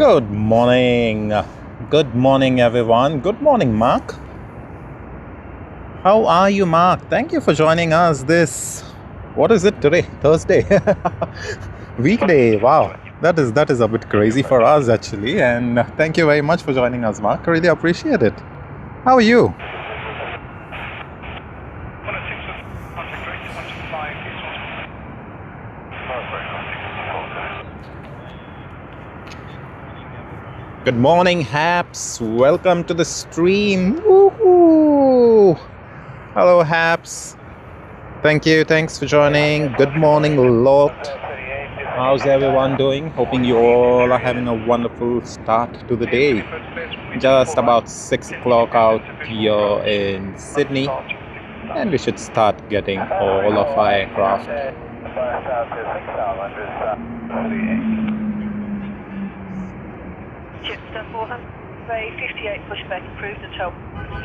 Good morning. Good morning, everyone. Good morning, Mark. How are you, Mark? Thank you for joining us this, what is it today? Thursday. Weekday. Wow. That is a bit crazy for us, actually. And thank you very much for joining us, Mark. Really appreciate it. How are you? Good morning, Haps. Welcome to the stream. Woohoo! Hello, Haps. Thank you. Thanks for joining. Good morning, Lot. How's everyone doing? Hoping you all are having a wonderful start to the day. Just about 6 o'clock out here in Sydney, and we should start getting all of our aircraft. Chipster 400, 58 pushback approved until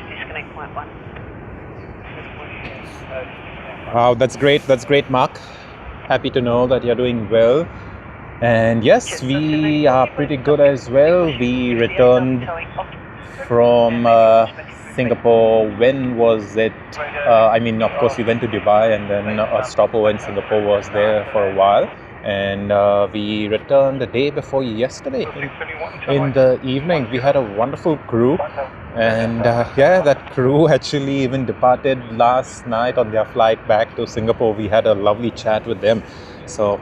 disconnect point 1. Wow, that's great. That's great, Mark. Happy to know that you're doing well. And yes, we are pretty good as well. We returned from Singapore. When was it? Of course, we went to Dubai, and then a stopover in Singapore was there for a while. And we returned the day before yesterday in the evening. We had a wonderful crew, and that crew actually even departed last night on their flight back to Singapore. We had a lovely chat with them, so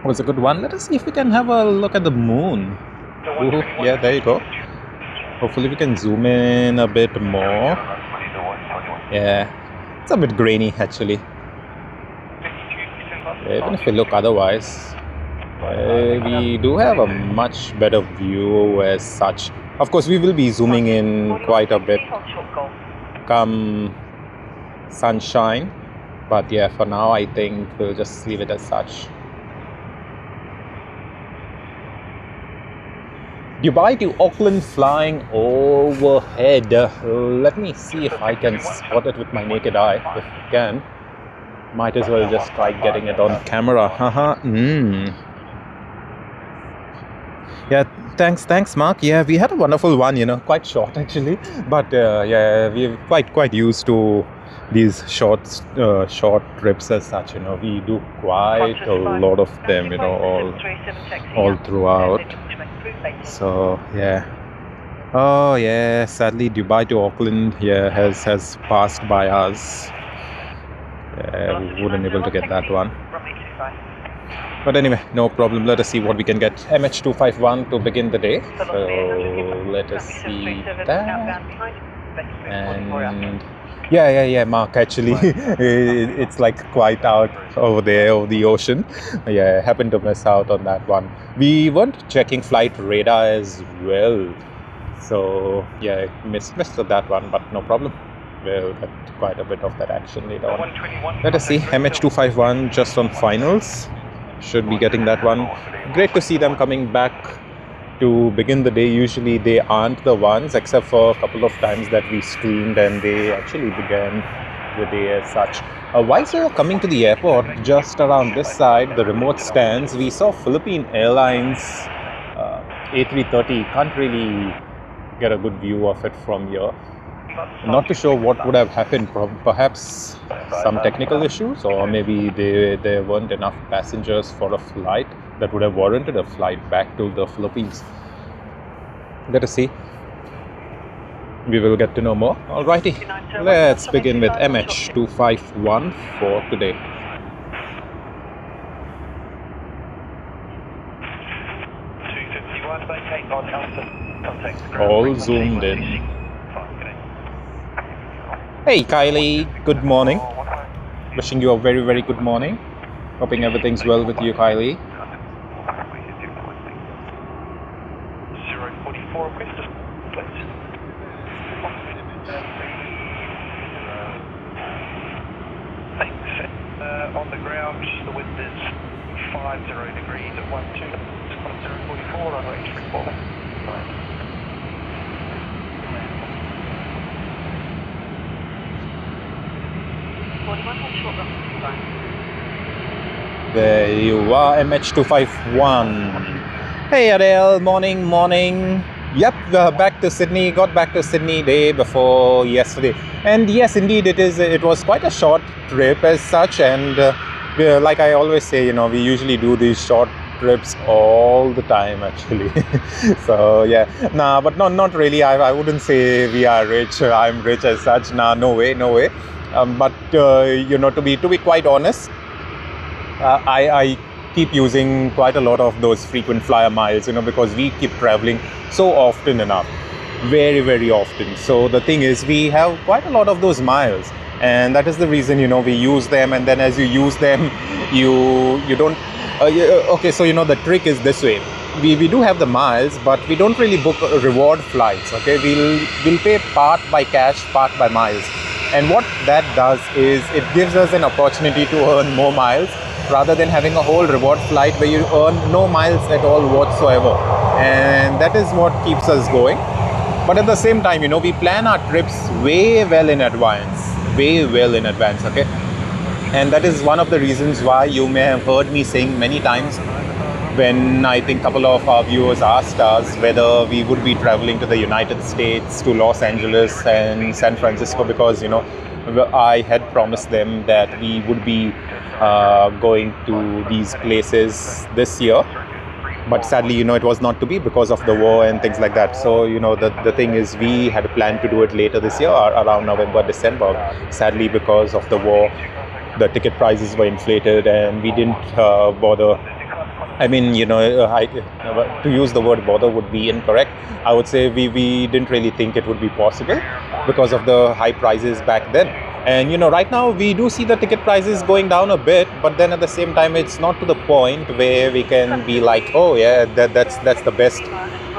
it was a good one. Let us see if we can have a look at the moon. Ooh, yeah, there you go. Hopefully we can zoom in a bit more. Yeah, it's a bit grainy actually. Even if we look otherwise, we do have a much better view as such. Of course, we will be zooming in quite a bit come sunshine, but yeah, for now I think we'll just leave it as such. Dubai to Auckland flying overhead. Let me see if I can spot it with my naked eye. If I can, might as well just try getting it on camera. Yeah, thanks, Mark. Yeah, we had a wonderful one. Quite short actually, but yeah, we're quite used to these short trips as such. We do quite a lot of them. All throughout. So yeah. Oh yeah. Sadly, Dubai to Auckland has passed by us. We wouldn't able to get that one. But anyway, no problem. Let us see what we can get. MH251 to begin the day. So let us see that. And yeah, Mark, actually, it's like quite out over there over the ocean. Yeah, I happened to miss out on that one. We weren't checking flight radar as well. So yeah, missed that one, but no problem. We'll get quite a bit of that action later on. Let us see. MH251 just on finals. Should be getting that one. Great to see them coming back to begin the day. Usually they aren't the ones, except for a couple of times that we streamed and they actually began the day as such. While we were coming to the airport, just around this side, the remote stands, we saw Philippine Airlines A330. Can't really get a good view of it from here. Not too sure what would have happened. Perhaps some technical issues, or maybe there weren't enough passengers for a flight that would have warranted a flight back to the Philippines. Let us see. We will get to know more. Alrighty, let's begin with MH251 for today. All zoomed in. Hey Kylie, good morning. Wishing you a very, very good morning. Hoping everything's well with you, Kylie. 044, please. Thanks. On the ground, the wind is 50 degrees at 044, runway 34. There you are, MH251. Hey Adele, morning. Yep, back to Sydney. Got back to Sydney day before yesterday, and yes, indeed, it was quite a short trip as such. And like I always say, we usually do these short trips all the time, actually. So yeah, nah, but not really. I wouldn't say we are rich. I'm rich as such. Nah, no way. But to be quite honest, I keep using quite a lot of those frequent flyer miles, because we keep traveling so often enough, very often. So the thing is, we have quite a lot of those miles, and that is the reason, we use them. And then as you use them, you don't okay, so the trick is this way. We do have the miles, but we don't really book reward flights. Okay, we'll pay part by cash, part by miles. And what that does is it gives us an opportunity to earn more miles, rather than having a whole reward flight where you earn no miles at all whatsoever. And that is what keeps us going. But at the same time, we plan our trips way well in advance, okay? And that is one of the reasons why you may have heard me saying many times, when I think a couple of our viewers asked us whether we would be traveling to the United States, to Los Angeles and San Francisco, because I had promised them that we would be going to these places this year. But sadly, it was not to be because of the war and things like that. So, the thing is, we had planned to do it later this year, around November, December. Sadly, because of the war, the ticket prices were inflated, and we didn't bother. I mean, to use the word bother would be incorrect. I would say we didn't really think it would be possible because of the high prices back then. And right now we do see the ticket prices going down a bit, but then at the same time, it's not to the point where we can be like, oh yeah, that's the best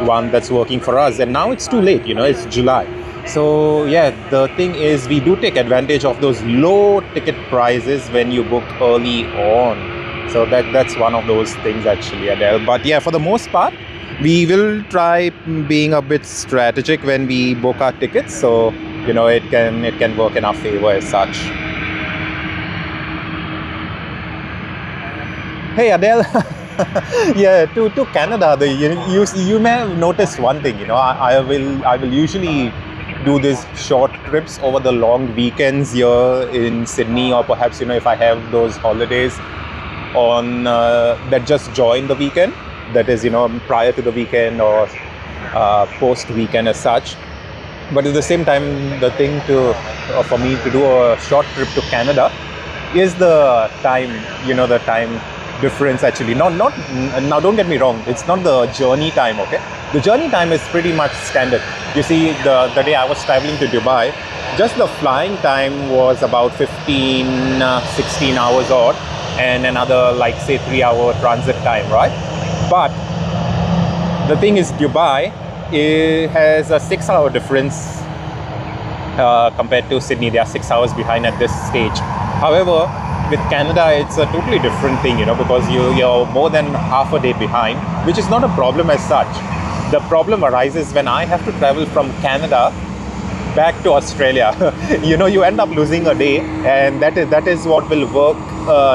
one that's working for us. And now it's too late, it's July. So yeah, the thing is, we do take advantage of those low ticket prices when you book early on. So that's one of those things, actually, Adele. But yeah, for the most part, we will try being a bit strategic when we book our tickets. So it can work in our favor as such. Hey Adele. Yeah, to Canada, you may have noticed one thing. I will usually do these short trips over the long weekends here in Sydney, or perhaps if I have those holidays on that just join the weekend, that is prior to the weekend or post weekend as such. But at the same time, the thing for me to do a short trip to Canada is the time, the time difference, actually. Now don't get me wrong, it's not the journey time, okay? The journey time is pretty much standard. You see, the day I was traveling to Dubai, just the flying time was about 16 hours odd, and another, like, say, 3-hour transit time, right? But the thing is, Dubai, it has a 6-hour difference compared to Sydney. They are 6 hours behind at this stage. However, with Canada, it's a totally different thing, because you're more than half a day behind, which is not a problem as such. The problem arises when I have to travel from Canada back to Australia. You end up losing a day, and that is what will work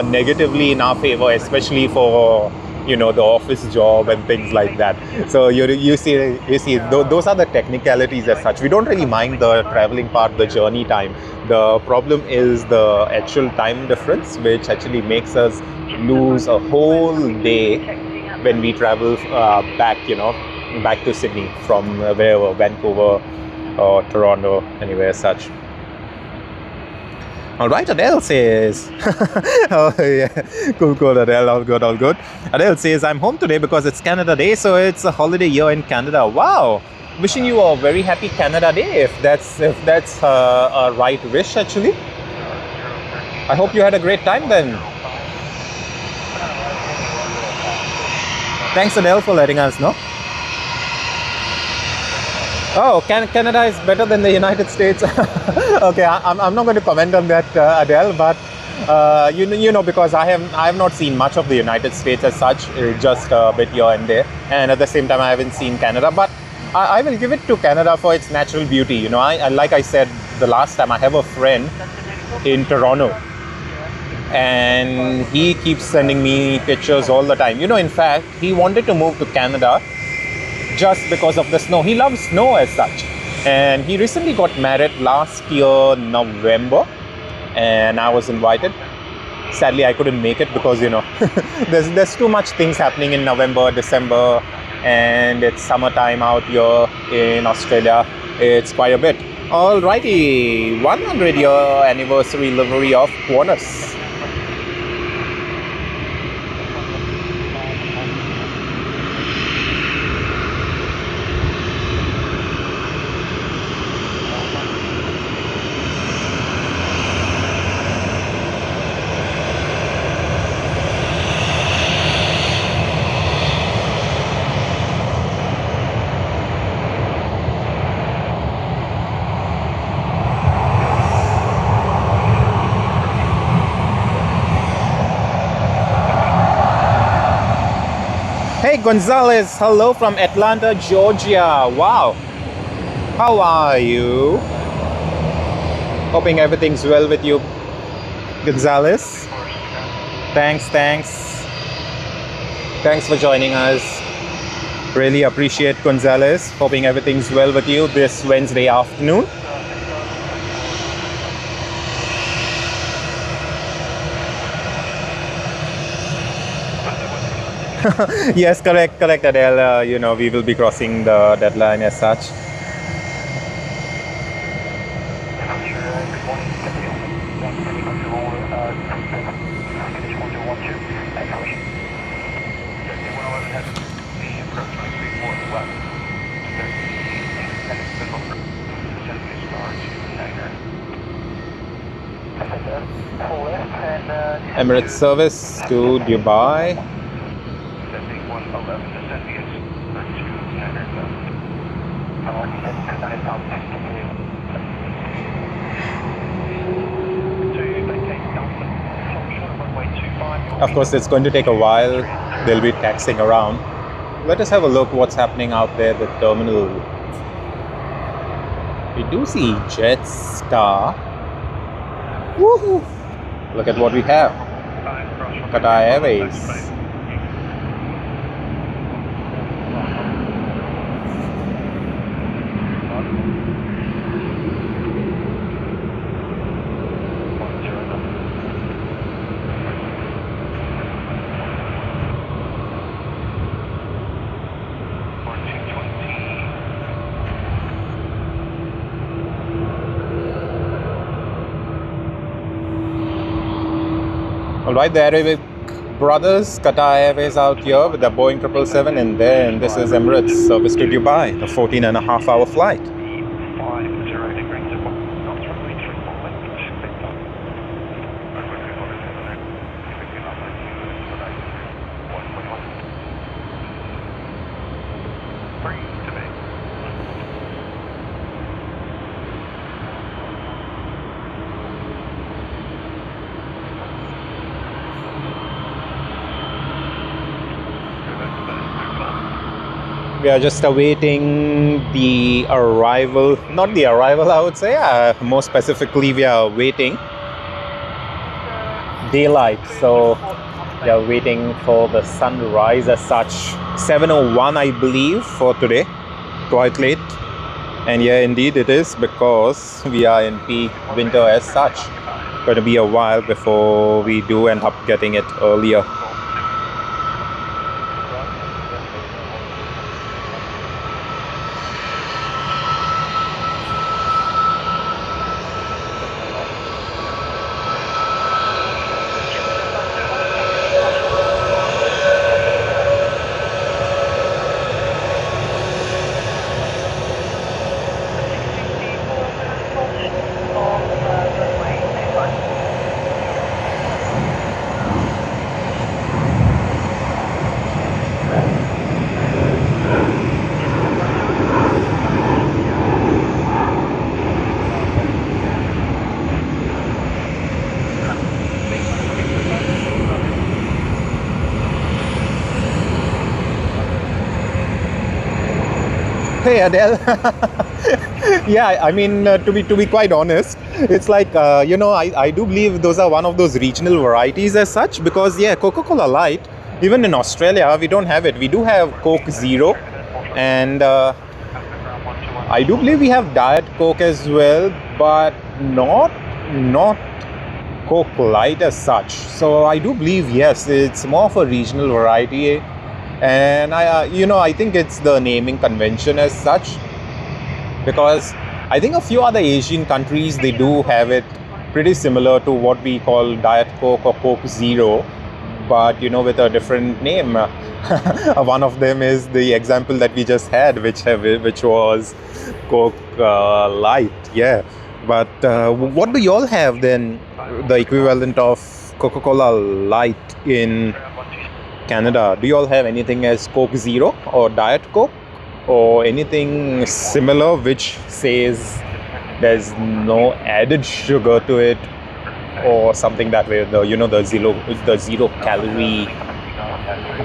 negatively in our favor, especially for the office job and things like that. So you see those are the technicalities as such. We don't really mind the traveling part, the journey time. The problem is the actual time difference, which actually makes us lose a whole day when we travel back to Sydney from wherever, Vancouver or Toronto, anywhere as such. All right, Adele says, oh yeah, cool, Adele, all good. Adele says, I'm home today because it's Canada Day, so it's a holiday here in Canada. Wow, wishing you a very happy Canada Day, if that's a right wish, actually. I hope you had a great time then. Thanks, Adele, for letting us know. Oh, Canada is better than the United States. Okay, I'm not going to comment on that, Adele, but because I have not seen much of the United States as such, just a bit here and there, and at the same time I haven't seen Canada, but I will give it to Canada for its natural beauty. I like I said the last time, I have a friend in Toronto, and he keeps sending me pictures all the time. You know, in fact, he wanted to move to Canada just because of the snow. He loves snow as such, and he recently got married last year November, and I was invited. Sadly, I couldn't make it because, you know, there's too much things happening in November, December, and it's summertime out here in Australia. It's quite a bit. Alrighty, 100-year anniversary livery of Qantas. Hey Gonzalez, hello from Atlanta, Georgia. Wow. How are you? Hoping everything's well with you, Gonzalez. Thanks. Thanks for joining us. Really appreciate Gonzalez. Hoping everything's well with you this Wednesday afternoon. Yes, correct, Adele. You know, we will be crossing the deadline as such. Emirates service to Dubai. Of course, it's going to take a while. They'll be taxiing around. Let us have a look what's happening out there at the terminal. We do see Jetstar. Woohoo! Look at what we have. Qatar Airways. Alright, the Arabic brothers, Qatar Airways out here with the Boeing 777, and then this is Emirates service to Dubai, a 14.5-hour flight. We are just awaiting the arrival, not the arrival I would say, more specifically we are waiting daylight, so we are waiting for the sunrise as such. 7:01 I believe for today, quite late, and yeah, indeed it is, because we are in peak winter as such. Going to be a while before we do end up getting it earlier. Hey Adele, Yeah, I mean, to be quite honest, it's like I do believe those are one of those regional varieties as such, because yeah, Coca-Cola Light, even in Australia we don't have it. We do have Coke Zero, and I do believe we have Diet Coke as well, but not Coke Light as such. So I do believe, yes, it's more of a regional variety, and I think it's the naming convention as such, because I think a few other Asian countries, they do have it pretty similar to what we call Diet Coke or Coke Zero, but with a different name. One of them is the example that we just had, which was Coke Light. Yeah, but what do you all have then, the equivalent of Coca-Cola Light in Canada? Do you all have anything as Coke Zero or Diet Coke, or anything similar which says there's no added sugar to it, or something that way, the zero calorie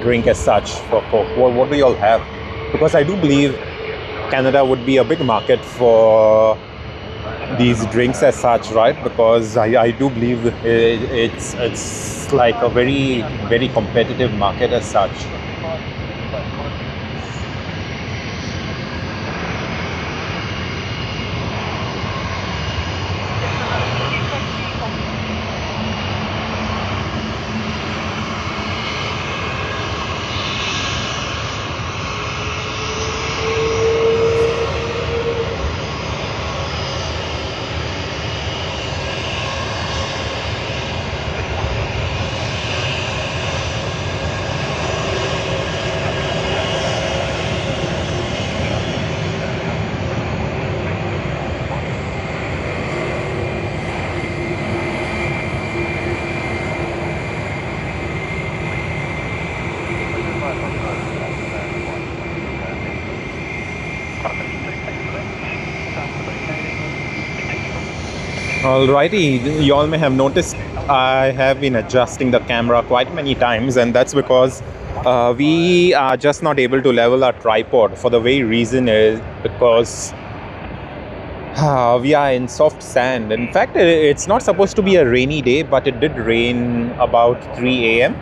drink as such for Coke? What do you all have? Because I do believe Canada would be a big market for these drinks as such, right? Because I do believe it's like a very, very competitive market as such. Alrighty, you all may have noticed I have been adjusting the camera quite many times, and that's because we are just not able to level our tripod. For the very reason is because we are in soft sand. In fact, it's not supposed to be a rainy day, but it did rain about 3 a.m.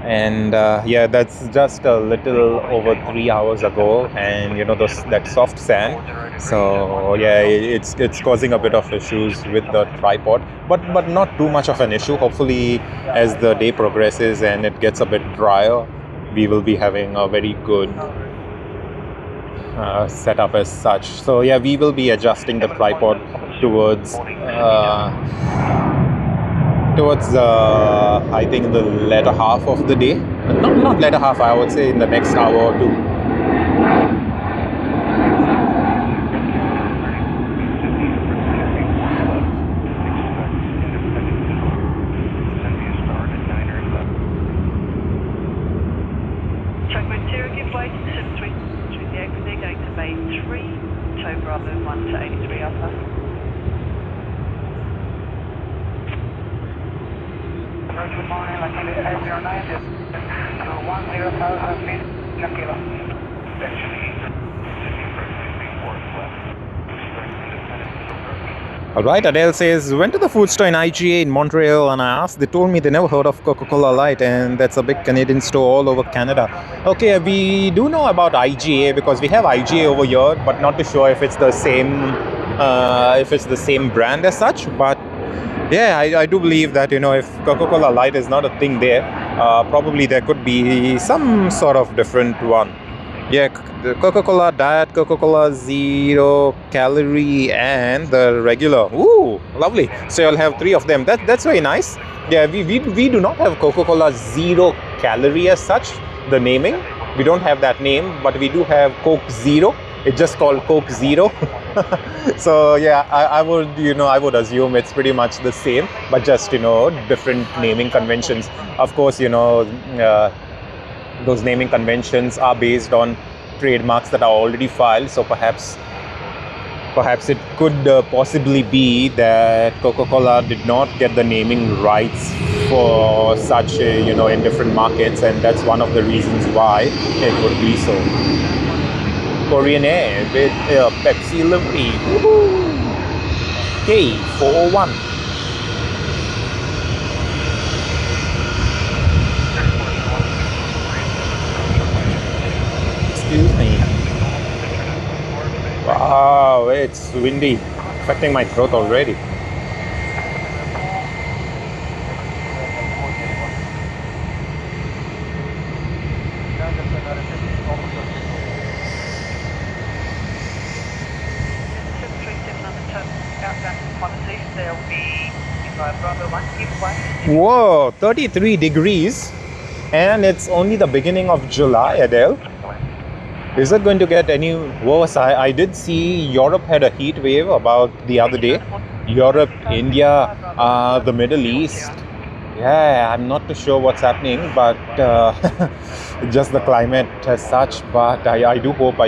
And yeah, that's just a little over 3 hours ago, and that soft sand. So yeah, it's causing a bit of issues with the tripod, but not too much of an issue. Hopefully, as the day progresses and it gets a bit drier, we will be having a very good setup as such. So yeah, we will be adjusting the tripod towards I think the latter half of the day. Not latter half, I would say in the next hour or two. Track 0, give way to 73 with the exit going to Bay 3, tow Bravo 1 to 83 Alpha. Good morning, luckily 809 is 10,000 feet, 10 kilo. Alright, Adele says, went to the food store in IGA in Montreal and I asked, they told me they never heard of Coca-Cola Light, and that's a big Canadian store all over Canada. Okay, we do know about IGA because we have IGA over here, but not too sure if it's the same brand as such. But yeah, I do believe that, if Coca-Cola Light is not a thing there, probably there could be some sort of different one. Yeah, the Coca-Cola Diet, Coca-Cola Zero Calorie, and the regular. Ooh, lovely. So you'll have 3 of them. That's very nice. Yeah, we do not have Coca-Cola Zero Calorie as such, the naming. We don't have that name, but we do have Coke Zero. It's just called Coke Zero. So yeah, I would assume it's pretty much the same, but just different naming conventions. Of course, those naming conventions are based on trademarks that are already filed. So perhaps it could possibly be that Coca-Cola did not get the naming rights for such in different markets, and that's one of the reasons why it would be so. Korean Air with Pepsi livery. Woohoo! K401. Excuse me. Wow, it's windy, affecting my throat already. Whoa, 33 degrees, and it's only the beginning of July, Adele. Is it going to get any worse? I did see Europe had a heat wave about the other day. Europe, India, the Middle East. Yeah, I'm not too sure what's happening, but just the climate as such. But I do hope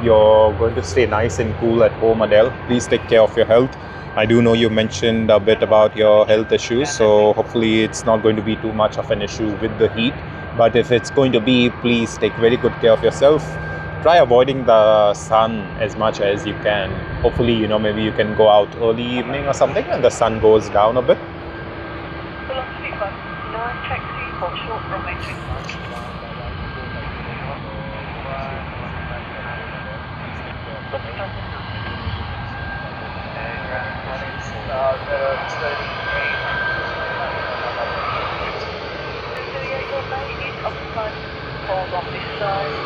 you're going to stay nice and cool at home, Adele. Please take care of your health. I do know you mentioned a bit about your health issues, so hopefully it's not going to be too much of an issue with the heat. But if it's going to be, please take very good care of yourself. Try avoiding the sun as much as you can. Hopefully, you know, maybe you can go out early evening or something and the sun goes down a bit. Hold on this side.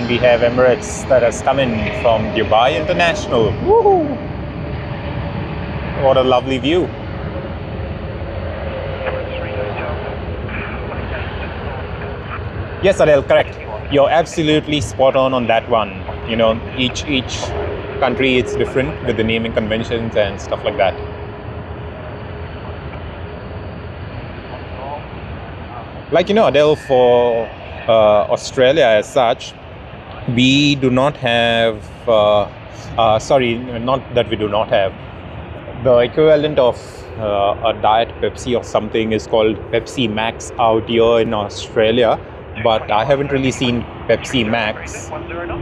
We have Emirates that has come in from Dubai International. Woohoo! What a lovely view. Yes, Adele, correct. You're absolutely spot on that one. You know, each country it's different with the naming conventions and stuff like that. Like, you know, Adele, for Australia as such, we do not have, sorry, not that we do not have, the equivalent of a Diet Pepsi or something is called Pepsi Max out here in Australia, but I haven't really seen Pepsi Max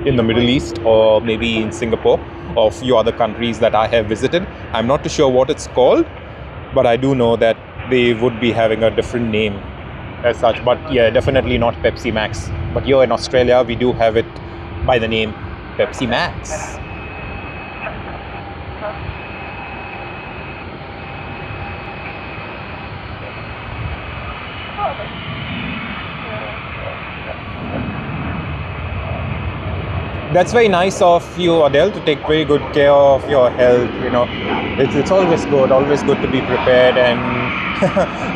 in the Middle East or maybe in Singapore or a few other countries that I have visited. I'm not too sure what it's called, but I do know that they would be having a different name as such, but yeah, definitely not Pepsi Max. But here in Australia, we do have it by the name Pepsi Max. That's very nice of you, Adele, to take very good care of your health. You know, it's always good to be prepared. And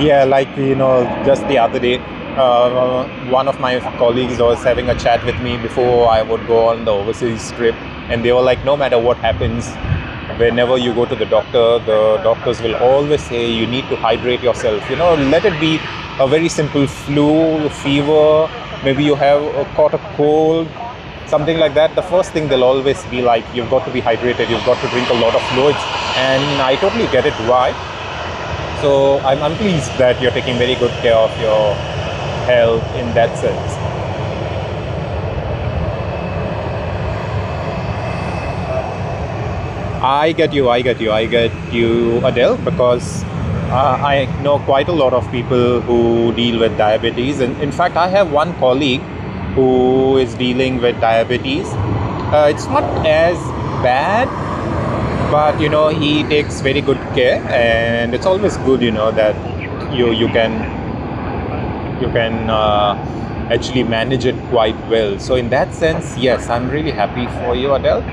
yeah, like, you know, just the other day, one of my colleagues was having a chat with me before I would go on the overseas trip, and they were like, no matter what happens, whenever you go to the doctors will always say you need to hydrate yourself. You know, let it be a very simple flu, fever, maybe you have caught a cold, something like that. The first thing they'll always be like, you've got to be hydrated, you've got to drink a lot of fluids, and I totally get it why. So I'm pleased that you're taking very good care of your health in that sense. I get you, Adele, because I know quite a lot of people who deal with diabetes, and in fact I have one colleague who is dealing with diabetes. It's not as bad, but you know, he takes very good care, and it's always good, you know, that you can actually manage it quite well. So in that sense, yes, I'm really happy for you, Adele.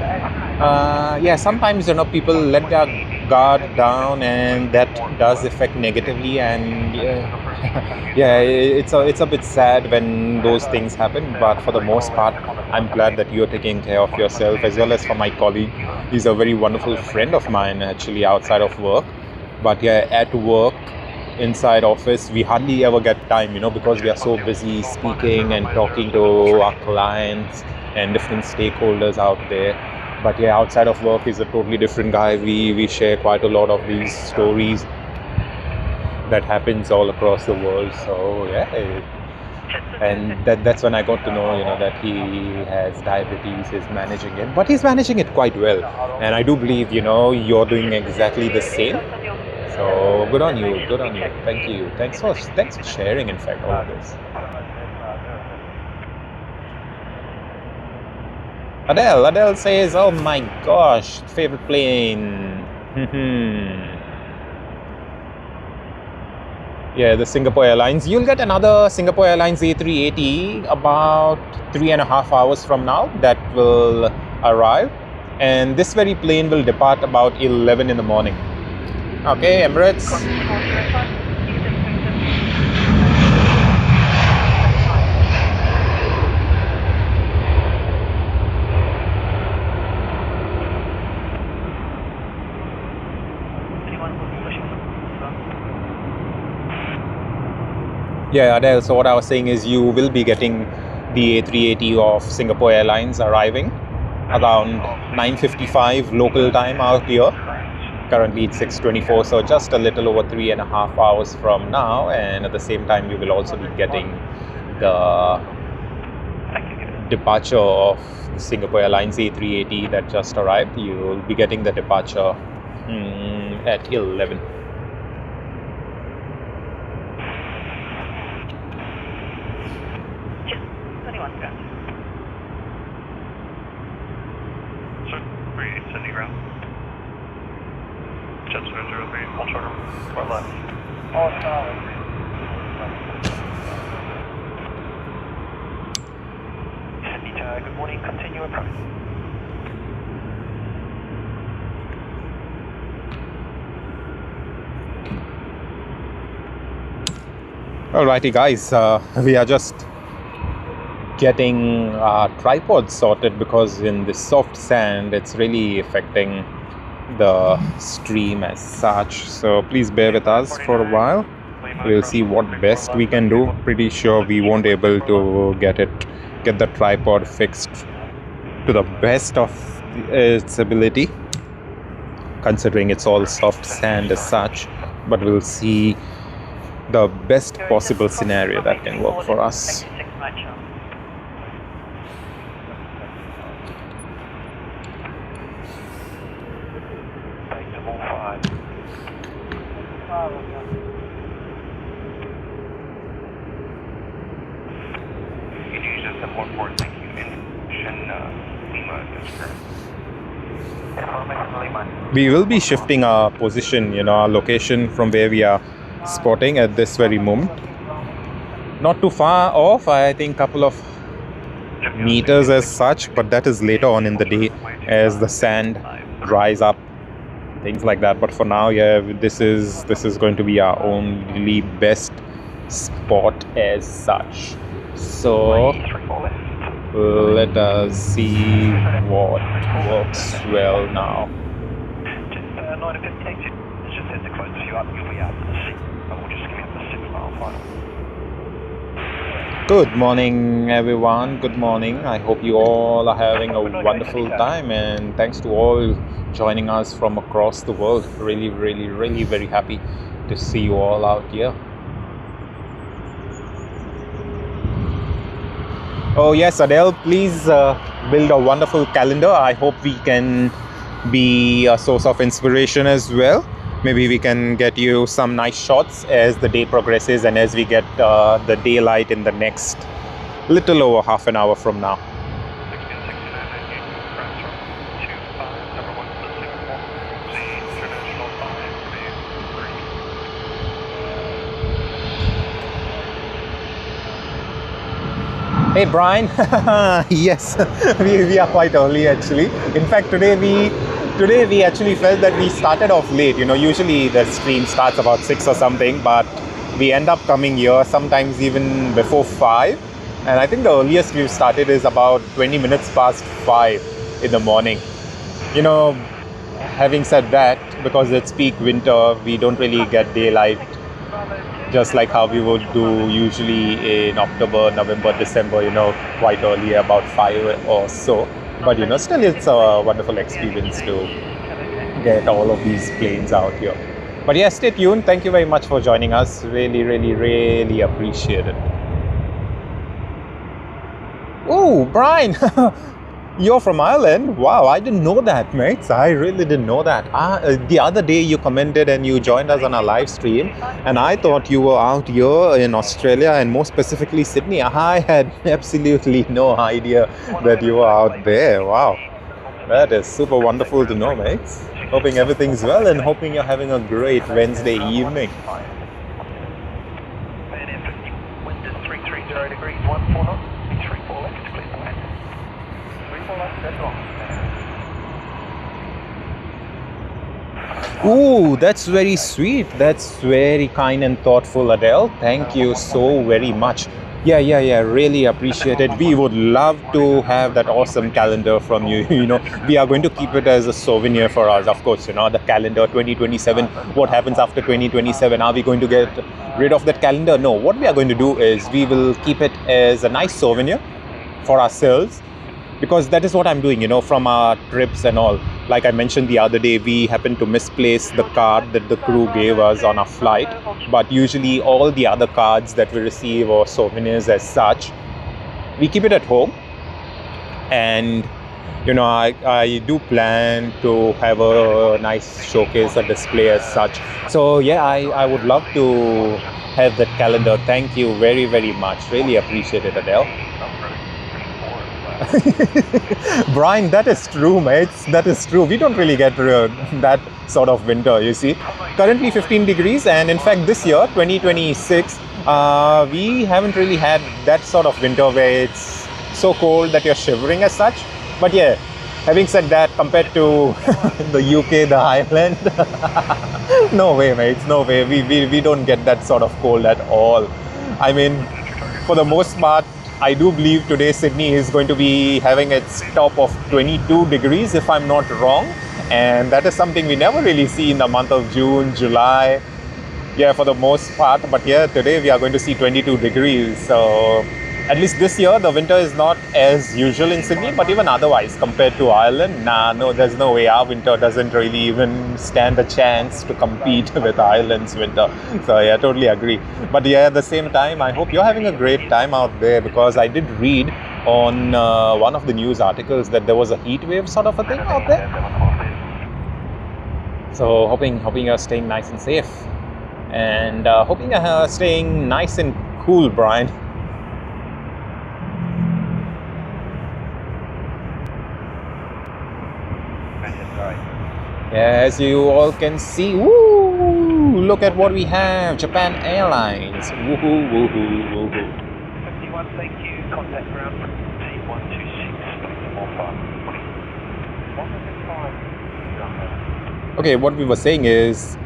Yeah, sometimes people let their guard down, and that does affect negatively. And yeah, it's a bit sad when those things happen. But for the most part, I'm glad that you're taking care of yourself, as well as for my colleague. He's a very wonderful friend of mine, actually, outside of work. But yeah, at work, inside office, we hardly ever get time, because we are so busy speaking and talking to our clients and different stakeholders out there. But yeah, outside of work, he's a totally different guy. We share quite a lot of these stories that happens all across the world. So yeah, and that's when I got to know, that he has diabetes, he's managing it, but he's managing it quite well. And I do believe, you're doing exactly the same. So good on you, good on you. Thank you. Thanks for sharing, in fact, all of this. Adele says, "Oh my gosh, favorite plane." Yeah, the Singapore Airlines. You'll get another Singapore Airlines A380 about 3.5 hours from now. That will arrive, and this very plane will depart about 11 in the morning. Okay, Emirates. Yeah, Adele, so what I was saying is you will be getting the A380 of Singapore Airlines arriving around 9:55 local time out here. Currently it's 6:24, so just a little over 3.5 hours from now. And at the same time, you will also be getting the departure of Singapore Airlines A380 that just arrived. You will be getting the departure at 11. Good morning, continue approach. Alrighty guys, we are just getting our tripod sorted, because in the soft sand it's really affecting the stream as such. So please bear with us for a while. We'll see what best we can do. Pretty sure we won't be able to get the tripod fixed to the best of its ability, considering it's all soft sand as such. But we'll see the best possible scenario that can work for us. We will be shifting our position, our location from where we are spotting at this very moment. Not too far off, I think a couple of meters as such, but that is later on in the day as the sand dries up, things like that. But for now, yeah, this is going to be our only best spot as such. So let us see what works well now. Good morning, everyone. Good morning. I hope you all are having a wonderful time, and thanks to all joining us from across the world. Really, really, really very happy to see you all out here. Oh yes, Adele, please build a wonderful calendar. I hope we can be a source of inspiration as well. Maybe we can get you some nice shots as the day progresses and as we get the daylight in the next little over half an hour from now. Hey Brian, yes, we are quite early actually. In fact, today we actually felt that we started off late. You know, usually the stream starts about 6 or something, but we end up coming here sometimes even before 5. And I think the earliest we've started is about 20 minutes past 5 in the morning. You know, having said that, because it's peak winter, we don't really get daylight, just like how we would do usually in October, November, December, you know, quite early, about 5 or so. But, you know, still it's a wonderful experience to get all of these planes out here. But yeah, stay tuned. Thank you very much for joining us. Really, really, really appreciate it. Oh, Brian! You're from Ireland? Wow, I didn't know that, mates. I really didn't know that. The other day you commented and you joined us on our live stream, and I thought you were out here in Australia and more specifically Sydney. I had absolutely no idea that you were out there. Wow, that is super wonderful to know, mates. Hoping everything's well and hoping you're having a great Wednesday evening. Wind is 330 degrees, 14 knots, 34 left, clear for land. 34 left, dead wrong. Ooh, that's very sweet. That's very kind and thoughtful, Adele. Thank you so very much. Yeah, really appreciate it. We would love to have that awesome calendar from you. You know, we are going to keep it as a souvenir for us. Of course, you know, the calendar 2027. What happens after 2027? Are we going to get rid of that calendar? No, what we are going to do is we will keep it as a nice souvenir for ourselves, because that is what I'm doing, you know, from our trips and all. Like I mentioned the other day, we happened to misplace the card that the crew gave us on our flight, but usually all the other cards that we receive or souvenirs as such, we keep it at home. And you know, I do plan to have a nice showcase, a display as such. So yeah, I would love to have that calendar. Thank you very, very much. Really appreciate it, Adele. Brian, that is true, mates. That is true. We don't really get that sort of winter, you see. Currently 15 degrees, and in fact this year, 2026, we haven't really had that sort of winter where it's so cold that you're shivering as such. But yeah, having said that, compared to the UK, the Highland, no way, mates, no way. We don't get that sort of cold at all. I mean, for the most part, I do believe today Sydney is going to be having its top of 22 degrees, if I'm not wrong. And that is something we never really see in the month of June, July. Yeah, for the most part. But yeah, today we are going to see 22 degrees. So at least this year, the winter is not as usual in Sydney. But even otherwise, compared to Ireland, no, there's no way. Our winter doesn't really even stand a chance to compete with Ireland's winter. So yeah, totally agree. But yeah, at the same time, I hope you're having a great time out there, because I did read on one of the news articles that there was a heat wave sort of a thing out there. So hoping you're staying nice and safe, and hoping you're staying nice and cool, Brian. As you all can see, woo! Look at what we have. Japan Airlines. Woohoo, woohoo, woohoo. 51, thank you. Contact ground for T126. Okay, what we were saying is,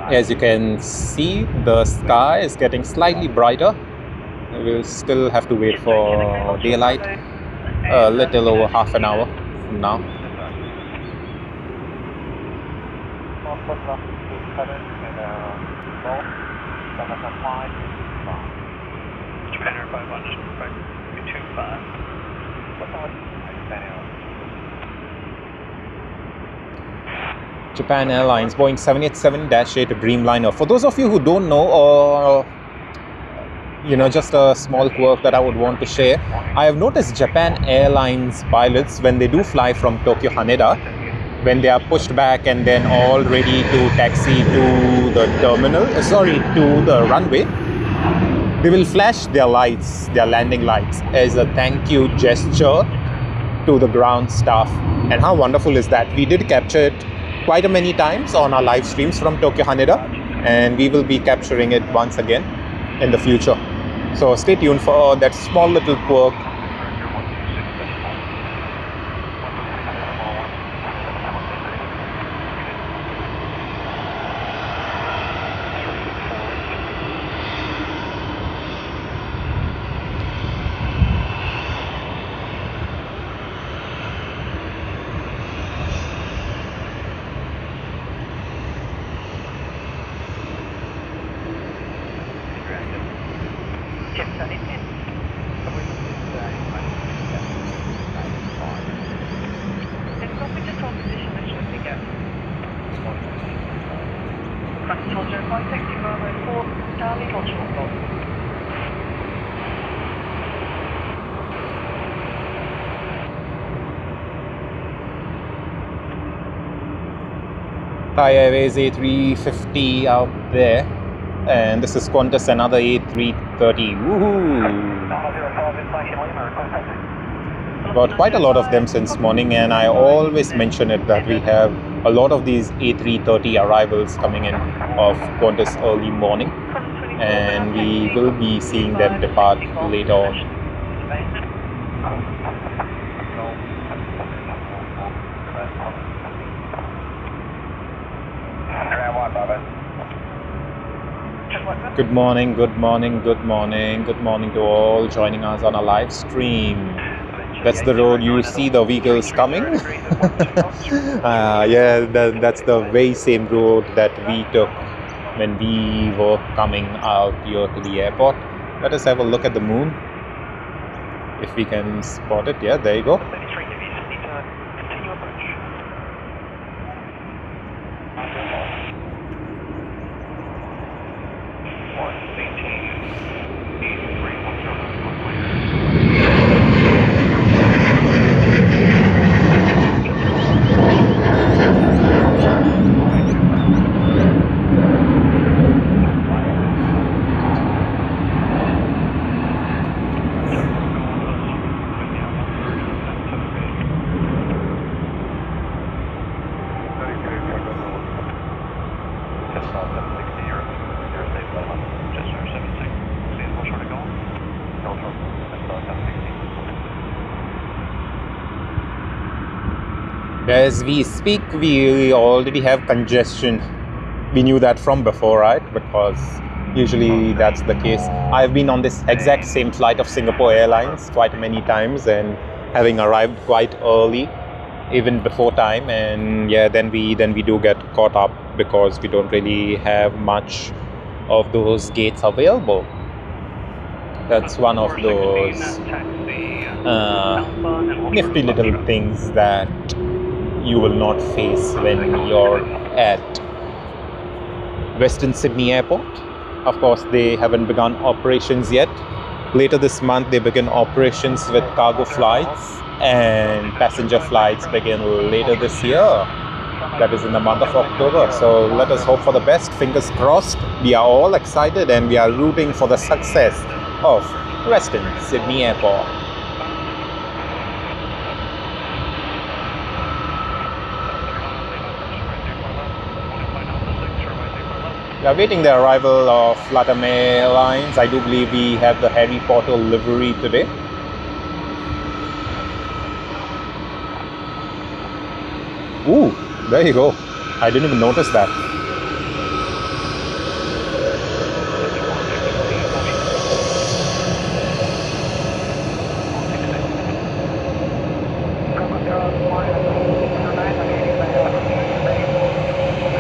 as you can see, the sky is getting slightly brighter. We'll still have to wait for daylight a little over half an hour from now. Japan Airline 125. Japan Airlines, Boeing 787-8 Dreamliner. For those of you who don't know, or you know, just a small quirk that I would want to share, I have noticed Japan Airlines pilots, when they do fly from Tokyo Haneda, when they are pushed back and then all ready to taxi to the terminal, to the runway, they will flash their lights, their landing lights, as a thank you gesture to the ground staff. And how wonderful is that? We did capture it quite a many times on our live streams from Tokyo Haneda, and we will be capturing it once again in the future. So stay tuned for that small little quirk. Thai Airways A350 out there, and this is Qantas, another A330. Woohoo! Got quite a lot of them since morning, and I always mention it that we have a lot of these A330 arrivals coming in of Qantas early morning, and we will be seeing them depart later on. Good morning, good morning, good morning, good morning to all joining us on a live stream. That's the road you see the vehicles coming. Yeah, that's the very same road that we took when we were coming out here to the airport. Let us have a look at the moon, if we can spot it. Yeah, there you go. As we speak, we already have congestion. We knew that from before, right? Because usually that's the case. I've been on this exact same flight of Singapore Airlines quite many times, and having arrived quite early, even before time, and yeah, then we do get caught up because we don't really have much of those gates available. That's one of those nifty little things that you will not face when you're at Western Sydney Airport. Of course, they haven't begun operations yet. Later this month, they begin operations with cargo flights, and passenger flights begin later this year. That is in the month of October. So let us hope for the best. Fingers crossed. We are all excited and we are rooting for the success of Western Sydney Airport. We are waiting the arrival of LATAM Airlines. I do believe we have the Harry Potter livery today. Ooh, there you go. I didn't even notice that.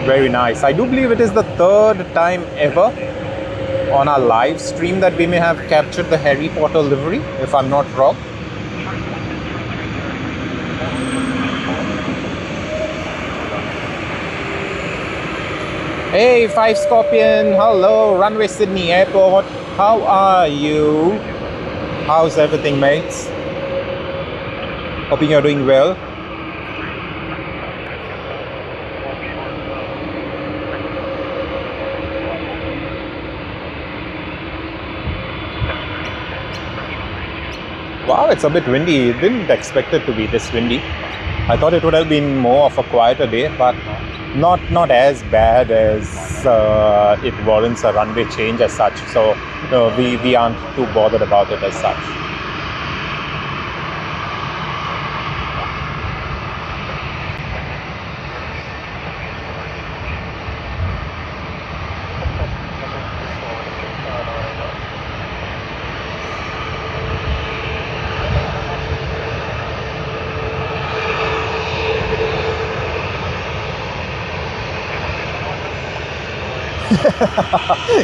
Very nice. I do believe it is the third time ever on our live stream that we may have captured the Harry Potter livery, if I'm not wrong. Hey, 5 Scorpion, hello, Runway Sydney Airport. How are you? How's everything, mates? Hoping you're doing well. Wow, it's a bit windy. Didn't expect it to be this windy. I thought it would have been more of a quieter day, but not as bad as it warrants a runway change as such. So we aren't too bothered about it as such.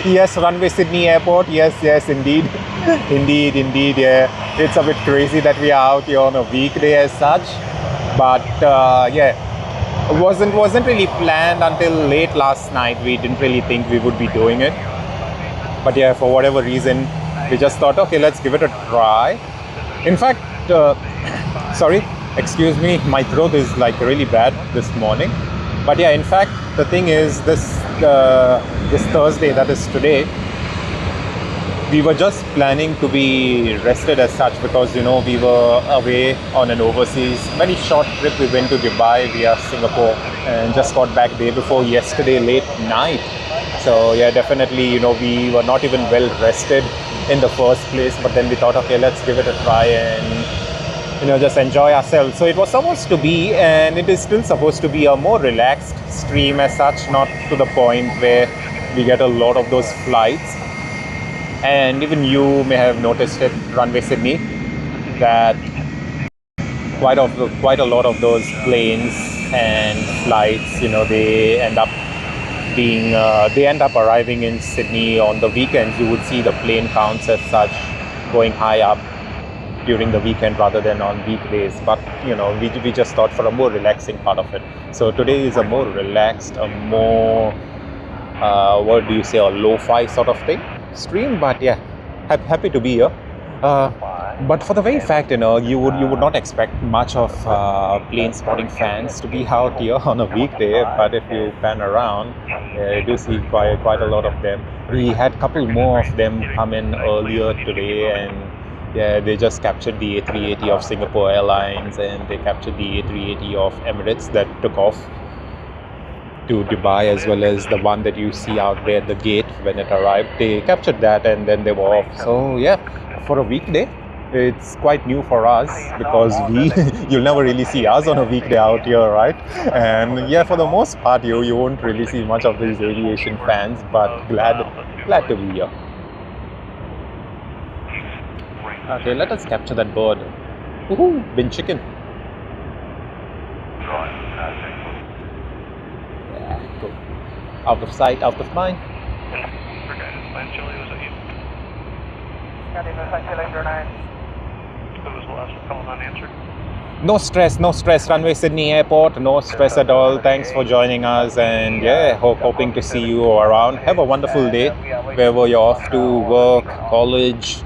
Yes, runway Sydney Airport. Yes, indeed. Indeed, yeah. It's a bit crazy that we are out here on a weekday as such. But yeah, wasn't really planned until late last night. We didn't really think we would be doing it. But yeah, for whatever reason, we just thought, okay, let's give it a try. In fact, sorry, excuse me, my throat is like really bad this morning. But yeah, in fact, the thing is, this Thursday, that is today, we were just planning to be rested as such because, you know, we were away on an overseas, very short trip. We went to Dubai via Singapore and just got back day before yesterday late night. So yeah, definitely, you know, we were not even well rested in the first place, but then we thought, okay, let's give it a try and, you know, just enjoy ourselves. So it was supposed to be, and it is still supposed to be, a more relaxed stream as such, not to the point where we get a lot of those flights. And even you may have noticed it, Runway Sydney, that quite a lot of those planes and flights, you know, they end up arriving in Sydney on the weekends. You would see the plane counts as such going high up during the weekend rather than on weekdays. But you know, we just thought for a more relaxing part of it. So today is a more relaxed, a more what do you say, a lo-fi sort of thing stream. But yeah, happy to be here. But for the very fact, you know, you would not expect much of plane spotting fans to be out here on a weekday. But if you pan around, you do see quite a lot of them. We had a couple more of them come in earlier today, and yeah, they just captured the A380 of Singapore Airlines, and they captured the A380 of Emirates that took off to Dubai, as well as the one that you see out there at the gate when it arrived. They captured that and then they were off. So yeah, for a weekday, it's quite new for us because you'll never really see us on a weekday out here, right? And yeah, for the most part, you won't really see much of these aviation fans, but glad to be here. Okay, let us capture that bird. Woohoo, bin chicken. Yeah, cool. Out of sight, out of mind. No stress, Runway Sydney Airport, no stress at all. Thanks for joining us, and yeah, hoping to see you around. Have a wonderful day, wherever you're off to, work, college,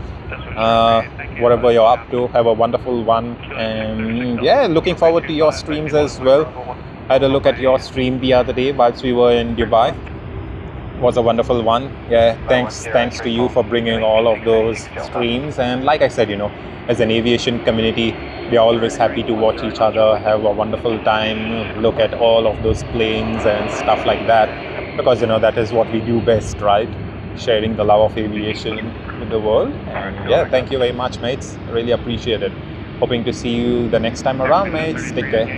whatever you're up to. Have a wonderful one, and yeah, looking forward to your streams as well. I had a look at your stream the other day whilst we were in Dubai. Was a wonderful one. Yeah, thanks to you for bringing all of those streams. And like I said, you know, as an aviation community, we are always happy to watch each other, have a wonderful time, look at all of those planes and stuff like that, because you know, that is what we do best, right? Sharing the love of aviation with the world. And yeah, thank you very much, mates. Really appreciate it. Hoping to see you the next time around, mates. Take care.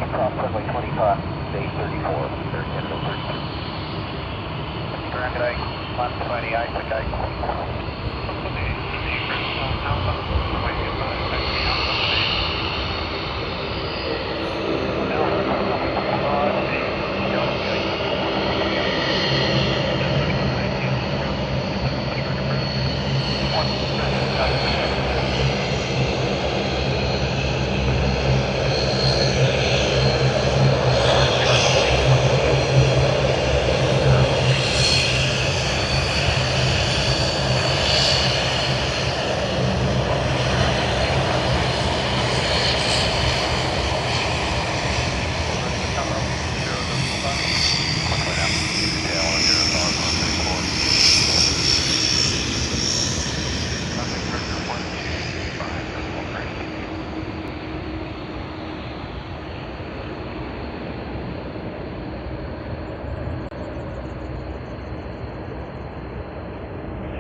Approximately 25, day 34, Ground at 120,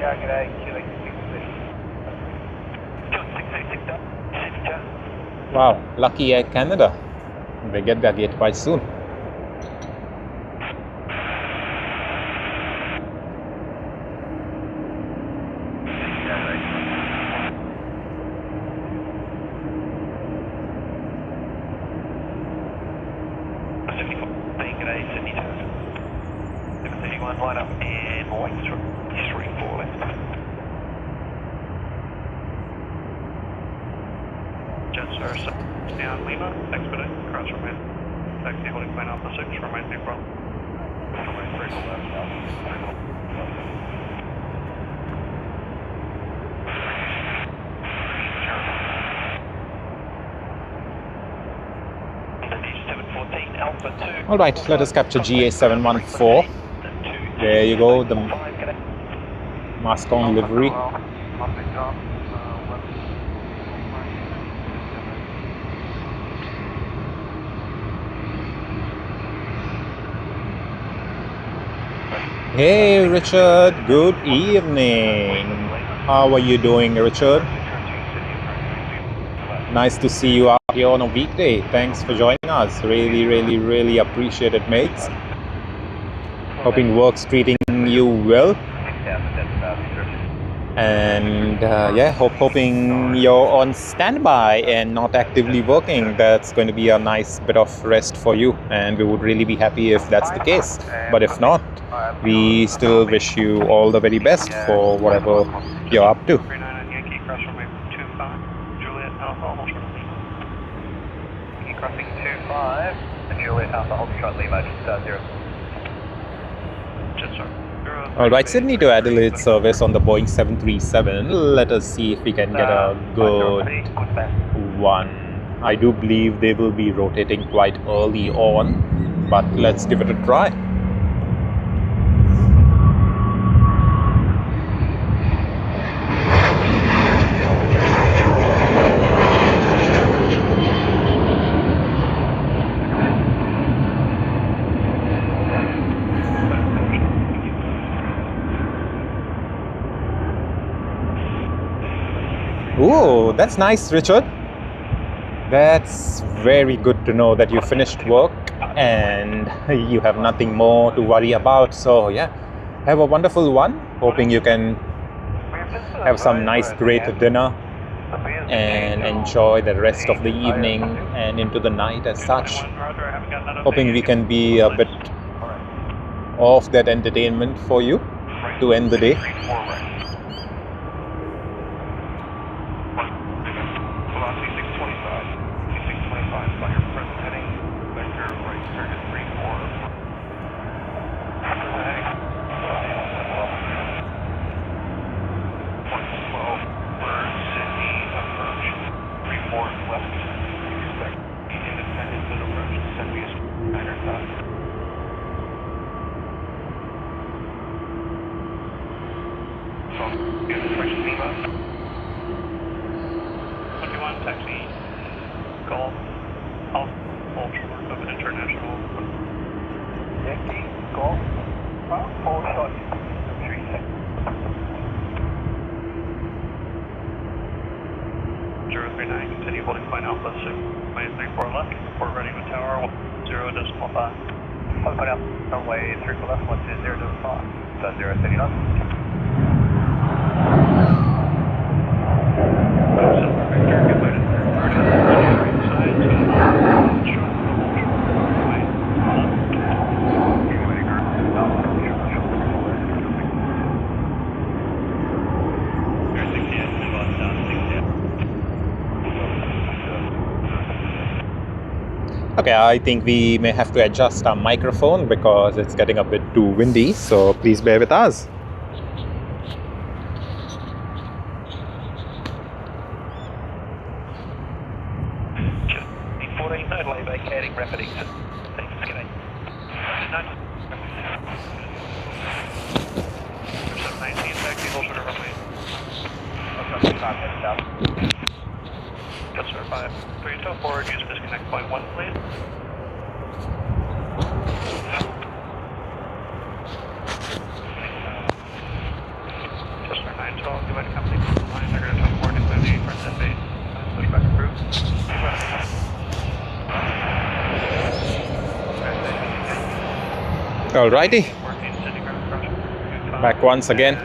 Yeah, g'day, Chile 686. Wow, lucky Air Canada. They get that yet quite soon. G'day, Sydney 731, line up and wait 3-4 left. Jet service down Lima, expedite, cross runway, taxi holding plane Alpha 6, runway 3 front. Runway 3 left now. All right, let us capture GA714. There you go, the Mustang livery. Hey Richard, good evening. How are you doing, Richard? Nice to see you out here on a weekday. Thanks for joining us. Really appreciate it, mates. Hoping work's treating you well. And yeah, hoping you're on standby and not actively working. That's going to be a nice bit of rest for you, and we would really be happy if that's the case. But if not, we still wish you all the very best for whatever you're up to. Crossing 25, and Juliet Alpha, hold short Lima, just 0. Alright, Sydney to Adelaide service on the Boeing 737. Let us see if we can get a good one. I do believe they will be rotating quite early on, but let's give it a try. Oh, that's nice, Richard. That's very good to know that you finished work and you have nothing more to worry about. So yeah, have a wonderful one. Hoping you can have some nice great dinner and enjoy the rest of the evening and into the night as such. Hoping we can be a bit of that entertainment for you to end the day. Continue holding plane Alpha 6, runway 34 left, report ready with tower 0.5. Hold plane Alpha, runway 34 left, 120.5, 0 city knots. Okay, I think we may have to adjust our microphone because it's getting a bit too windy, so please bear with us. Vacating rapid exit. Thanks, g'day. 719, taxi, hold short runway. Yes, sir, 5. For your tail forward, use disconnect point 1, please. Yes, Alrighty, 14 City Ground, Roger. back once again.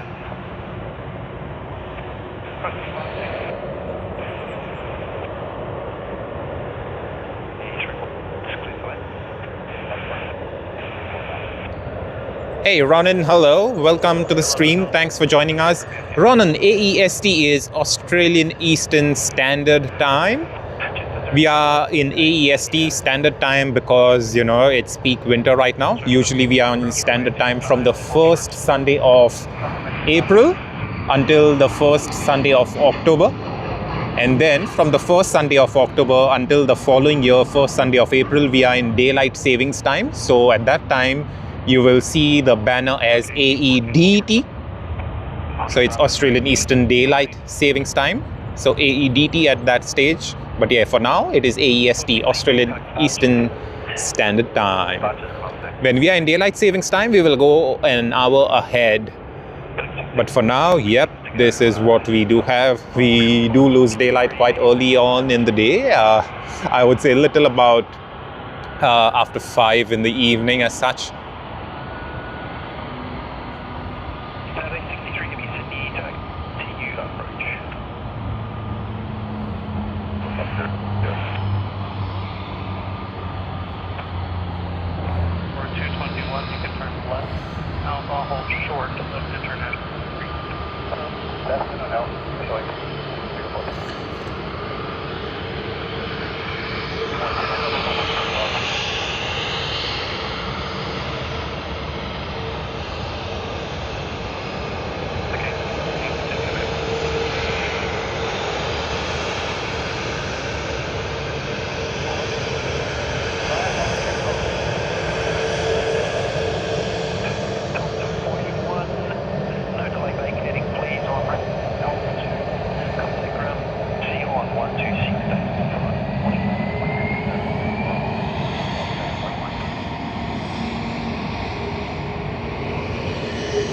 Hey Ronan, hello, welcome to the stream. Thanks for joining us. Ronan, AEST is Australian Eastern Standard Time. We are in AEST Standard Time because, you know, it's peak winter right now. Usually we are on Standard Time from the first Sunday of April until the first Sunday of October. And then from the first Sunday of October until the following year, first Sunday of April, we are in Daylight Savings Time. So at that time, you will see the banner as AEDT. So it's Australian Eastern Daylight Savings Time. So AEDT at that stage. But yeah, for now, it is AEST, Australian Eastern Standard Time. When we are in Daylight Savings Time, we will go an hour ahead. But for now, yep, this is what we do have. We do lose daylight quite early on in the day. I would say a little about after 5 in the evening as such.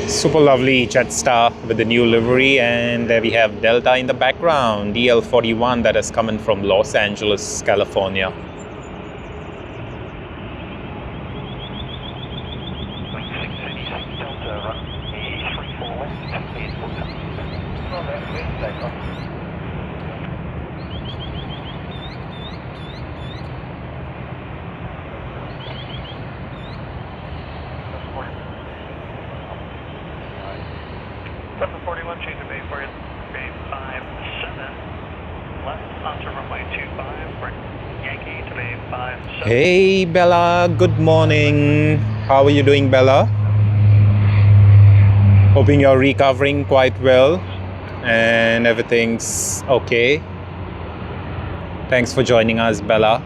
Super lovely Jetstar with the new livery, and there we have Delta in the background, DL41 that is coming from Los Angeles, California. Hey Bella, good morning. How are you doing, Bella? Hoping you're recovering quite well and everything's okay. Thanks for joining us, Bella.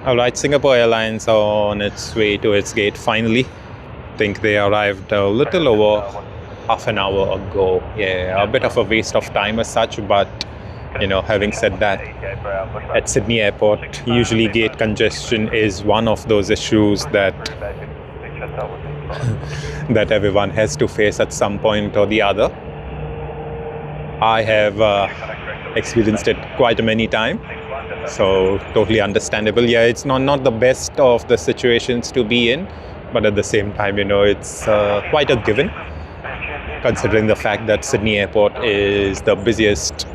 Alright, Singapore Airlines on its way to its gate finally. I think they arrived a little over half an hour ago. Yeah, a bit of a waste of time as such, but you know, having said that, at Sydney Airport, usually gate congestion is one of those issues that that everyone has to face at some point or the other. I have experienced it quite many times. So totally understandable. Yeah, it's not the best of the situations to be in, but at the same time, you know, it's quite a given, considering the fact that Sydney Airport is the busiest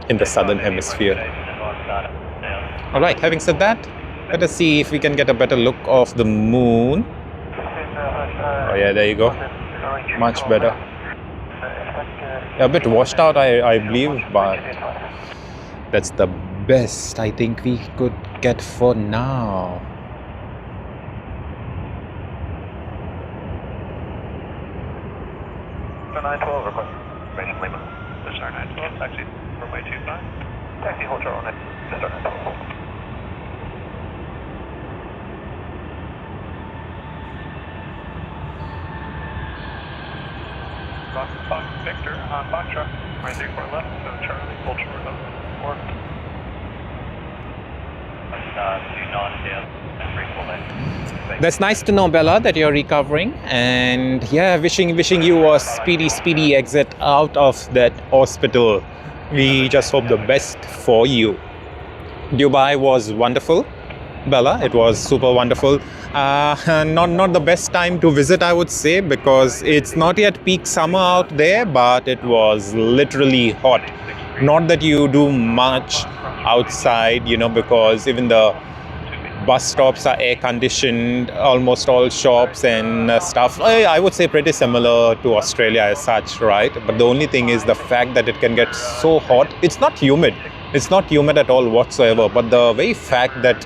in the southern hemisphere. All right, having said that, let us see if we can get a better look of the moon. Oh yeah, there you go. Much better. A bit washed out, I believe, but that's the best I think we could get for now. So 912 request information Lima. This is our 912, taxi runway 25. Taxi hold short on it. This is our 912. Fox Victor on Foxtrot, right 34 left, so Charlie, hold short on 4. Do not stand. That's nice to know, Bella, that you're recovering, and yeah, wishing you a speedy exit out of that hospital. We just hope the best for you. Dubai was wonderful, Bella. It was super wonderful. Not the best time to visit, I would say, because it's not yet peak summer out there, but it was literally hot. Not that you do much outside, because even the bus stops are air conditioned, almost all shops and stuff. I would say pretty similar to Australia as such, right? But the only thing is the fact that it can get so hot. It's not humid at all whatsoever, but the very fact that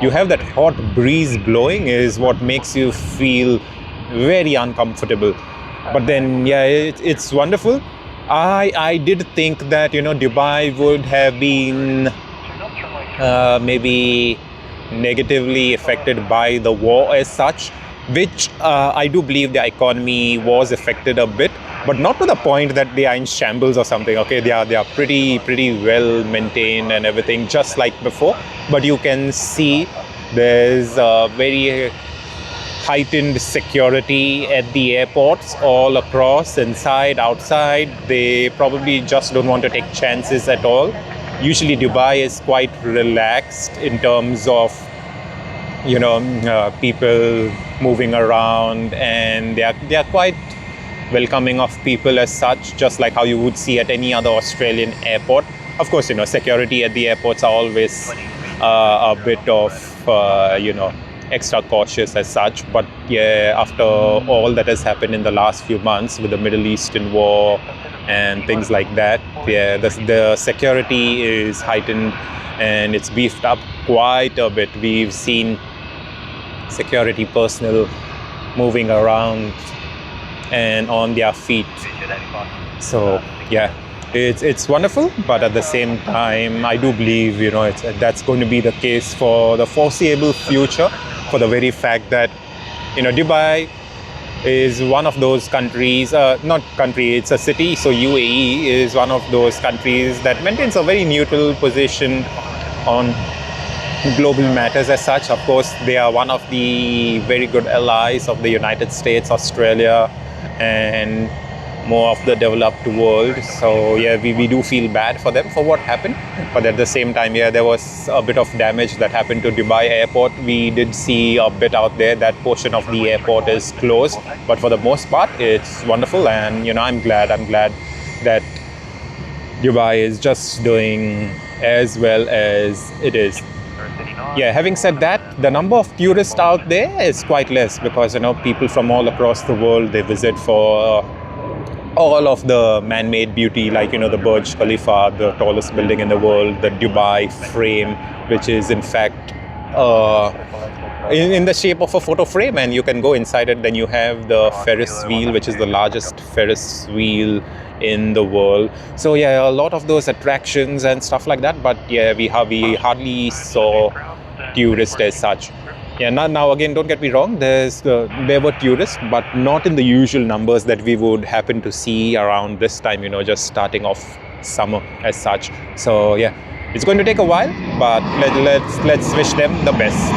you have that hot breeze blowing is what makes you feel very uncomfortable. But then yeah, it's wonderful. I did think that Dubai would have been maybe negatively affected by the war as such, which I do believe the economy was affected a bit, but not to the point that they are in shambles or something. Okay, they are pretty well maintained and everything, just like before. But you can see there's a very heightened security at the airports all across, inside, outside. They probably just don't want to take chances at all. Usually Dubai is quite relaxed in terms of people moving around, and they are quite welcoming of people as such, just like how you would see at any other Australian airport. Of course, security at the airports are always a bit of extra cautious as such. But yeah, after all that has happened in the last few months with the Middle Eastern war and things like that, yeah, the security is heightened and it's beefed up quite a bit. We've seen security personnel moving around and on their feet. So yeah, it's wonderful, but at the same time, I do believe that's going to be the case for the foreseeable future, for the very fact that Dubai is one of those countries, it's a city, so UAE is one of those countries that maintains a very neutral position on global matters as such. Of course, they are one of the very good allies of the United States, Australia, and more of the developed world. So yeah, we do feel bad for them for what happened, but at the same time, yeah, there was a bit of damage that happened to Dubai airport. We did see a bit out there. That portion of the airport is closed, but for the most part it's wonderful, and I'm glad that Dubai is just doing as well as it is. Yeah, having said that, the number of tourists out there is quite less, because people from all across the world, they visit for all of the man-made beauty, like the Burj Khalifa, the tallest building in the world, the Dubai frame, which is in fact in the shape of a photo frame, and you can go inside it. Then you have the Ferris wheel, which is the largest Ferris wheel in the world. So yeah, a lot of those attractions and stuff like that, but yeah, we hardly saw tourists as such. Yeah, now again, don't get me wrong, there were tourists, but not in the usual numbers that we would happen to see around this time, just starting off summer as such. So yeah, it's going to take a while, but let's wish them the best.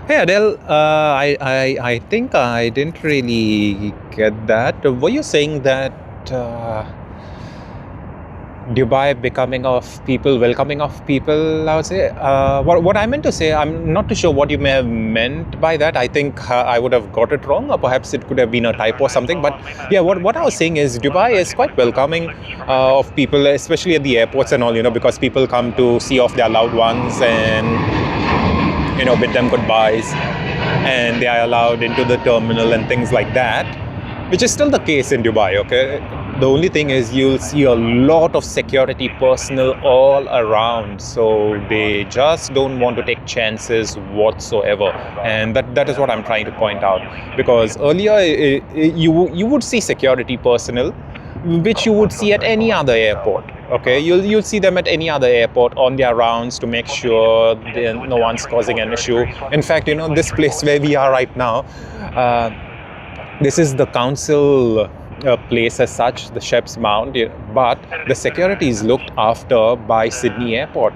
Hey Adele, I think I didn't really get that. Were you saying that Dubai welcoming of people, I would say? What I meant to say, I'm not too sure what you may have meant by that. I think I would have got it wrong, or perhaps it could have been a typo or something. But yeah, what I was saying is Dubai is quite welcoming of people, especially at the airports and all, because people come to see off their loved ones and bid them goodbyes, and they are allowed into the terminal and things like that, which is still the case in Dubai, okay? The only thing is you'll see a lot of security personnel all around, so they just don't want to take chances whatsoever, and that is what I'm trying to point out. Because earlier you would see security personnel, which you would see at any other airport. Okay, you'll see them at any other airport on their rounds to make sure no one's causing an issue. In fact, this place where we are right now, this is the council place as such, the Shep's Mound, but the security is looked after by Sydney Airport.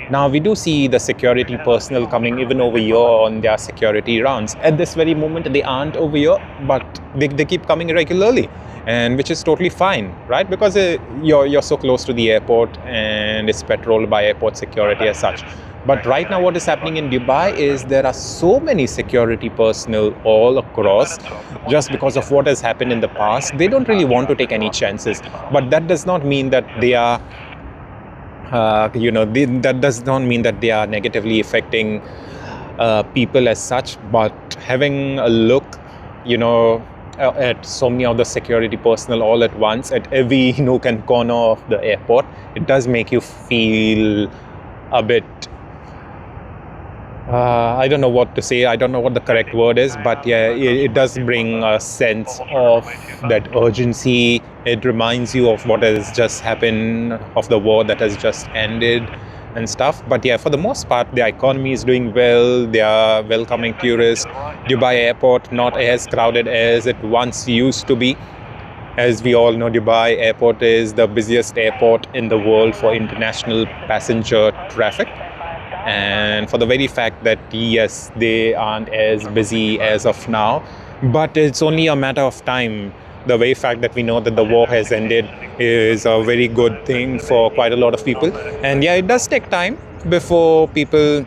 Now we do see the security personnel coming even over here on their security rounds. At this very moment they aren't over here, but they keep coming regularly, and which is totally fine, right? Because you're so close to the airport and it's patrolled by airport security as such. But right now what is happening in Dubai is there are so many security personnel all across, just because of what has happened in the past. They don't really want to take any chances, but that does not mean that they are that does not mean that they are negatively affecting people as such. But having a look at so many of the security personnel all at once at every nook and corner of the airport, it does make you feel a bit I don't know what to say, I don't know what the correct word is, but yeah, it does bring a sense of that urgency. It reminds you of what has just happened, of the war that has just ended and stuff. But yeah, for the most part, the economy is doing well. They are welcoming tourists. Dubai airport not as crowded as it once used to be. As we all know, Dubai airport is the busiest airport in the world for international passenger traffic. And for the very fact that, yes, they aren't as busy as of now, but it's only a matter of time. The very fact that we know that the war has ended is a very good thing for quite a lot of people. And yeah, it does take time before people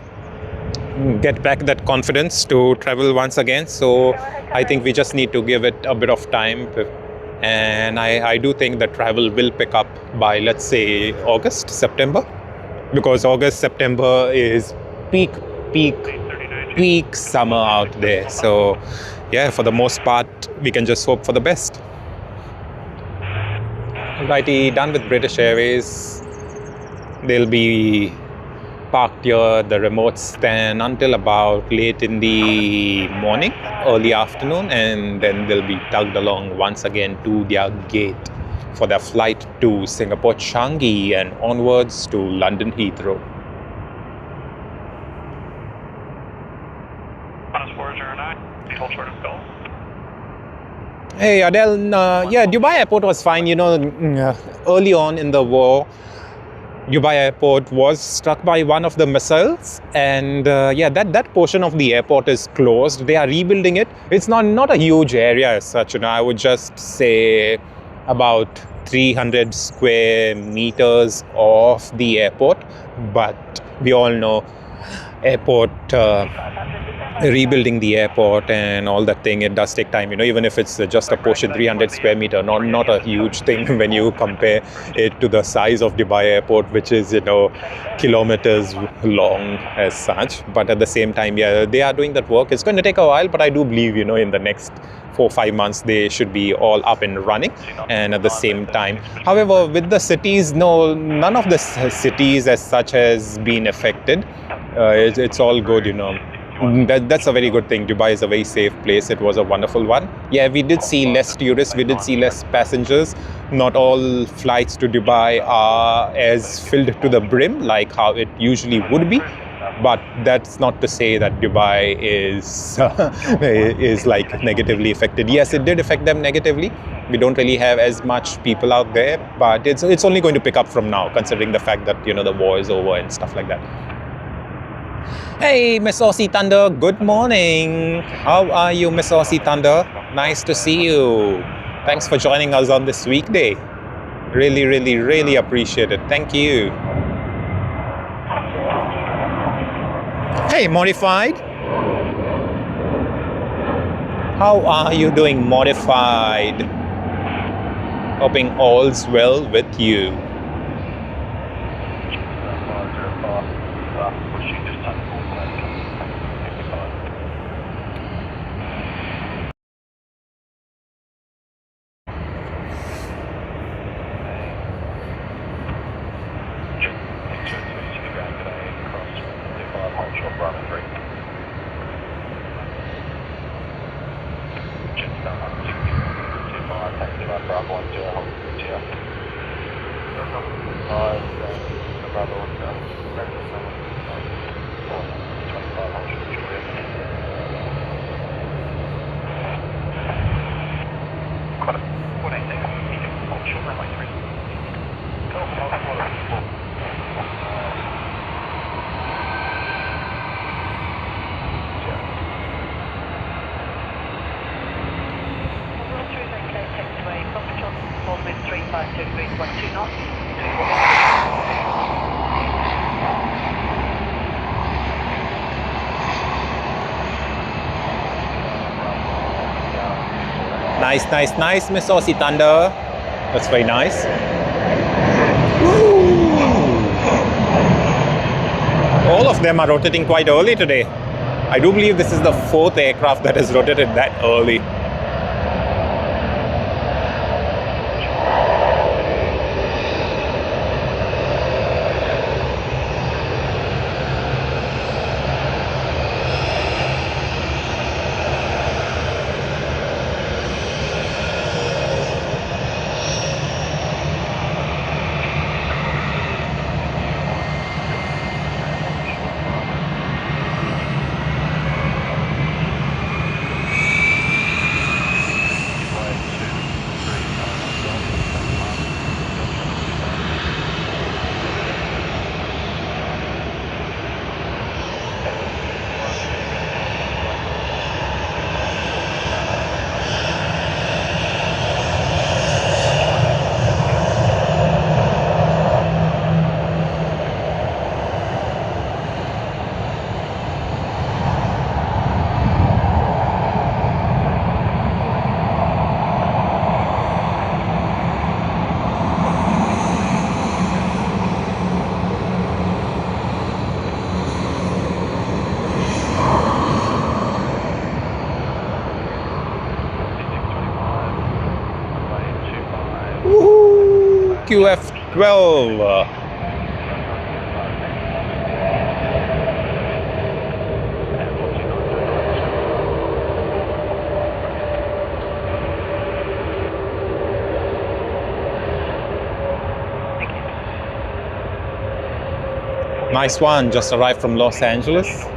get back that confidence to travel once again. So I think we just need to give it a bit of time. And I do think that travel will pick up by, let's say, August, September. Because August, September is peak summer out there. So yeah, for the most part, we can just hope for the best. Alrighty, done with British Airways. They'll be parked here, the remote stand, until about late in the morning, early afternoon, and then they'll be tugged along once again to their gate for their flight to Singapore Changi and onwards to London Heathrow. Hey Adele, yeah, Dubai airport was fine. Early on in the war, Dubai airport was struck by one of the missiles, and yeah, that portion of the airport is closed. They are rebuilding it. It's not a huge area as such. I would just say about 300 square meters of the airport, but we all know airport rebuilding the airport and all that thing, it does take time. Even if it's just a portion, 300 square meter, not a huge thing when you compare it to the size of Dubai airport, which is kilometers long as such. But at the same time, yeah, they are doing that work. It's going to take a while, but I do believe in the next 4-5 months they should be all up and running. And at the same time, however, with the cities, none of the cities as such has been affected. It's all good. That's a very good thing. Dubai is a very safe place. It was a wonderful one. Yeah, we did see less tourists, we did see less passengers. Not all flights to Dubai are as filled to the brim like how it usually would be. But that's not to say that Dubai is like negatively affected. Yes, it did affect them negatively. We don't really have as much people out there, but it's only going to pick up from now, considering the fact that the war is over and stuff like that. Hey, Miss Aussie Thunder, good morning. How are you, Miss Aussie Thunder? Nice to see you. Thanks for joining us on this weekday. Really, really, really appreciate it. Thank you. Hey, Modified. How are you doing, Modified? Hoping all's well with you. Nice, nice, nice, Miss Aussie Thunder. That's very nice. Woo! All of them are rotating quite early today. I do believe this is the 4th aircraft that has rotated that early. QF12. Nice one, just arrived from Los Angeles.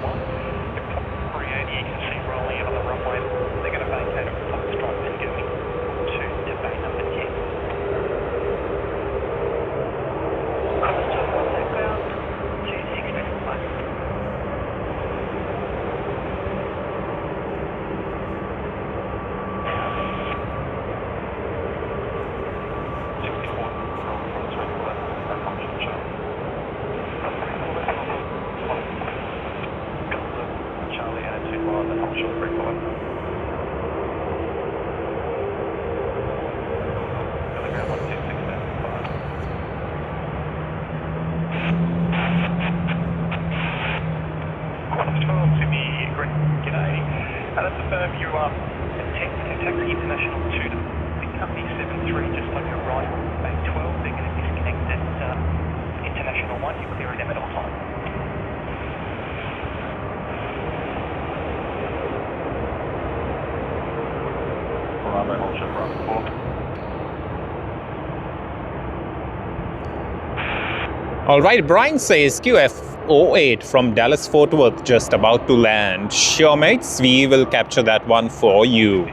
Alright, Brian says QF08 from Dallas Fort Worth just about to land. Sure mates, we will capture that one for you.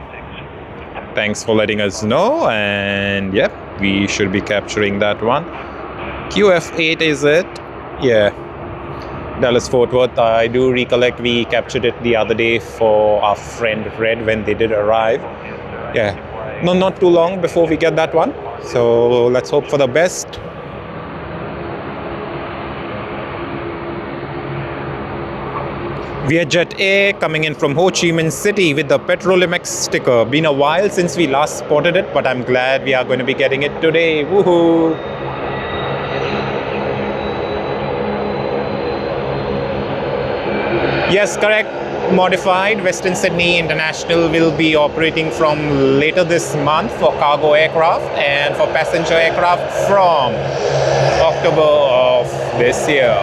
Thanks for letting us know, and yep, we should be capturing that one. QF8 is it? Yeah. Dallas Fort Worth, I do recollect we captured it the other day for our friend Red when they did arrive. Yeah, no, not too long before we get that one. So let's hope for the best. We are Jet A coming in from Ho Chi Minh City with the Petrolimex sticker. Been a while since we last spotted it, but I'm glad we are going to be getting it today. Woohoo! Yes, correct. Modified Western Sydney International will be operating from later this month for cargo aircraft, and for passenger aircraft from October of this year.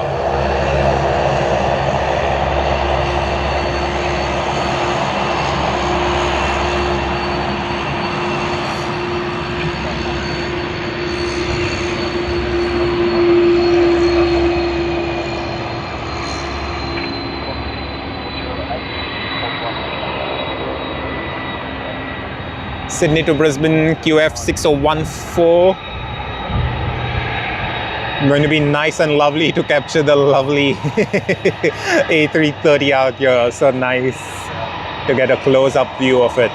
Sydney to Brisbane, QF 6014. Going to be nice and lovely to capture the lovely A330 out here. So nice to get a close-up view of it.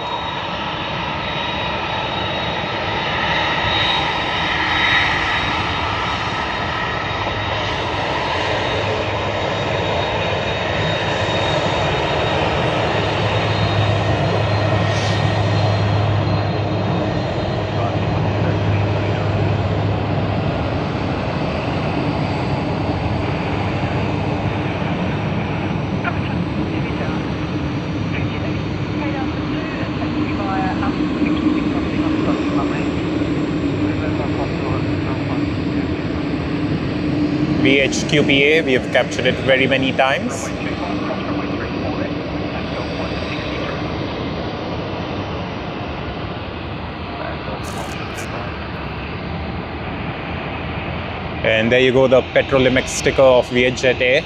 VHQPA, we have captured it very many times. And there you go, the Petrolimex sticker of VHJet A.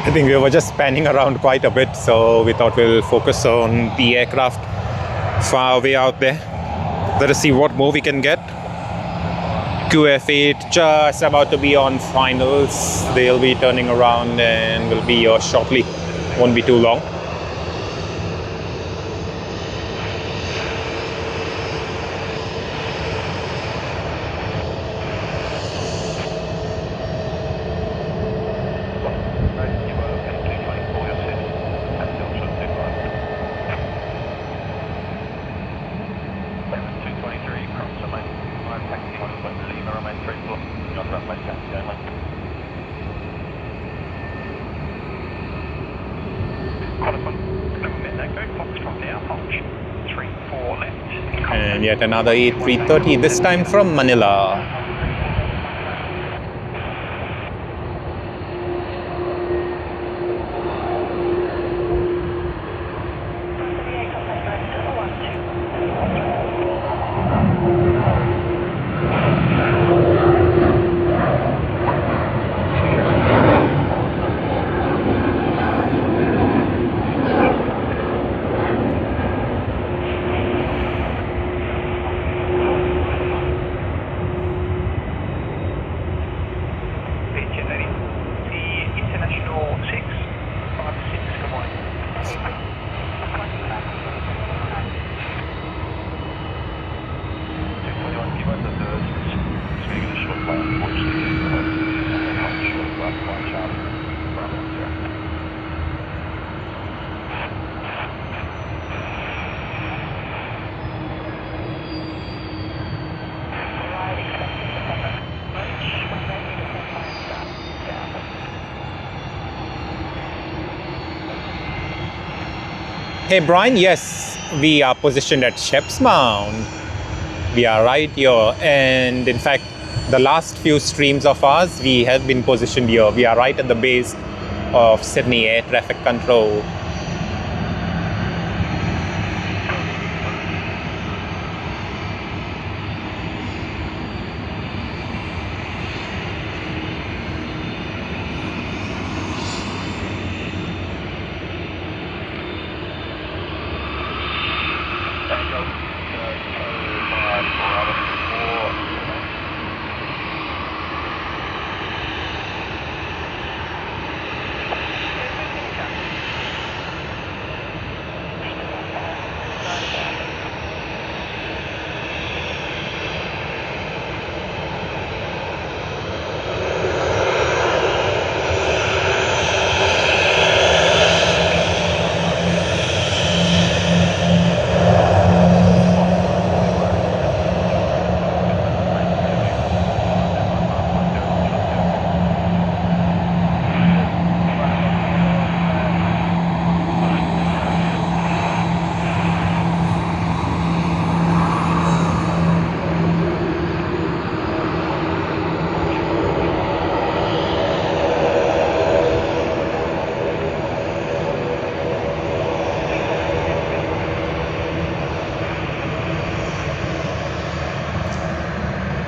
I think we were just spanning around quite a bit, so we thought we'll focus on the aircraft far away out there. Let us see what more we can get. QF8 just about to be on finals. They'll be turning around and will be here shortly. Won't be too long. And yet another A330, this time from Manila. Hey Brian, yes, we are positioned at Shep's Mound. We are right here, and in fact, the last few streams of ours, we have been positioned here. We are right at the base of Sydney Air Traffic Control.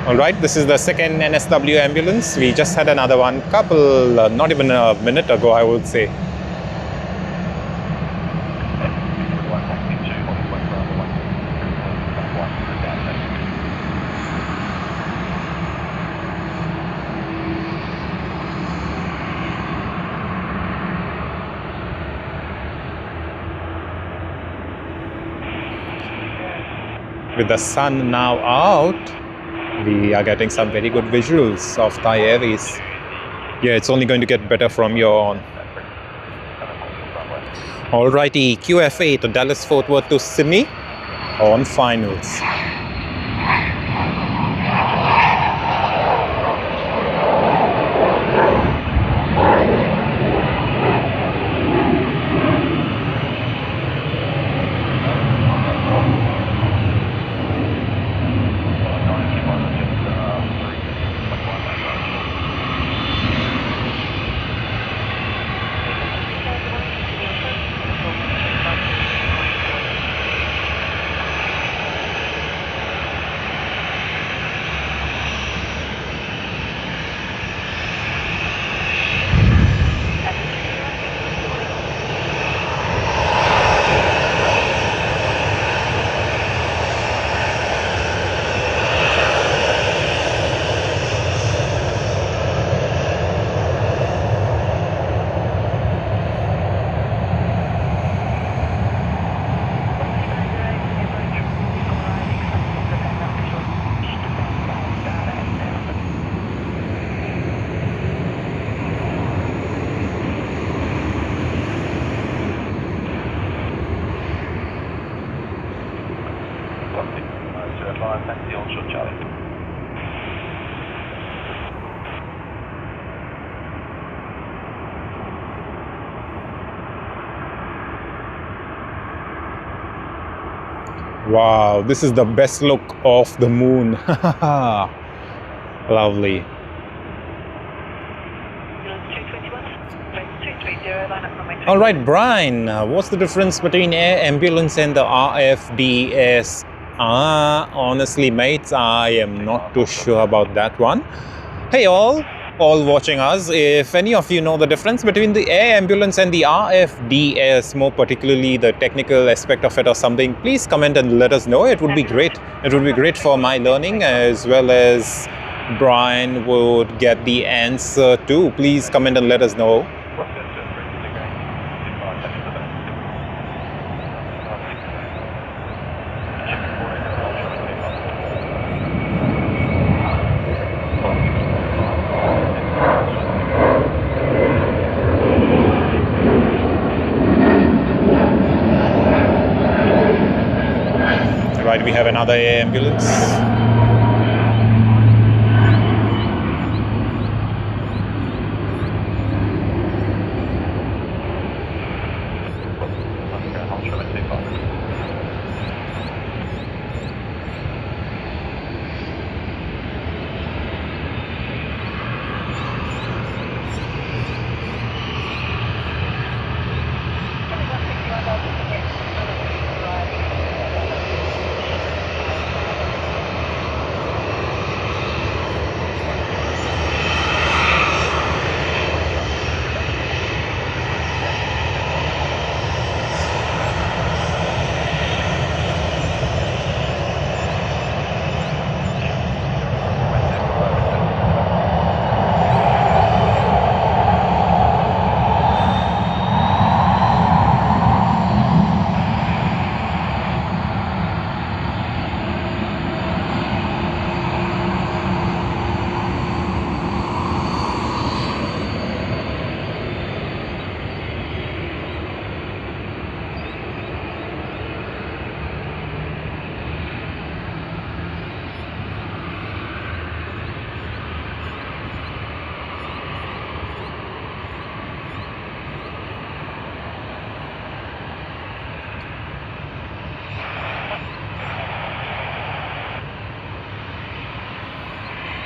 All right, this is the second NSW ambulance. We just had another one not even a minute ago, I would say. With the sun now out, we are getting some very good visuals of Thai Airways. Yeah, it's only going to get better from here on. Alrighty, QF8 to Dallas Fort Worth to Sydney on finals. Wow, this is the best look of the moon. Lovely. All right, Brian, what's the difference between air ambulance and the RFDS? Honestly, mates, I am not too sure about that one. Hey, all watching us, if any of you know the difference between the air ambulance and the RFDS, more particularly the technical aspect of it or something, please comment and let us know. It would be great. It would be great for my learning, as well as Brian would get the answer too. Please comment and let us know. Right, we have another air ambulance.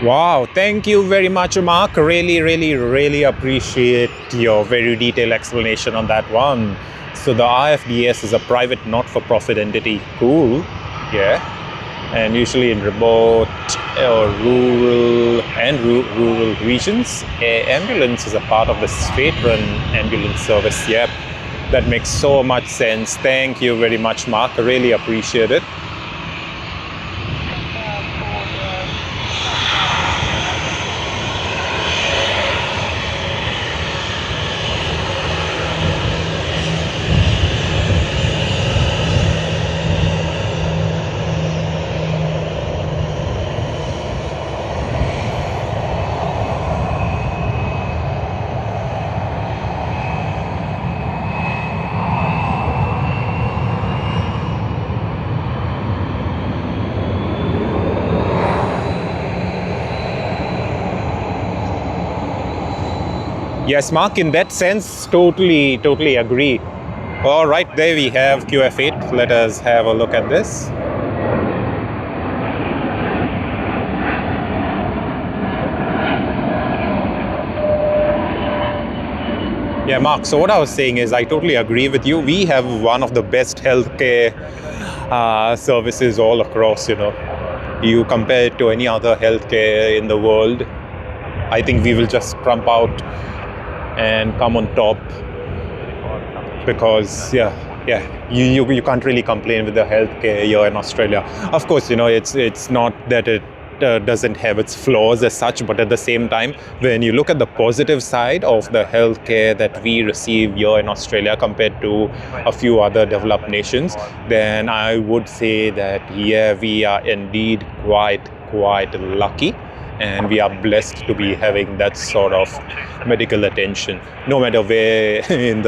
Wow, thank you very much, Mark. Really appreciate your very detailed explanation on that one. So the IFDS is a private not-for-profit entity. Cool. Yeah. And usually in remote or rural regions, ambulance is a part of the state-run ambulance service. Yep. That makes so much sense. Thank you very much, Mark. I really appreciate it. Yes, Mark, in that sense, totally agree. All right, there we have QF8. Let us have a look at this. Yeah, Mark, so what I was saying is I totally agree with you. We have one of the best healthcare services all across, you know. You compare it to any other healthcare in the world, I think we will just trump out and come on top, because you can't really complain with the healthcare here in Australia. Of course, you know, it's not that it doesn't have its flaws as such, but at the same time, when you look at the positive side of the healthcare that we receive here in Australia compared to a few other developed nations, then I would say that yeah, we are indeed quite lucky. And we are blessed to be having that sort of medical attention, no matter where in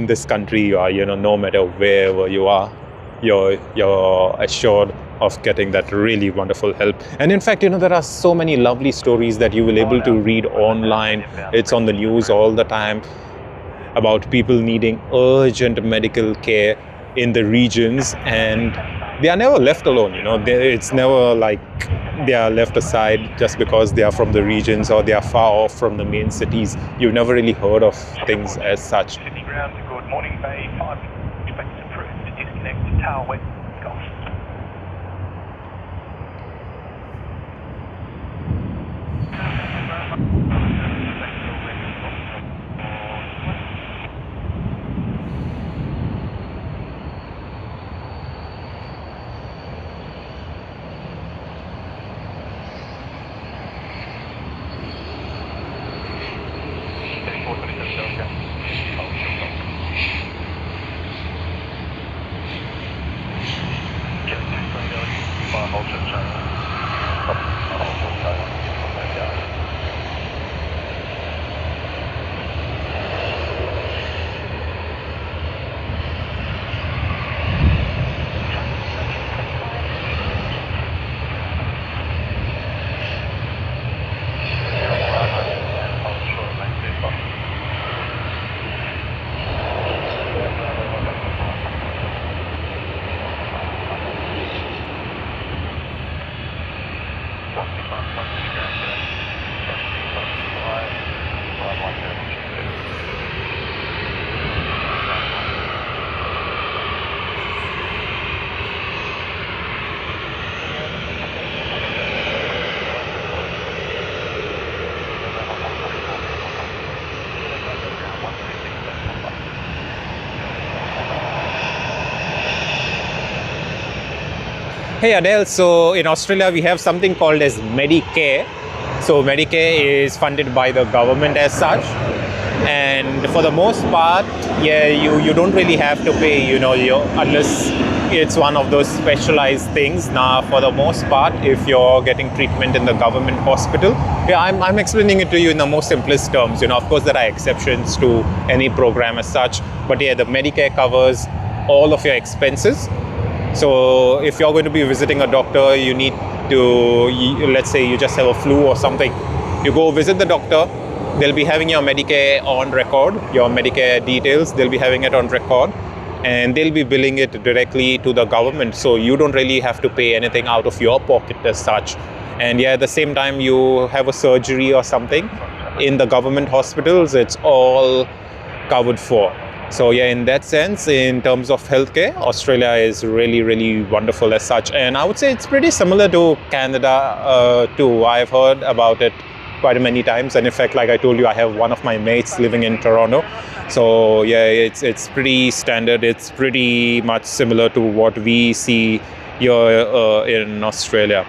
this country you are. You know, no matter where you are, you're assured of getting that really wonderful help. And in fact, you know, there are so many lovely stories that you will able to read online. It's on the news all the time about people needing urgent medical care in the regions, and they are never left alone. You know, it's never like they are left aside just because they are from the regions or they are far off from the main cities. You've never really heard of things as such. Sydney ground, good morning, Bay 5, expected approved, disconnect, tower west, golf. Hey Adele, so in Australia we have something called as Medicare. So Medicare is funded by the government as such, and for the most part, yeah, you don't really have to pay, you know, unless it's one of those specialized things. Now, for the most part, if you're getting treatment in the government hospital, yeah, I'm explaining it to you in the most simplest terms. You know, of course there are exceptions to any program as such, but yeah, the Medicare covers all of your expenses. So if you're going to be visiting a doctor, you need to, let's say you just have a flu or something, you go visit the doctor, they'll be having your Medicare on record, your Medicare details, they'll be having it on record, and they'll be billing it directly to the government. So you don't really have to pay anything out of your pocket as such. And yeah, at the same time you have a surgery or something in the government hospitals, it's all covered for. So yeah, in that sense, in terms of healthcare, Australia is really wonderful as such. And I would say it's pretty similar to Canada too. I've heard about it quite many times, and in fact, like I told you, I have one of my mates living in Toronto. So yeah, it's pretty standard. It's pretty much similar to what we see here in Australia.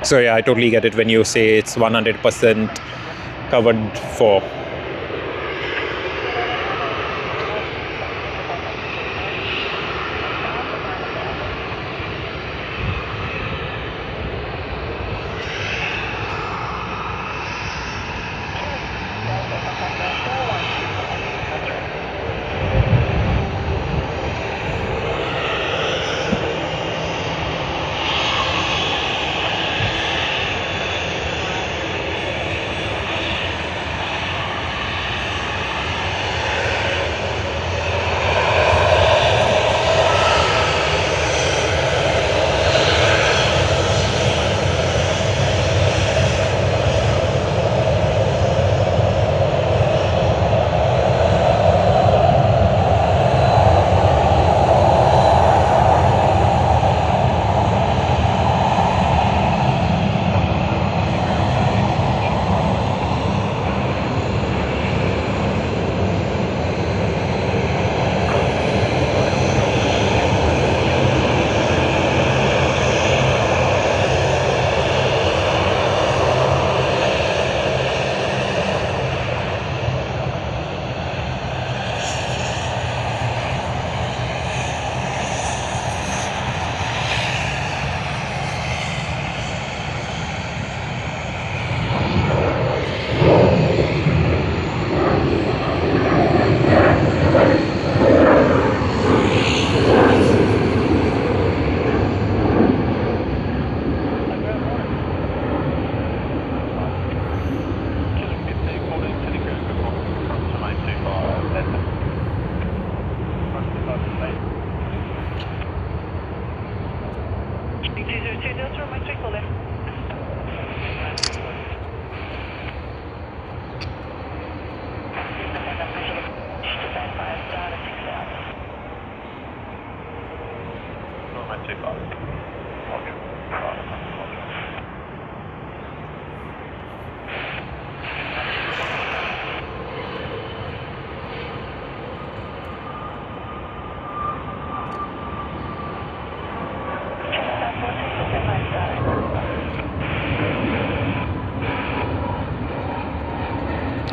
So yeah, I totally get it when you say it's 100% covered for.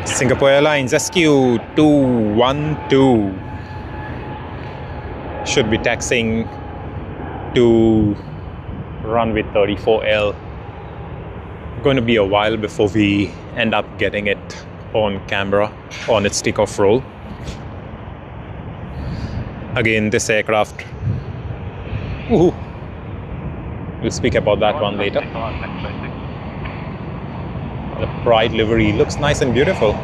Singapore Airlines SQ212 should be taxiing to runway 34L. Going to be a while before we end up getting it on camera on its takeoff roll. Again, this aircraft, we'll speak about that one later. The Pride livery looks nice and beautiful.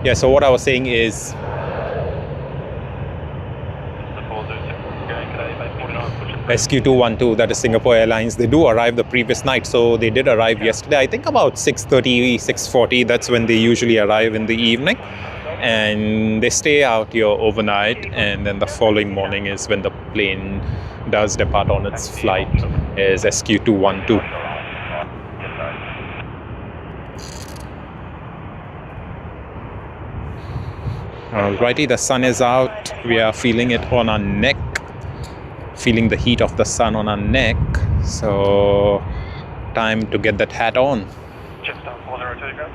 Yeah, so what I was saying is SQ212, that is Singapore Airlines, they do arrive the previous night. So they did arrive yesterday, I think about 6:30, 6:40. That's when they usually arrive in the evening. And they stay out here overnight, and then the following morning is when the plane does depart on its flight, is SQ212. Alrighty, the sun is out. We are feeling it on our neck, feeling the heat of the sun on our neck. So time to get that hat on. Just down 402 grams.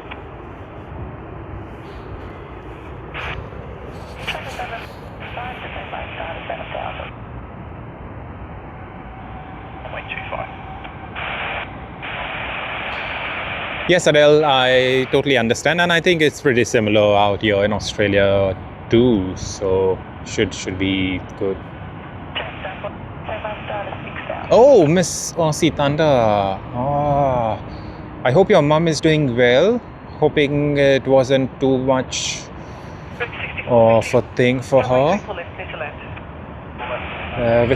Yes, Adele, I totally understand, and I think it's pretty similar out here in Australia too. So should be good. Oh, Miss Aussie Thunder. Oh, I hope your mum is doing well. Hoping it wasn't too much of a thing for her. Runway 34 left, clear to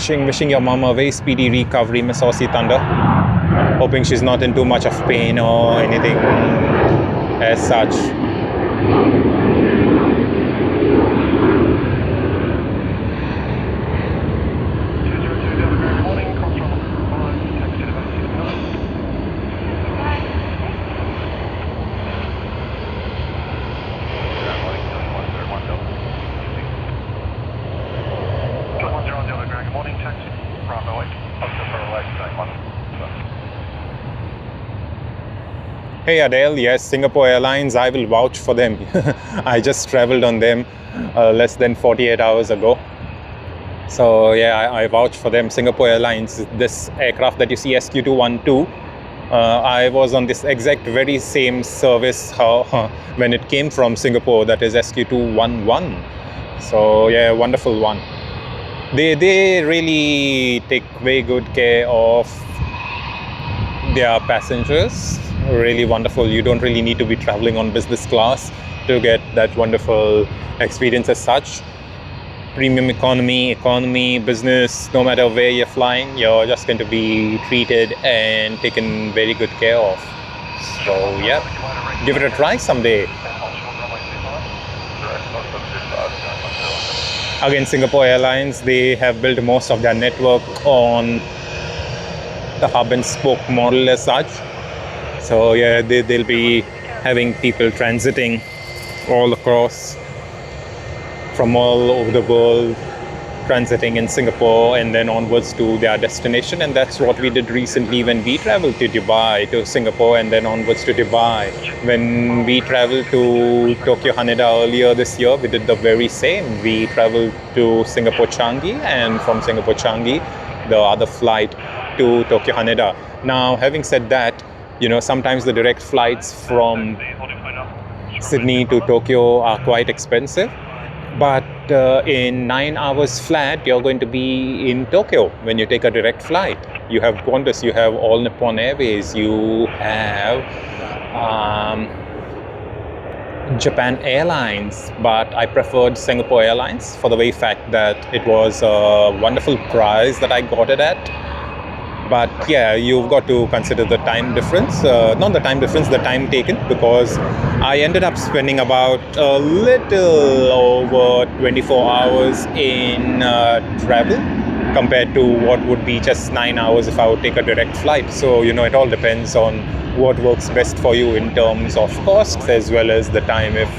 land. Wishing your mom a very speedy recovery, Miss Aussie Thunder. Hoping she's not in too much of pain or anything as such. Hey Adele, yes, Singapore Airlines, I will vouch for them. I just traveled on them less than 48 hours ago. So yeah, I vouch for them. Singapore Airlines, this aircraft that you see, SQ212, I was on this exact very same service when it came from Singapore, that is SQ211. So yeah, wonderful one. They really take very good care of their passengers. Really wonderful. You don't really need to be traveling on business class to get that wonderful experience as such. Premium economy, business, no matter where you're flying, you're just going to be treated and taken very good care of. So yeah, give it a try someday. Again, Singapore Airlines, they have built most of their network on the hub and spoke model as such. So yeah, they'll be having people transiting all across from all over the world, transiting in Singapore and then onwards to their destination. And that's what we did recently when we traveled to Dubai, to Singapore, and then onwards to Dubai. When we traveled to Tokyo Haneda earlier this year, we did the very same. We traveled to Singapore Changi, and from Singapore Changi, the other flight to Tokyo Haneda. Now, having said that, you know, sometimes the direct flights from Sydney to Tokyo are quite expensive. But in 9 hours flat, you're going to be in Tokyo when you take a direct flight. You have Qantas, you have All Nippon Airways, you have Japan Airlines. But I preferred Singapore Airlines for the very fact that it was a wonderful price that I got it at. But yeah, you've got to consider the time difference, not the time difference, the time taken, because I ended up spending about a little over 24 hours in travel compared to what would be just 9 hours if I would take a direct flight. So, you know, it all depends on what works best for you in terms of costs as well as the time. If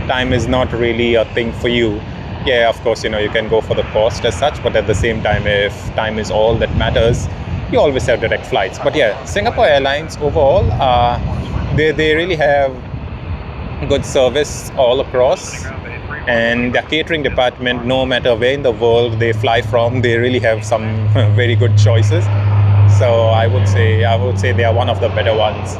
time is not really a thing for you, yeah, of course, you know, you can go for the cost as such, but at the same time, if time is all that matters, you always have direct flights. But yeah, Singapore Airlines overall, they really have good service all across, and their catering department, no matter where in the world they fly from, they really have some very good choices. So I would say they are one of the better ones.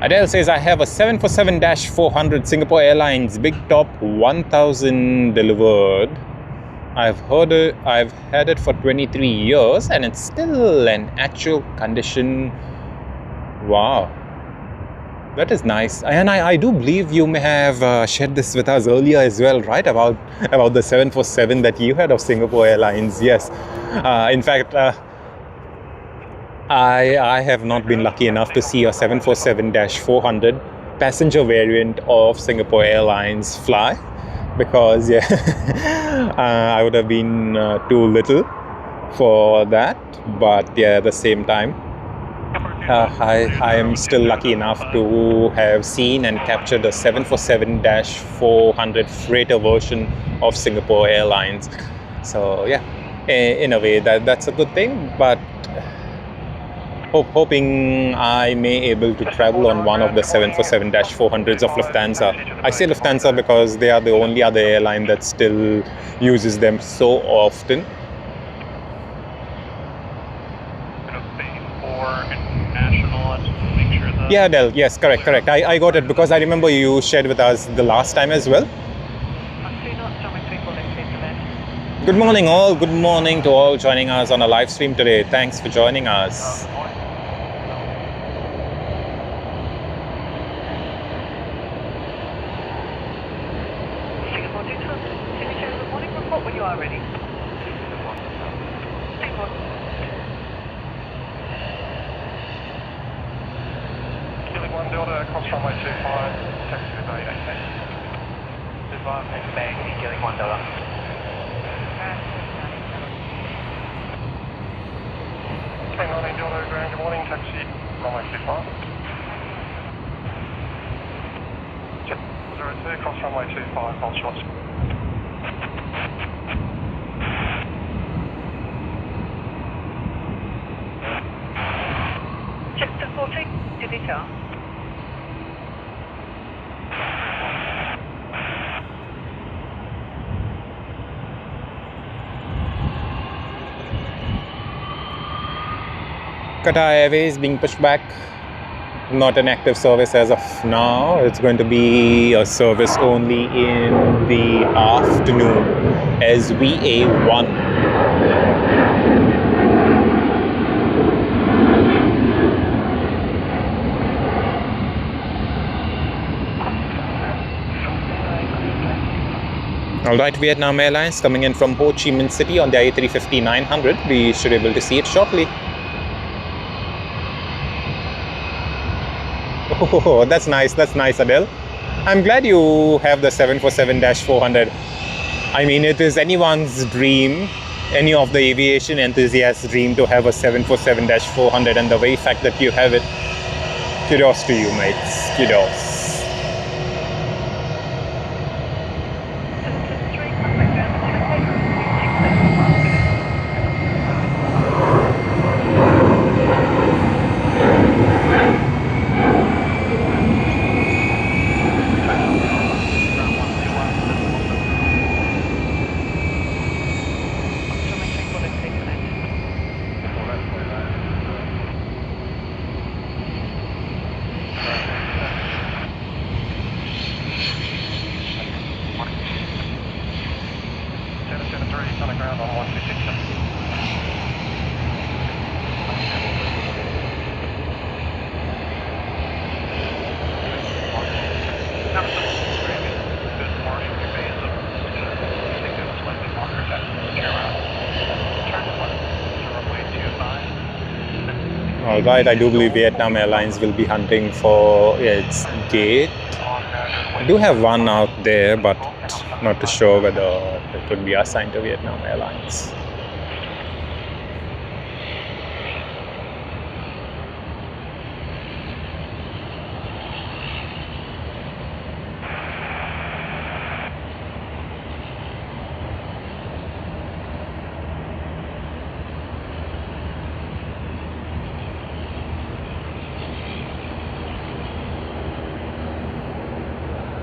Adele says, I have a 747-400 Singapore Airlines Big Top 1000 delivered. I've had it for 23 years and it's still in actual condition. Wow, that is nice. And I do believe you may have shared this with us earlier as well, right? About the 747 that you had of Singapore Airlines. Yes. In fact, I have not been lucky enough to see a 747-400 passenger variant of Singapore Airlines fly, because yeah, I would have been too little for that. But yeah, at the same time, I am still lucky enough to have seen and captured the 747-400 freighter version of Singapore Airlines. So yeah, in a way that's a good thing, but hoping I may able to travel on one of the 747-400s of Lufthansa. I say Lufthansa because they are the only other airline that still uses them so often. Yeah, Del. Yes, correct. I got it because I remember you shared with us the last time as well. Good morning all. Good morning to all joining us on a live stream today. Thanks for joining us. Singapore 200, signature of the morning report when you are ready. Delta, cross runway 25, taxi to Bay 18. Goodbye, next bag, Healing 1 Delta. Plane 19 Delta, ground, good morning, taxi, runway 25. Jet 02, cross runway 25, hold shots. Jet 14, Sydney Tower. Qatar Airways being pushed back, not an active service as of now. It's going to be a service only in the afternoon as VA1. Alright, Vietnam Airlines coming in from Ho Chi Minh City on the A350-900. We should be able to see it shortly. Oh, that's nice, Adele. I'm glad you have the 747-400. I mean, it is anyone's dream, any of the aviation enthusiast's dream to have a 747-400, and the very fact that you have it, kudos to you, mates, kudos. Alright, I do believe Vietnam Airlines will be hunting for its gate. I do have one out there, but not too sure whether it could be assigned to Vietnam Airlines.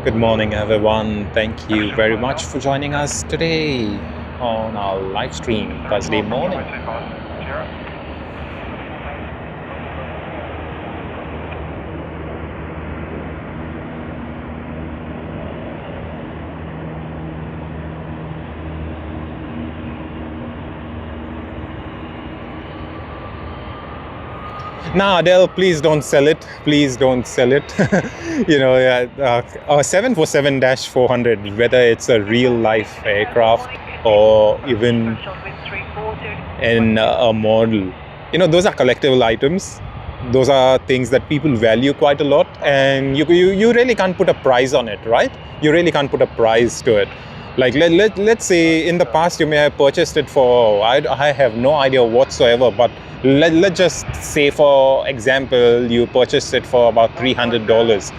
Good morning, everyone. Thank you very much for joining us today on our live stream Thursday morning. Nah, Adele, please don't sell it. Please don't sell it. You know, a 747-400, whether it's a real-life aircraft or even in a model, you know, those are collectible items. Those are things that people value quite a lot, and you really can't put a price on it, right? You really can't put a price to it. Like let's say in the past you may have purchased it for I have no idea whatsoever, but let's just say, for example, you purchased it for about $300.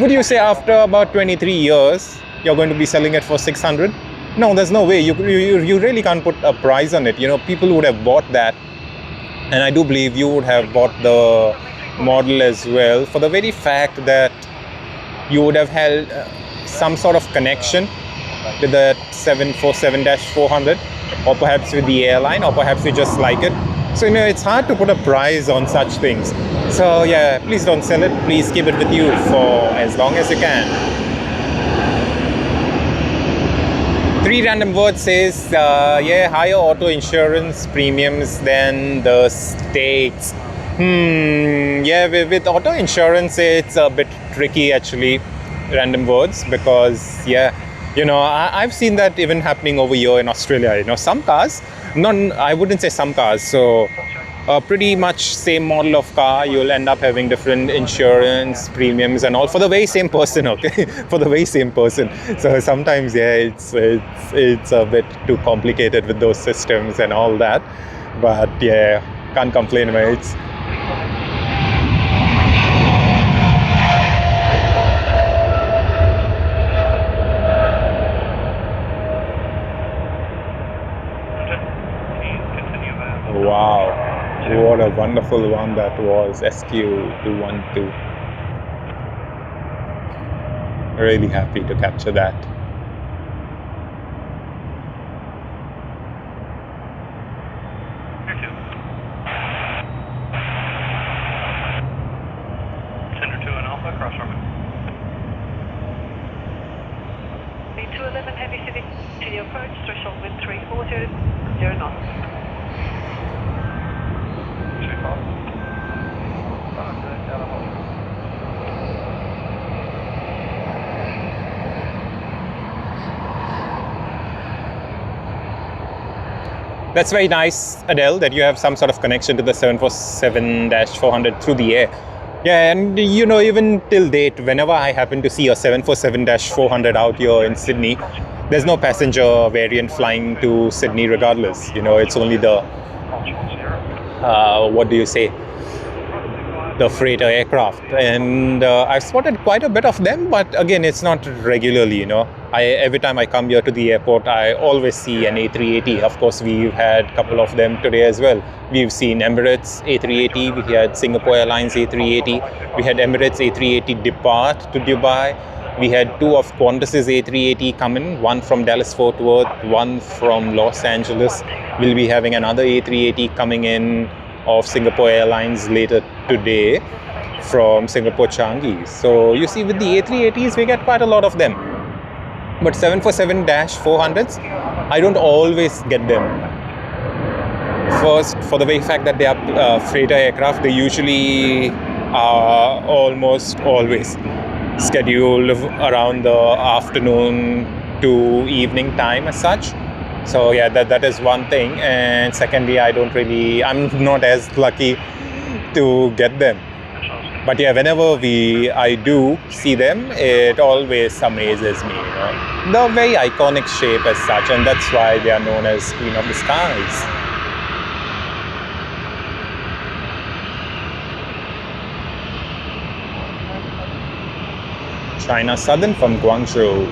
Would you say after about 23 years, you're going to be selling it for 600? No, there's no way. You really can't put a price on it. You know, people would have bought that. And I do believe you would have bought the model as well, for the very fact that you would have held some sort of connection with the 747-400, or perhaps with the airline, or perhaps you just like it. So, you know, it's hard to put a price on such things. So yeah, please don't sell it. Please keep it with you for as long as you can. 3 random words says, yeah, higher auto insurance premiums than the States. Yeah, with auto insurance, it's a bit tricky actually, random words, because yeah, you know, I've seen that even happening over here in Australia. You know, some cars, I wouldn't say some cars, so pretty much same model of car, you'll end up having different insurance premiums and all for the very same person, okay? For the very same person. So sometimes, yeah, it's a bit too complicated with those systems and all that. But yeah, can't complain, mates. Wow, what a wonderful one that was, SQ212. Really happy to capture that. Center 2 and Alpha, cross runway. B211 heavy city to the approach, threshold wind 340, 0 knots. That's very nice, Adele, that you have some sort of connection to the 747-400 through the air. Yeah, and you know, even till date, whenever I happen to see a 747-400 out here in Sydney, there's no passenger variant flying to Sydney regardless. You know, it's only the, what do you say, the freighter aircraft. And I've spotted quite a bit of them, but again, it's not regularly, you know. Every time I come here to the airport, I always see an A380. Of course, we've had a couple of them today as well. We've seen Emirates A380, we had Singapore Airlines A380, we had Emirates A380 depart to Dubai. We had 2 of Qantas's A380 come in, one from Dallas-Fort Worth, one from Los Angeles. We'll be having another A380 coming in of Singapore Airlines later today from Singapore Changi. So you see, with the A380s, we get quite a lot of them. But 747-400s, I don't always get them. First, for the very fact that they are freighter aircraft, they usually are almost always scheduled around the afternoon to evening time as such. So yeah, that is one thing. And secondly, I'm not as lucky to get them. But yeah, whenever I do see them, it always amazes me, you know. They're very iconic shape as such, and that's why they are known as Queen of the Skies. China Southern from Guangzhou.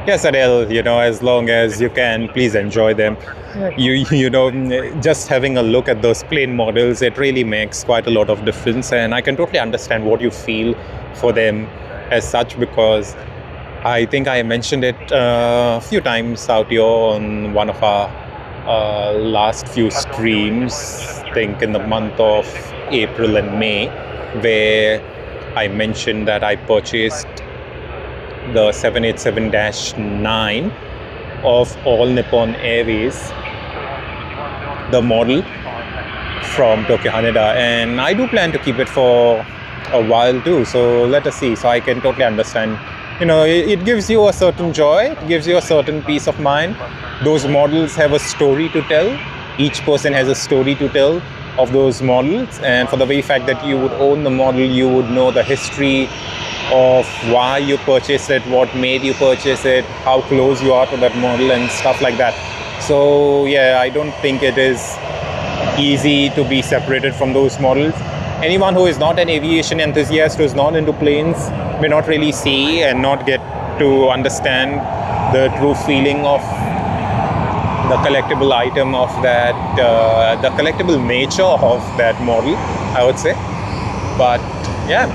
Yes, Adele, as long as you can, please enjoy them. Just having a look at those plane models, it really makes quite a lot of difference. And I can totally understand what you feel for them as such, because I think I mentioned it a few times out here on one of our last few streams, I think in the month of April and May, where I mentioned that I purchased the 787-9 of All Nippon Airways, the model from Tokyo Haneda, and I do plan to keep it for a while too, so let us see. So I can totally understand, it gives you a certain joy, it gives you a certain peace of mind. Those models have a story to tell. Each person has a story to tell of those models, and for the very fact that you would own the model, you would know the history of why you purchased it, what made you purchase it, how close you are to that model and stuff like that. So yeah, I don't think it is easy to be separated from those models. Anyone who is not an aviation enthusiast, who is not into planes, may not really see and not get to understand the true feeling of the collectible item of that, the collectible nature of that model, I would say. But yeah,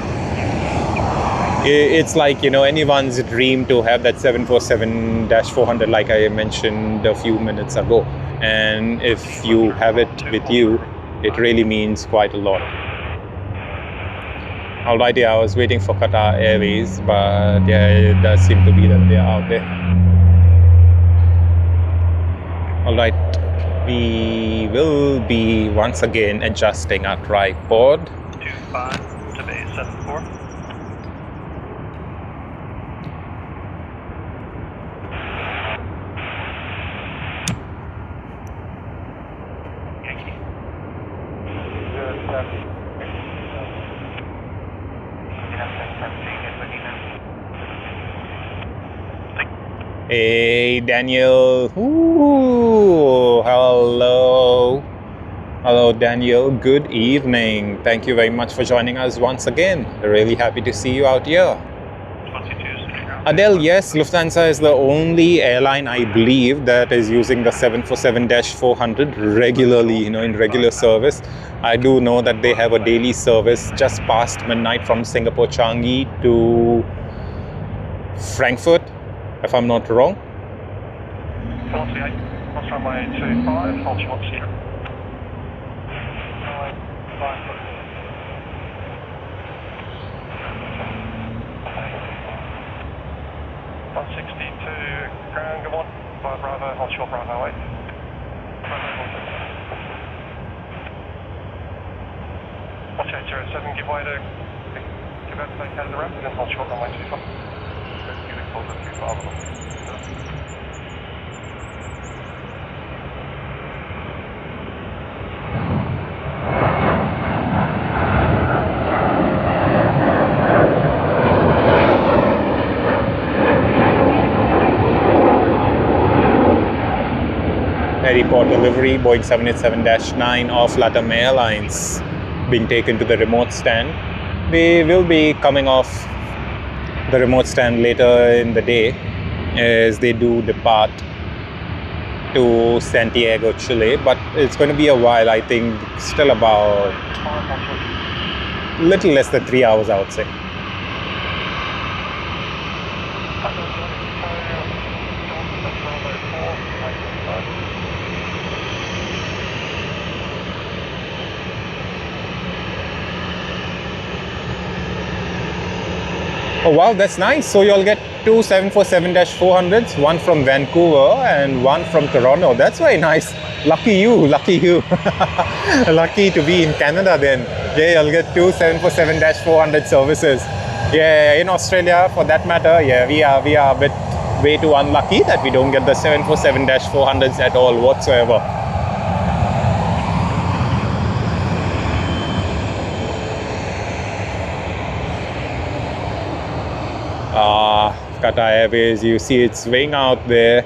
it's like, anyone's dream to have that 747-400, like I mentioned a few minutes ago. And if you have it with you, it really means quite a lot. Alright, yeah, I was waiting for Qatar Airways, but yeah, it does seem to be that they are out there. Alright, we will be once again adjusting our tripod. 25 to base 74. Yankee. Hey, Daniel. Ooh, hello. Hello, Daniel. Good evening. Thank you very much for joining us once again. Really happy to see you out here. 22. Adele, yes, Lufthansa is the only airline, I believe, that is using the 747-400 regularly, in regular service. I do know that they have a daily service just past midnight from Singapore Changi to Frankfurt, if I'm not wrong. 48, cross runway 25, hold short 0. 162 ground, good morning. 5 Bravo, hold short Bravo 8. Watch 807, give way to give out to vacate the ramp and then hold short runway 25. Give it closer to 25. Report delivery, Boeing 787-9 of LATAM Airlines being taken to the remote stand. They will be coming off the remote stand later in the day as they do depart to Santiago, Chile, but it's going to be a while. I think still about little less than 3 hours, I would say. Oh wow, that's nice. So you'll get two 747-400s, one from Vancouver and one from Toronto. That's very nice. Lucky you, lucky you. Lucky to be in Canada then. Yeah, you'll get two 747-400 services. Yeah, in Australia, for that matter, yeah, we are a bit way too unlucky that we don't get the 747-400s at all whatsoever. Qatar Airways, you see it's weighing out there.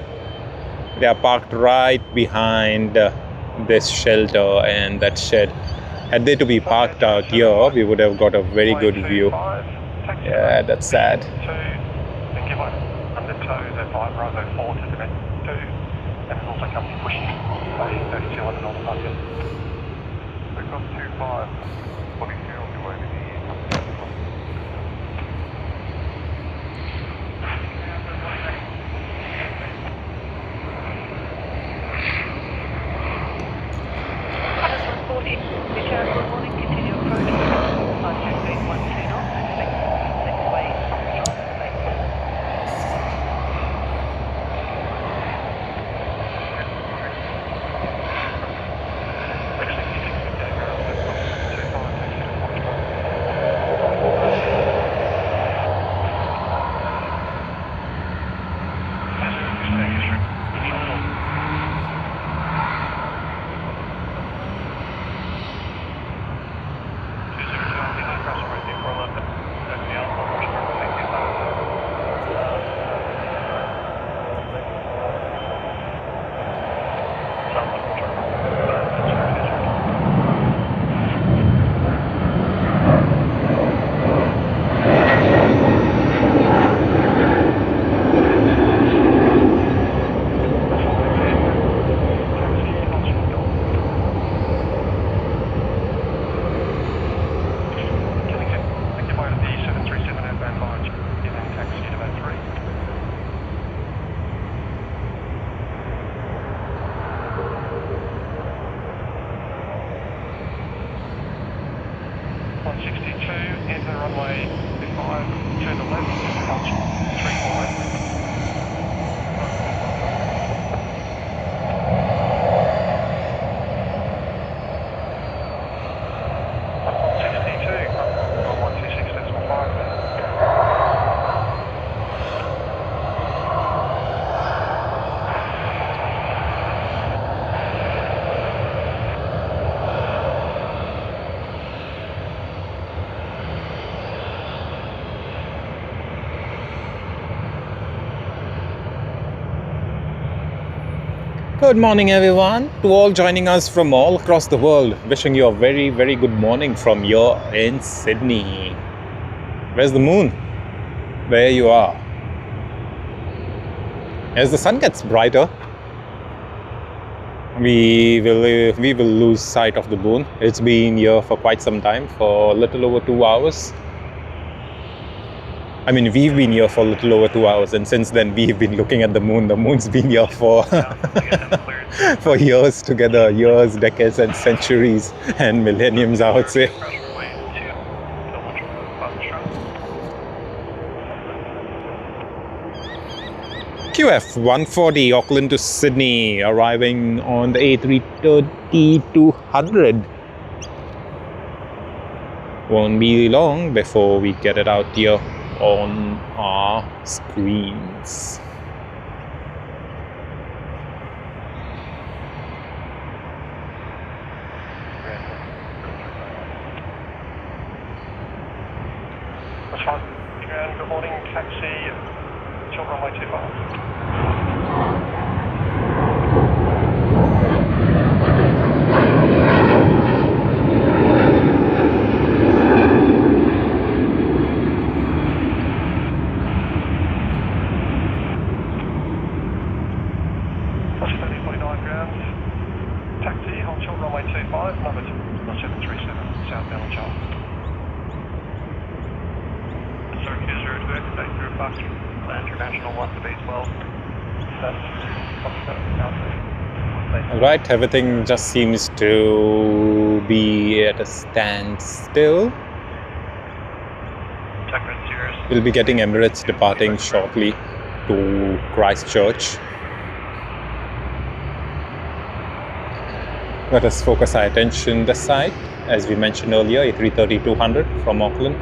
They are parked right behind this shelter and that shed. Had they to be parked out here, we would have got a very good view. Yeah, that's sad. Under toes at 5 Bravo 4 to dimension 2, and there's also company pushing A32 on the north side. We've got 25, body fuel to over here. Good morning, continue approach. 5 knots, expect next way, Enter runway 5, turn to left, approach 348. Good morning, everyone. To all joining us from all across the world, wishing you a very, very good morning from here in Sydney. Where's the moon? Where you are. As the sun gets brighter, we will lose sight of the moon. It's been here for quite some time, for a little over 2 hours. I mean, we've been here for a little over 2 hours, and since then we've been looking at the moon. The moon's been here for for years together, years, decades, and centuries, and millenniums, I would say. QF 140 Auckland to Sydney, arriving on the A330-200. Won't be long before we get it out here on our screens. That's fine. Good morning, taxi, short runway 25. Right, everything just seems to be at a standstill. We'll be getting Emirates departing shortly to Christchurch. Let us focus our attention this side. As we mentioned earlier, A330-200 from Auckland.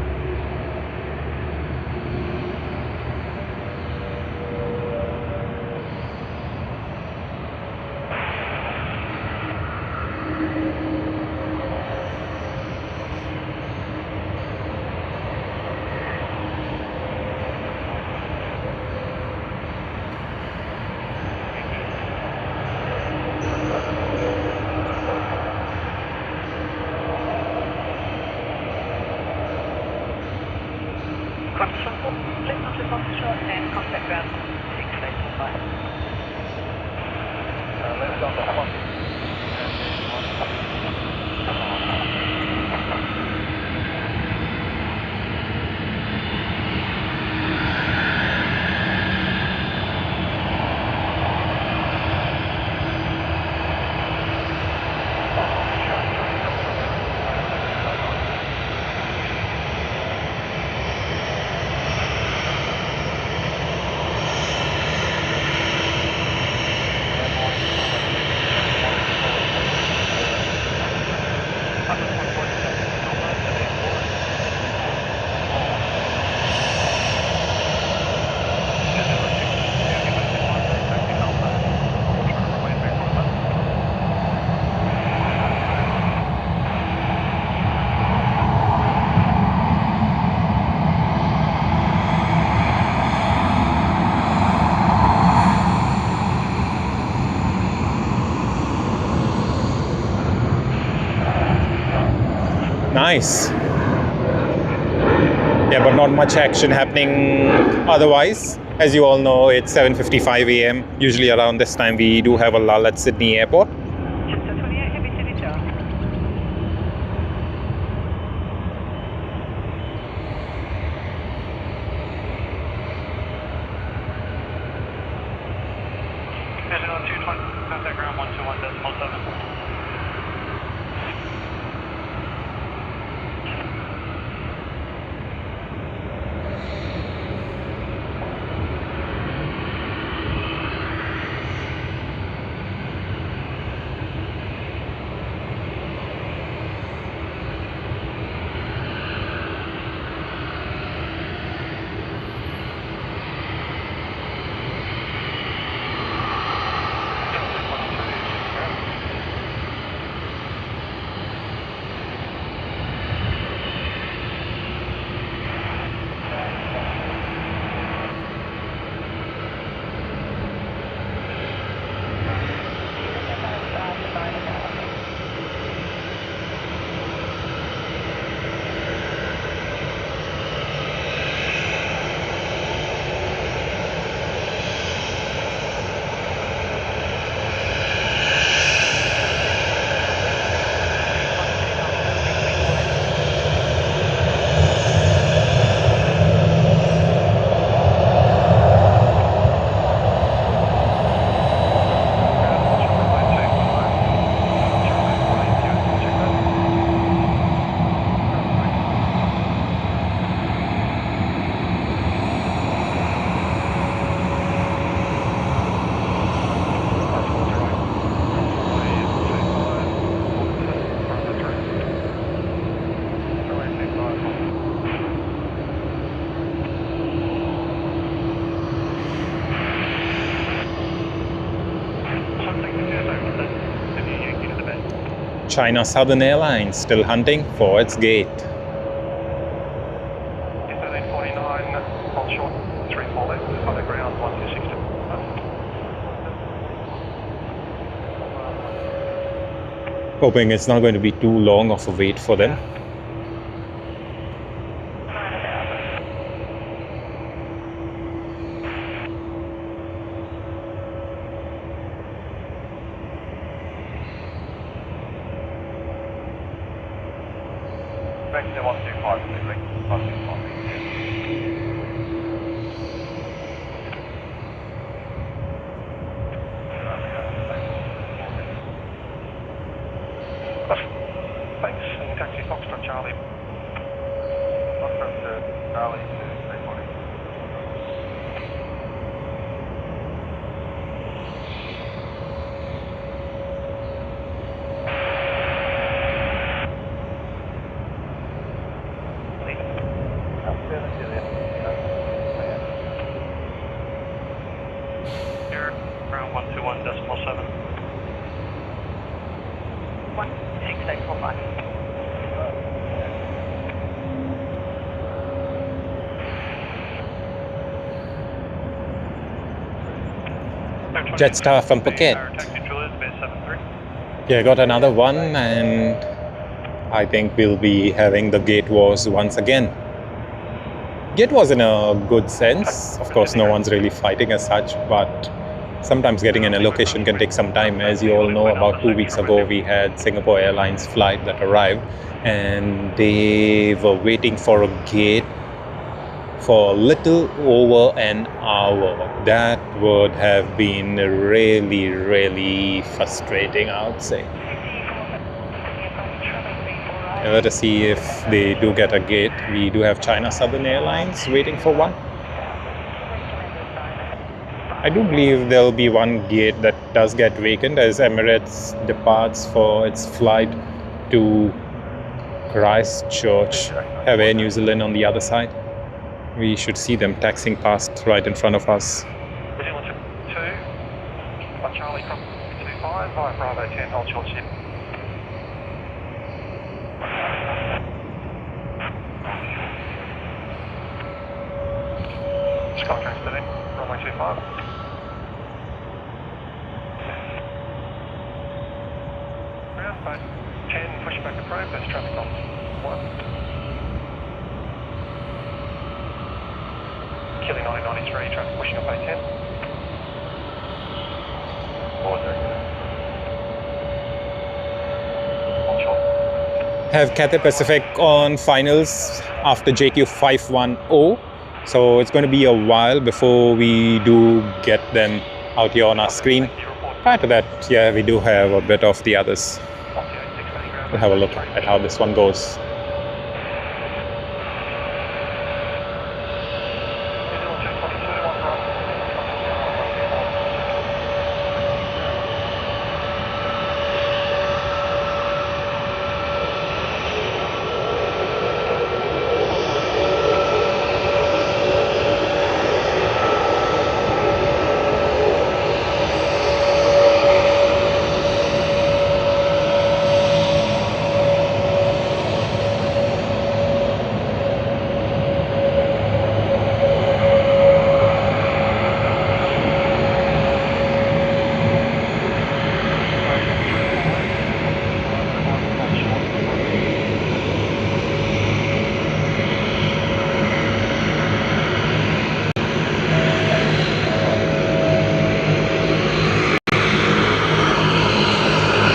Lift onto Foxtrot and contact ground 6845. Left on the Fox. Nice. Yeah, but not much action happening otherwise. As you all know, it's 7:55 a.m. Usually around this time we do have a lull at Sydney Airport. Chester 28, heavy city jar. Heading on 220, contact ground 121.7. China Southern Airlines still hunting for its gate. 1349, hold short, 34 left, on the ground, 1260. Hoping it's not going to be too long of a wait for them. Back to 125, 125. Thanks, and taxi Foxtrot Charlie. Foxtrot to Charlie to 340. Here, ground 121.7. 16845. Jetstar from Phuket. Yeah, got another one, and I think we'll be having the gate wars once again. Gate was in a good sense. Of course, no one's really fighting as such, but sometimes getting in a location can take some time. As you all know, about 2 weeks ago, we had Singapore Airlines flight that arrived, and they were waiting for a gate for a little over an hour. That would have been really, really frustrating, I would say. And let us see if they do get a gate. We do have China Southern Airlines waiting for one. I do believe there'll be one gate that does get vacant as Emirates departs for its flight to Christchurch. Have Air New Zealand on the other side. We should see them taxiing past right in front of us. Brazil 2, Charlie from 25, via Bravo 10, hold short ship. Skytrain steady, runway 25. Ground state 10, push back approach, there's traffic on 1. Killing 993, traffic pushing up A10. Have Cathay Pacific on finals after JQ510. So it's going to be a while before we do get them out here on our screen. Prior to that, yeah, we do have a bit of the others. We'll have a look at how this one goes.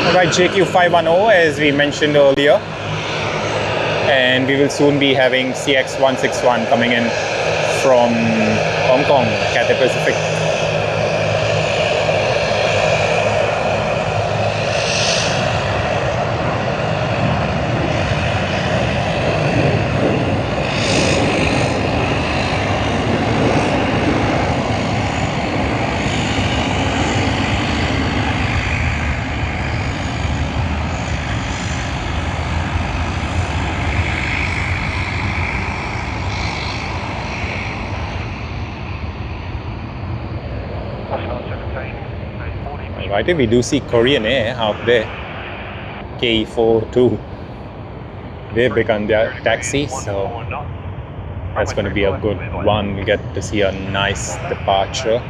Alright, JQ510 as we mentioned earlier, and we will soon be having CX161 coming in from Hong Kong, Cathay Pacific. Right, we do see Korean Air out there, KE42. They've begun their taxi, so that's going to be a good one. We get to see a nice departure.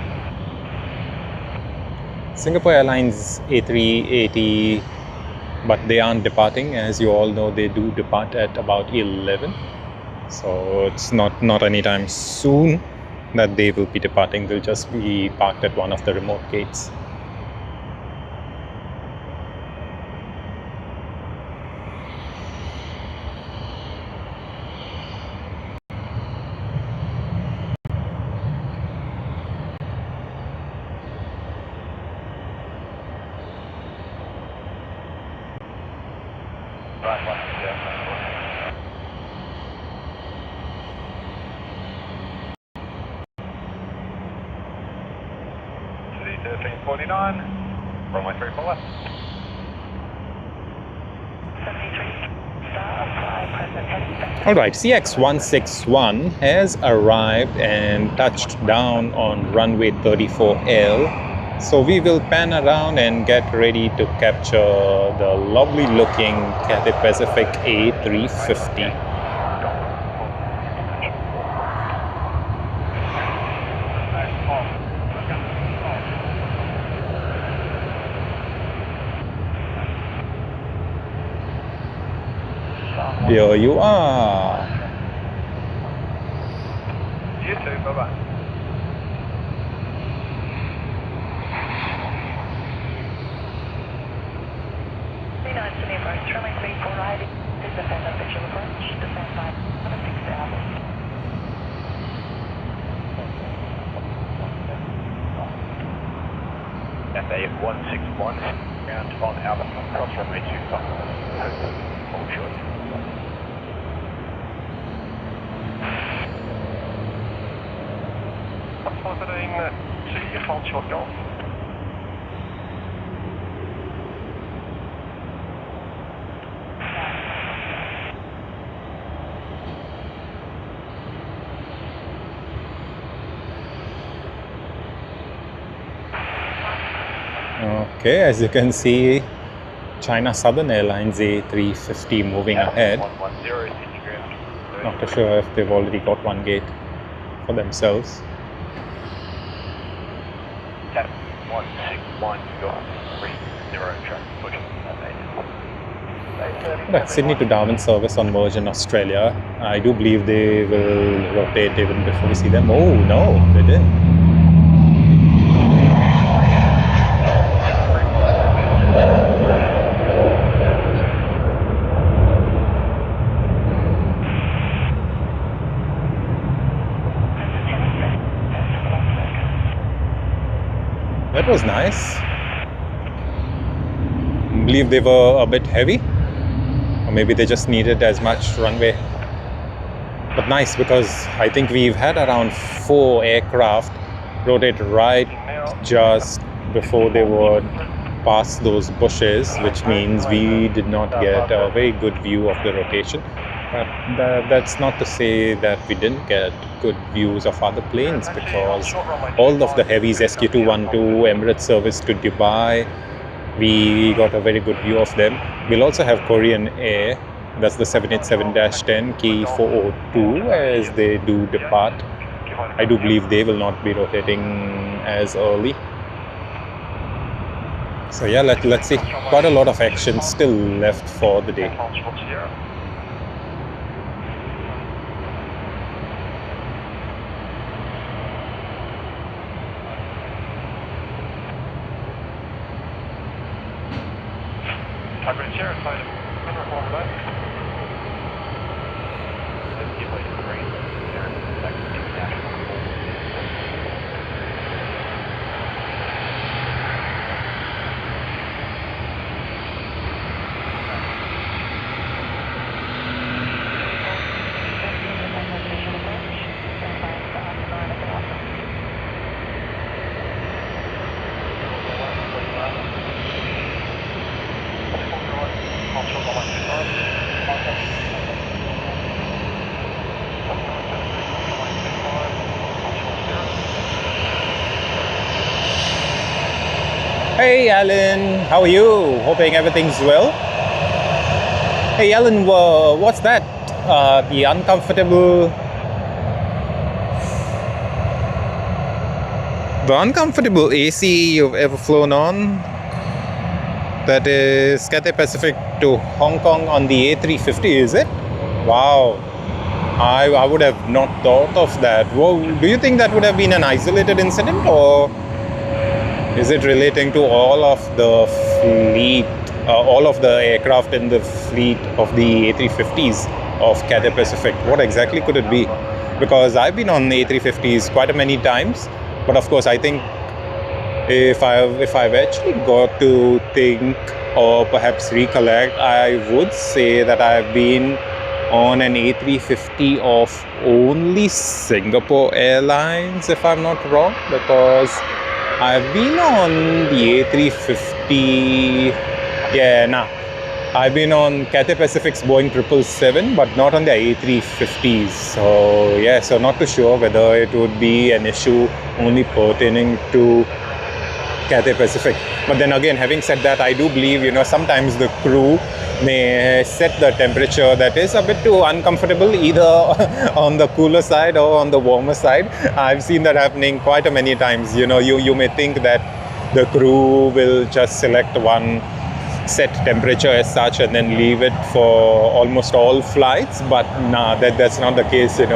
Singapore Airlines A380, but they aren't departing. As you all know, they do depart at about 11. So it's not anytime soon that they will be departing. They'll just be parked at one of the remote gates. Runway 34. Alright, CX161 has arrived and touched down on runway 34L. So we will pan around and get ready to capture the lovely looking Cathay Pacific A350. Here you are. You too, bye-bye. Nice to meet you. Runway 3480. Descend on visual approach. Descend by 6,000. FA161, ground on Albert, cross runway 25, full short. Piloting 2, hold short golf. Okay, as you can see, China Southern Airlines A350 moving ahead. 110, Sydney ground. Not too sure if they've already got one gate for themselves. Tap 161, golf, 30, traffic pushing. That's Sydney to Darwin service on Virgin Australia. I do believe they will rotate even before we see them. Oh no, they didn't. That was nice. I believe they were a bit heavy, or maybe they just needed as much runway. But nice, because I think we've had around 4 aircraft rotate right just before they would pass those bushes, which means we did not get a very good view of the rotation. But that's not to say that we didn't get good views of other planes, because all of the heavies, SQ212, Emirates service to Dubai, we got a very good view of them. We'll also have Korean Air, that's the 787-10 K402, as they do depart. I do believe they will not be rotating as early. So yeah, let's see. Quite a lot of action still left for the day. Hey Alan, how are you? Hoping everything's well. Hey Alan, what's that? The uncomfortable AC you've ever flown on? That is Cathay Pacific to Hong Kong on the A350, is it? Wow, I would have not thought of that. Well, do you think that would have been an isolated incident, or is it relating to all of the fleet, all of the aircraft in the fleet of the A350s of Cathay Pacific? What exactly could it be? Because I've been on A350s quite a many times, but of course I think if I've actually got to think or perhaps recollect, I would say that I've been on an A350 of only Singapore Airlines, if I'm not wrong, because I've been on the A350, I've been on Cathay Pacific's Boeing 777, but not on the A350s. So yeah, so not too sure whether it would be an issue only pertaining to Cathay Pacific. But then again, having said that, I do believe, sometimes the crew may set the temperature that is a bit too uncomfortable, either on the cooler side or on the warmer side. I've seen that happening quite a many times. You may think that the crew will just select one set temperature as such and then leave it for almost all flights, but nah, that's not the case. It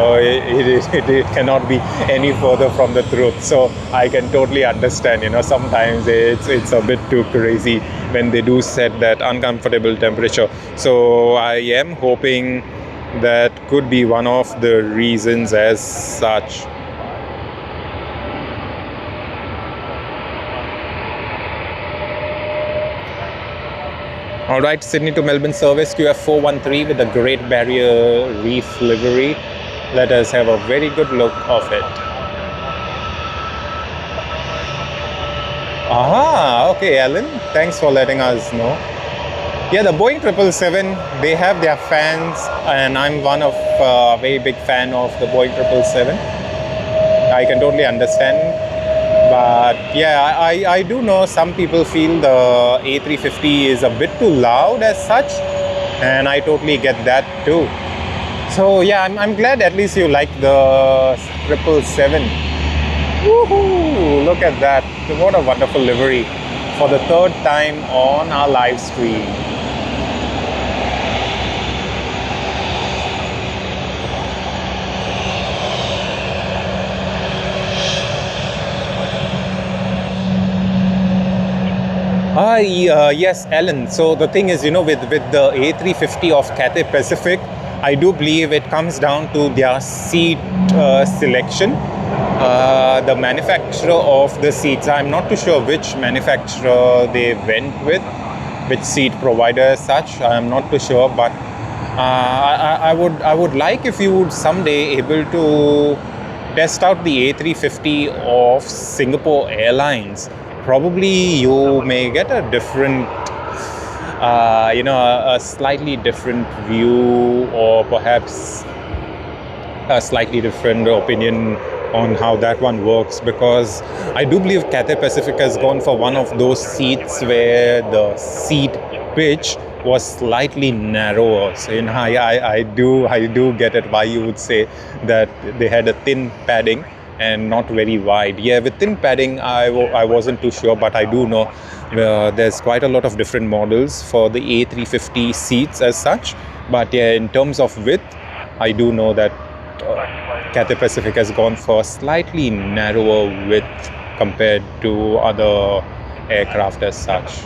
cannot be any further from the truth. So I can totally understand, sometimes it's a bit too crazy when they do set that uncomfortable temperature. So I am hoping that could be one of the reasons as such. Alright, Sydney to Melbourne service QF413 with the Great Barrier Reef livery. Let us have a very good look of it. Aha, okay Alan, thanks for letting us know. Yeah, the Boeing 777, they have their fans, and I'm one of a very big fan of the Boeing 777. I can totally understand. But yeah, I do know some people feel the A350 is a bit too loud as such, and I totally get that too. So yeah, I'm glad at least you like the 777. Woohoo! Look at that. What a wonderful livery for the third time on our live stream. Yes, Alan. So the thing is, with the A350 of Cathay Pacific, I do believe it comes down to their seat selection. The manufacturer of the seats, I'm not too sure which manufacturer they went with, which seat provider as such. I'm not too sure, but I would like if you would someday able to test out the A350 of Singapore Airlines. Probably you may get a different, a slightly different view, or perhaps a slightly different opinion on how that one works, because I do believe Cathay Pacific has gone for one of those seats where the seat pitch was slightly narrower. So I do get it why you would say that they had a thin padding and not very wide. Yeah, with thin padding, I wasn't too sure, but I do know there's quite a lot of different models for the A350 seats as such. But yeah, in terms of width, I do know that Cathay Pacific has gone for slightly narrower width compared to other aircraft as such.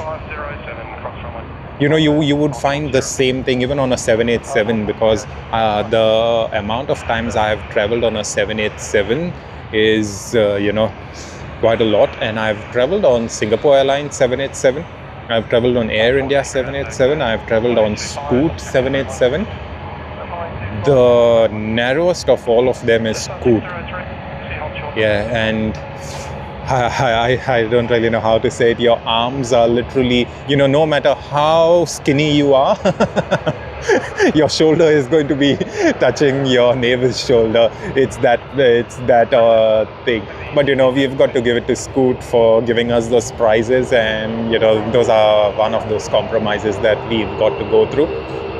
You would find the same thing even on a 787, because the amount of times I have traveled on a 787 is quite a lot, and I've traveled on Singapore Airlines 787, I've traveled on Air India 787, I've traveled on Scoot 787. The narrowest of all of them is Scoot. Yeah, and I don't really know how to say it. Your arms are literally, no matter how skinny you are, your shoulder is going to be touching your neighbor's shoulder. It's that thing. But we've got to give it to Scoot for giving us those prizes, and those are one of those compromises that we've got to go through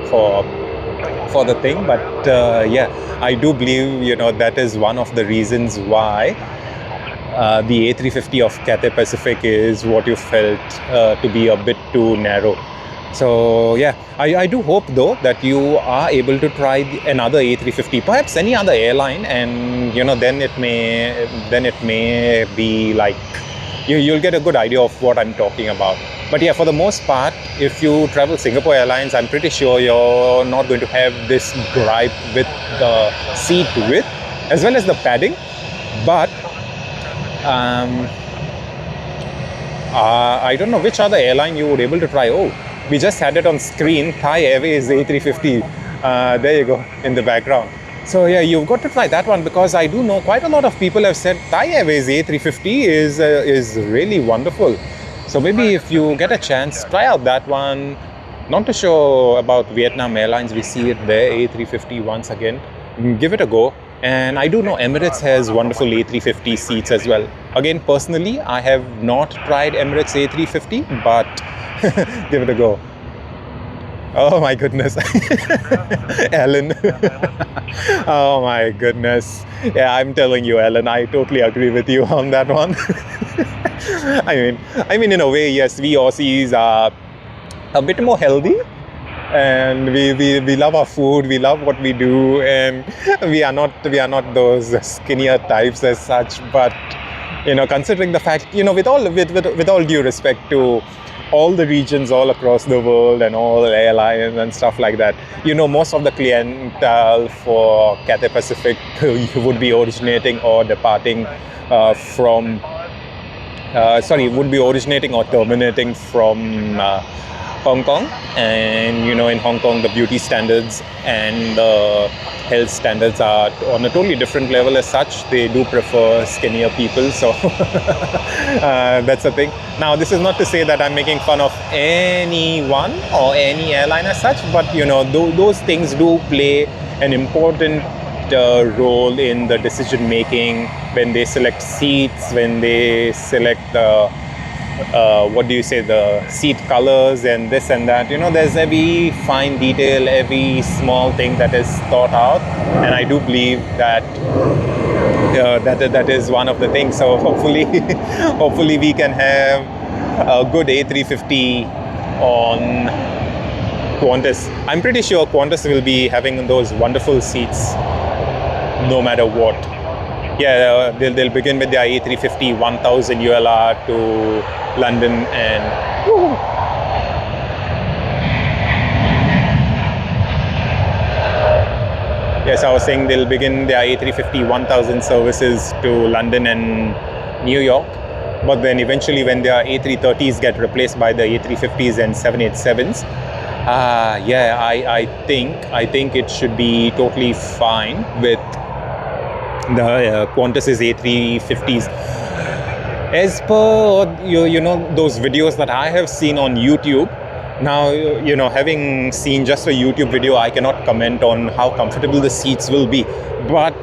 for the thing. But yeah, I do believe that is one of the reasons why the A350 of Cathay Pacific is what you felt to be a bit too narrow. So yeah, I do hope though that you are able to try another A350, perhaps any other airline, and then it may be like you'll get a good idea of what I'm talking about. But yeah, for the most part, if you travel Singapore Airlines, I'm pretty sure you're not going to have this gripe with the seat width as well as the padding. But I don't know which other airline you would able to try. Oh, we just had it on screen. Thai Airways A350. There you go in the background. So yeah, you've got to try that one, because I do know quite a lot of people have said Thai Airways A350 is really wonderful. So maybe if you get a chance, try out that one. Not too sure about Vietnam Airlines. We see it there, A350 once again. Give it a go. And I do know Emirates has wonderful A350 seats as well. Again, personally, I have not tried Emirates A350, but give it a go. Oh my goodness. Alan. Oh my goodness. Yeah, I'm telling you, Alan, I totally agree with you on that one. I mean, in a way, yes, we Aussies are a bit more healthy, and we love our food, we love what we do, and we are not those skinnier types as such. But considering the fact, with all due respect to all the regions all across the world and all airlines and stuff like that, most of the clientele for Cathay Pacific would be originating or departing would be originating or terminating from Hong Kong. And in Hong Kong, the beauty standards and the health standards are on a totally different level as such. They do prefer skinnier people, so that's the thing. Now, this is not to say that I'm making fun of anyone or any airline as such, but those things do play an important role in the decision making when they select seats, when they select the the seat colors and this and that. There's every fine detail, every small thing that is thought out, and I do believe that that is one of the things. So hopefully we can have a good A350 on Qantas. I'm pretty sure Qantas will be having those wonderful seats no matter what. Yeah, they'll begin with their A350 1000 ULR to London, and yes, I was saying they'll begin their A350 1000 services to London and New York, but then eventually when their A330s get replaced by the A350s and 787s, I think it should be totally fine with the Qantas's A350s. As per those videos that I have seen on YouTube. Now, having seen just a YouTube video, I cannot comment on how comfortable the seats will be. But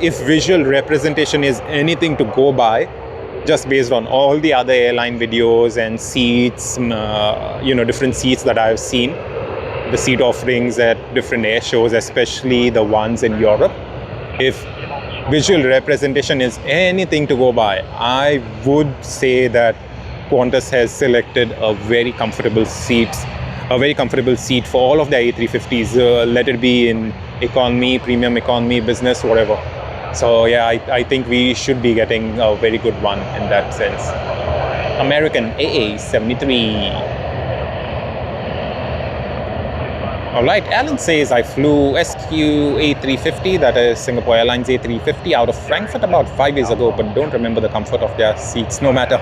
if visual representation is anything to go by, just based on all the other airline videos and seats, different seats that I've seen, the seat offerings at different air shows, especially the ones in Europe, if visual representation is anything to go by, I would say that Qantas has selected a very comfortable seat for all of the A350s, let it be in economy, premium economy, business, whatever. So yeah, I think we should be getting a very good one in that sense. American AA73. Alright, Alan says I flew SQ A350, that is Singapore Airlines A350, out of Frankfurt about 5 years ago, but don't remember the comfort of their seats, no matter.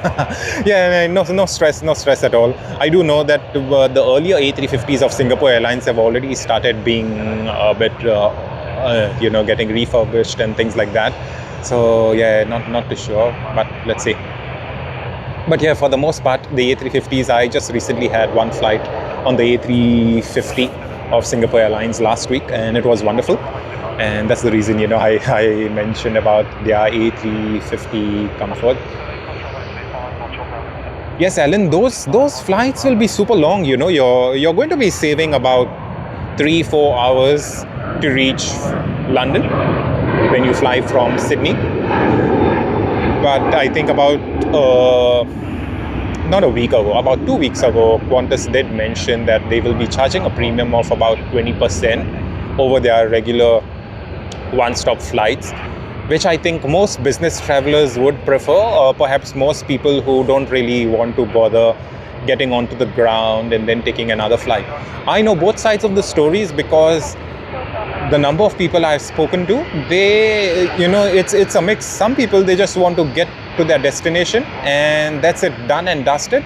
Yeah, no stress at all. I do know that the earlier A350s of Singapore Airlines have already started being a bit, getting refurbished and things like that. So yeah, not too sure, but let's see. But yeah, for the most part, the A350s, I just recently had one flight on the A350 of Singapore Airlines last week, and it was wonderful. And that's the reason, I mentioned about their A350 comfort. Yes, Alan, those flights will be super long. You're going to be saving about 3-4 hours to reach London when you fly from Sydney. But I think about not a week ago, about 2 weeks ago, Qantas did mention that they will be charging a premium of about 20% over their regular one-stop flights, which I think most business travelers would prefer, or perhaps most people who don't really want to bother getting onto the ground and then taking another flight. I know both sides of the stories because the number of people I've spoken to, it's a mix. Some people, they just want to get to their destination and that's it, done and dusted.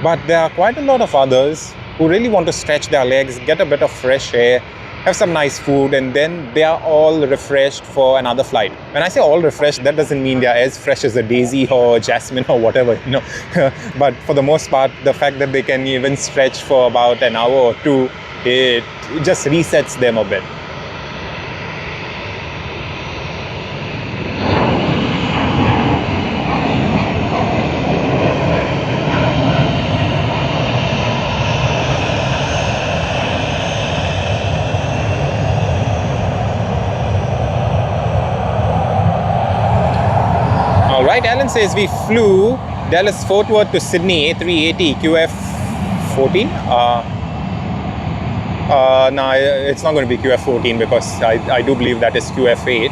But there are quite a lot of others who really want to stretch their legs, get a bit of fresh air, have some nice food, and then they are all refreshed for another flight. When I say all refreshed, that doesn't mean they are as fresh as a daisy or jasmine or whatever, But for the most part, the fact that they can even stretch for about an hour or two, it just resets them a bit. Alan says we flew Dallas Fort Worth to Sydney A380 QF QF14. No, it's not going to be QF14 because I do believe that is QF8.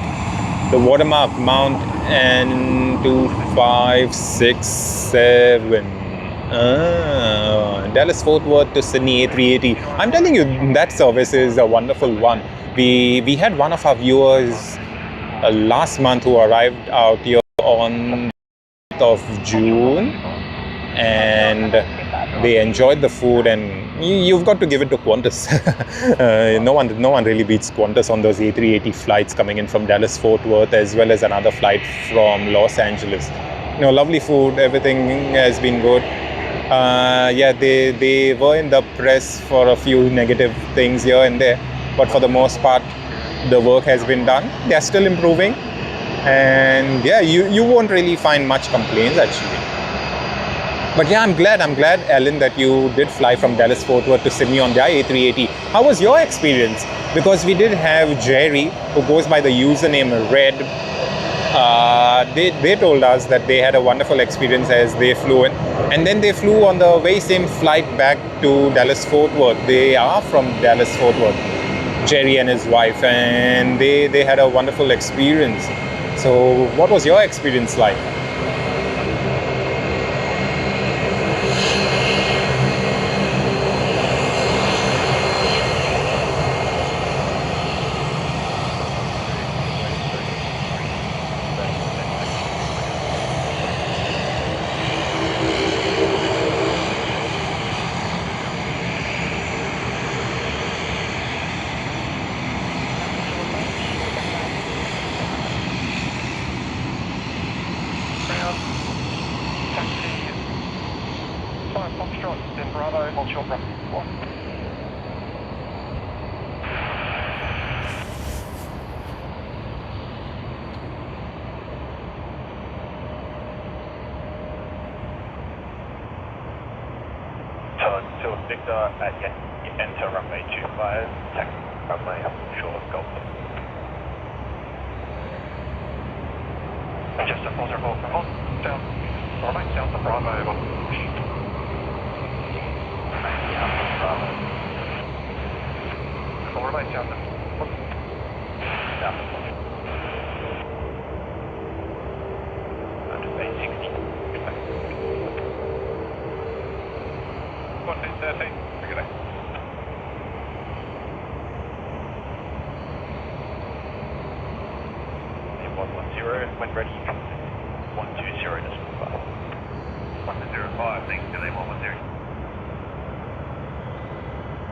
The watermark Mound N2567. Dallas Fort Worth to Sydney A380. I'm telling you, that service is a wonderful one. We had one of our viewers last month who arrived out here on of June, and they enjoyed the food, and you've got to give it to Qantas. No one really beats Qantas on those A380 flights coming in from Dallas Fort Worth, as well as another flight from Los Angeles. Lovely food, everything has been good. They were in the press for a few negative things here and there, but for the most part the work has been done. They're still improving, and you won't really find much complaints actually. But I'm glad Alan, that you did fly from Dallas Fort Worth to Sydney on their A380. How was your experience? Because we did have Jerry, who goes by the username Red. They told us that they had a wonderful experience as they flew in, and then they flew on the very same flight back to Dallas Fort Worth. They are from Dallas Fort Worth, Jerry and his wife, and they had a wonderful experience. So what was your experience like? Victor at enter runway 25, taxi runway short Golf. Just a 404 on down, runway down to Bravo. Runway down to when ready, 120 to 105, thanks, delay 110.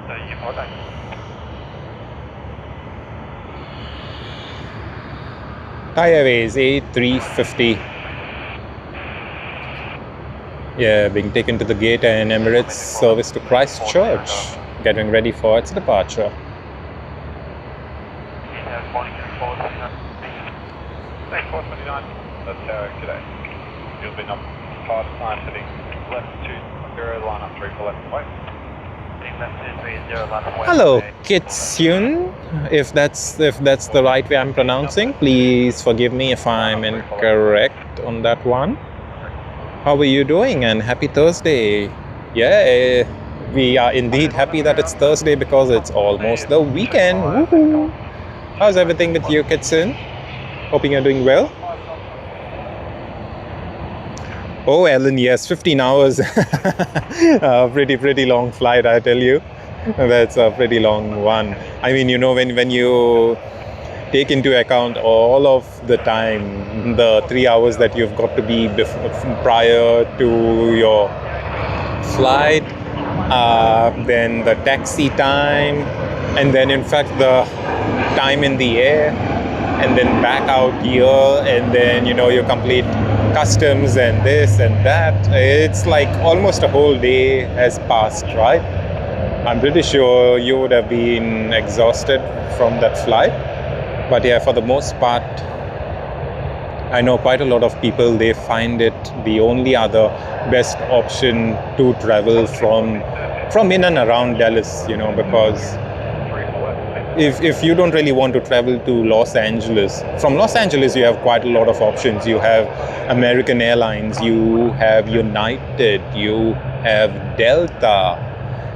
So you've got that. Thai Airways A350. Being taken to the gate, and Emirates service to Christchurch, getting ready for its departure. Thanks, 429. That's Tower today. You'll be up 5 9 heading left 20, line up 3 for left away. Hello, Kitsyun. If that's the right way I'm pronouncing, please forgive me if I'm incorrect on that one. How are you doing? And happy Thursday. Yeah, we are indeed happy that it's Thursday because it's almost the weekend. Woohoo! How's everything with you, Kitsyun? Hoping you're doing well. Oh, Ellen, yes, 15 hours. Pretty long flight, I tell you. That's a pretty long one. I mean, when you take into account all of the time, the 3 hours that you've got to be prior to your flight, then the taxi time, and then in fact the time in the air, and then back out here, and then your complete customs and this and that. It's like almost a whole day has passed, right? I'm pretty sure you would have been exhausted from that flight. But yeah, for the most part, I know quite a lot of people, they find it the only other best option to travel from in and around Dallas, because if you don't really want to travel to Los Angeles, from Los Angeles you have quite a lot of options. You have American Airlines, you have United, you have Delta,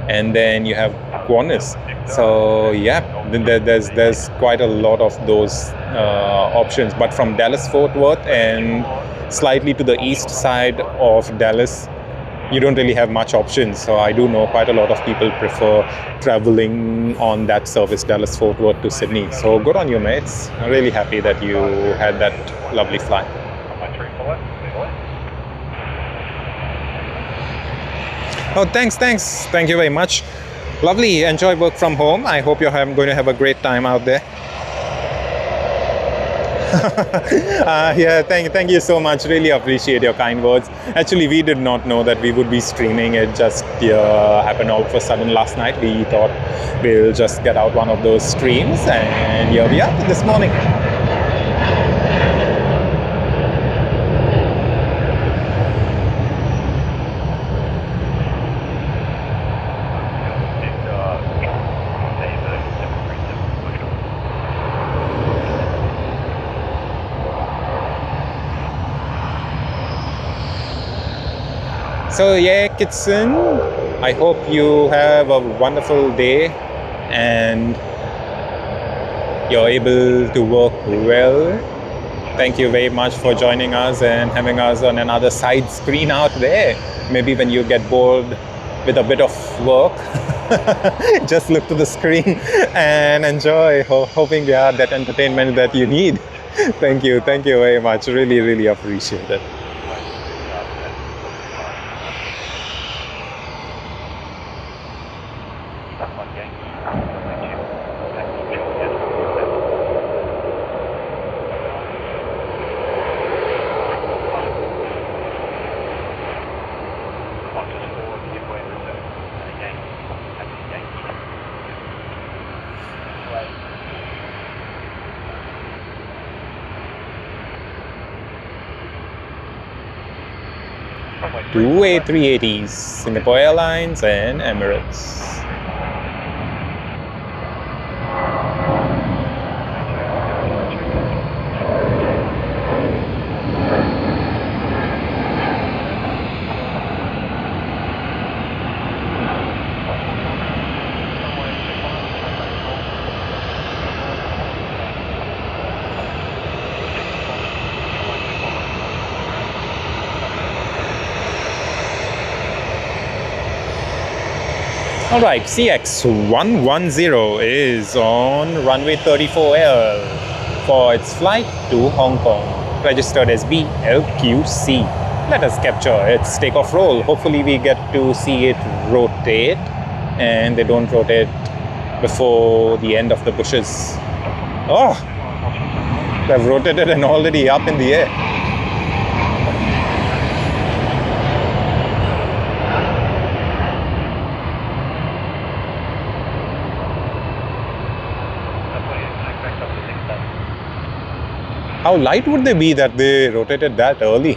and then you have Qantas. So yeah, there's quite a lot of those options. But from Dallas Fort Worth and slightly to the east side of Dallas, you don't really have much options. So I do know quite a lot of people prefer traveling on that service, Dallas Fort Worth to Sydney. So good on you, mates. I'm really happy that you had that lovely flight. Oh, thanks. Thank you very much. Lovely. Enjoy work from home. I hope you're going to have a great time out there. Yeah, thank you so much. Really appreciate your kind words. Actually, we did not know that we would be streaming. It just happened all of a sudden last night. We thought we'll just get out one of those streams, and here we are this morning. So yeah, Kitson, I hope you have a wonderful day and you're able to work well. Thank you very much for joining us and having us on another side screen out there. Maybe when you get bored with a bit of work, just look to the screen and enjoy, hoping you have that entertainment that you need. Thank you very much. Really appreciate it. Two A380s, Singapore Airlines and Emirates. Alright, CX110 is on runway 34L for its flight to Hong Kong, registered as BLQC. Let us capture its takeoff roll. Hopefully we get to see it rotate and they don't rotate before the end of the bushes. Oh, they've rotated and already up in the air. How light would they be that they rotated that early?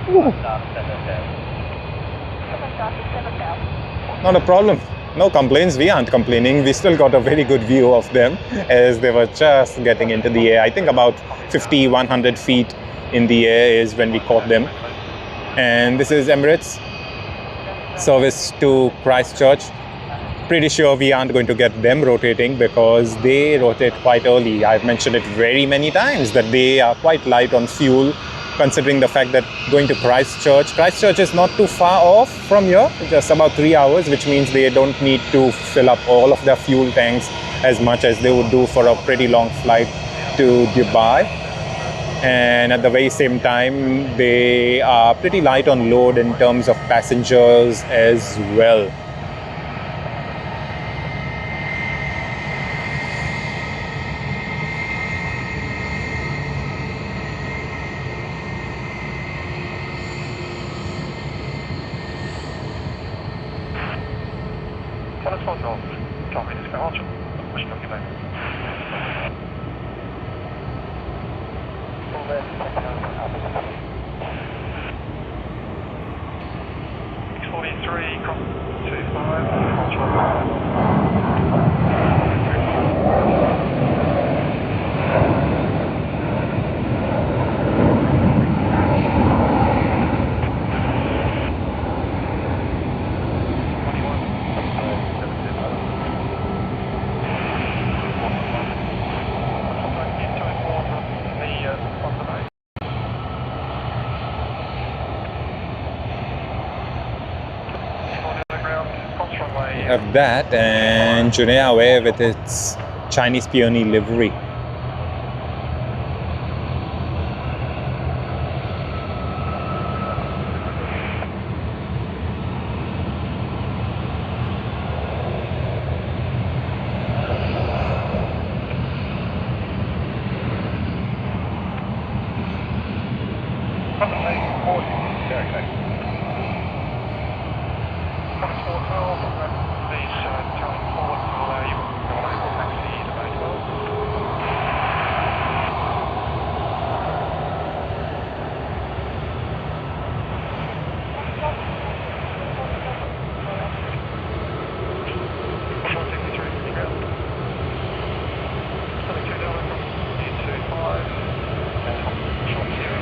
Ooh. Not a problem. No complaints. We aren't complaining. We still got a very good view of them as they were just getting into the air. I think about 50, 100 feet in the air is when we caught them. And this is Emirates service to Christchurch. Pretty sure we aren't going to get them rotating because they rotate quite early. I've mentioned it very many times that they are quite light on fuel, considering the fact that going to Christchurch is not too far off from here, just about 3 hours, which means they don't need to fill up all of their fuel tanks as much as they would do for a pretty long flight to Dubai. And at the very same time, they are pretty light on load in terms of passengers as well. have that, and Juneyaway with its Chinese peony livery. Runway 40, yeah, okay. Promise 412, please turn forward to allow you to local taxi to Bay 12. 463, ground. 22 down from D25, and short 0.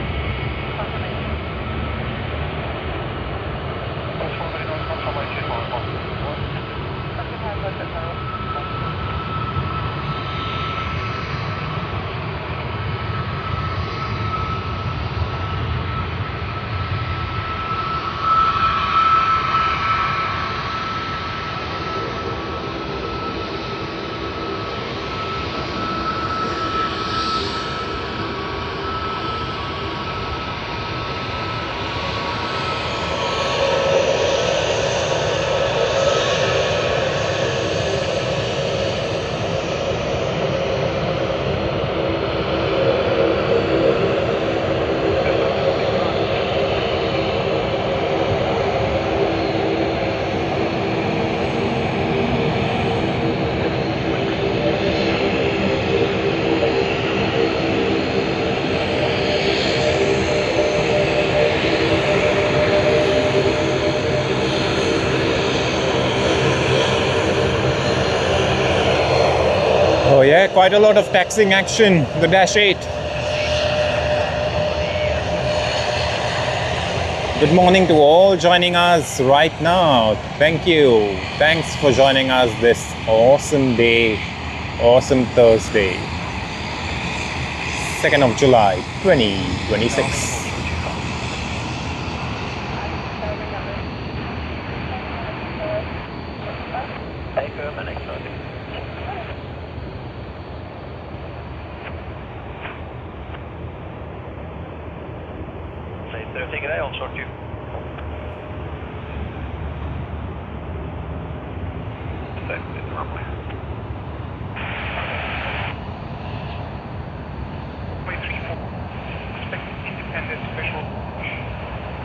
Oh yeah, quite a lot of taxiing action, the Dash 8. Good morning to all joining us right now. Thank you. Thanks for joining us this awesome day, awesome Thursday, 2nd of July, 2026. Take it out, I'll sort you. That's the runway. Runway 34. Expect independent special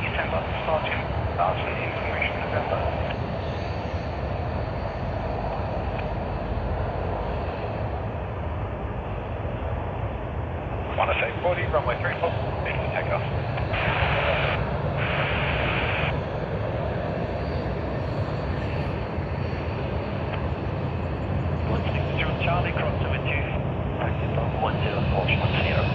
December starting information November. 10840, runway 34, ready to take off. Charlie Cross over 2, practice on 10410.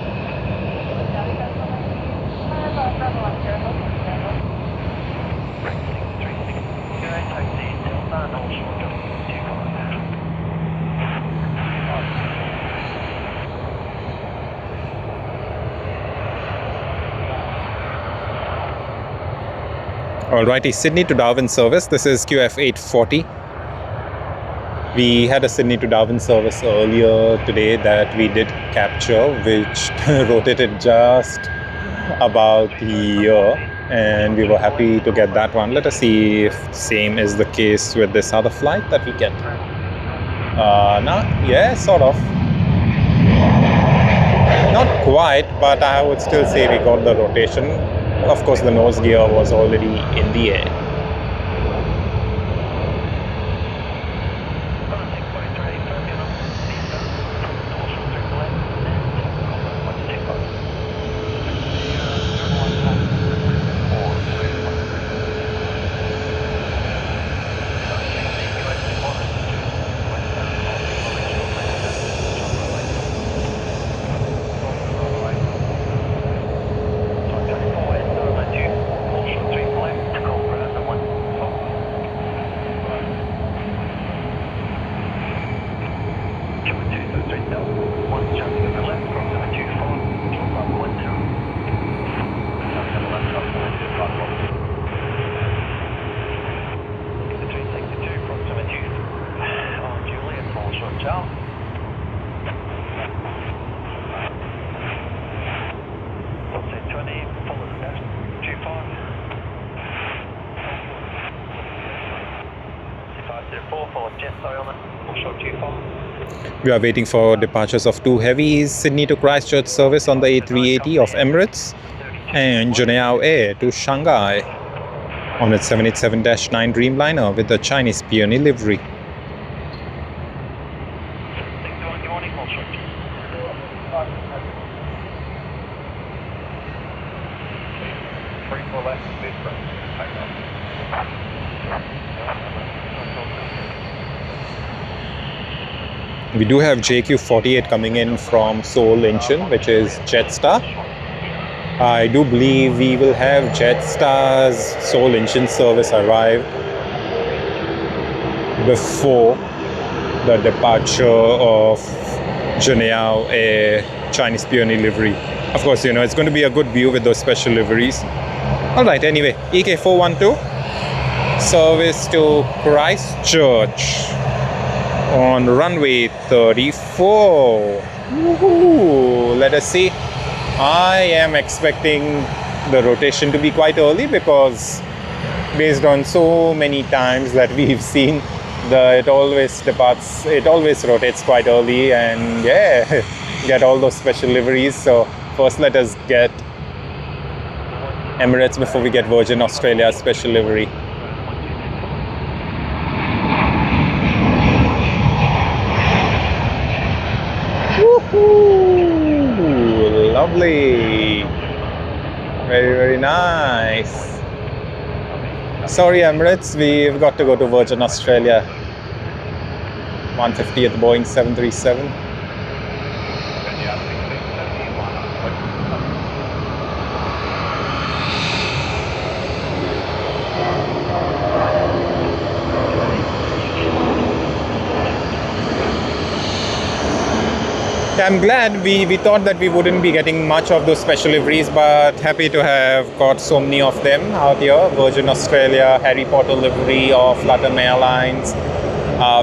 Practice 36, taxi till Van Olshore, just 2 kilometers. Alrighty, Sydney to Darwin service. This is QF 840. We had a Sydney to Darwin service earlier today that we did capture, which rotated just about the year, and we were happy to get that one. Let us see if the same is the case with this other flight that we get. Yeah, sort of. Not quite, but I would still say we got the rotation. Of course, the nose gear was already in the air. We are waiting for departures of two heavies, Sydney to Christchurch service on the A380 of Emirates, and Juneao Air to Shanghai on its 787-9 Dreamliner with the Chinese peony livery. We do have JQ48 coming in from Seoul Incheon, which is Jetstar. I do believe we will have Jetstar's Seoul Incheon service arrive before the departure of Juneao Air Chinese peony livery. Of course, you know, it's going to be a good view with those special liveries. Alright, anyway, EK412 service to Christchurch on runway 34. Woohoo! Let us see. I am expecting the rotation to be quite early because based on so many times that we've seen, it always departs, it always rotates quite early, and yeah, get all those special liveries. So first let us get Emirates before we get Virgin Australia's special livery. Woohoo! Lovely. Very, very nice. Sorry, Emirates, we've got to go to Virgin Australia. 150th Boeing 737. I'm glad we thought that we wouldn't be getting much of those special liveries, but happy to have got so many of them out here. Virgin Australia, Harry Potter livery of Latam Airlines.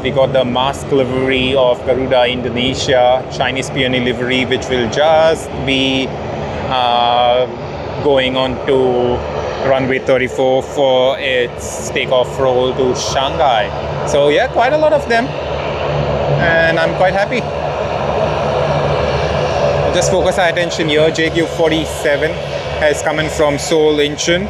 We got the mask livery of Garuda Indonesia, Chinese peony livery, which will just be going on to runway 34 for its takeoff roll to Shanghai. So yeah, quite a lot of them, and I'm quite happy. Just focus our attention here. JQ47 has come in from Seoul Incheon.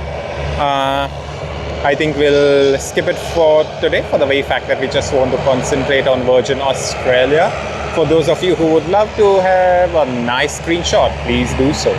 I think we'll skip it for today for the very fact that we just want to concentrate on Virgin Australia. For those of you who would love to have a nice screenshot, please do so.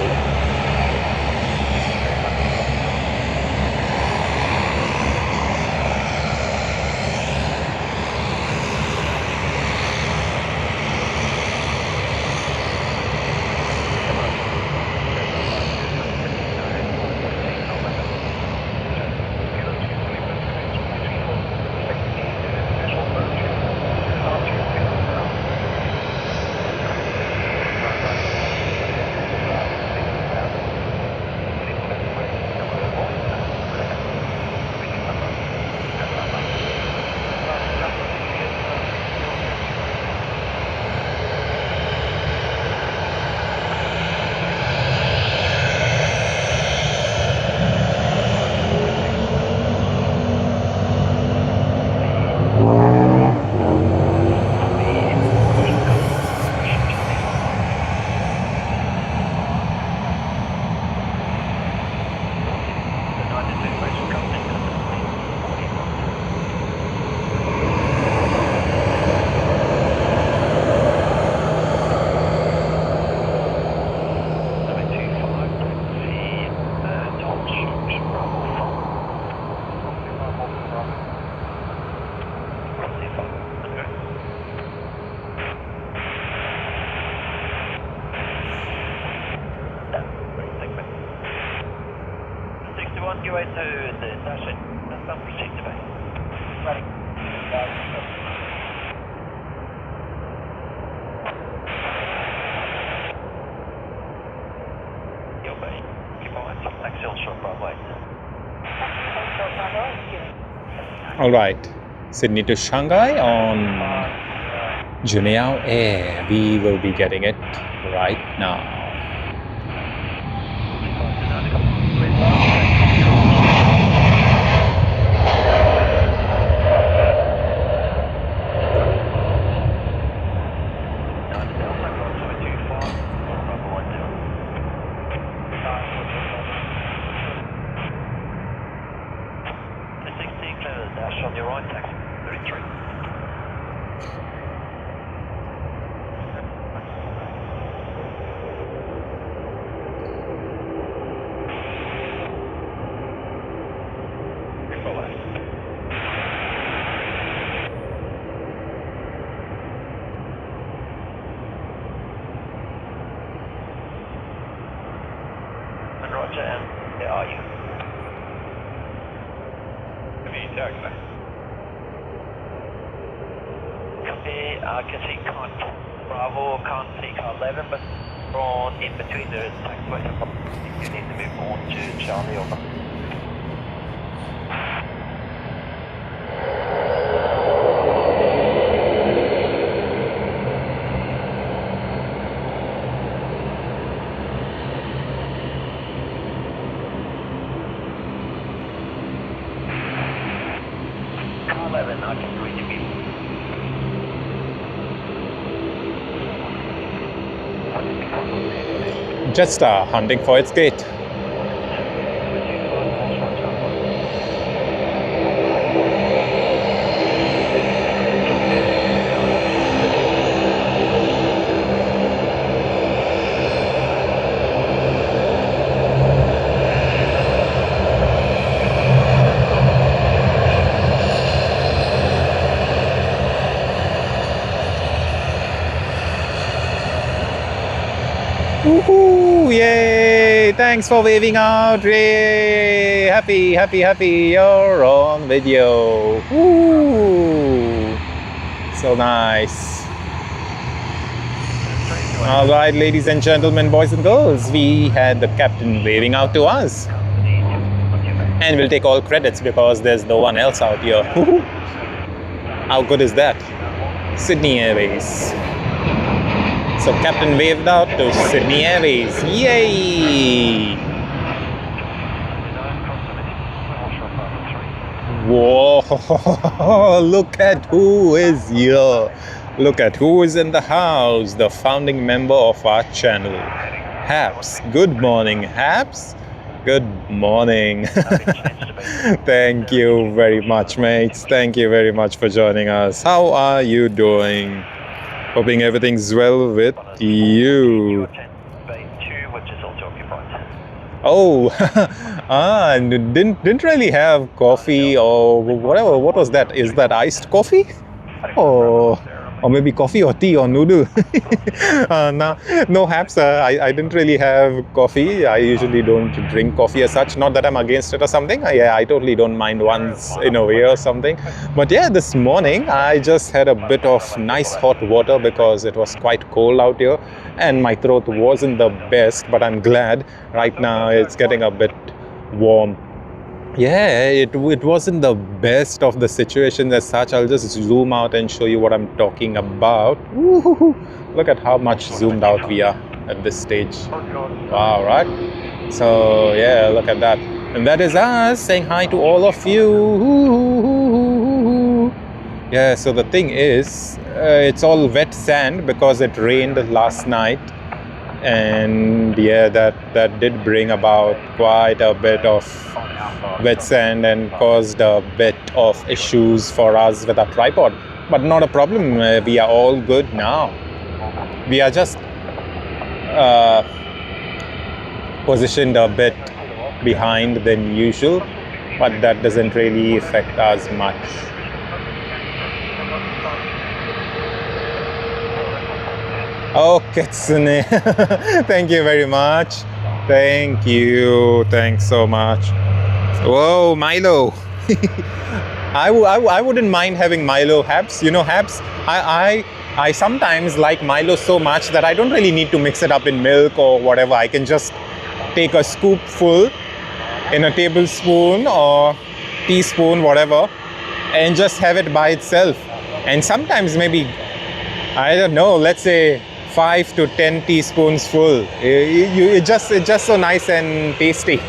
All right, Sydney to Shanghai on Juneao Air. We will be getting it right now. on your right, taxi 33. Full left. And Roger, and where are you? Taxi. Copy, I can see con Bravo, can't see car 11, but we're on in between the taxiway. You need to move on to Charlie over. Car 11, I can reach you. Just hunting for its gate. Woohoo! Yay! Thanks for waving out. Yay! Happy, happy, happy. You're on video. Woo! So nice. All right, ladies and gentlemen, boys and girls, we had the captain waving out to us. And we'll take all credits because there's no one else out here. How good is that? Sydney Airways. So captain waved out to Sydney Airways. Yay! Whoa! Look at who is here. Look at who is in the house. The founding member of our channel. Haps. Good morning, Haps. Good morning. Thank you very much, mates. Thank you very much for joining us. How are you doing? Hoping everything's well with you. Oh, didn't really have coffee or whatever. What was that? Is that iced coffee? Or maybe coffee or tea or noodle. No Haps. I didn't really have coffee. I usually don't drink coffee as such. Not that I'm against it or something. I totally don't mind once in a way or something. But yeah, this morning I just had a bit of nice hot water because it was quite cold out here and my throat wasn't the best, but I'm glad right now it's getting a bit warm. Yeah, it wasn't the best of the situations as such. I'll just zoom out and show you what I'm talking about. Woo-hoo-hoo. Look at how much zoomed out we are at this stage. Wow, right? So yeah, look at that. And that is us saying hi to all of you. Yeah, so the thing is, it's all wet sand because it rained last night. And yeah, that did bring about quite a bit of wet sand and caused a bit of issues for us with our tripod, but not a problem. We are all good now. We are just positioned a bit behind than usual, but that doesn't really affect us much. Oh, Kitsune. Thank you very much. Thank you. Thanks so much. Whoa, Milo. I wouldn't mind having Milo, Haps. You know, Haps, I sometimes like Milo so much that I don't really need to mix it up in milk or whatever. I can just take a scoop full in a tablespoon or teaspoon, whatever, and just have it by itself. And sometimes maybe, I don't know, let's say 5 to 10 teaspoons full. It's just so nice and tasty.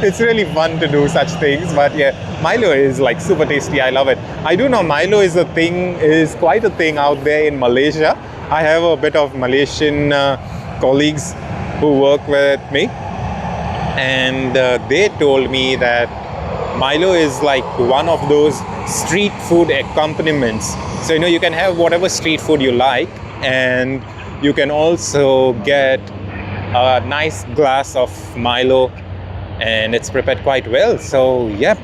It's really fun to do such things, but yeah, Milo is like super tasty. I love it. I do know Milo is quite a thing out there in Malaysia. I have a bit of Malaysian colleagues who work with me, and they told me that Milo is like one of those street food accompaniments. So, you can have whatever street food you like, and you can also get a nice glass of Milo, and it's prepared quite well. So, yeah,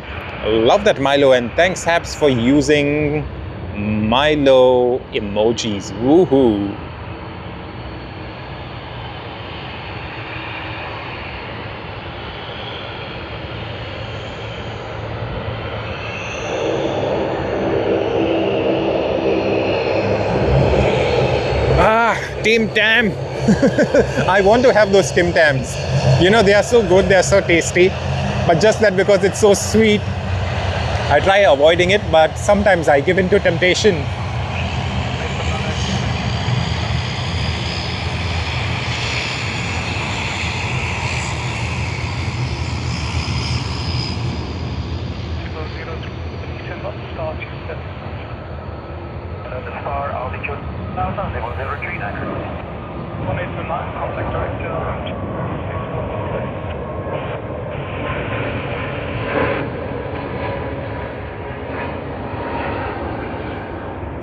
love that Milo, and thanks Habs for using Milo emojis. Woohoo! Tim Tam. I want to have those Tim Tams. They are so good, they are so tasty. But just that because it's so sweet, I try avoiding it, but sometimes I give in to temptation.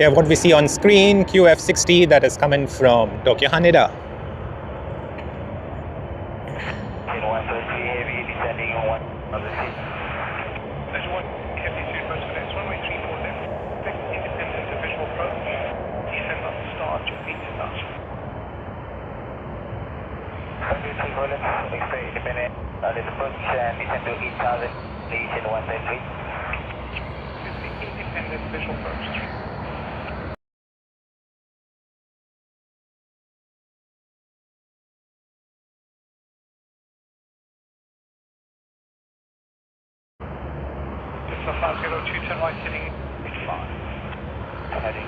Yeah, what we see on screen, QF60, that is coming from Tokyo Haneda. right, heading 85. Heading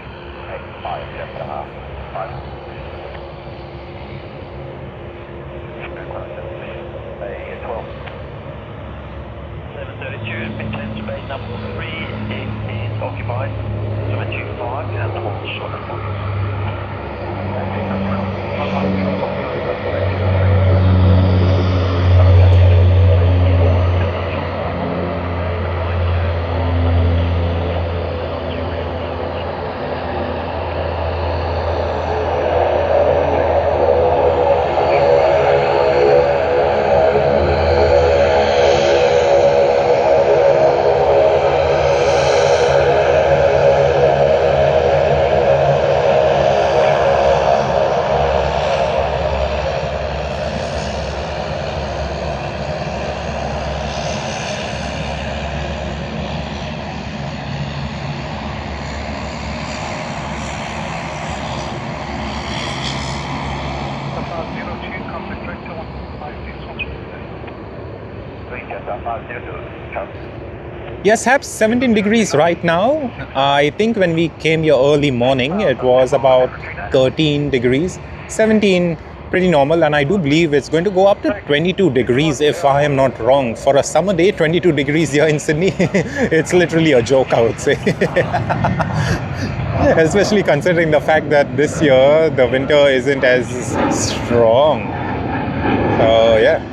85, 7.5, 5. 732, maintain space number 3 is occupied. 725 and hold short of 40. Yes, perhaps 17 degrees right now. I think when we came here early morning, it was about 13 degrees. 17, pretty normal, and I do believe it's going to go up to 22 degrees if I am not wrong. For a summer day, 22 degrees here in Sydney, it's literally a joke, I would say. Especially considering the fact that this year the winter isn't as strong. So, yeah.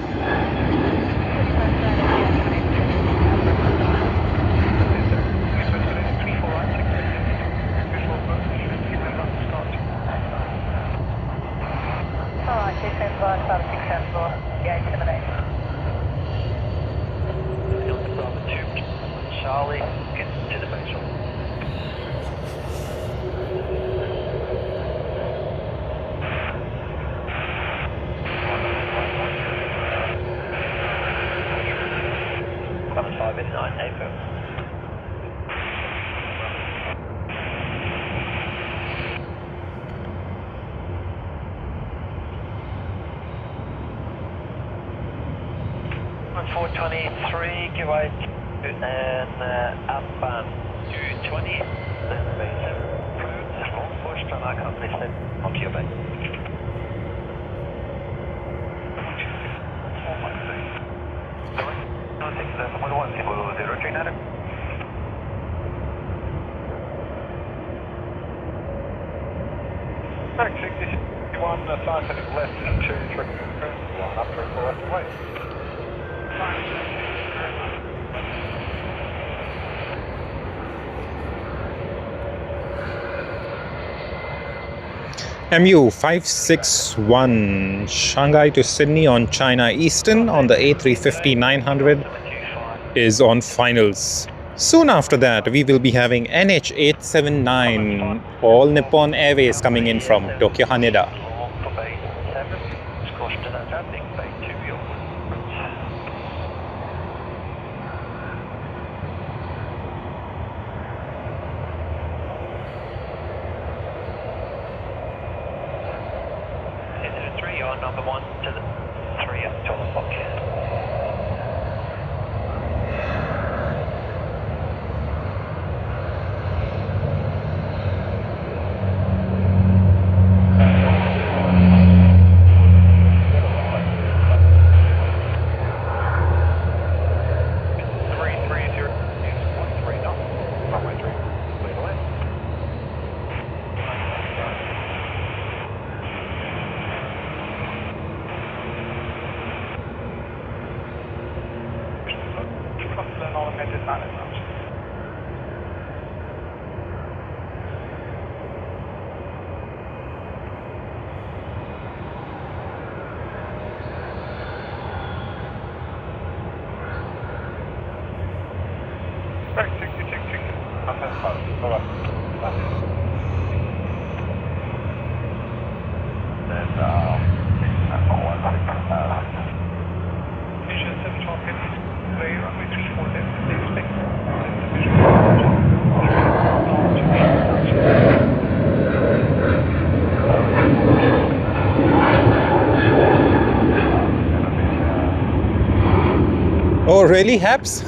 MU561 Shanghai to Sydney on China Eastern on the A350-900 is on finals. Soon after that, we will be having NH879 All Nippon Airways coming in from Tokyo Haneda. Number 1 to the 3 at 12 o'clock. Oh, really, Haps?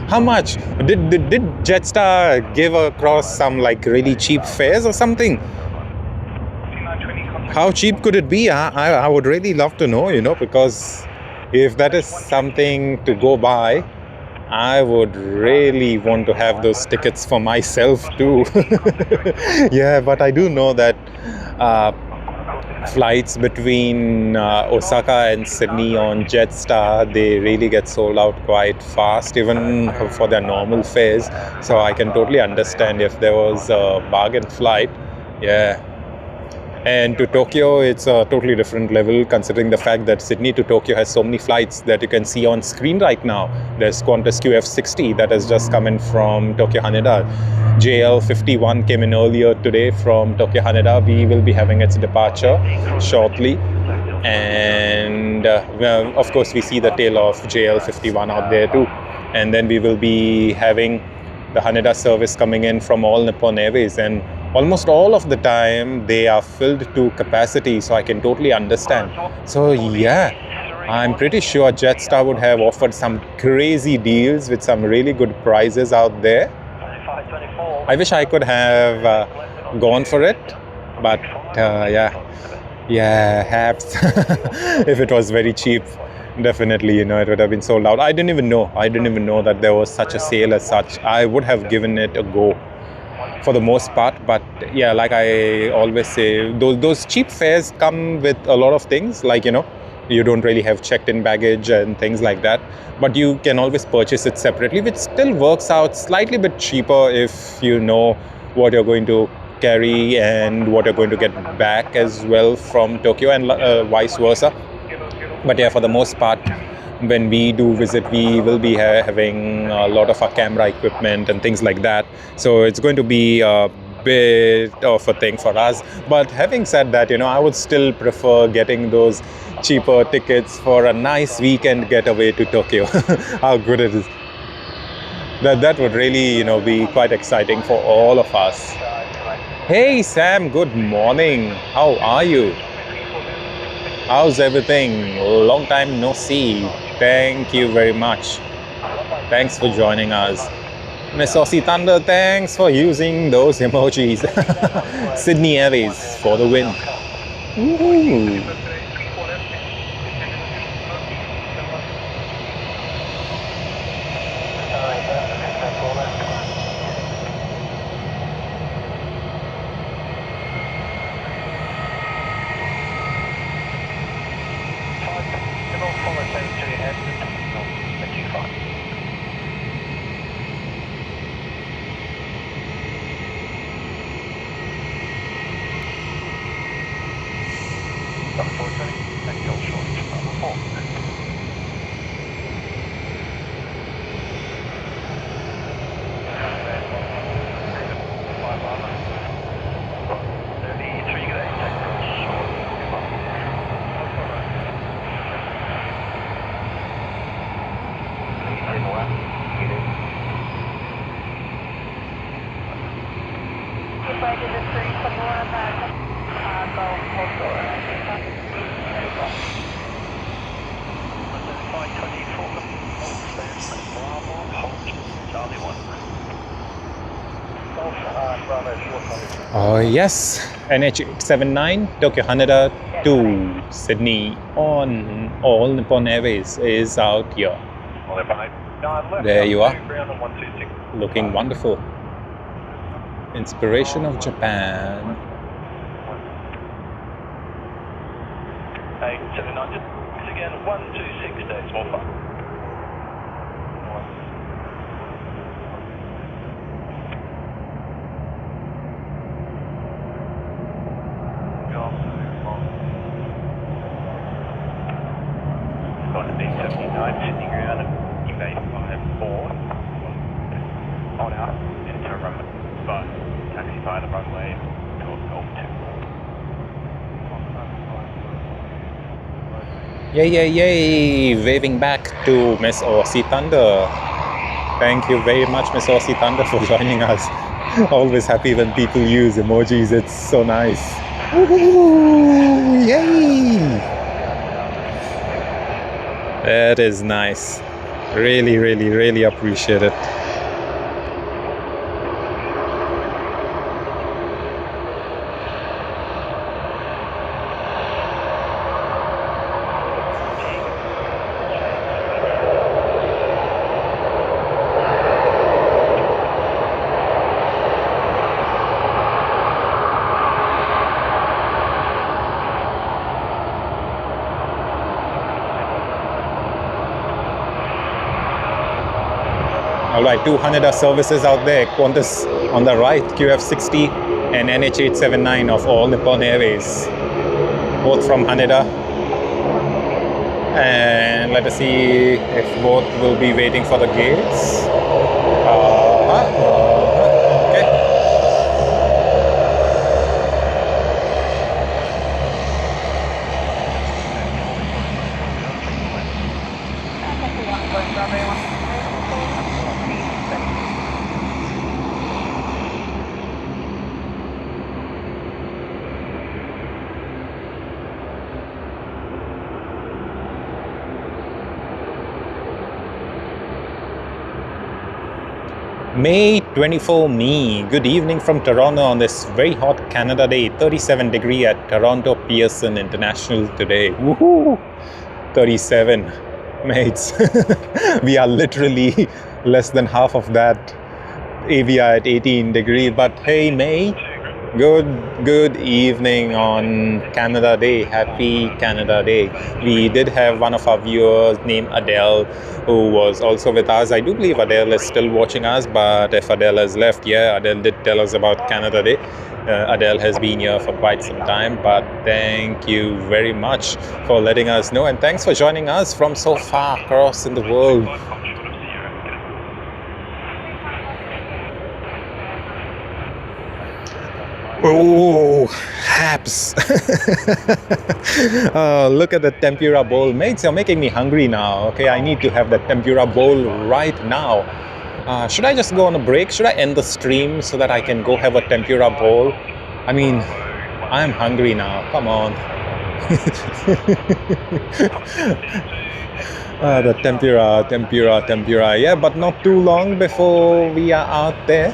How much? Did Jetstar give across some like really cheap fares or something? How cheap could it be? I would really love to know, because if that is something to go by, I would really want to have those tickets for myself too. Yeah, but I do know that flights between Osaka and Sydney on Jetstar, they really get sold out quite fast, even for their normal fares. So I can totally understand if there was a bargain flight. Yeah. And to Tokyo, it's a totally different level, considering the fact that Sydney to Tokyo has so many flights that you can see on screen right now. There's Qantas QF60 that has just come in from Tokyo Haneda. JL51 came in earlier today from Tokyo Haneda. We will be having its departure shortly. And well, of course, we see the tail of JL51 out there too. And then we will be having the Haneda service coming in from All Nippon Airways, and almost all of the time they are filled to capacity, so I can totally understand. So yeah, I'm pretty sure Jetstar would have offered some crazy deals with some really good prices out there. I wish I could have gone for it, but perhaps if it was very cheap, definitely, it would have been sold out. I didn't even know that there was such a sale as such. I would have given it a go for the most part, but yeah, like I always say, those cheap fares come with a lot of things, like you don't really have checked-in baggage and things like that, but you can always purchase it separately, which still works out slightly bit cheaper if you know what you're going to carry and what you're going to get back as well from Tokyo, and vice versa. But yeah, for the most part, when we do visit, we will be having a lot of our camera equipment and things like that. So it's going to be a bit of a thing for us. But having said that, I would still prefer getting those cheaper tickets for a nice weekend getaway to Tokyo. How good it is. That would really, be quite exciting for all of us. Hey Sam, good morning. How are you? How's everything? Long time no see. Thank you very much. Thanks for joining us. Miss Aussie Thunder, thanks for using those emojis. Sydney Airways for the win. Woohoo. Oh yes, NH879 Tokyo Haneda to Sydney on All Nippon Airways is out here. There you are, looking wonderful. Inspiration of Japan. 700. Again, 126 small fun. Got a B79 sitting around at base 54. Hold out into runway 5. Taxi via the runway to Golf 2. Yay, yay, yay! Waving back to Miss Aussie Thunder. Thank you very much, Miss Aussie Thunder, for joining us. Always happy when people use emojis. It's so nice. Woohoo! Yay! That is nice. Really, really, really appreciate it. Alright, 200 services out there. Qantas on the right, QF60 and NH879 of All Nippon Airways. Both from Haneda. And let us see if both will be waiting for the gates. Okay. May 24 me. Good evening from Toronto on this very hot Canada day. 37 degree at Toronto Pearson International today. Woohoo! 37 mates. We are literally less than half of that. AVI at 18 degree. But hey mate, good evening on Canada Day. Happy Canada Day. We did have one of our viewers named Adele who was also with us. I do believe Adele is still watching us, but if Adele has left, yeah, Adele did tell us about Canada Day. Adele has been here for quite some time, but thank you very much for letting us know, and thanks for joining us from so far across in the world. Oh, haps. Look at the tempura bowl. Mates, you're making me hungry now. Okay, I need to have the tempura bowl right now. Should I just go on a break? Should I end the stream so that I can go have a tempura bowl? I mean, I'm hungry now. Come on. The tempura. Yeah, but not too long before we are out there.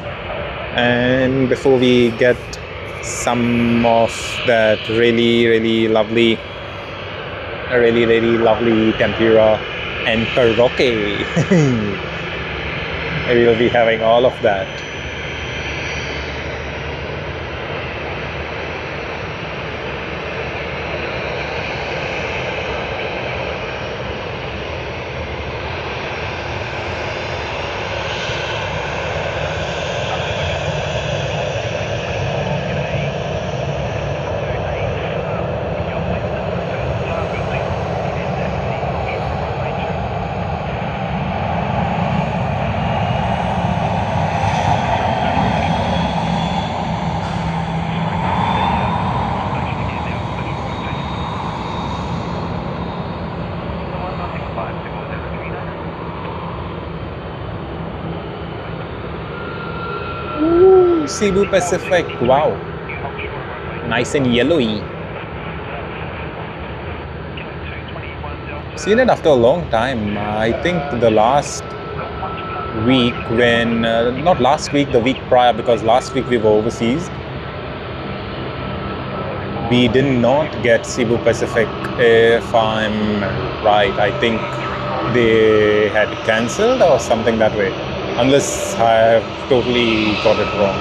And before we get some of that really lovely tempura and karaoke. We will be having all of that. Cebu Pacific, wow, nice and yellowy. Seen it after a long time. I think the last week when, not last week, the week prior, because last week we were overseas. we did not get Cebu Pacific, if I'm right. I think they had cancelled or something that way, unless I have totally got it wrong.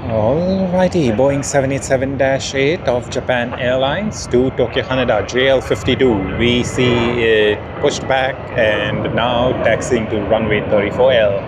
Alrighty, Boeing 787-8 of Japan Airlines to Tokyo Haneda JL52. We see it pushed back and now taxiing to runway 34L.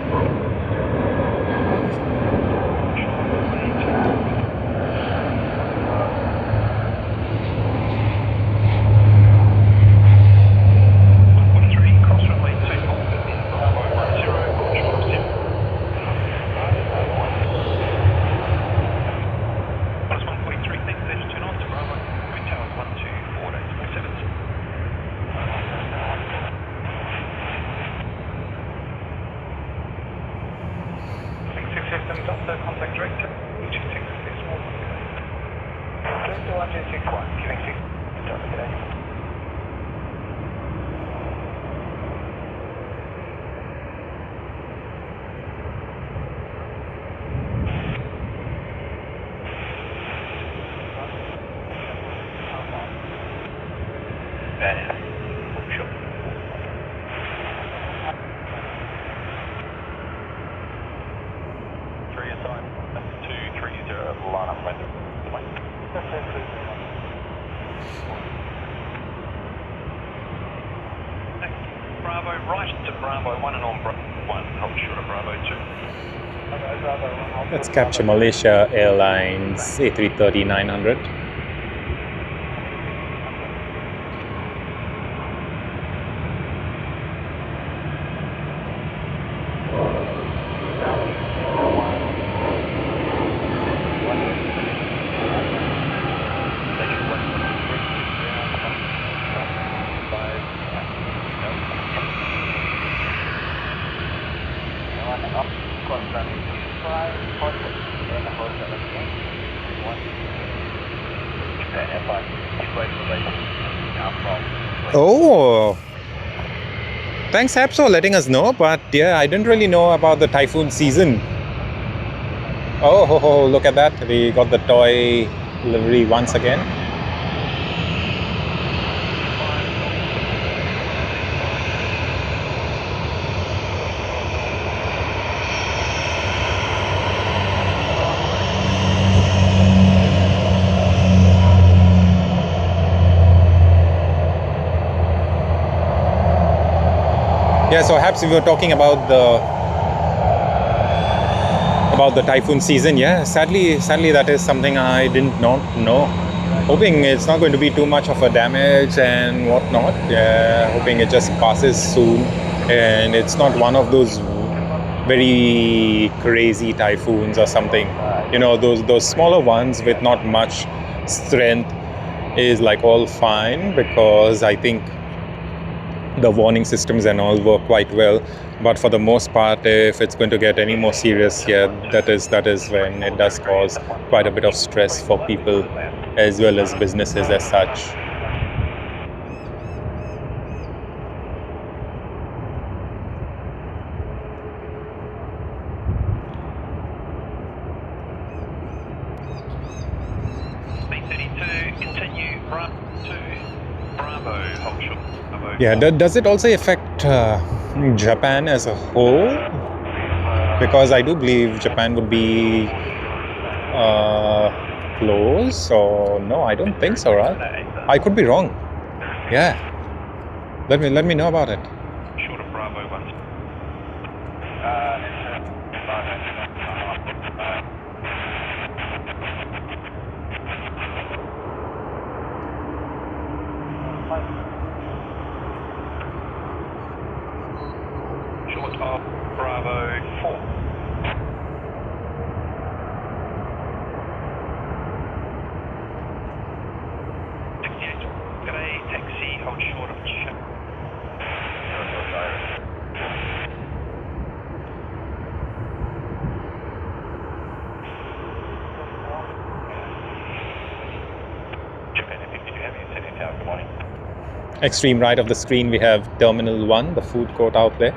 Bravo right to Bravo 1 and on Bravo 1, hold short of Bravo 2. Let's capture Malaysia Airlines A330-900. Oh, Thanks, Saab, for letting us know. But yeah, I didn't really know about the typhoon season. Oh, ho, ho, look at that. We got the toy livery once again. Yeah, so perhaps we were talking about the typhoon season. Yeah, sadly that is something I didn't not know. Hoping it's not going to be too much of a damage and whatnot. Yeah, hoping it just passes soon and it's not one of those very crazy typhoons or something. You know, those smaller ones with not much strength is like all fine, because I think the warning systems and all work quite well. But for the most part, if it's going to get any more serious, yeah, that is when it does cause quite a bit of stress for people as well as businesses as such. B32, continue, Bravo 2, Bravo, hold short. Bravo. Yeah, does it also affect Japan as a whole? Because I do believe Japan would be close, or no, I don't think so, right? I could be wrong. Yeah, let me know about it. Short of Bravo 1. Short of Bravo 4. G'day, taxi, hold short of Shep. Japan, if you have your city tower, good morning. Extreme right of the screen, we have Terminal 1, the food court out there.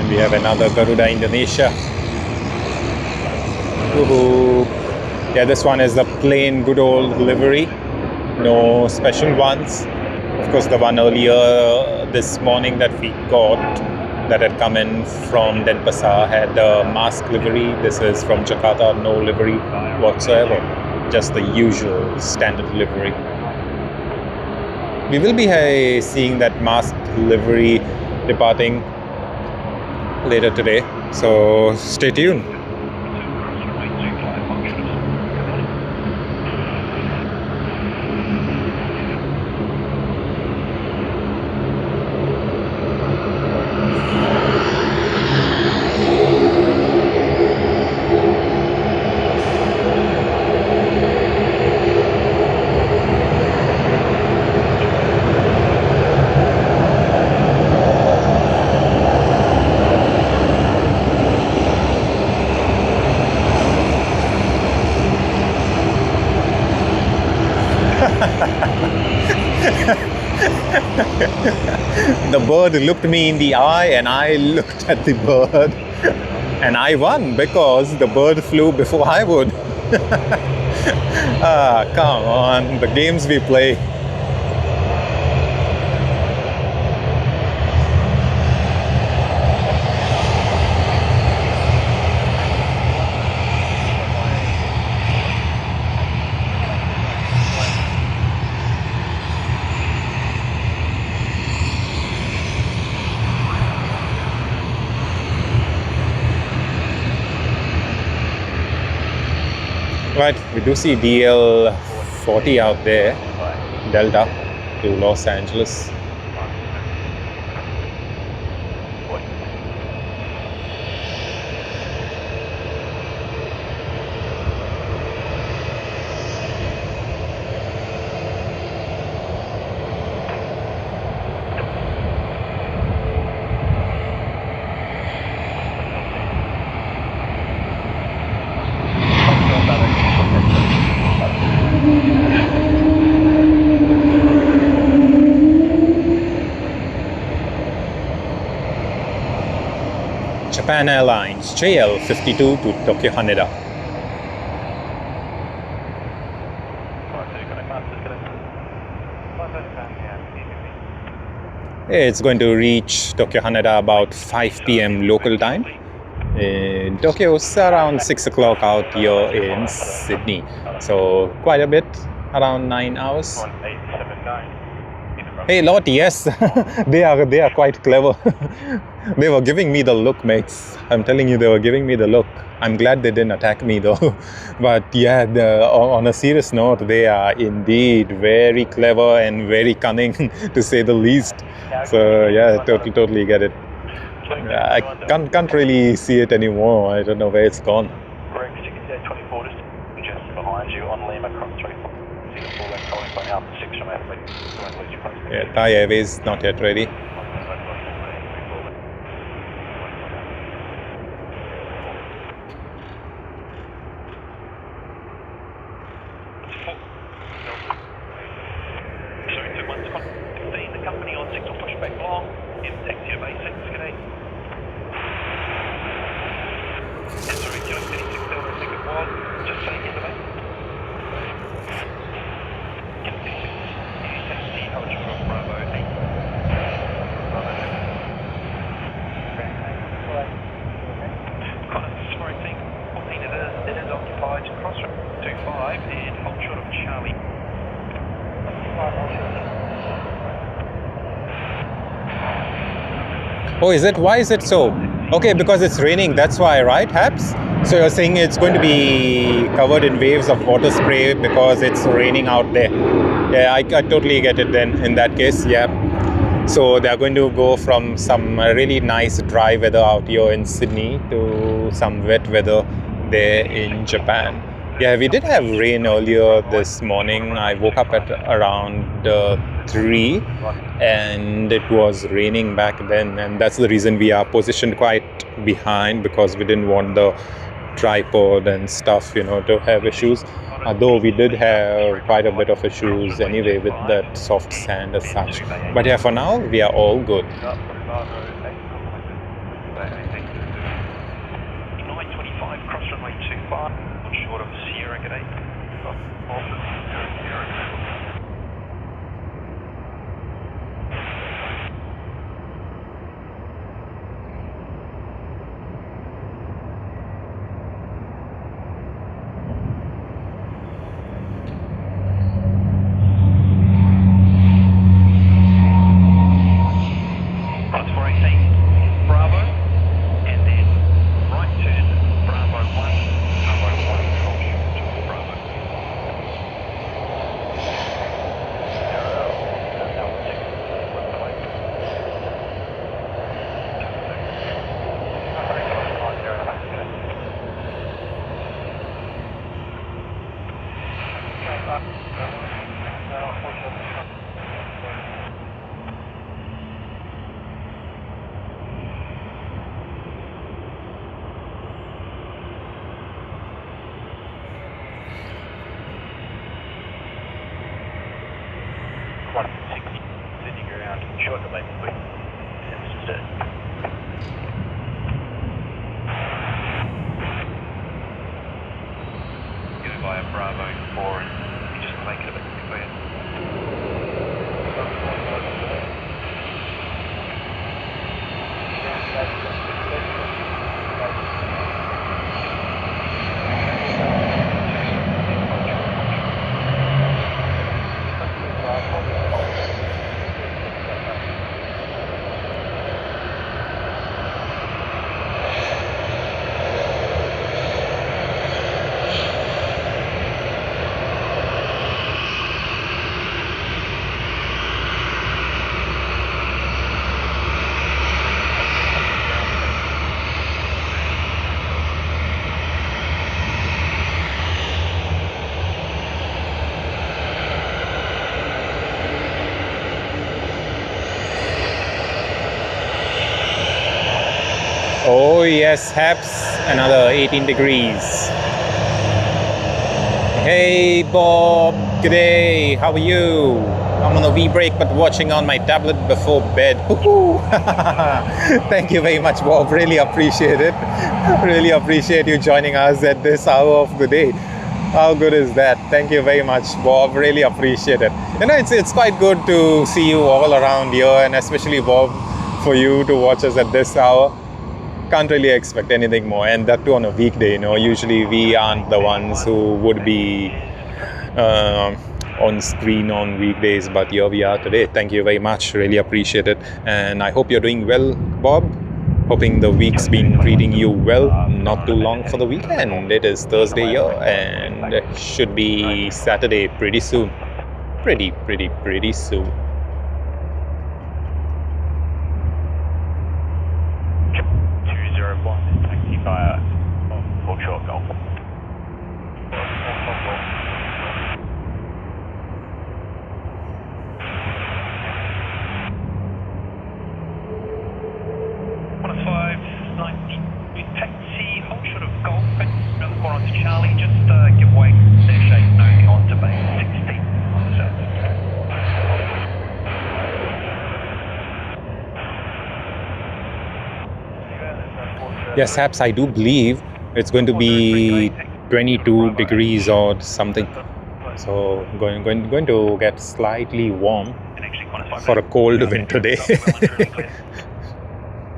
We have another Garuda Indonesia. Woohoo! Yeah, this one is the plain good old livery, no special ones. Of course, the one earlier this morning that we got, that had come in from Denpasar, had a mask livery. This is from Jakarta, no livery whatsoever, just the usual standard livery. We will be seeing that masked livery departing later today, so stay tuned. The bird looked me in the eye and I looked at the bird and I won because the bird flew before I would. Ah, come on, the games we play. Right, we do see DL40 out there, Delta to Los Angeles. Japan Airlines JL52 to Tokyo Haneda. It's going to reach Tokyo Haneda about 5 p.m. local time. In Tokyo, it's around 6 o'clock out here in Sydney. So quite a bit, around 9 hours. Hey Lord, yes, they are quite clever. They were giving me the look, mates. I'm telling you, they were giving me the look. I'm glad they didn't attack me though. But yeah, on a serious note, they are indeed very clever and very cunning, to say the least. So yeah, totally get it. I can't really see it anymore. I don't know where it's gone. Just behind you on Lima Cross 3. Singapore left calling by Alpha 6 from Athlete. Yeah, Thai Airways not yet ready. The company on signal pushback long. In taxi of A6, good day. Yes, sorry, Kilo 36 Delta, I think it was. Just saying in the back. Kilo 36, taxi, Havilland, Bravo 8. Connor, sorry, team 14, it is occupied. Crossroad 25 and hold short of Charlie. Oh, is it? Why is it so? Okay, because it's raining, that's why, right, Habs? So you're saying it's going to be covered in waves of water spray because it's raining out there. Yeah, I totally get it then in that case, yeah. So they're going to go from some really nice dry weather out here in Sydney to some wet weather there in Japan. Yeah, we did have rain earlier this morning. I woke up at around 3 and it was raining back then, and that's the reason we are positioned quite behind, because we didn't want the tripod and stuff, to have issues. Though we did have quite a bit of issues anyway with that soft sand as such. But yeah, for now, we are all good. 925 cross runway 25, short of Sierra, good day. Oh yes, Haps, another 18 degrees. Hey Bob, good day, how are you? I'm on a wee break but watching on my tablet before bed. Thank you very much, Bob, really appreciate it. Really appreciate you joining us at this hour of the day. How good is that? Thank you very much, Bob, really appreciate it. You know, it's quite good to see you all around here, and especially Bob, for you to watch us at this hour. Can't really expect anything more, and that too on a weekday. You know, usually we aren't the ones who would be on screen on weekdays, but here we are today. Thank you very much, really appreciate it, and I hope you're doing well, Bob. Hoping the week's been treating you well. Not too long for the weekend. It is Thursday here, and it should be Saturday pretty soon. Pretty soon. Yes, Haps, I do believe it's going to be 22 degrees or something. So going to get slightly warm for a cold winter day.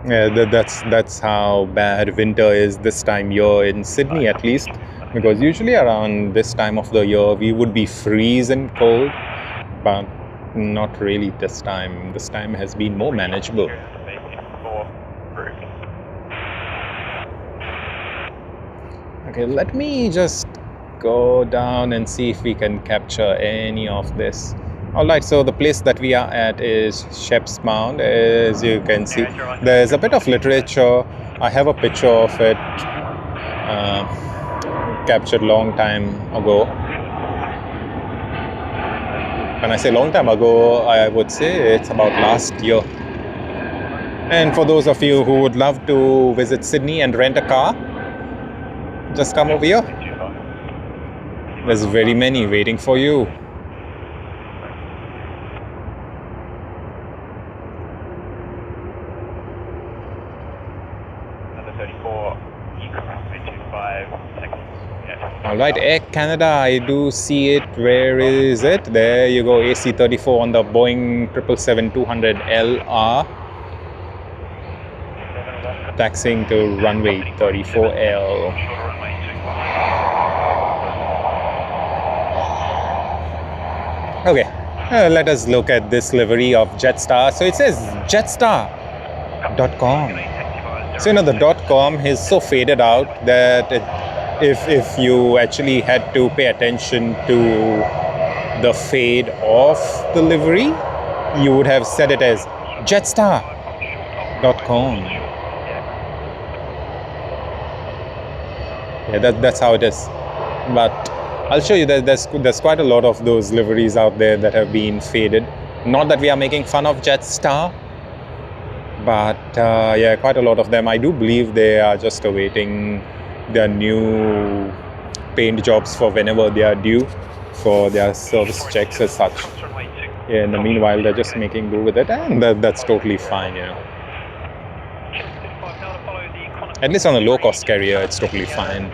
Yeah, that's how bad winter is this time year in Sydney, at least, because usually around this time of the year we would be freezing cold, but not really this time. This time has been more manageable. Okay, let me just go down and see if we can capture any of this. Alright, so the place that we are at is Shep's Mound. As you can see, there's a bit of literature. I have a picture of it captured long time ago. When I say long time ago, I would say it's about last year. And for those of you who would love to visit Sydney and rent a car, just come over here. There's very many waiting for you. Alright, Air Canada, I do see it. Where is it? There you go, AC-34 on the Boeing 777-200 LR. Taxiing to runway 34L. Okay, let us look at this livery of Jetstar. So it says Jetstar.com. So you know the .com is so faded out that if you actually had to pay attention to the fade of the livery, you would have said it as Jetstar.com. Yeah, that's how it is. But I'll show you that there's quite a lot of those liveries out there that have been faded. Not that we are making fun of Jetstar, but yeah, quite a lot of them. I do believe they are just awaiting their new paint jobs for whenever they are due for their service checks as such. Yeah, in the meanwhile, they're just making do with it, and that's totally fine, you know. At least on a low-cost carrier, it's totally fine.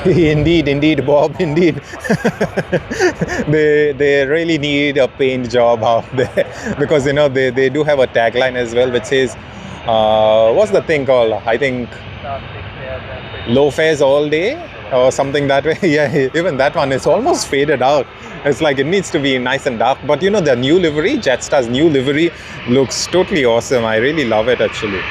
Indeed, Bob, indeed. They really need a paint job out there, because you know they do have a tagline as well which says what's the thing called? I think low fares all day or something that way. Yeah, even that one is almost faded out. It's like it needs to be nice and dark. But you know, the new livery, Jetstar's new livery, looks totally awesome. I really love it actually.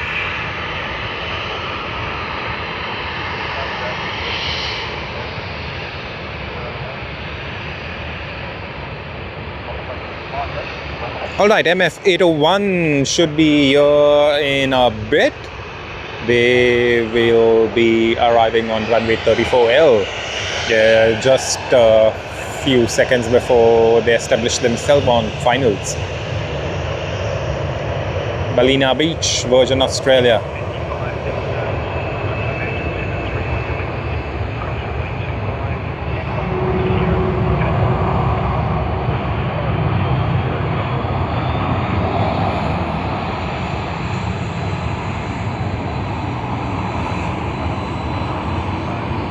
Alright, MF801 should be here in a bit. They will be arriving on runway 34L just a few seconds before they establish themselves on finals. Ballina Beach, Virgin Australia.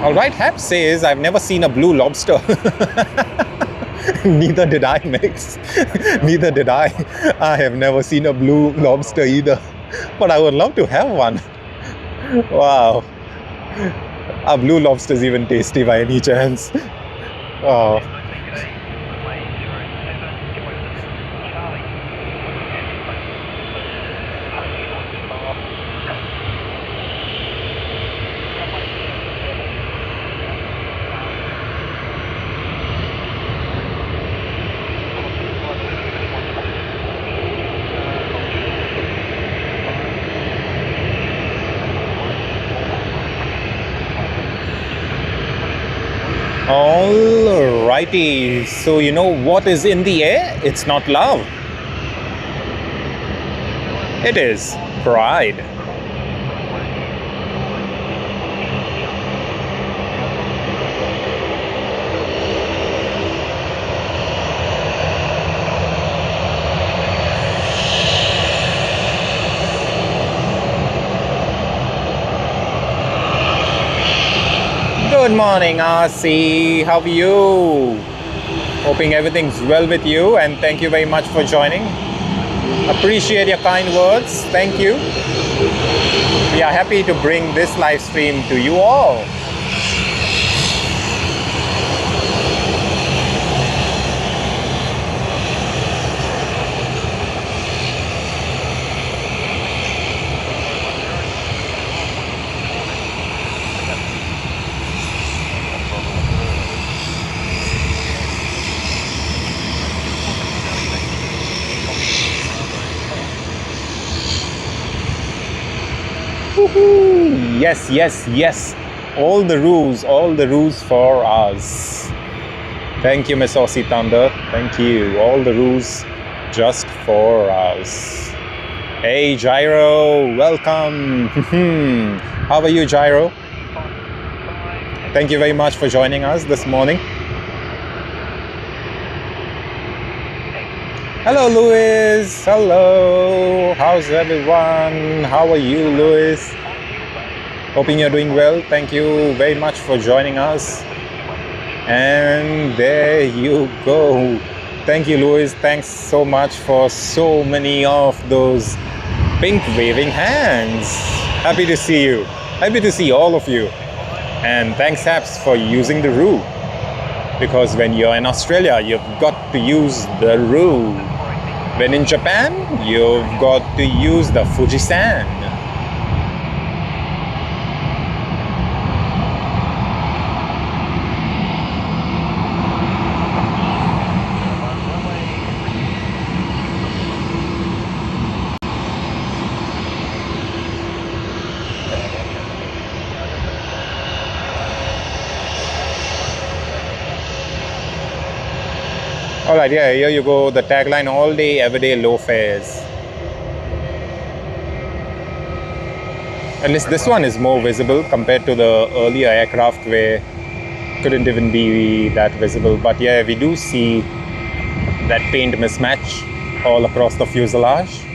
Alright, Hap says, I've never seen a blue lobster. Neither did I, Mix. Neither did I. I have never seen a blue lobster either. But I would love to have one. Wow. Are blue lobsters even tasty by any chance? Oh. Alrighty, so you know what is in the air? It's not love. It is pride. Good morning, RC. How are you? Hoping everything's well with you, and thank you very much for joining. Appreciate your kind words. Thank you. We are happy to bring this live stream to you all. Yes, yes, yes. All the rules for us. Thank you, Miss Aussie Thunder. Thank you. All the rules just for us. Hey, Gyro. Welcome. How are you, Gyro? Thank you very much for joining us this morning. Hello, Louis. Hello. How's everyone? How are you, Louis? Hoping you're doing well. Thank you very much for joining us. And there you go. Thank you, Louis. Thanks so much for so many of those pink waving hands. Happy to see you. Happy to see all of you. And thanks, Haps, for using the ROO. Because when you're in Australia, you've got to use the ROO. When in Japan, you've got to use the Fujisan. Alright, yeah, here you go. The tagline, all day, every day, low fares. At least this one is more visible compared to the earlier aircraft where couldn't even be that visible. But yeah, we do see that paint mismatch all across the fuselage.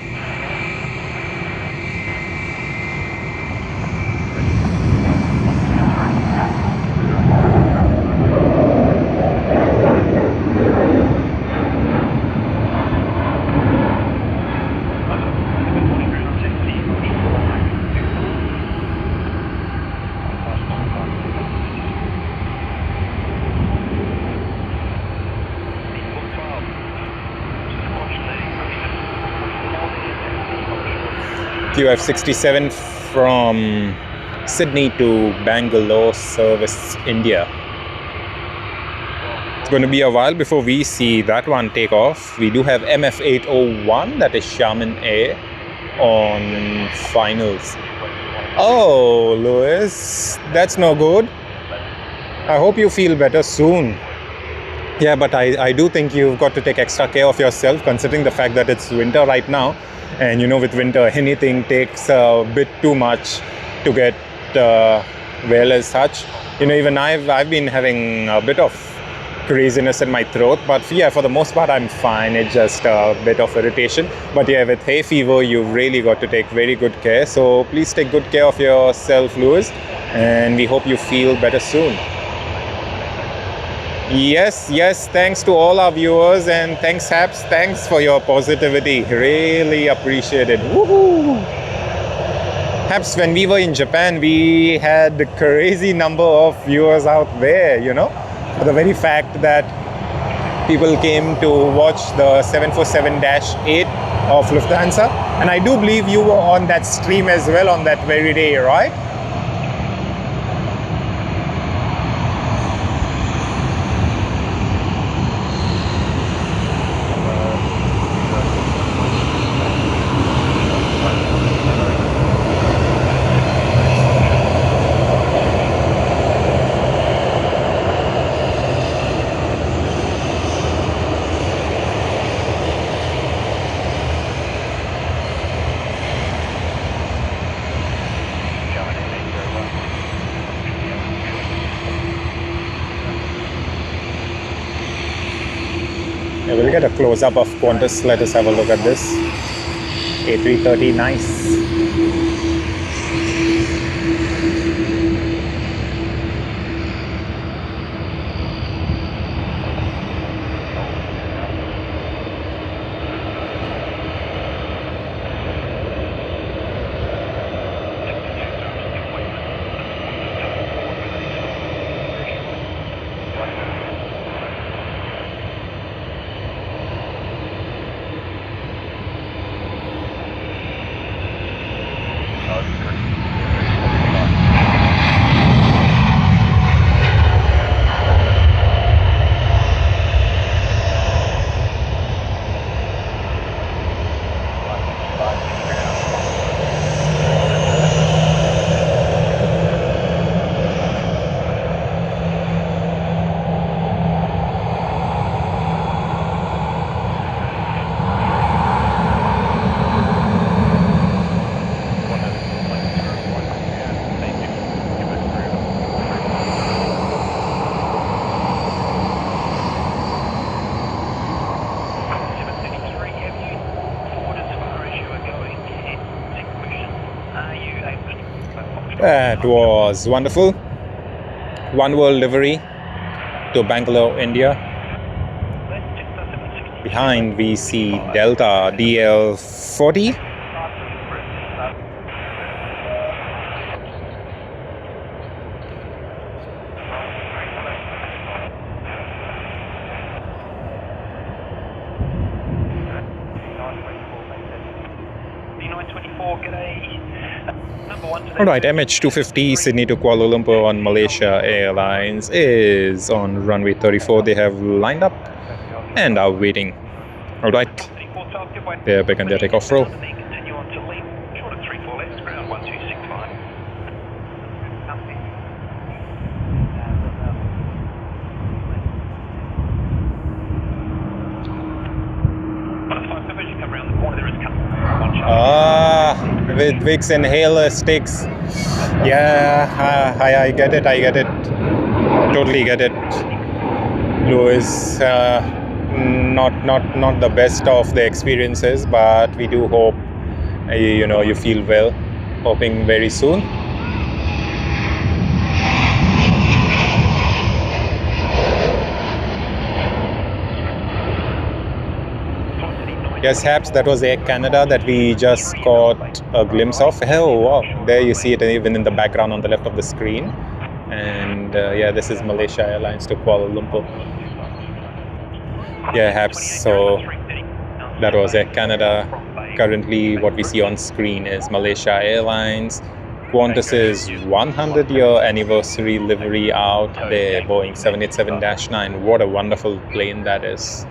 QF67 from Sydney to Bangalore service, India. It's going to be a while before we see that one take off. We do have MF801, that is Xiamen Air, on finals. Oh, Lewis, that's no good. I hope you feel better soon. Yeah, but I do think you've got to take extra care of yourself, considering the fact that it's winter right now. And you know, with winter, anything takes a bit too much to get well as such. You know, even I've been having a bit of craziness in my throat, but yeah, for the most part I'm fine. It's just a bit of irritation, but yeah, with hay fever you've really got to take very good care. So please take good care of yourself, Lewis, and we hope you feel better soon. Yes, thanks to all our viewers, and thanks Haps, thanks for your positivity, really appreciate it. Woohoo! Haps, when we were in Japan, we had a crazy number of viewers out there, you know, for the very fact that people came to watch the 747-8 of Lufthansa, and I do believe you were on that stream as well on that very day, right? We'll get a close-up of Qantas. Let us have a look at this. A330, nice. That was wonderful. One World livery to Bangalore, India. Behind we see Delta DL40. Alright, MH250 Sydney to Kuala Lumpur on Malaysia Airlines is on runway 34. They have lined up and are waiting. Alright, they have begun their takeoff roll. With Vicks inhaler sticks. Yeah, I get it. Totally get it. Louis, not the best of the experiences, but we do hope you feel well. Hoping very soon. Yes, Haps, that was Air Canada that we just caught a glimpse of. Oh, wow. There you see it even in the background on the left of the screen. And yeah, this is Malaysia Airlines to Kuala Lumpur. Yeah, Haps, so that was Air Canada currently what we see on screen is Malaysia Airlines. Qantas's 100-year anniversary livery out, the Boeing 787-9. What a wonderful plane that is.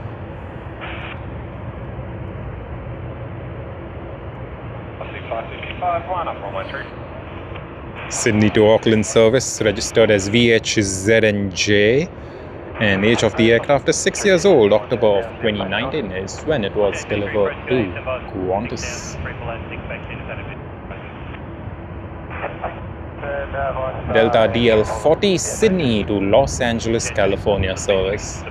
Sydney to Auckland service registered as VHZNJ, and age of the aircraft is 6 years old. October of 2019 is when it was delivered to Qantas. Delta DL40 Sydney to Los Angeles, California service.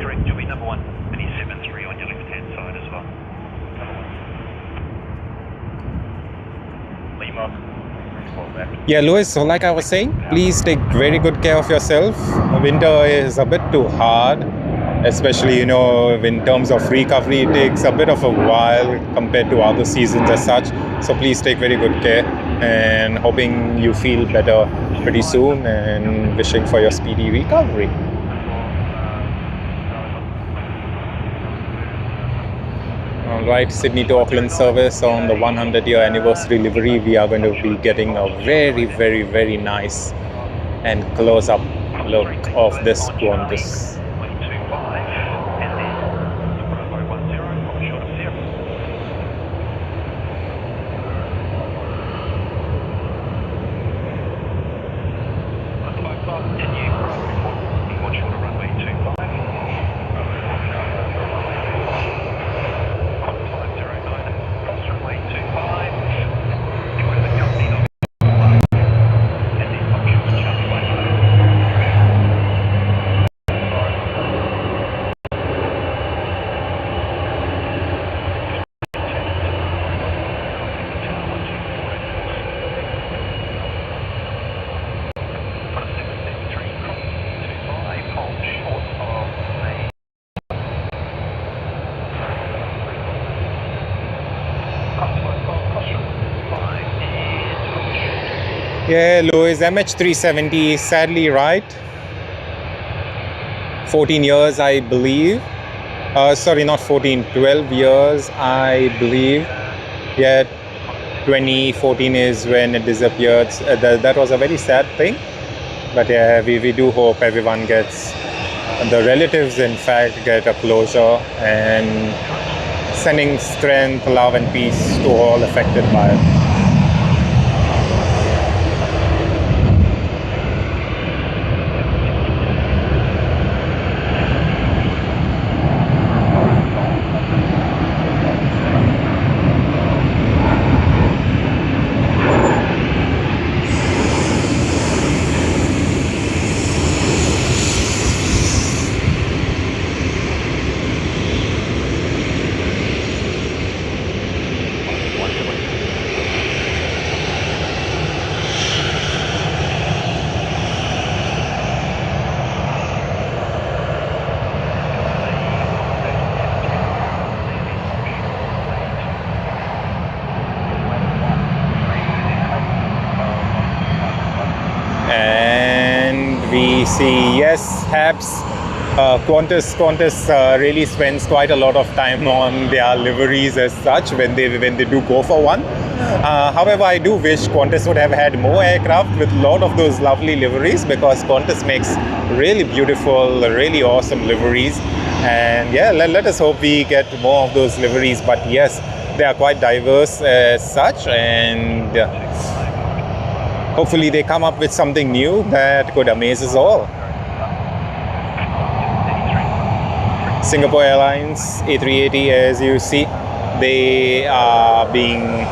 Correct, you'll be number 1, and he's 7-3 on your left-hand side as well. Lima. Yeah, Louis, so like I was saying, please take very good care of yourself. Winter is a bit too hard, especially, you know, in terms of recovery, it takes a bit of a while compared to other seasons as such. So please take very good care, and hoping you feel better pretty soon, and wishing for your speedy recovery. Alright, Sydney to Auckland service on the 100-year anniversary livery. We are going to be getting a very, very, very nice and close-up look of this Qantas. Yeah, Louis, MH370, sadly, right? 14 years, I believe. Sorry, not 14, 12 years, I believe. Yeah, 2014 is when it disappeared. That was a very sad thing. But yeah, we do hope everyone gets, the relatives in fact, get a closure, and sending strength, love and peace to all affected by it. We see, yes, Habs, Qantas really spends quite a lot of time on their liveries as such when they do go for one. However, I do wish Qantas would have had more aircraft with a lot of those lovely liveries, because Qantas makes really beautiful, really awesome liveries. And yeah, let us hope we get more of those liveries. But yes, they are quite diverse as such, and hopefully they come up with something new that could amaze us all. Singapore Airlines A380, as you see, they are being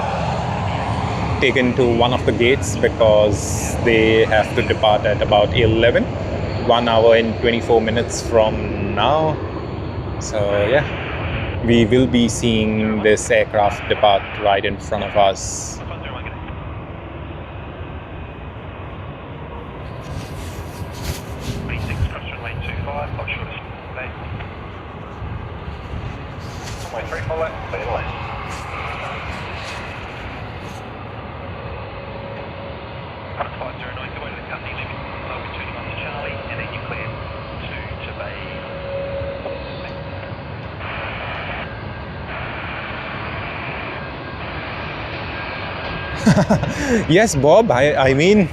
taken to one of the gates because they have to depart at about 11, 1 hour and 24 minutes from now. So yeah, we will be seeing this aircraft depart right in front of us. Yes, Bob. I mean,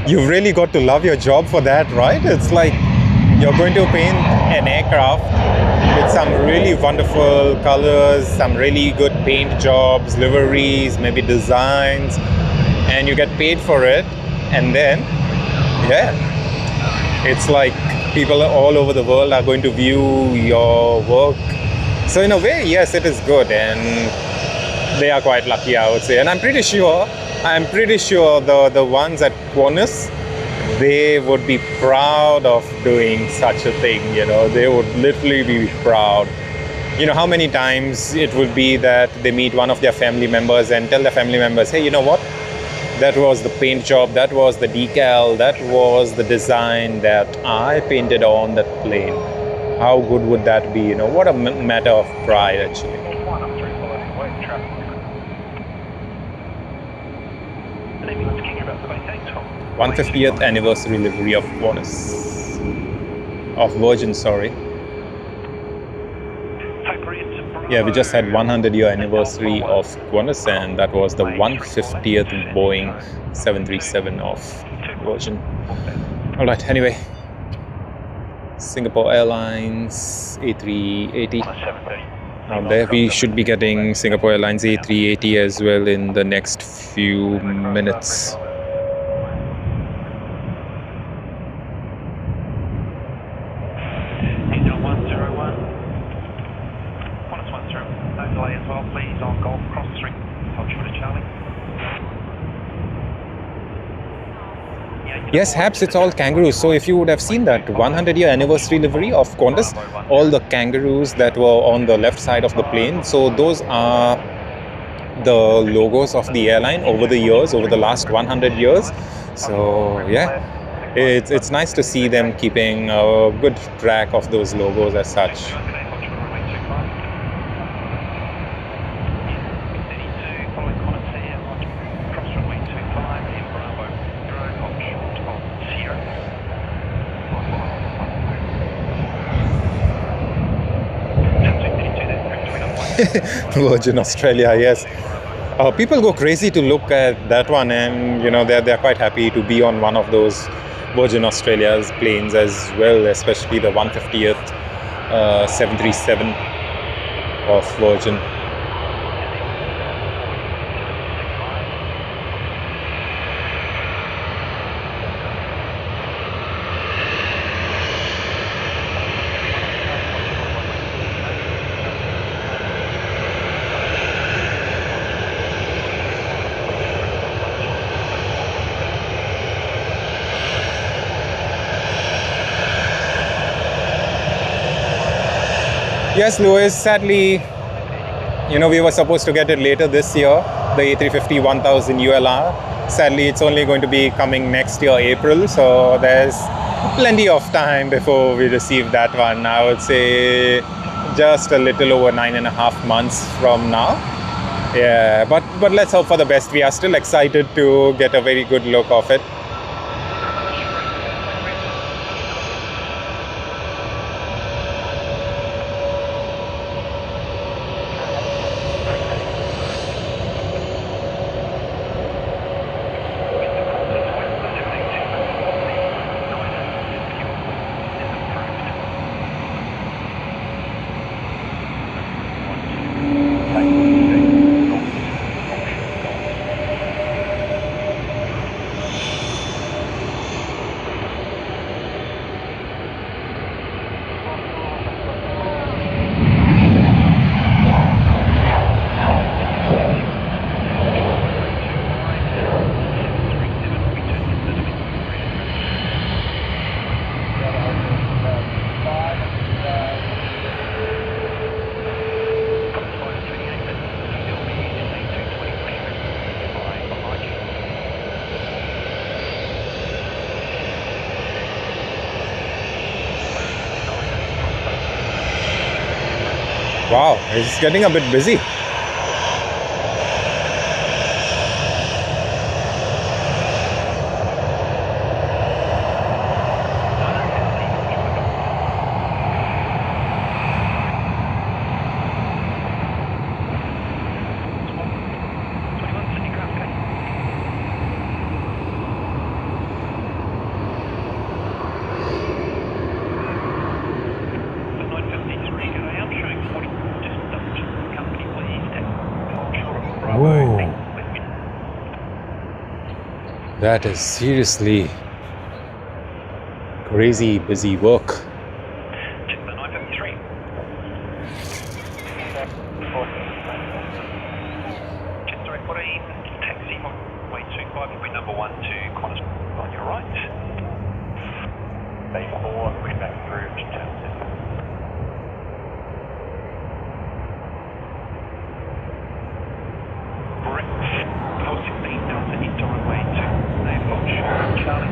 you've really got to love your job for that, right? It's like you're going to paint an aircraft with some really wonderful colors, some really good paint jobs, liveries, maybe designs, and you get paid for it. And then, yeah, it's like people all over the world are going to view your work. So in a way, yes, it is good, and they are quite lucky, I would say. And I'm pretty sure the ones at Qantas, they would be proud of doing such a thing. They would literally be proud. How many times it would be that they meet one of their family members and tell their family members, hey, you know what? That was the paint job, that was the decal, that was the design that I painted on that plane. How good would that be? What a matter of pride, actually. 150th anniversary livery of Qantas. Of Virgin, sorry. Yeah, we just had 100-year anniversary of Qantas, and that was the 150th Boeing 737 of Virgin. Alright, anyway. Singapore Airlines A380. Out there, we should be getting Singapore Airlines A380 as well in the next few minutes. Yes, Habs, it's all kangaroos. So if you would have seen that 100-year anniversary livery of Qantas, all the kangaroos that were on the left side of the plane, so those are the logos of the airline over the years, over the last 100 years. So yeah, it's nice to see them keeping a good track of those logos as such. Virgin Australia, yes. People go crazy to look at that one, and they're quite happy to be on one of those Virgin Australia's planes as well, especially the 150th 737 of Virgin. Yes, Louis, sadly, we were supposed to get it later this year, the A350-1000 ULR. Sadly, it's only going to be coming next year, April, so there's plenty of time before we receive that one. I would say just a little over 9.5 months from now. Yeah, but let's hope for the best. We are still excited to get a very good look of it. Wow, it's getting a bit busy. That is seriously crazy busy work. Check the 953. Check direct 14, taxi, runway 25, wind number 1 to Qantas on your right. Bay 4, wind back through to Townsend. Correct. Code 16 Delta into runway 2. They've got short Charlie.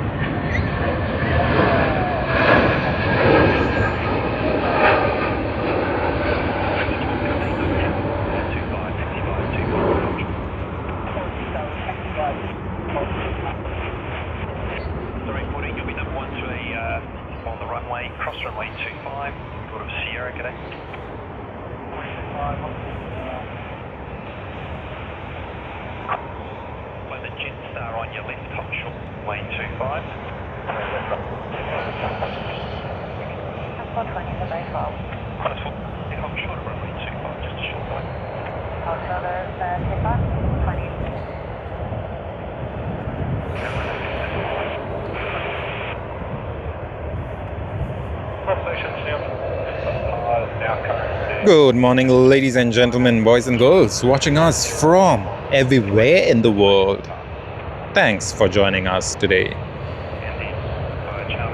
Sorry, 14, you'll be number 1 to on the runway, cross runway 25, sort of Sierra, g'day. By the Jet Star on your left, hot short way 25. Transport 20 for Bay 12. Hot short of runway 25, just a short way. Hot short of 25, 20. Good morning, ladies and gentlemen, boys and girls, watching us from everywhere in the world. Thanks for joining us today.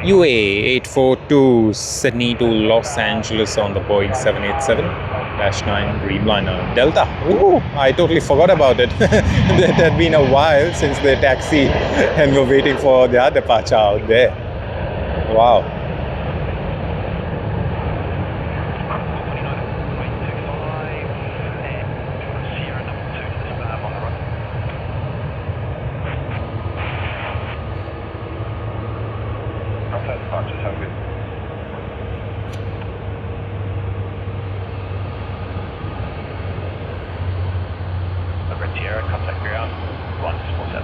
UA 842 Sydney to Los Angeles on the Boeing 787-9 Dreamliner Delta. Ooh, I totally forgot about it. It had been a while since the taxi and we're waiting for their departure out there. Wow. Contact ground 147.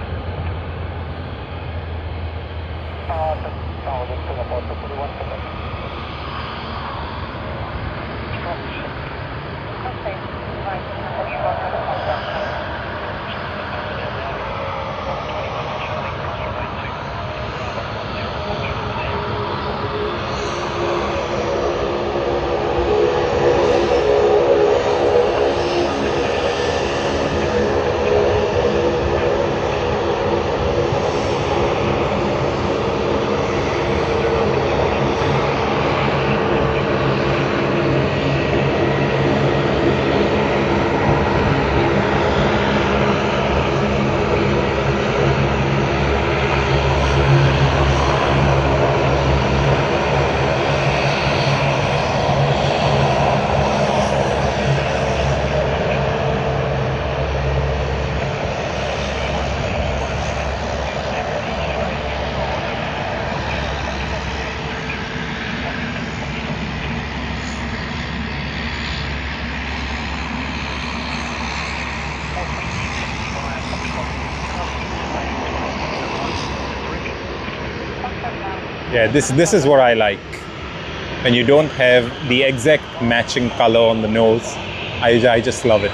Yeah, this is what I like. When you don't have the exact matching color on the nose, I just love it.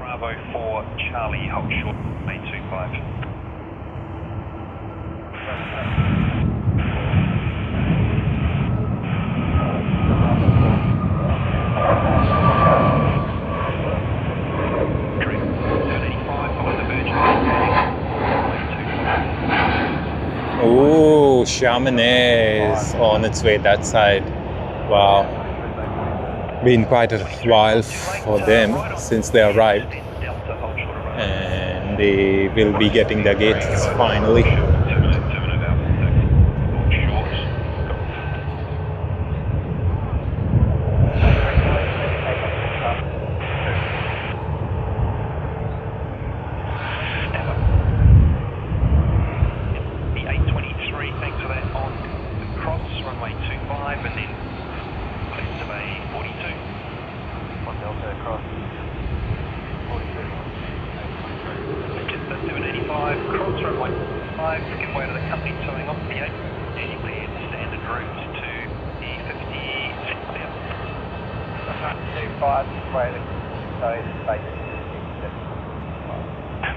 Bravo 4 Charlie, hold short, runway 25. Oh, Chamonix is on its way that side. Wow. Been quite a while for them since they arrived. And they will be getting their gates finally.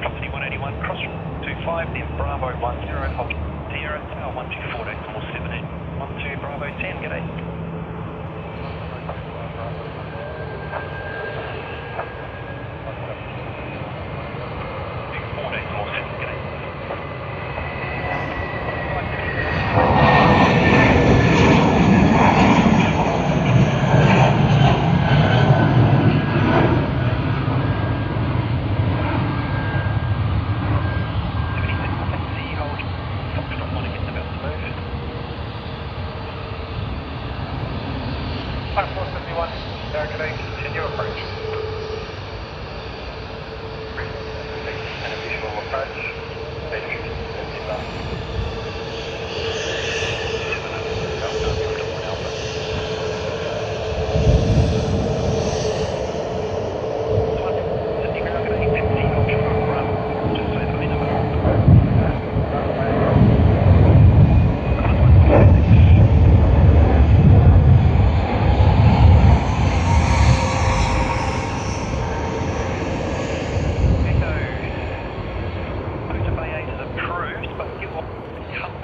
Property 181, cross 25, then Bravo 10, hold Sierra, Tower 124, 478, 12 Bravo 10, g'day.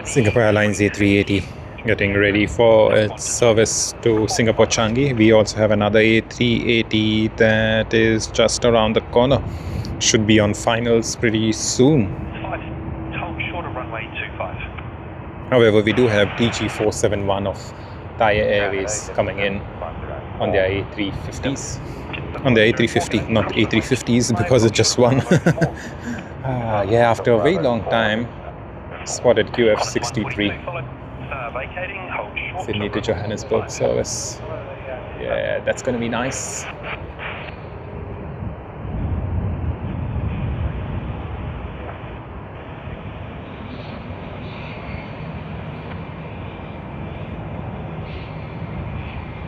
Singapore Airlines A380 getting ready for its service to Singapore Changi. We also have another A380 that is just around the corner. Should be on finals pretty soon. Short of runway 25. However, we do have DG471 of Thai Airways coming in on their A350s. On the A350, not A350s because it's just one. Yeah, after a very long time. Spotted QF63 Sydney to Johannesburg service. Yeah, that's gonna be nice.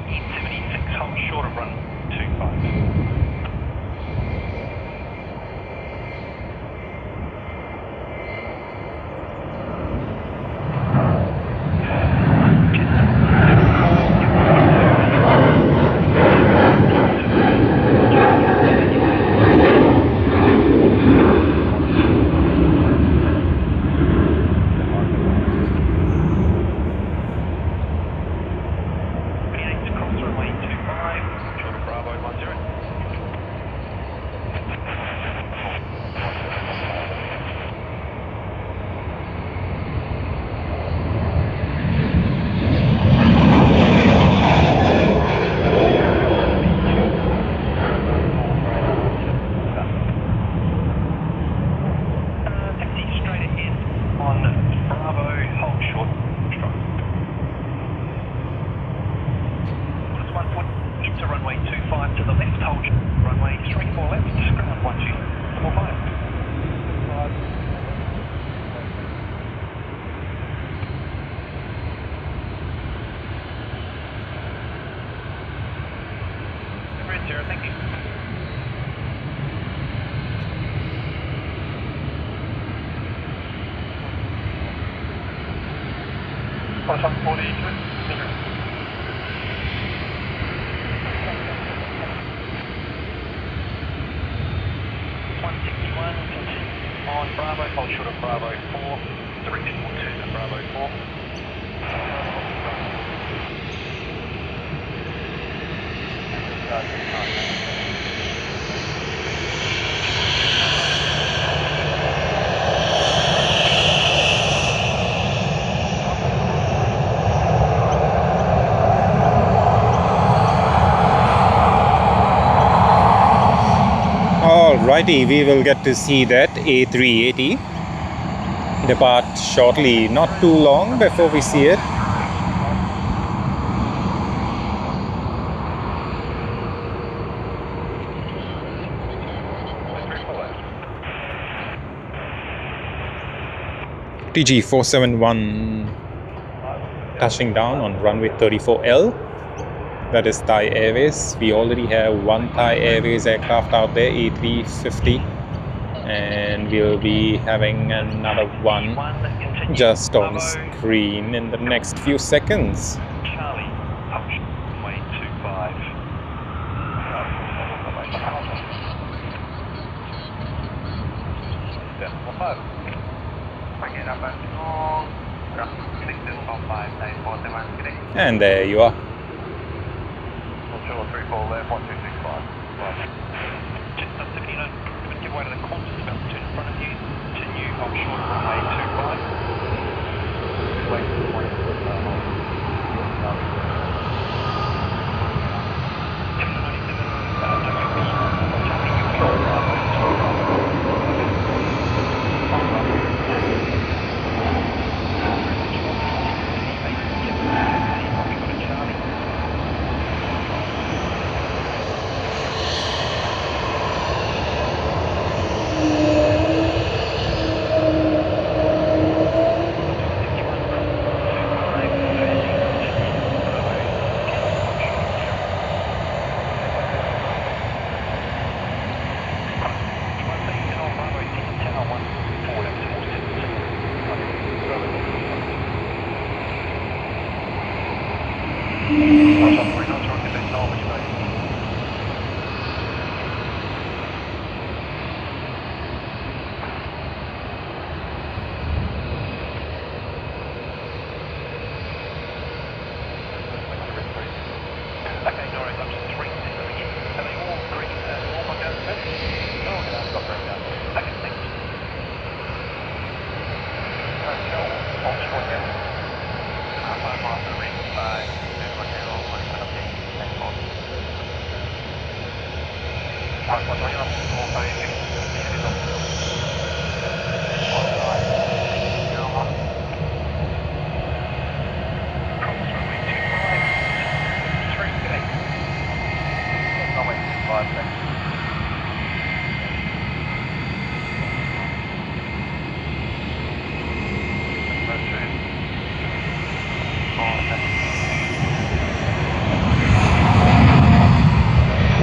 E76, hold short of run 25. hold short of Bravo 4, directional to Bravo 4. Alrighty, we will get to see that A380 depart shortly, not too long before we see it. TG471 touching down on runway 34L. That is Thai Airways. We already have one Thai Airways aircraft out there, A350, and we'll be having another one just on screen in the next few seconds. Charlie, approach runway 25. And there you are. 34 left, 1265. Just up to Pino, give way to the corner, just about to turn in front of you. Continue, hold short of runway 25. Wait for the point.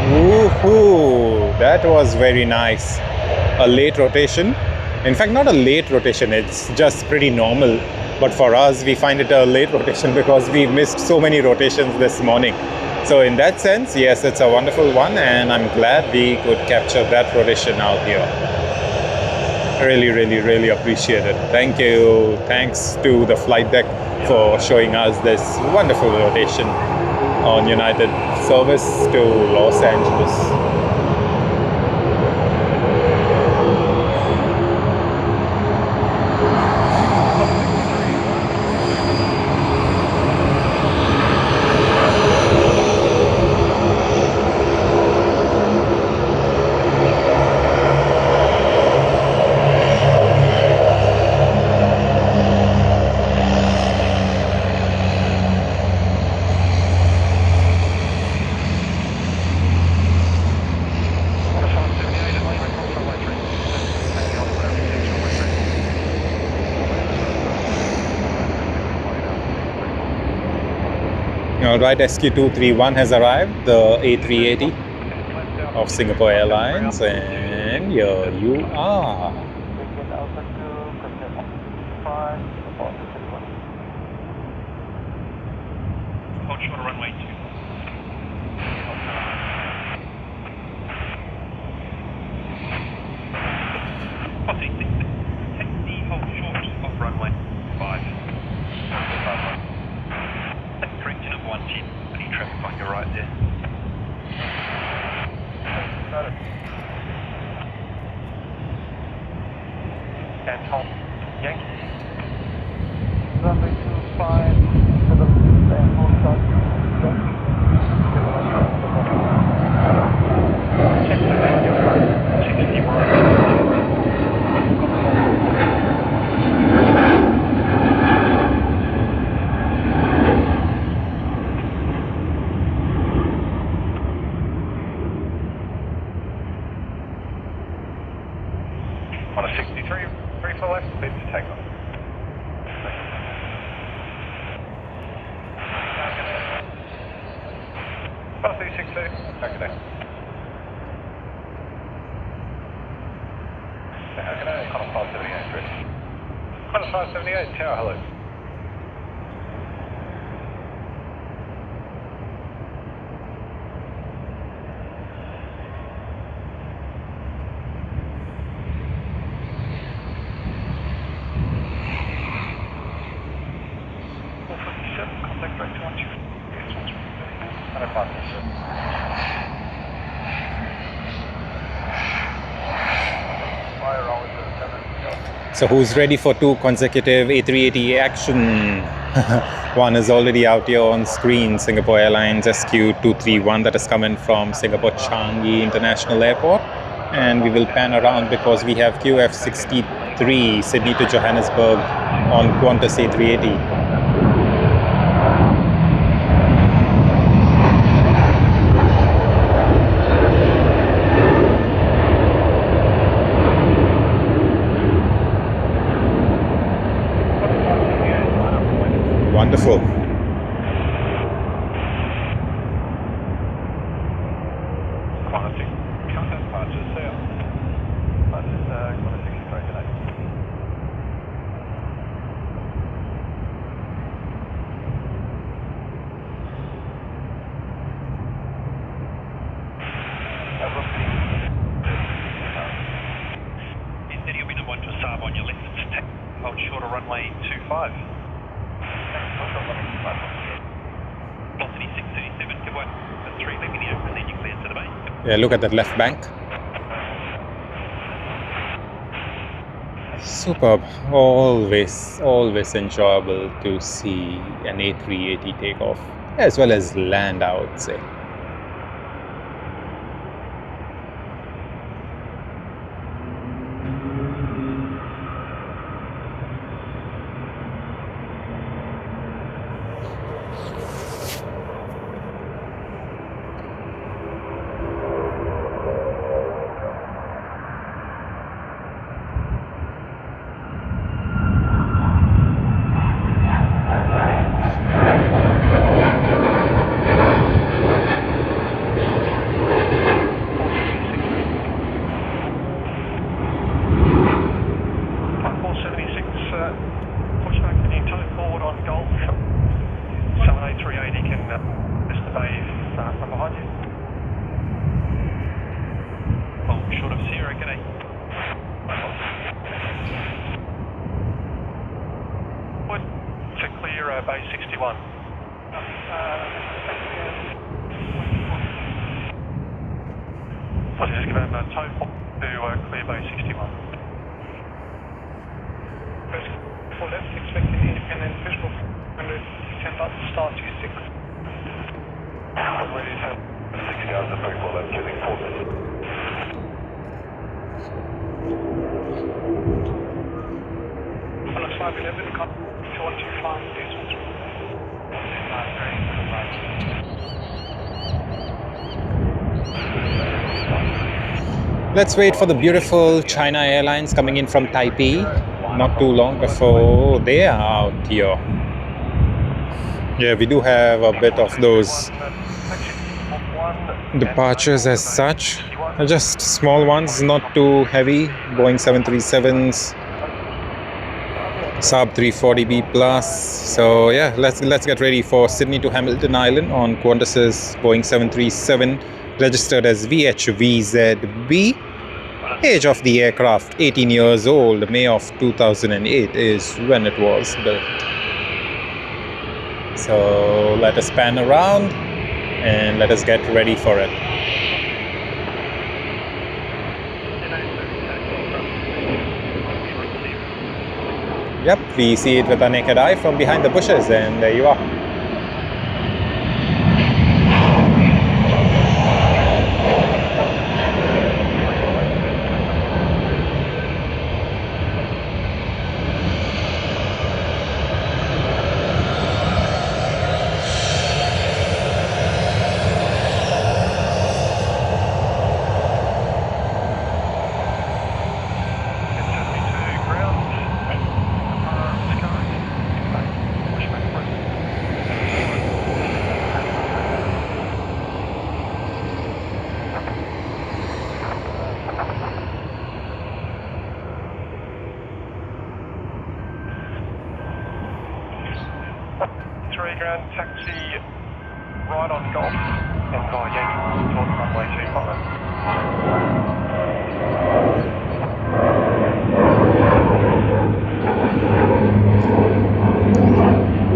Woohoo! That was very nice. A late rotation. In fact, not a late rotation, it's just pretty normal. But for us, we find it a late rotation because we missed so many rotations this morning. So in that sense, yes, it's a wonderful one, and I'm glad we could capture that rotation out here. Really, really, really appreciate it. Thank you. Thanks to the flight deck for showing us this wonderful rotation on United service to Los Angeles. Alright, SQ231 has arrived, the A380 of Singapore Airlines, and here you are. Hold short of runway 2. And Tom, Yankee. Runway 25, to the left, hold start. Check the radio, 163, 3 for left, clear to take off. Pass 362, back to day. Connor 578, Chris. Connor 578, tower, hello. Contact direct to 125. So who's ready for 2 consecutive A380 action? One is already out here on screen, Singapore Airlines SQ231 that is coming from Singapore Changi International Airport. And we will pan around because we have QF63 Sydney to Johannesburg on Qantas A380. Wonderful. Instead you'll be number 1 to Saab on your left. Hold short of runway 25. Velocity 637, give way at 3, leaving the open, then you clear to the bay. Yeah, look at that left bank. Superb. Always enjoyable to see an A380 take off as well as land, I would say. Short of 0, g'day. What to clear bay 61? I'll just give him a tow to clear bay 61. First, for left, expecting independent visual 10 buttons, start to 6. Ready to 60 yards of 34 left, killing 4 minutes. On a 511, come to 125, diesel 3. Let's wait for the beautiful China Airlines coming in from Taipei. Not too long before they are out here. Yeah, we do have a bit of those departures as such. Just small ones, not too heavy. Boeing 737s, Saab 340B plus. So yeah, let's get ready for Sydney to Hamilton Island on Qantas's Boeing 737, registered as VHVZB. Age of the aircraft 18 years old. May of 2008 is when it was built. So let us pan around and let us get ready for it. Yep, we see it with our naked eye from behind the bushes, and there you are. Ground taxi right on Golf and via Yankee towards runway 25.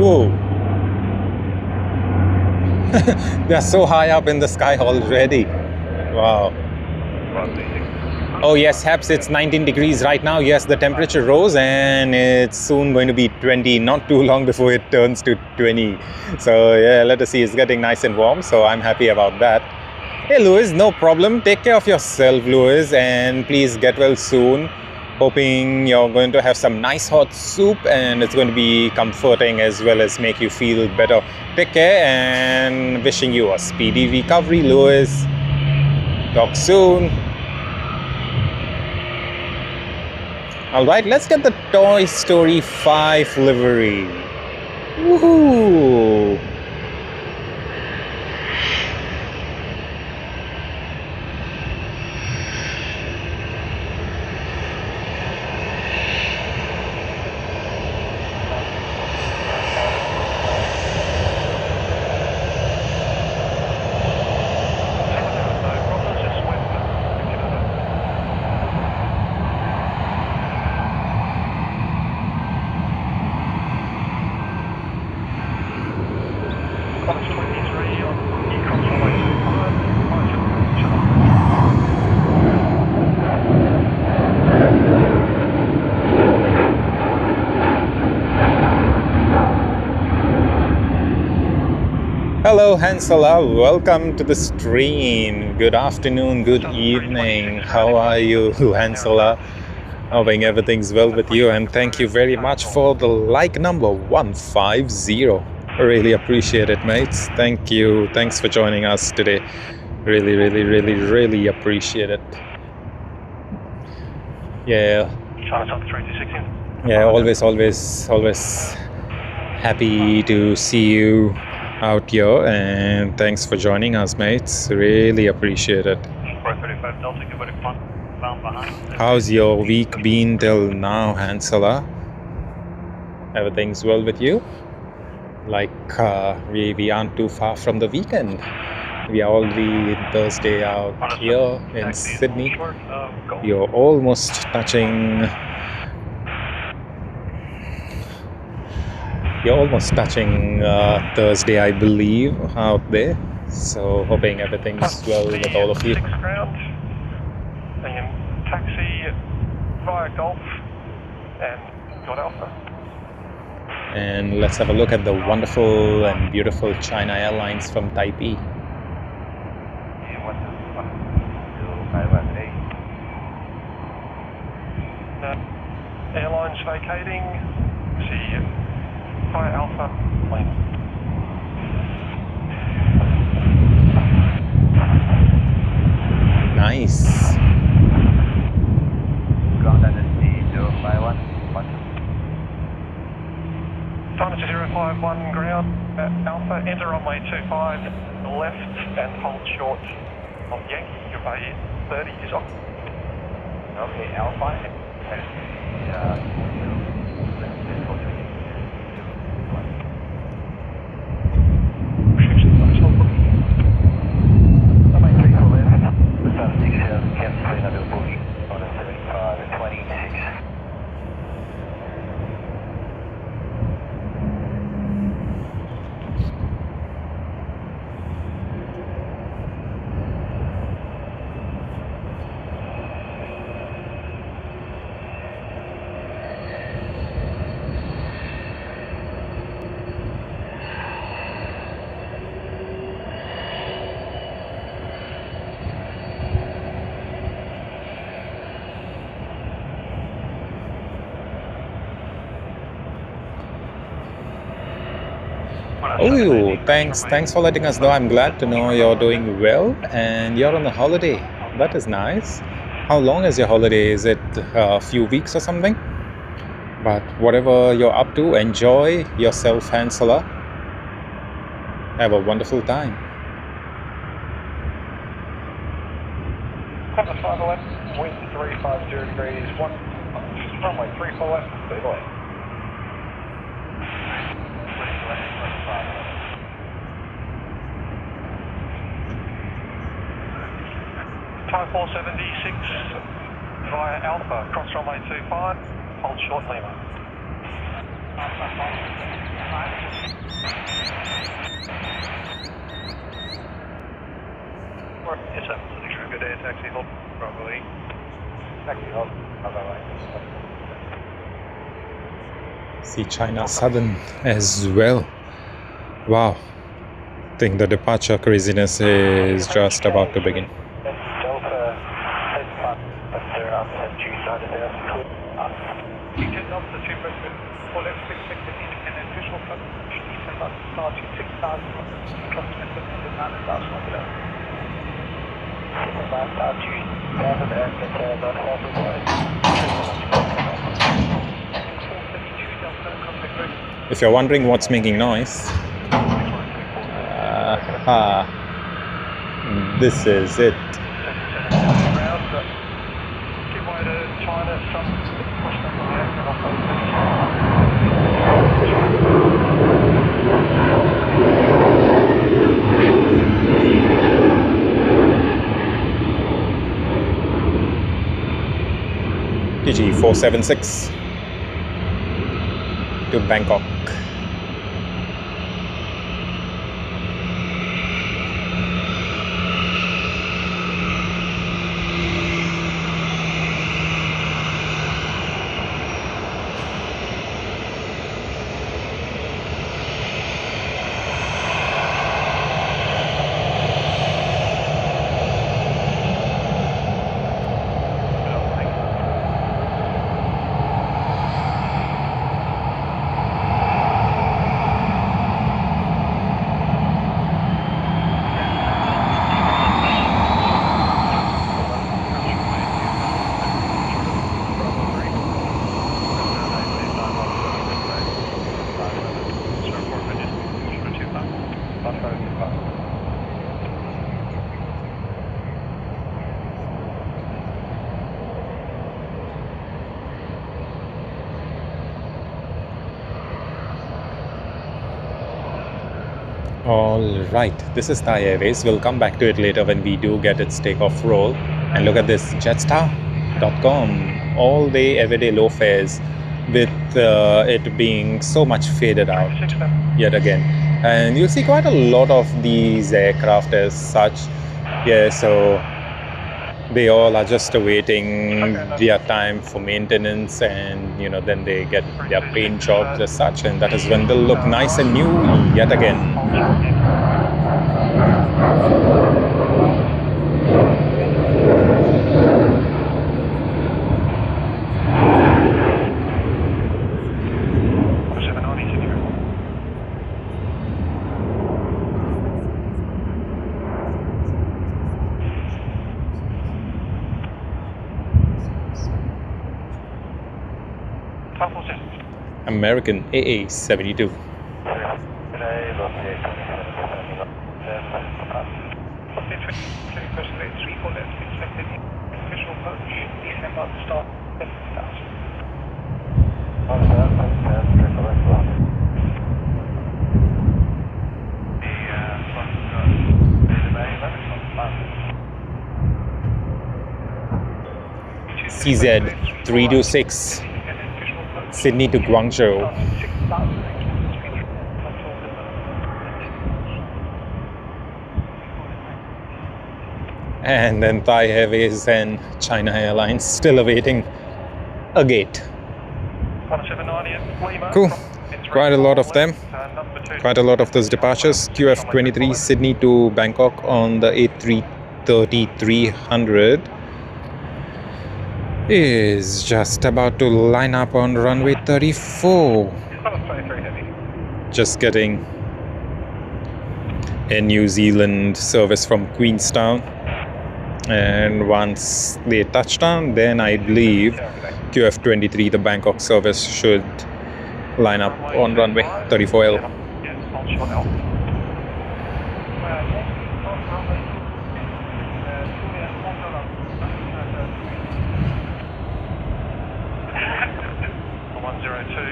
Whoa. They're so high up in the sky already. Wow. Oh yes, Haps, it's 19 degrees right now. Yes, the temperature rose and it's soon going to be 20, not too long before it turns to 20. So yeah, let us see, it's getting nice and warm, so I'm happy about that. Hey Louis, no problem. Take care of yourself, Louis, and please get well soon. Hoping you're going to have some nice hot soup and it's going to be comforting as well as make you feel better. Take care and wishing you a speedy recovery, Louis. Talk soon. Alright, let's get the Toy Story 5 livery. Woohoo! Hello Hansela, welcome to the stream. Good afternoon, good evening. How are you, Hansela? Hoping everything's well with you, and thank you very much for the like number 150. Really appreciate it, mates. Thank you. Thanks for joining us today. Really appreciate it. Yeah. Yeah, always happy to see you out here, and thanks for joining us, mates. Really appreciate it. How's your week been till now, Hansela? Everything's well with you? Like we aren't too far from the weekend. We are already Thursday out here in Sydney. You're almost touching Thursday, I believe, out there. So hoping everything's well with all of you. And taxi via Golf and got Alpha. And let's have a look at the wonderful and beautiful China Airlines from Taipei. Airlines vacating. See you. Via Alpha lane. Nice. Ground identity 051. Time is 051 ground Alpha. Enter runway 25 left and hold short on Yankee. Your bay 30 is off. Okay, Alpha. Oh, thanks for letting us know. I'm glad to know you're doing well and you're on a holiday. That is nice. How long is your holiday? Is it a few weeks or something? But whatever you're up to, enjoy yourself, Hansela. Have a wonderful time. Cover 5 left, wind 350 degrees, runway 34 left, clear left. Time 476 via Alpha, cross runway 25, hold short Lima. Yes, sir. Good air taxi, hold probably. Taxi, hold. See China Southern as well. Wow. I think the departure craziness is just about to begin. Delta, If you're wondering what's making noise, this is it. TG 476 to Bangkok. Alright, this is Thai Airways. We'll come back to it later when we do get its takeoff roll. And look at this, Jetstar.com. All day, everyday low fares with it being so much faded out yet again. And you'll see quite a lot of these aircraft as such. Yeah, so they all are just awaiting their time for maintenance, and then they get their paint jobs as such, and that is when they'll look nice and new yet again. American AA72. CZ 326. Sydney to Guangzhou. And then Thai Airways and China Airlines still awaiting a gate. Cool. Quite a lot of them. Quite a lot of those departures. QF23 Sydney to Bangkok on the A330-300 is just about to line up on runway 34. Just getting a New Zealand service from Queenstown. And once they touch down, then I believe QF23, the Bangkok service, should line up on runway 34L. Yes, hold short L.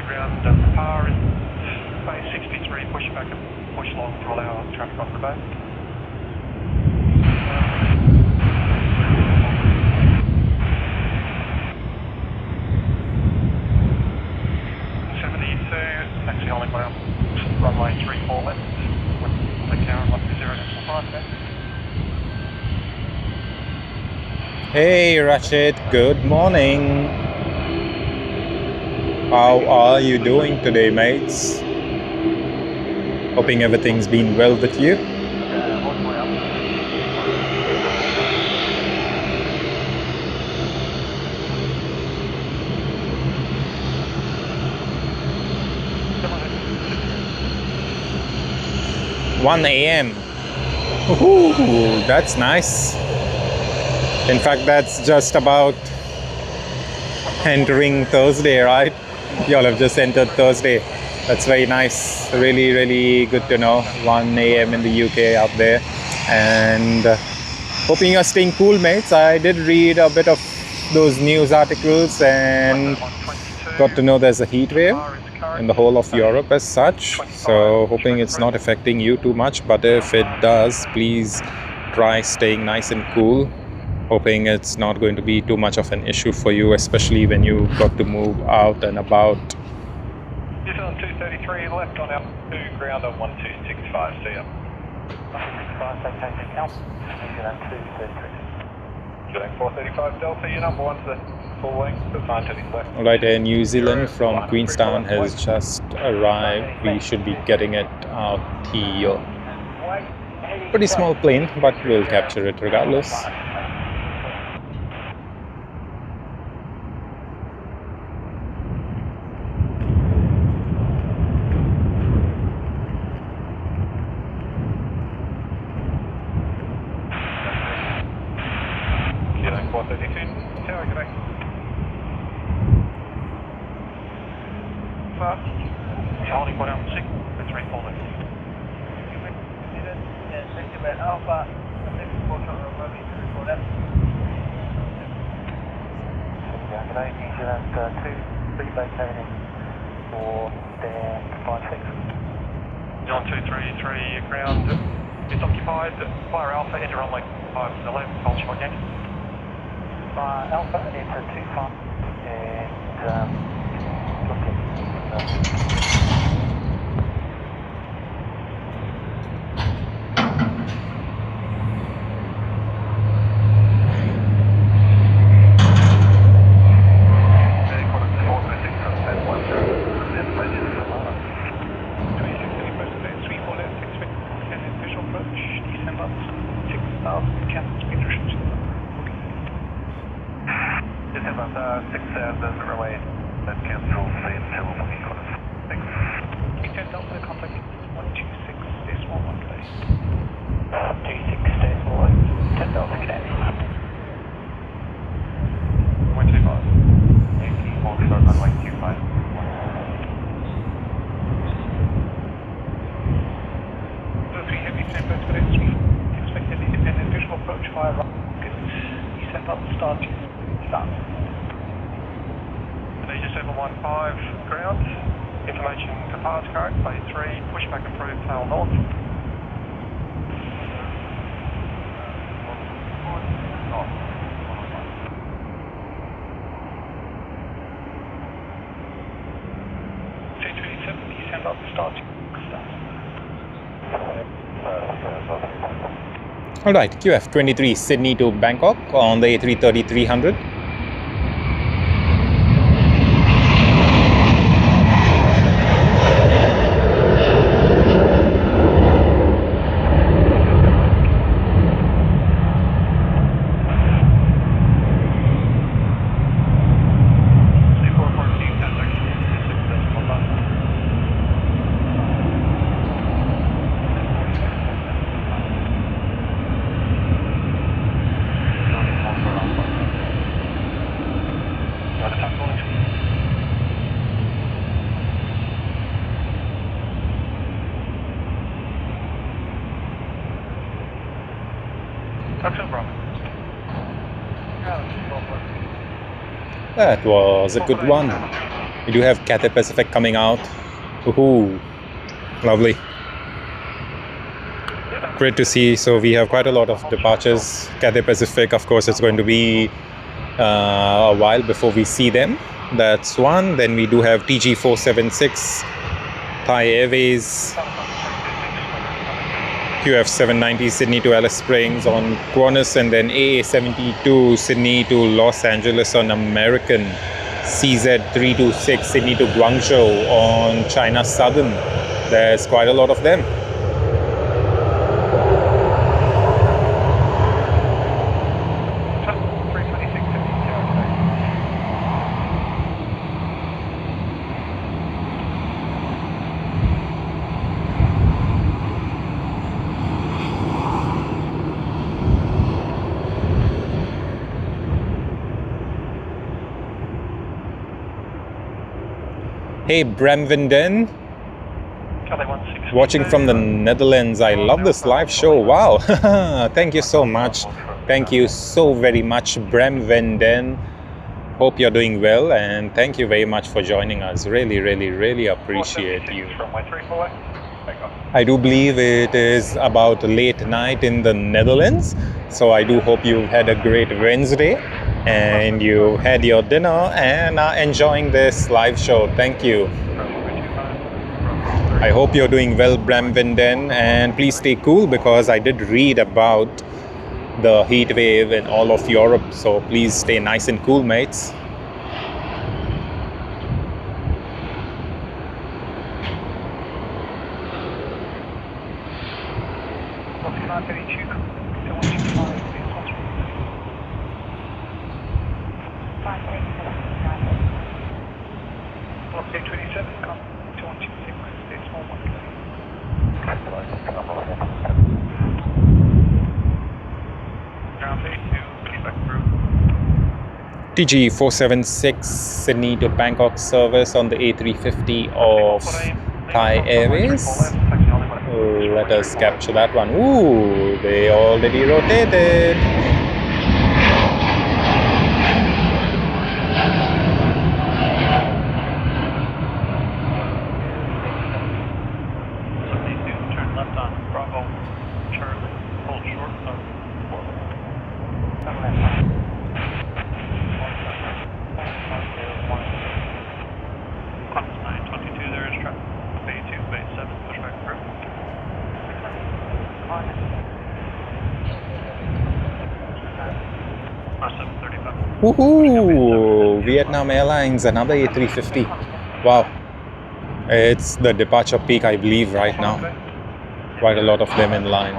Ground power is base 63, push back and push long to allow traffic off the base. Taxi holding ground, runway 34 left, with the tower 10.5 left. Hey Rashid, good morning. How are you doing today, mates? Hoping everything's been well with you. "1 a.m. Ooh, that's nice. In fact, that's just about entering Thursday, right? Y'all have just entered Thursday. That's very nice. Really, really good to know. 1 a.m. in the UK out there. And hoping you're staying cool, mates. I did read a bit of those news articles and got to know there's a heat wave in the whole of Europe as such. So hoping it's not affecting you too much. But if it does, please try staying nice and cool. Hoping it's not going to be too much of an issue for you, especially when you got to move out and about. New Zealand 233 left on altitude, ground on 1265, see ya. 1265, take taxi count. New Zealand 233. New Zealand 435 Delta, your number one to the full length, the sign to the left. Alright, Air New Zealand from Queenstown has just arrived. We should be getting it out here. Pretty small plane, but we'll capture it regardless. John 233 ground is occupied. Fire Alpha, enter runway 5 to the left, hold short Yankee. Fire Alpha, enter 25 and looking. Alright, QF23 Sydney to Bangkok on the A330-300. That was a good one. We do have Cathay Pacific coming out. Woohoo! Lovely. Great to see. So we have quite a lot of departures. Cathay Pacific, of course, it's going to be a while before we see them. That's one. Then we do have TG476, Thai Airways, QF790 Sydney to Alice Springs on Qantas, and then AA72 Sydney to Los Angeles on American, CZ326 Sydney to Guangzhou on China Southern. There's quite a lot of them. Hey Bramvinden, watching from the Netherlands. I love this live show. Wow. Thank you so much. Thank you so very much, Bramvinden. Hope you're doing well, and thank you very much for joining us. Really appreciate you. I do believe it is about late night in the Netherlands, so I do hope you've had a great Wednesday and you had your dinner and are enjoying this live show. Thank you. I hope you're doing well, Bramvinden, and please stay cool, because I did read about the heat wave in all of Europe, so please stay nice and cool, mates. TG476 Sydney to Bangkok service on the A350 of Thai Airways. Let us capture that one. Ooh, they already rotated. Turn left on Bravo, Charlie, hold short of 922, there is traffic. Bay 2, Bay 7, push back through. Woohoo! Vietnam Airlines, another A350. Wow. It's the departure peak, I believe, right now. Quite a lot of them in line.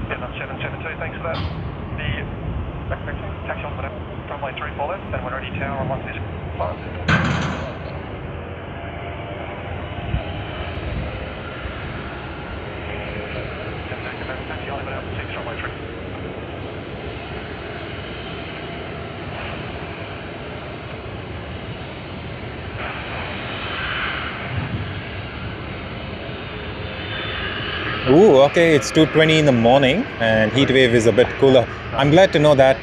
Yeah, that's 772, thanks for that. The taxi on the runway 34 left, then we're ready tower on this close. Taxi on about 6 runway 3. Ooh, okay, it's 2:20 in the morning and heat wave is a bit cooler. I'm glad to know that.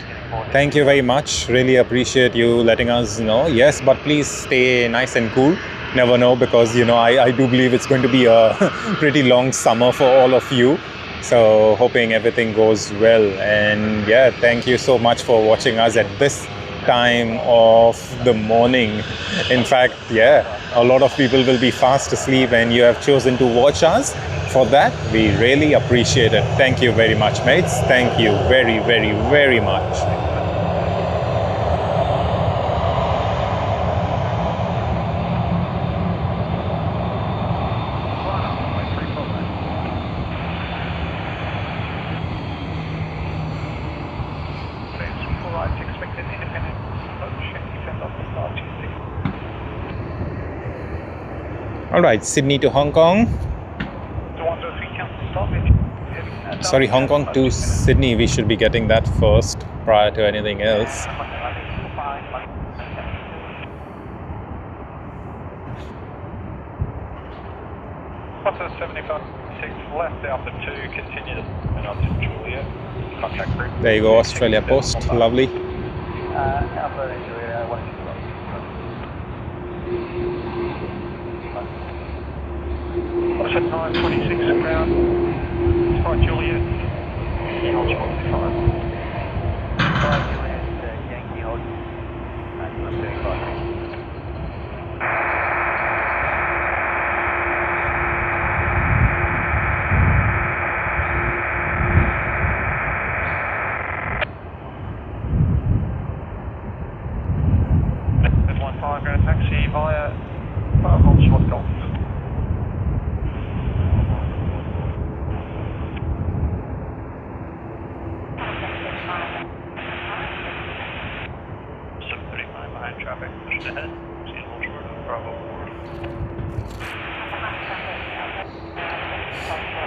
Thank you very much. Really appreciate you letting us know. Yes, but please stay nice and cool. Never know, because I do believe it's going to be a pretty long summer for all of you. So hoping everything goes well. And yeah, thank you so much for watching us at this time of the morning. In fact, yeah, a lot of people will be fast asleep and you have chosen to watch us. For that, we really appreciate it. Thank you very much, mates. Thank you very, very, very much. All right, Sydney to Hong Kong. Sorry, Hong Kong to Sydney. We should be getting that first prior to anything else. Plus 75, 6 left, Alpha 2, continue to Alpha Juliet, contact group. There you go, Australia Post, lovely. Alpha Juliet, 165. What's at 926 ground? Spot Juliet. Yankee hold 45. Juliet, Yankee hold 935. Ground taxi via Holshot Golf. Behind traffic, push ahead. See Holshot, Bravo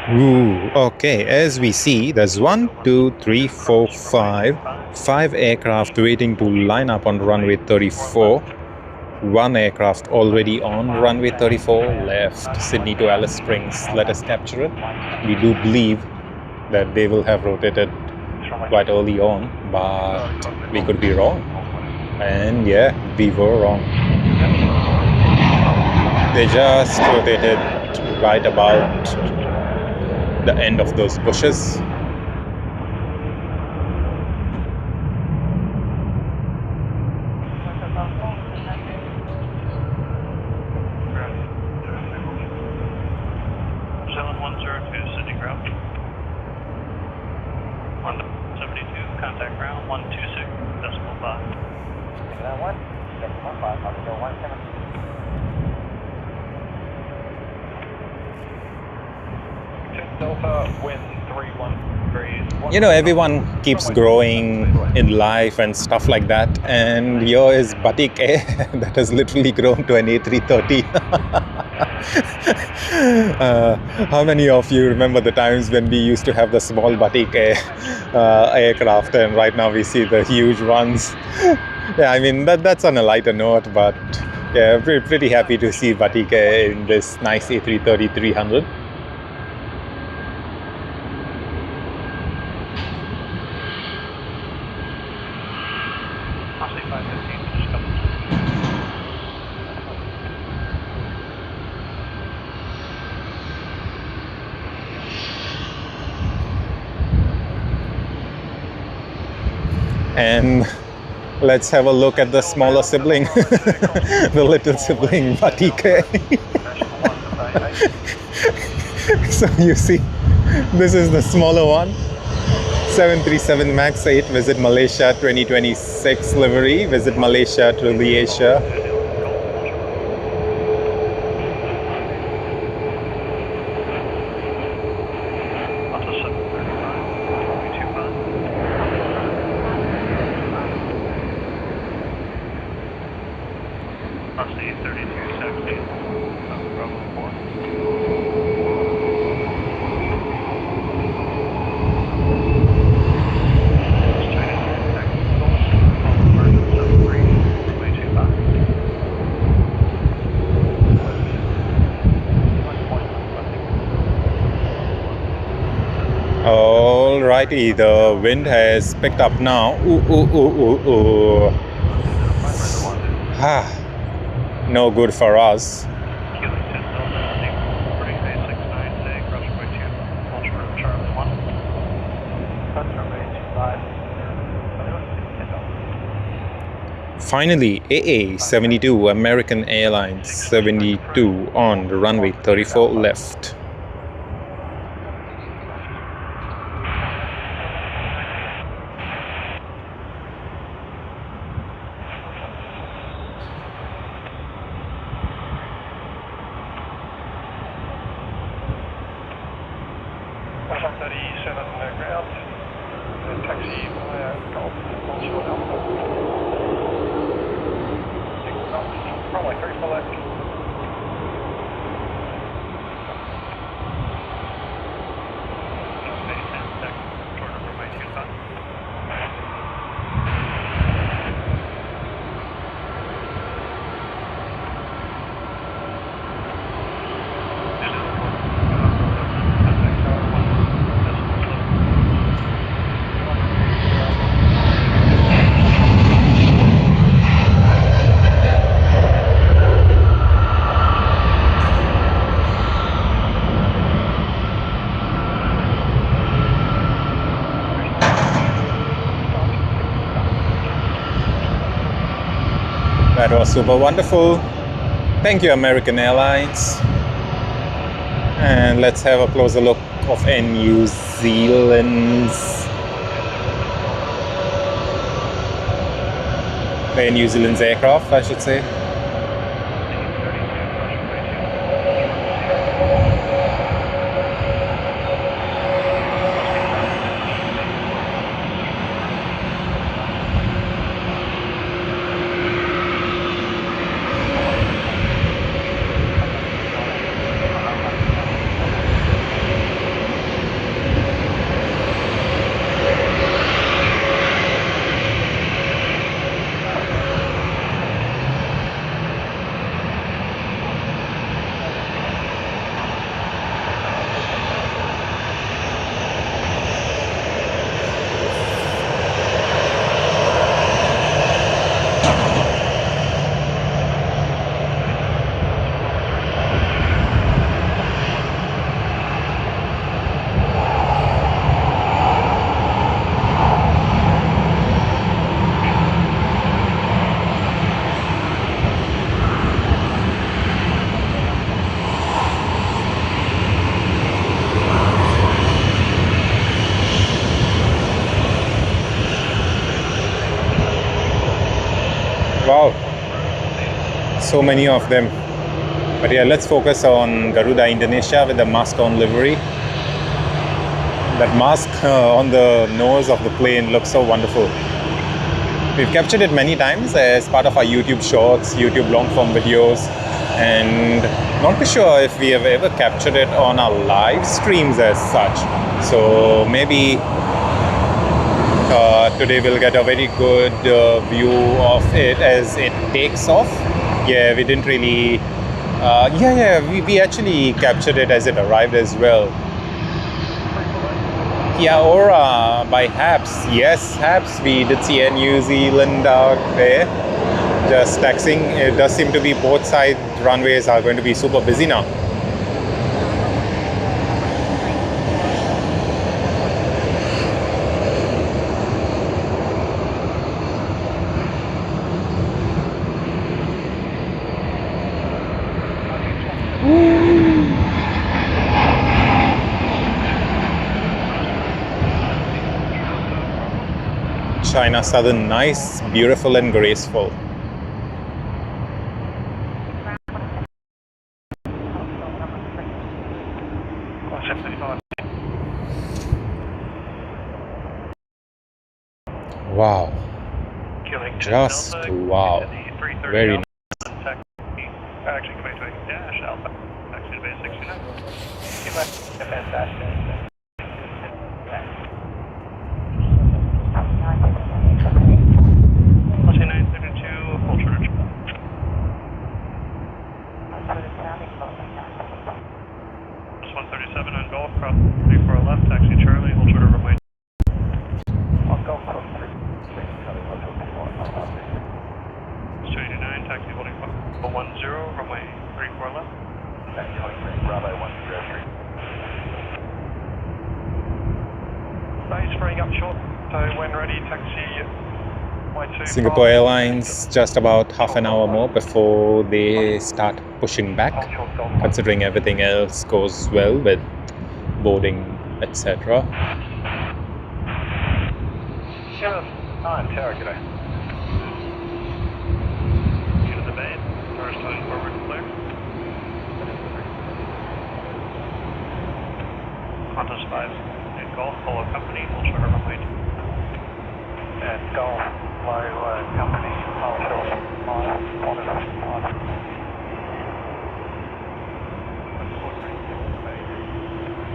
4. Ooh, okay, as we see, there's 1, 2, 3, 4, 5 aircraft waiting to line up on runway 34. One aircraft already on runway 34 left Sydney to Alice Springs. Let us capture it. We do believe that they will have rotated quite early on, but we could be wrong. And yeah, we were wrong. They just rotated right about the end of those bushes. Contact ground 126.5. That one, 715, I'll go 17. Delta, wind 313. You know, everyone keeps growing in life and stuff like that, and here is Batik Air that has literally grown to an A330. How many of you remember the times when we used to have the small Batik Air aircraft, and right now we see the huge ones? Yeah, I mean, that's on a lighter note, but yeah, pretty happy to see Batik Air in this nice A330-300. And let's have a look at the smaller sibling, the little sibling, Batik Air. So you see, this is the smaller one, 737 MAX 8, visit Malaysia 2026 livery, visit Malaysia to Asia. Alrighty, the wind has picked up now. No good for us. Finally, AA-72 American Airlines 72 on the runway 34 left. That was super wonderful. Thank you, American Airlines. And let's have a closer look of New Zealand's aircraft, I should say. Wow, so many of them. But yeah, let's focus on Garuda Indonesia with the mask on livery. That mask on the nose of the plane looks so wonderful. We've captured it many times as part of our YouTube shorts, YouTube long form videos, and not too sure if we have ever captured it on our live streams as such. So maybe today we'll get a very good view of it as it takes off. Yeah, we didn't really we actually captured it as it arrived as well. Yeah, or by Habs. Yes, Habs, we did see a New Zealand out there just taxiing. It does seem to be both side runways are going to be super busy now. China Southern, nice, beautiful and graceful. Wow, just wow, very nice. Actually, coming to a dash alpha, taxi to base 69. Fantastic. Let's 932, full charge. Plus 137 on Golf, cross 34 left, taxi Charlie, hold short of runway. On Golf, cross 3, Plus 289, taxi holding 10, runway 34 left. Taxi holding Bravo 103. Nice, freeing up short, so when ready, taxi. Singapore Airlines just about half an hour more before they start pushing back, considering everything else goes well with boarding, etc. Today. Into the bay, first line forward clear. Qantas 5 and Golf, follow company, hold short runway. And Golf. Company, I'll show on and on.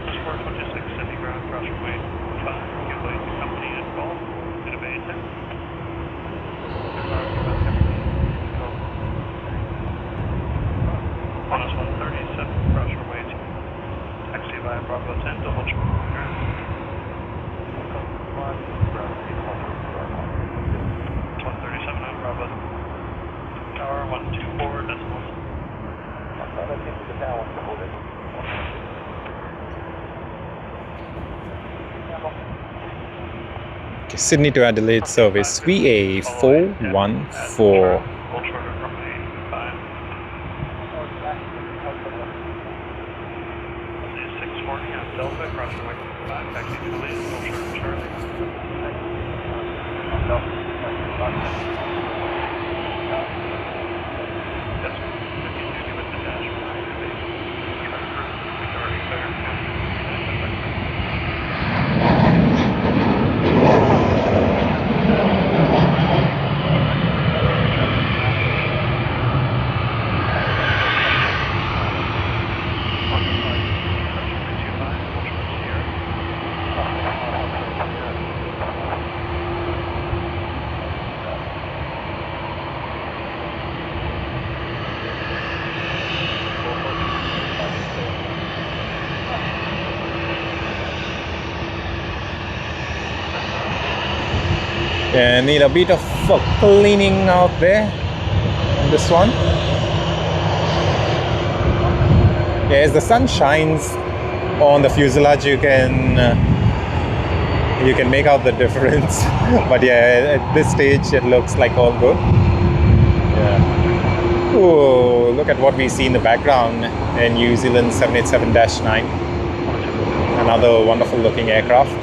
Just 426, Sydney ground, cross runway 5, give way to company and Golf, in a bay 10. Qantas 137, cross runway 2, taxi via Bravo 10 to hold short. 137 on Bravo. Tower 124 decimal. Okay, Sydney to Adelaide service VA414. And need a bit of cleaning out there on this one. Yeah, as the sun shines on the fuselage, you can make out the difference. But yeah, at this stage it looks like all good. Yeah. Oh, look at what we see in the background in New Zealand 787-9. Another wonderful looking aircraft.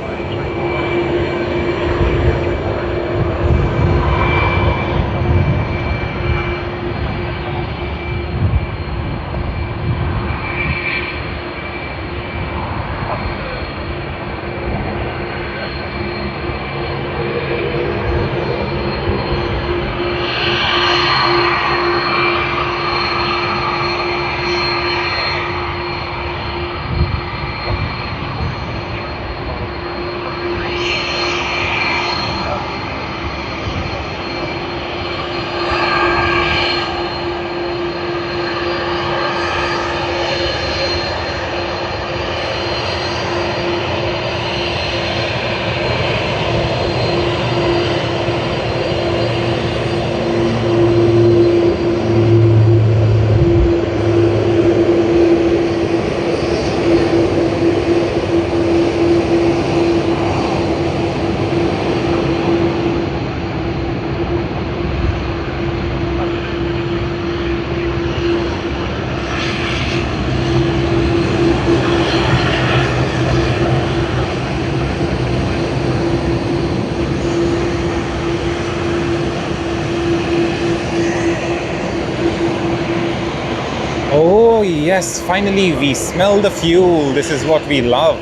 Oh yes, finally we smell the fuel. This is what we love.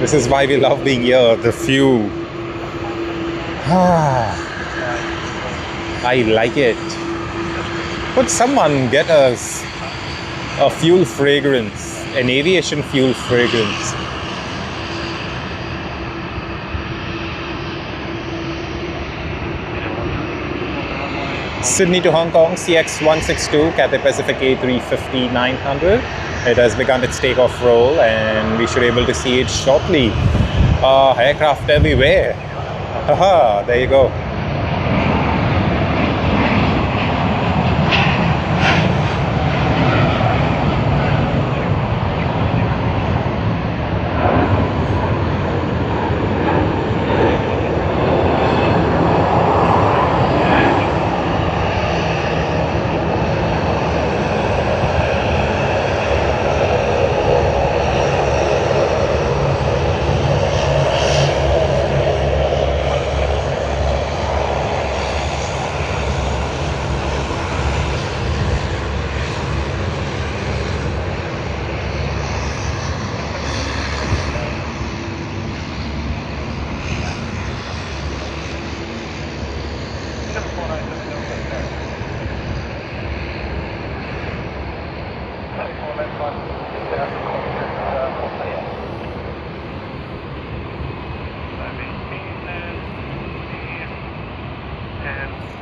This is why we love being here, the fuel. I like it. Could someone get us a fuel fragrance, an aviation fuel fragrance? Sydney to Hong Kong, CX-162, Cathay Pacific A350-900. It has begun its takeoff roll and we should be able to see it shortly. Aircraft everywhere. Haha, there you go.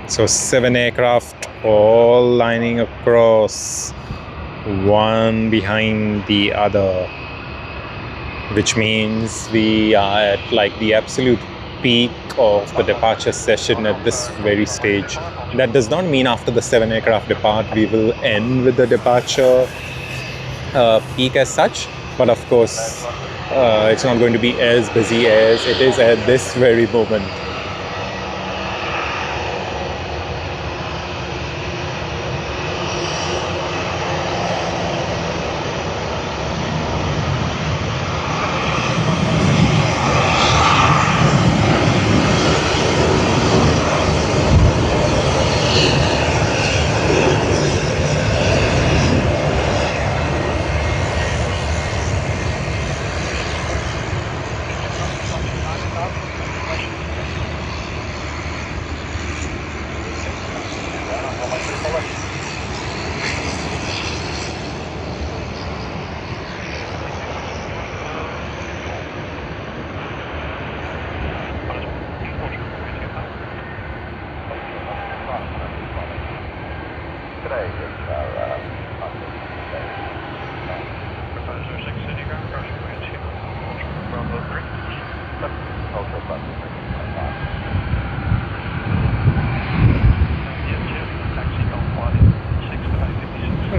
So 7 aircraft all lining across, one behind the other, which means we are at like the absolute peak of the departure session at this very stage. That does not mean after the 7 aircraft depart we will end with the departure peak as such, but of course it's not going to be as busy as it is at this very moment.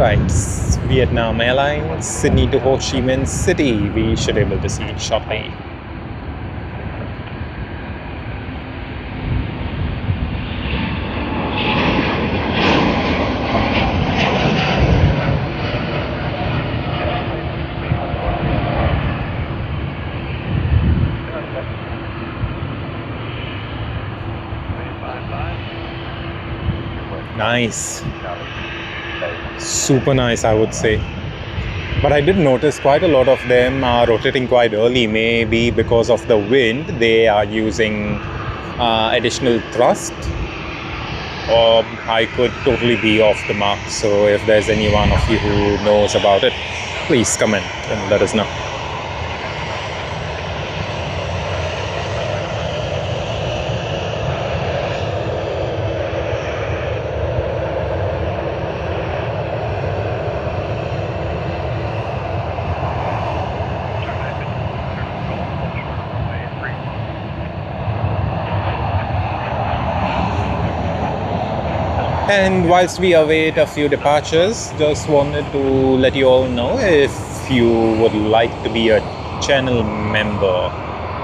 Alright, Vietnam Airlines, Sydney to Ho Chi Minh City. We should be able to see it shortly. Nice. Super nice, I would say. But I did notice quite a lot of them are rotating quite early. Maybe because of the wind, they are using additional thrust. Or I could totally be off the mark. So if there's any one of you who knows about it, please comment and let us know. And whilst we await a few departures, just wanted to let you all know, if you would like to be a channel member,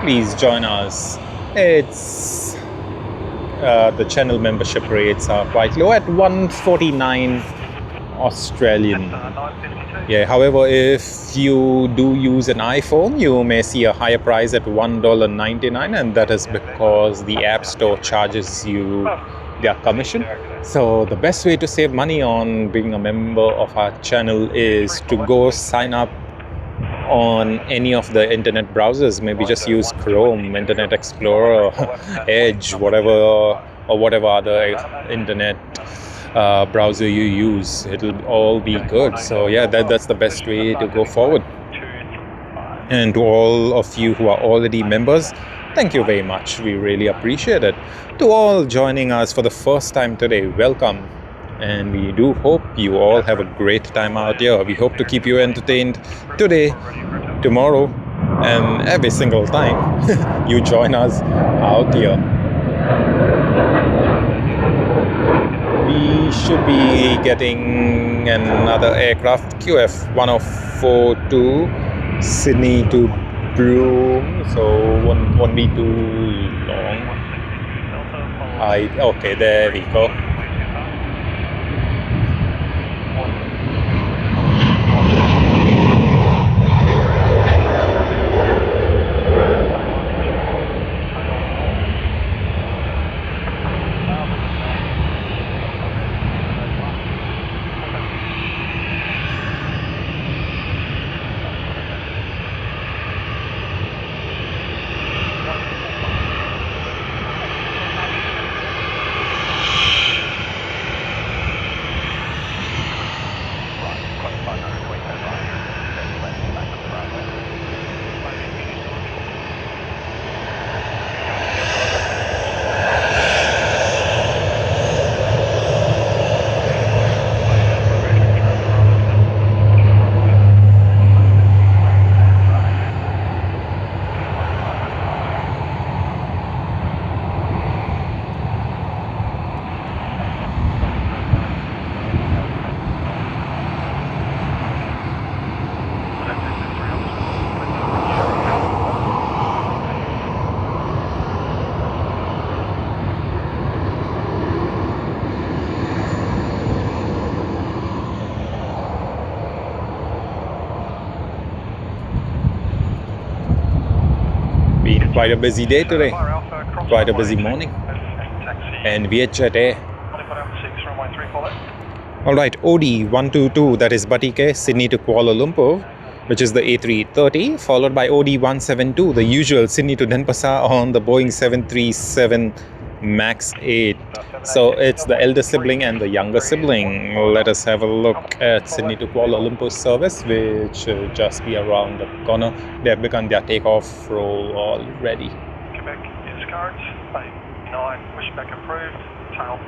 please join us. It's the channel membership rates are quite low at 149 Australian. Yeah, however, if you do use an iPhone, you may see a higher price at $1.99, and that is because the App Store charges you their commission. So the best way to save money on being a member of our channel is to go sign up on any of the internet browsers. Maybe just use Chrome, Internet Explorer, Edge, whatever, or whatever other internet browser you use. It'll all be good. So yeah, that's the best way to go forward. And to all of you who are already members, thank you very much. We really appreciate it. To all joining us for the first time today, welcome. And we do hope you all have a great time out here. We hope to keep you entertained today, tomorrow, and every single time you join us out here. We should be getting another aircraft, QF1042, Sydney to Broome, so won't be too long. Okay, there we go. Quite a busy day today, quite a busy morning, and Vietjet Air. Alright, OD122, that is Batike, Sydney to Kuala Lumpur, which is the A330, followed by OD172, the usual Sydney to Denpasar on the Boeing 737 MAX 8. So it's the elder sibling and the younger sibling. Let us have a look at Sydney to Kuala Lumpur service, which should just be around the corner. They have begun their takeoff roll already. Quebec is cards, 9, pushback approved, tail.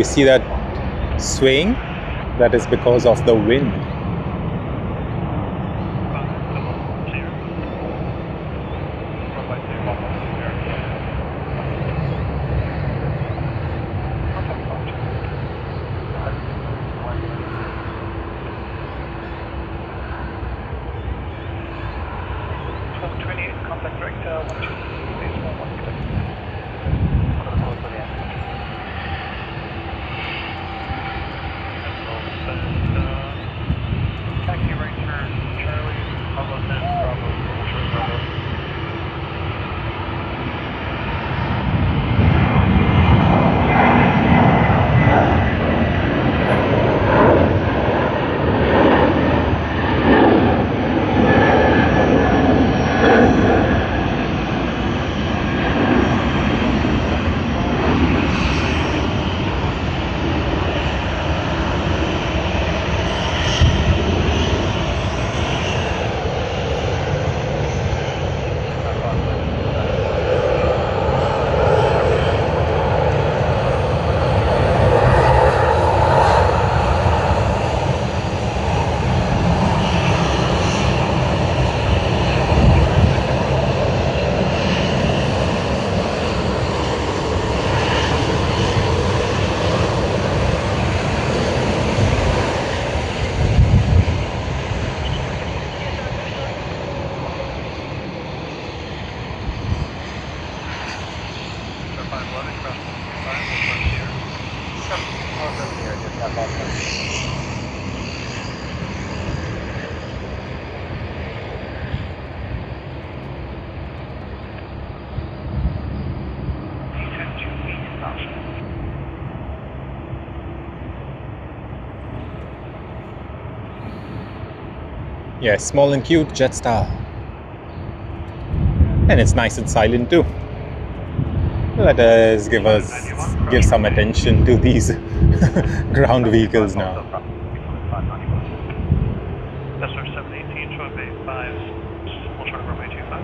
you see that swaying? That is because of the wind. Contact director, 126, taxi right turn, Charlie, Bravo 10, Bravo, Bravo. Yeah, small and cute Jetstar. And it's nice and silent too. Let us give some attention to these ground vehicles now. That's our 718, Troy Bay 5, we'll try runway 25.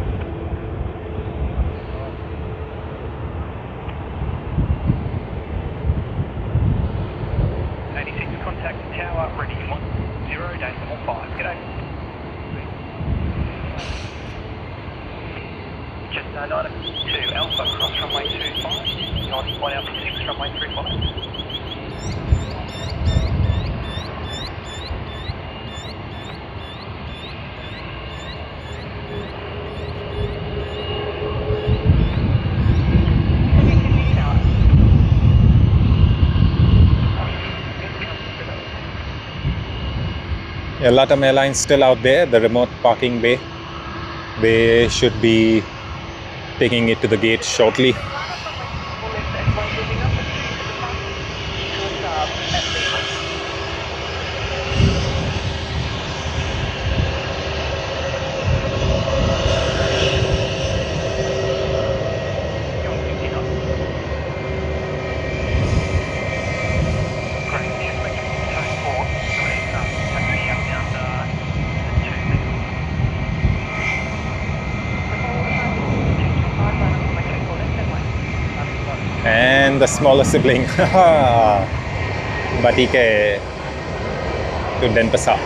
Contact tower, ready 10, decimal 5, g'day. Just 92, Alpha, cross runway 25, 91 Alpha 6, runway 35. Yeah, LATAM Airlines still out there, the remote parking bay. They should be taking it to the gate shortly. And the smaller sibling, Batike to Denpasar.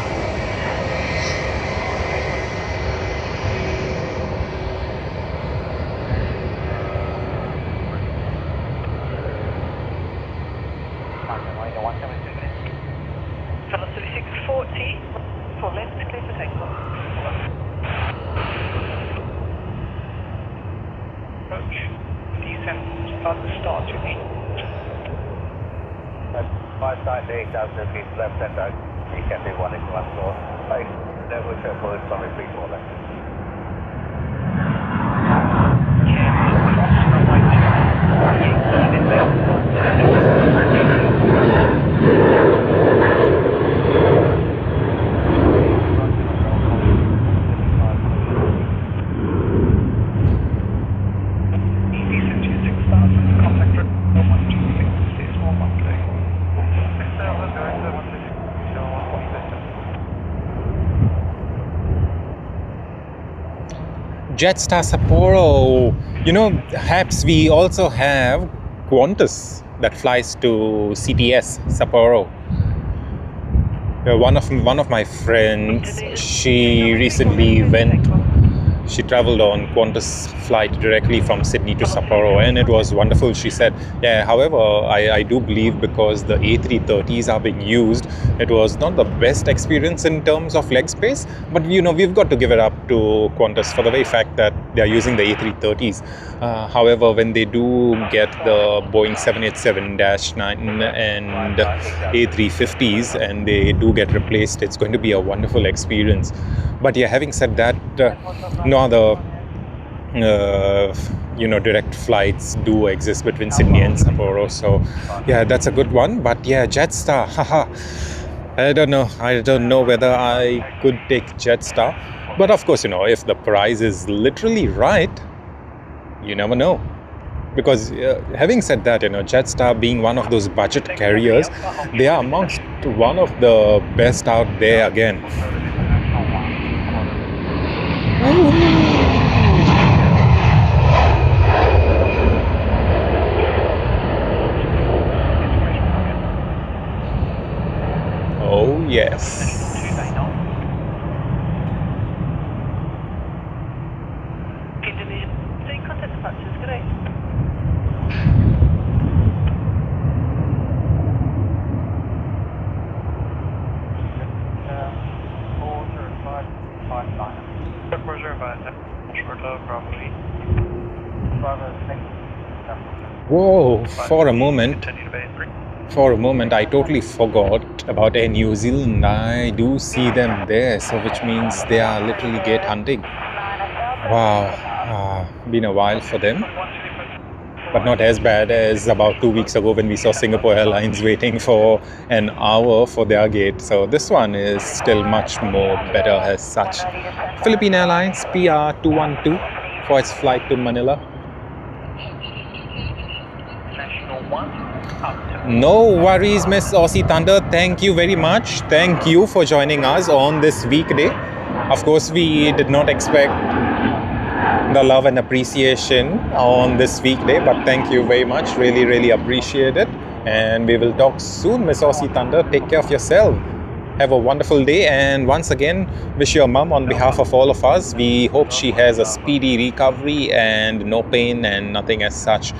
Velocity 640, for left, clear for takeoff. Approach, descent, start to start, you need. 598,000 feet left center. You can do 1 into 1 floor. Right. Then we'll check for the summary 34 left. Cross runway 2. Jetstar Sapporo. You know, perhaps we also have Qantas that flies to CTS, Sapporo. One of my friends, she recently she traveled on Qantas flight directly from Sydney to Sapporo, and it was wonderful. She said, yeah, however, I do believe because the A330s are being used, it was not the best experience in terms of leg space, but we've got to give it up to Qantas for the very fact that they are using the A330s. However, when they do get the Boeing 787-9 and A350s and they do get replaced, it's going to be a wonderful experience. But yeah, having said that, no other direct flights do exist between Sydney and Sapporo, so yeah, that's a good one. But yeah, Jetstar, haha, I don't know whether I could take Jetstar, but of course, if the price is literally right, you never know. Because having said that, Jetstar being one of those budget carriers, they are amongst one of the best out there again. Oh yes. Contact departures, good day. Whoa, for a moment I totally forgot about Air New Zealand. I do see them there, so which means they are literally gate hunting. Wow, been a while for them, but not as bad as about 2 weeks ago when we saw Singapore Airlines waiting for an hour for their gate. So this one is still much more better as such. Philippine Airlines PR212 for its flight to Manila. No worries, Miss Aussie Thunder. Thank you very much. Thank you for joining us on this weekday. Of course, we did not expect the love and appreciation on this weekday, but thank you very much. Really, really appreciate it. And we will talk soon, Miss Aussie Thunder. Take care of yourself. Have a wonderful day, and once again, wish your mum on behalf of all of us. We hope she has a speedy recovery and no pain and nothing as such.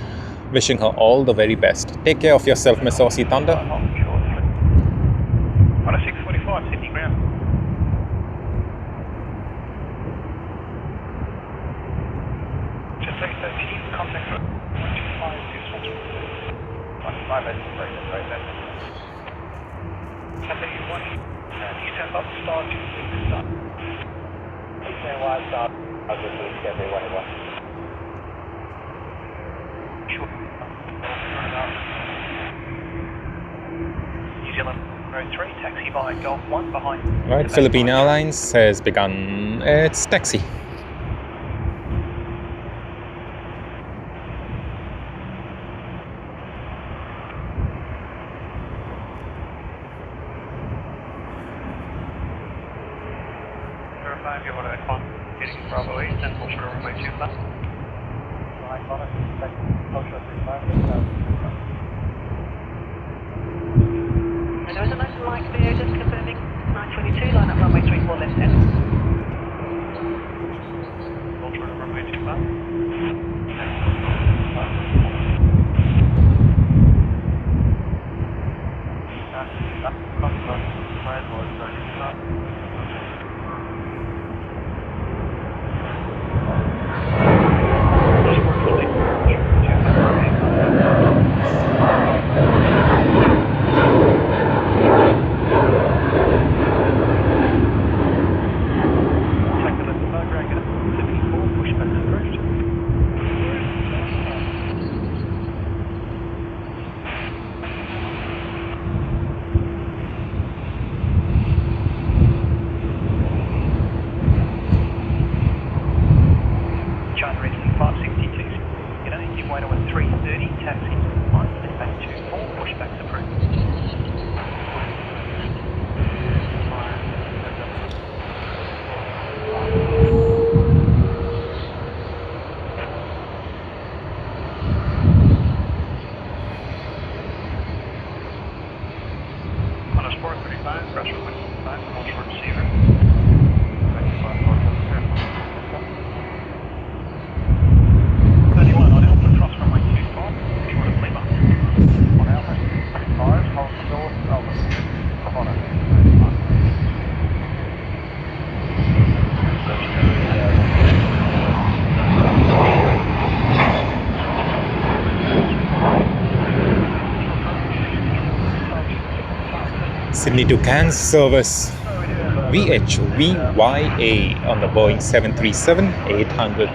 Wishing her all the very best. Take care of yourself, Miss Aussie Thunder. On a 645, Sydney ground. Just say so, can you contact 125 158, right then. And then you want you step up, star 26 star. Eastern 1 star, I'll just do Chevy 181. Sure. New Zealand Road 3, taxi by Golf 1 behind. Right, Philippine Airlines has begun its taxi. Verify if you want to heading Bravo East and push for runway 25. And there was a nice light video just confirming 922, line up runway 34 left hand. Push for runway 25. Cross runway 5, hold short 0. 31 on Alpha, cross runway 25, short of Lima. On Alpha, 5, hold north, Alpha. Come on, Sydney to Cairns service VHVYA on the Boeing 737-800.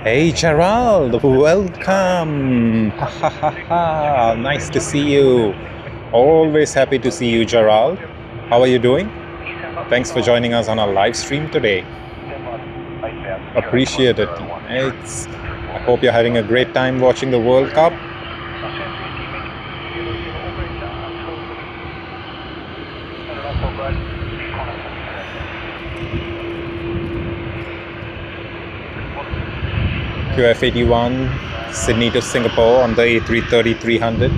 Hey Gerald, welcome! Ha ha ha ha! Nice to see you. Always happy to see you, Gerald. How are you doing? Thanks for joining us on our live stream today. Appreciate it. I hope you're having a great time watching the World Cup. QF81, Sydney to Singapore on the A330-300.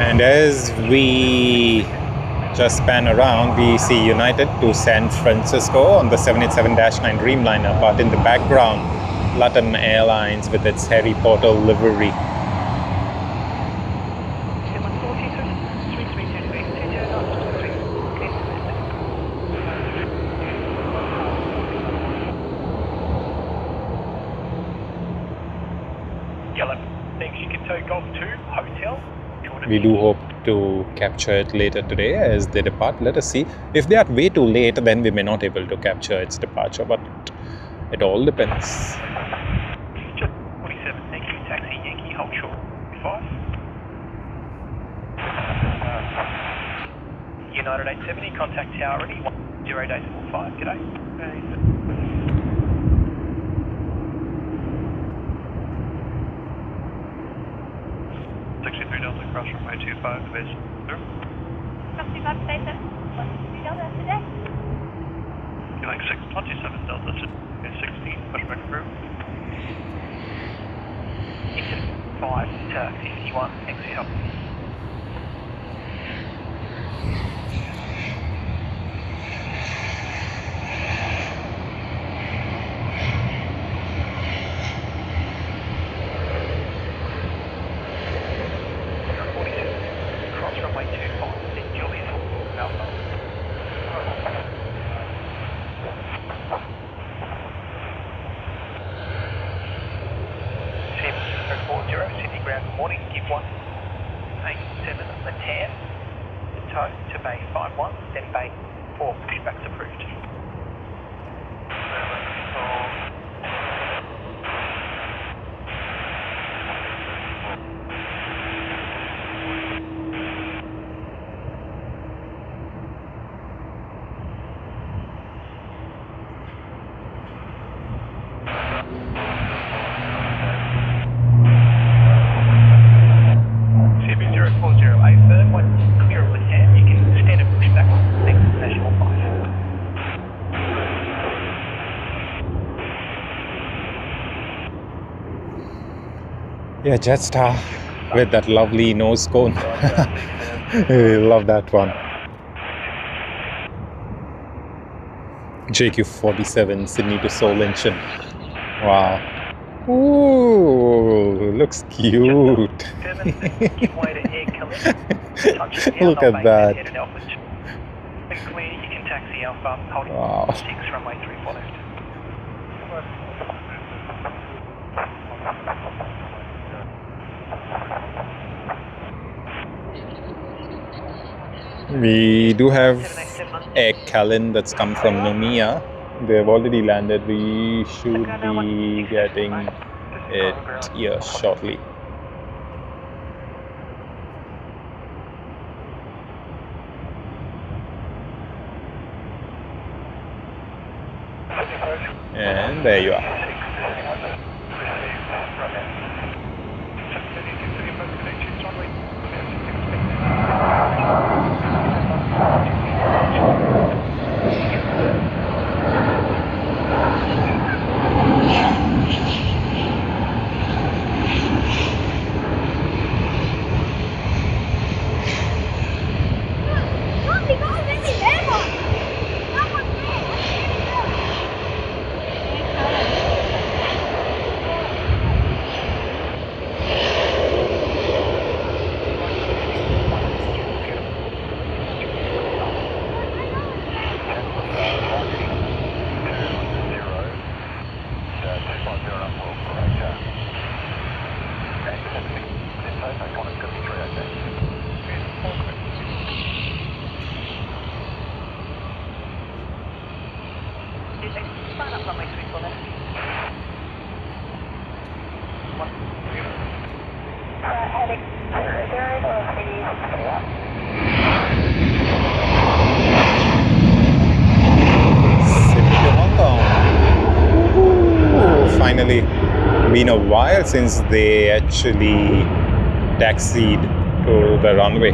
And as we just pan around, we see United to San Francisco on the 787-9 Dreamliner, but in the background, Latin Airlines with its Harry Potter livery. We do hope to capture it later today as they depart. Let us see. If they are way too late, then we may not be able to capture its departure, but it all depends. 47, thank you. Taxi Yankee, hold short 5. United 870, contact tower ready, 10.45, g'day. 63 Delta, cross runway 25, base 0. 65 Delta, what's the Delta today? Like 627 Delta, 16, pushback through. Exit 5, taxi 51, exit help. Yeah, Jetstar with that lovely nose cone. Love that one. JQ47 Sydney to Seoul engine. Wow. Ooh, looks cute. Look at that. Wow. We do have Air Callan that's come from Nomiya. They've already landed. We should be getting it here shortly. And there you are. Finally, been a while since they actually taxied to the runway,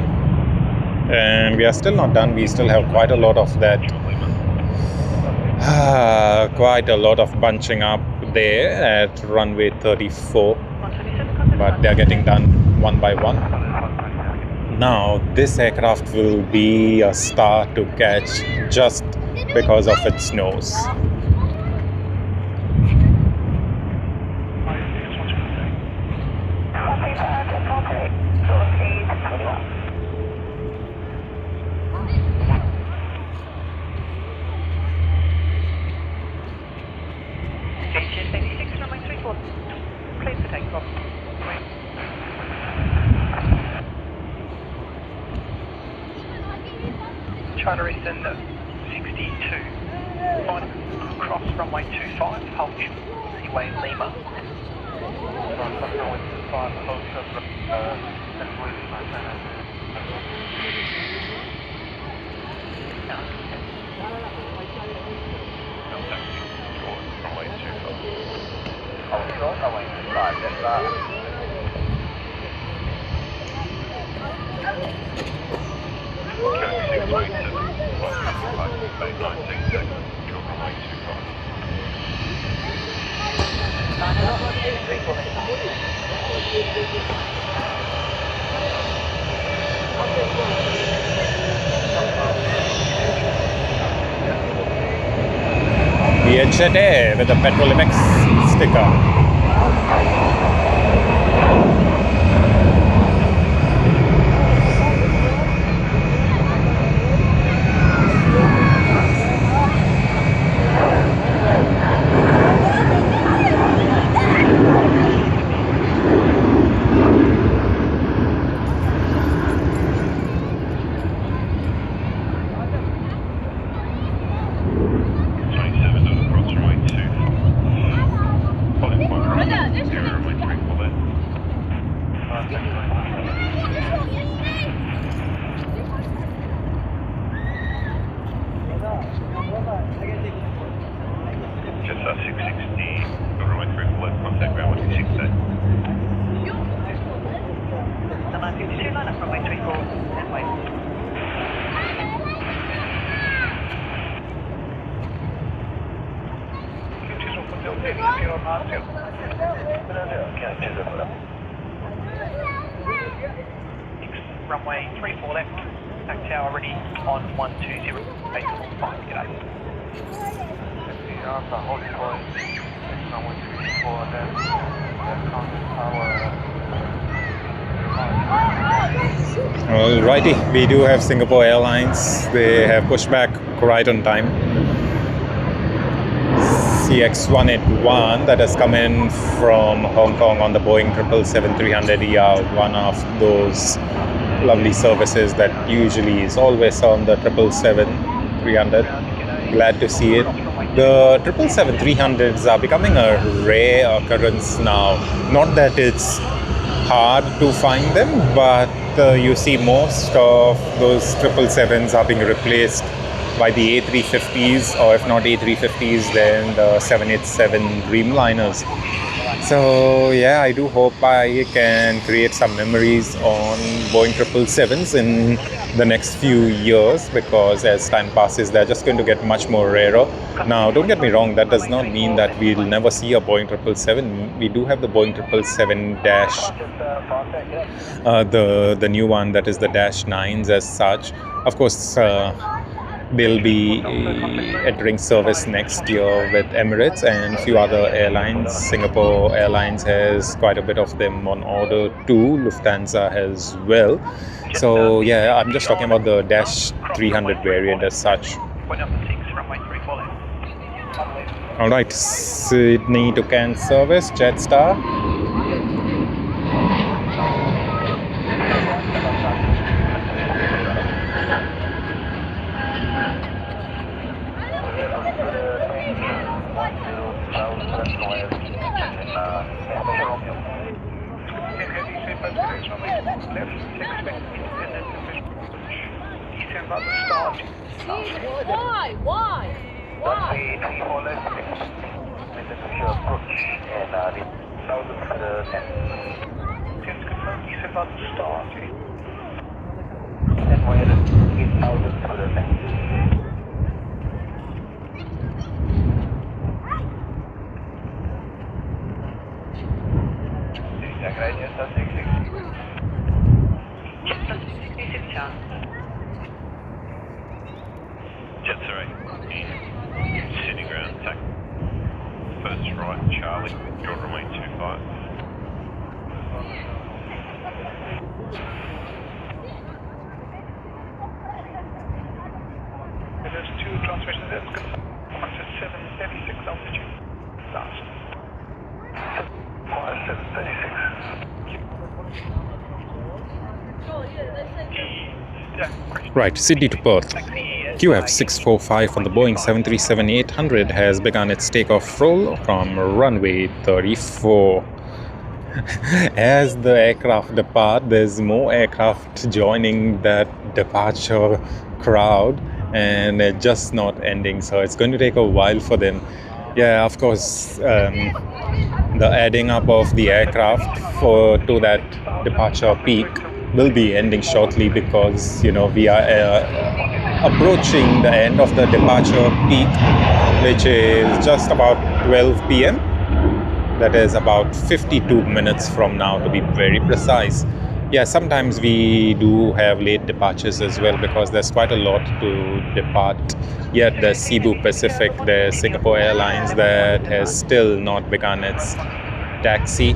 and we are still not done. We still have quite a lot of that, quite a lot of bunching up there at runway 34, but they are getting done one by one. Now this aircraft will be a star to catch just because of its nose. Charter Eastern 62, cross runway 25, hold Seaway Lima. The Jet Air with the Petrolimex sticker. Runway 34 left, tack tower ready on 120.845, g'day. Alpha, hold point, runway 34 left, Alrighty, we do have Singapore Airlines. They have pushed back right on time. CX-181 that has come in from Hong Kong on the Boeing 777-300ER, one of those lovely services that usually is always on the 777-300. Glad to see it. The 777-300s are becoming a rare occurrence now. Not that it's hard to find them, but you see most of those 777s are being replaced by the A350s, or if not A350s, then the 787 Dreamliners. So yeah, I do hope I can create some memories on Boeing 777s in the next few years, because as time passes, they're just going to get much more rarer. Now, don't get me wrong, that does not mean that we'll never see a Boeing 777. We do have the Boeing 777-, the new one that is the -9s as such. Of course, they'll be entering service next year with Emirates and a few other airlines. Singapore Airlines has quite a bit of them on order too. Lufthansa as well. So yeah, I'm just talking about the -300 variant as such. Alright, Sydney to Cairns service, Jetstar. Why? Jetstar in Sydney ground, tack first right, Charlie, short runway 25. There's two transmissions that's going to come to 736 altitude. Last. 736. Right, Sydney to Perth. QF645 on the Boeing 737-800 has begun its takeoff roll from runway 34. As the aircraft depart, there's more aircraft joining that departure crowd, and they're just not ending, so it's going to take a while for them. Yeah, of course, the adding up of the aircraft to that departure peak will be ending shortly, because we are approaching the end of the departure peak, which is just about 12 p.m. That is about 52 minutes from now, to be very precise. Yeah, sometimes we do have late departures as well, because there's quite a lot to depart. Yet the Cebu Pacific, the Singapore Airlines, that has still not begun its taxi.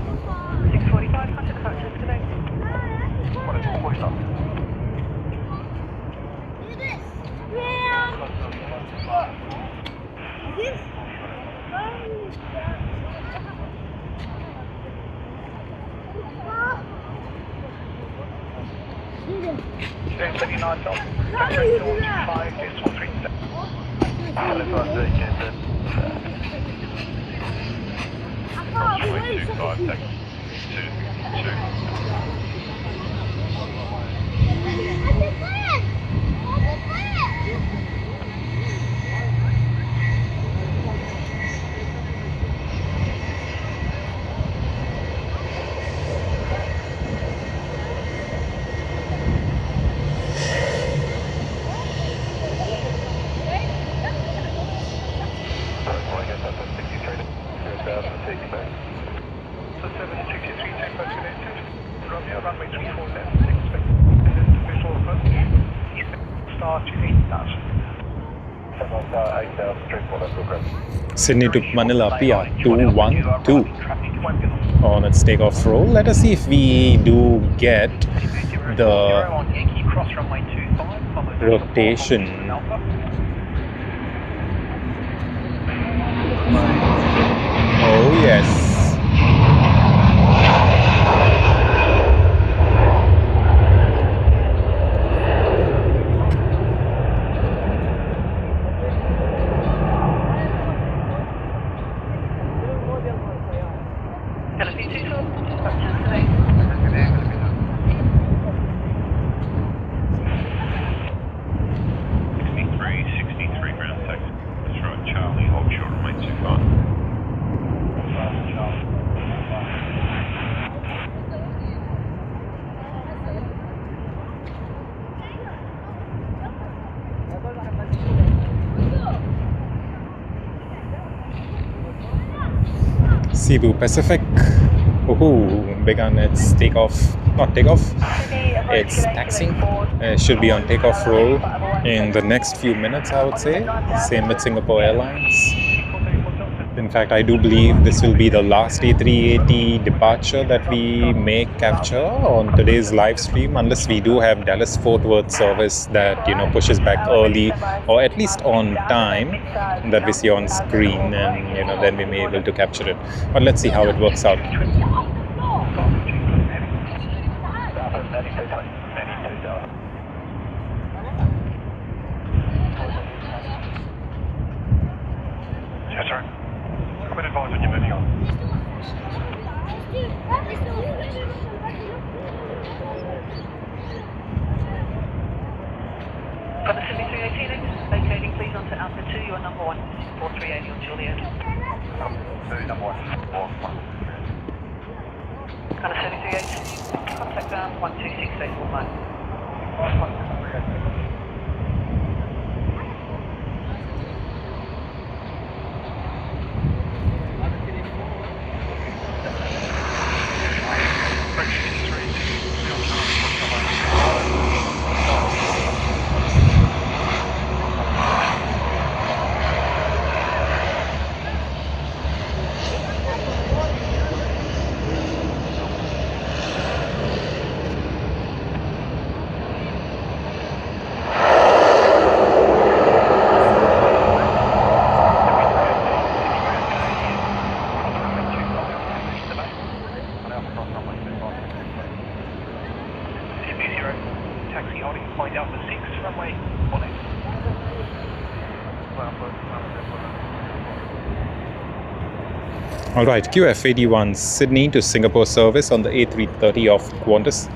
runway 34, expect visual approach. Star 280,000. Star 8,000, 34, Sydney to Manila, PR 212 on its takeoff roll. Let us see if we do get the rotation. Oh yes. Cebu Pacific begun its it's taxiing. Should be on takeoff roll in the next few minutes, I would say. Same with Singapore Airlines. In fact, I do believe this will be the last A380 departure that we may capture on today's live stream, unless we do have Dallas Fort Worth service that pushes back early or at least on time that we see on screen, and then we may be able to capture it. But let's see how it works out. Yes, sir. Come and advise when you're moving on. For the Sydney 318, vacating please onto Alpha 2, your number 1, 4380 on Juliet. 2, number 1, 4. On the Sydney 318, contact down 126849. Alright, QF81 Sydney to Singapore service on the A330 of Qantas.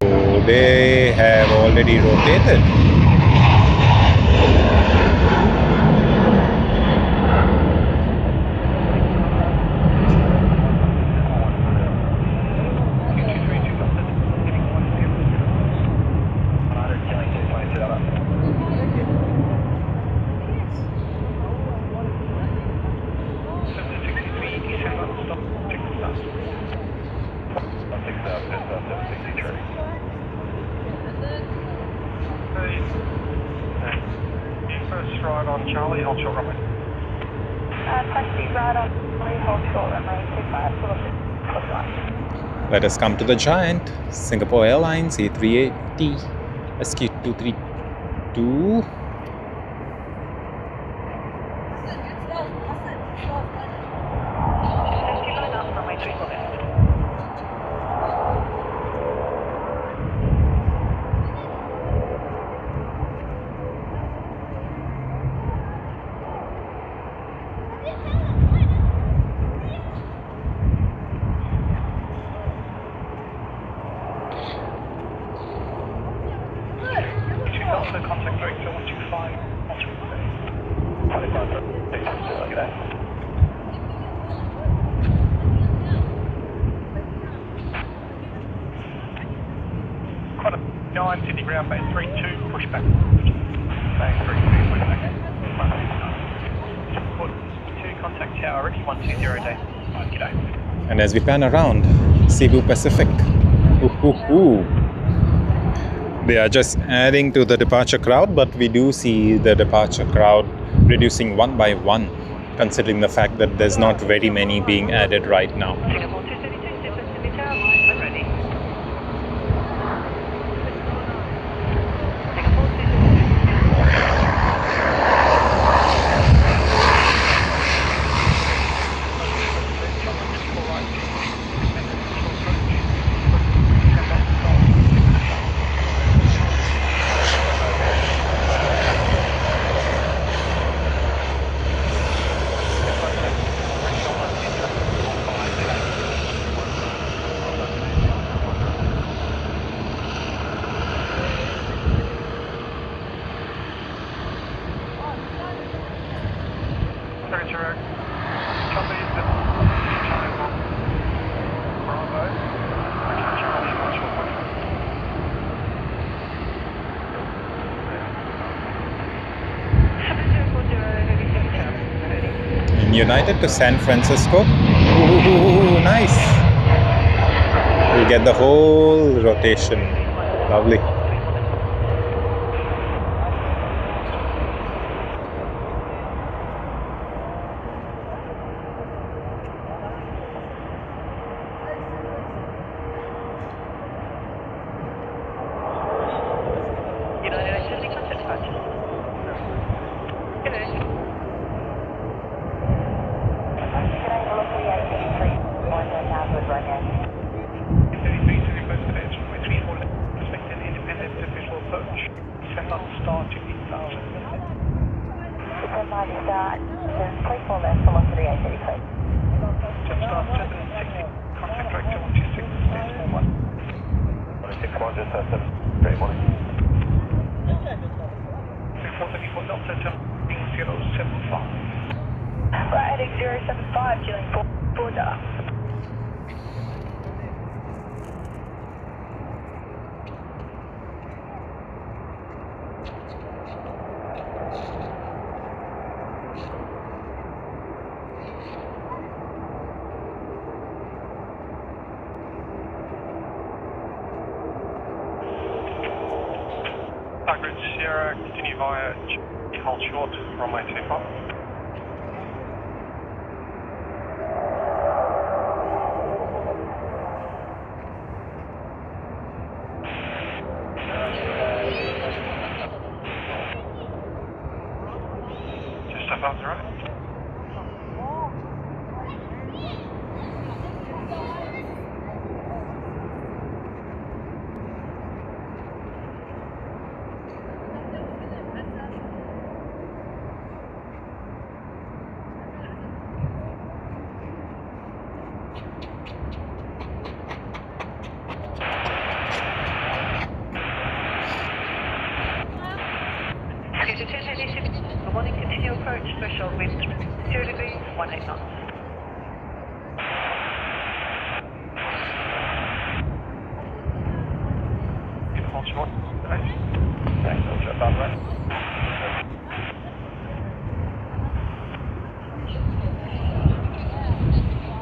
So they have already rotated. Let us come to the giant. Singapore Airlines A380 SQ232. Sydney ground base 32, push back. Contact tower, ready 120 day. G'day. And as we pan around, Cebu Pacific. Ooh, ooh, ooh. They are just adding to the departure crowd, but we do see the departure crowd reducing one by one, considering the fact that there's not very many being added right now. Singapore 232, Super Sydney Tower, when ready. Singapore United to San Francisco. Ooh, nice. We'll get the whole rotation. Lovely. Right, heading 075, dealing 4 dark. Target Sierra, continue via hold short, runway 25. Just step up the right. Good morning, continue approach, threshold wind 0 degrees, 18 knots. Hold short. Thanks, I'll shut down right.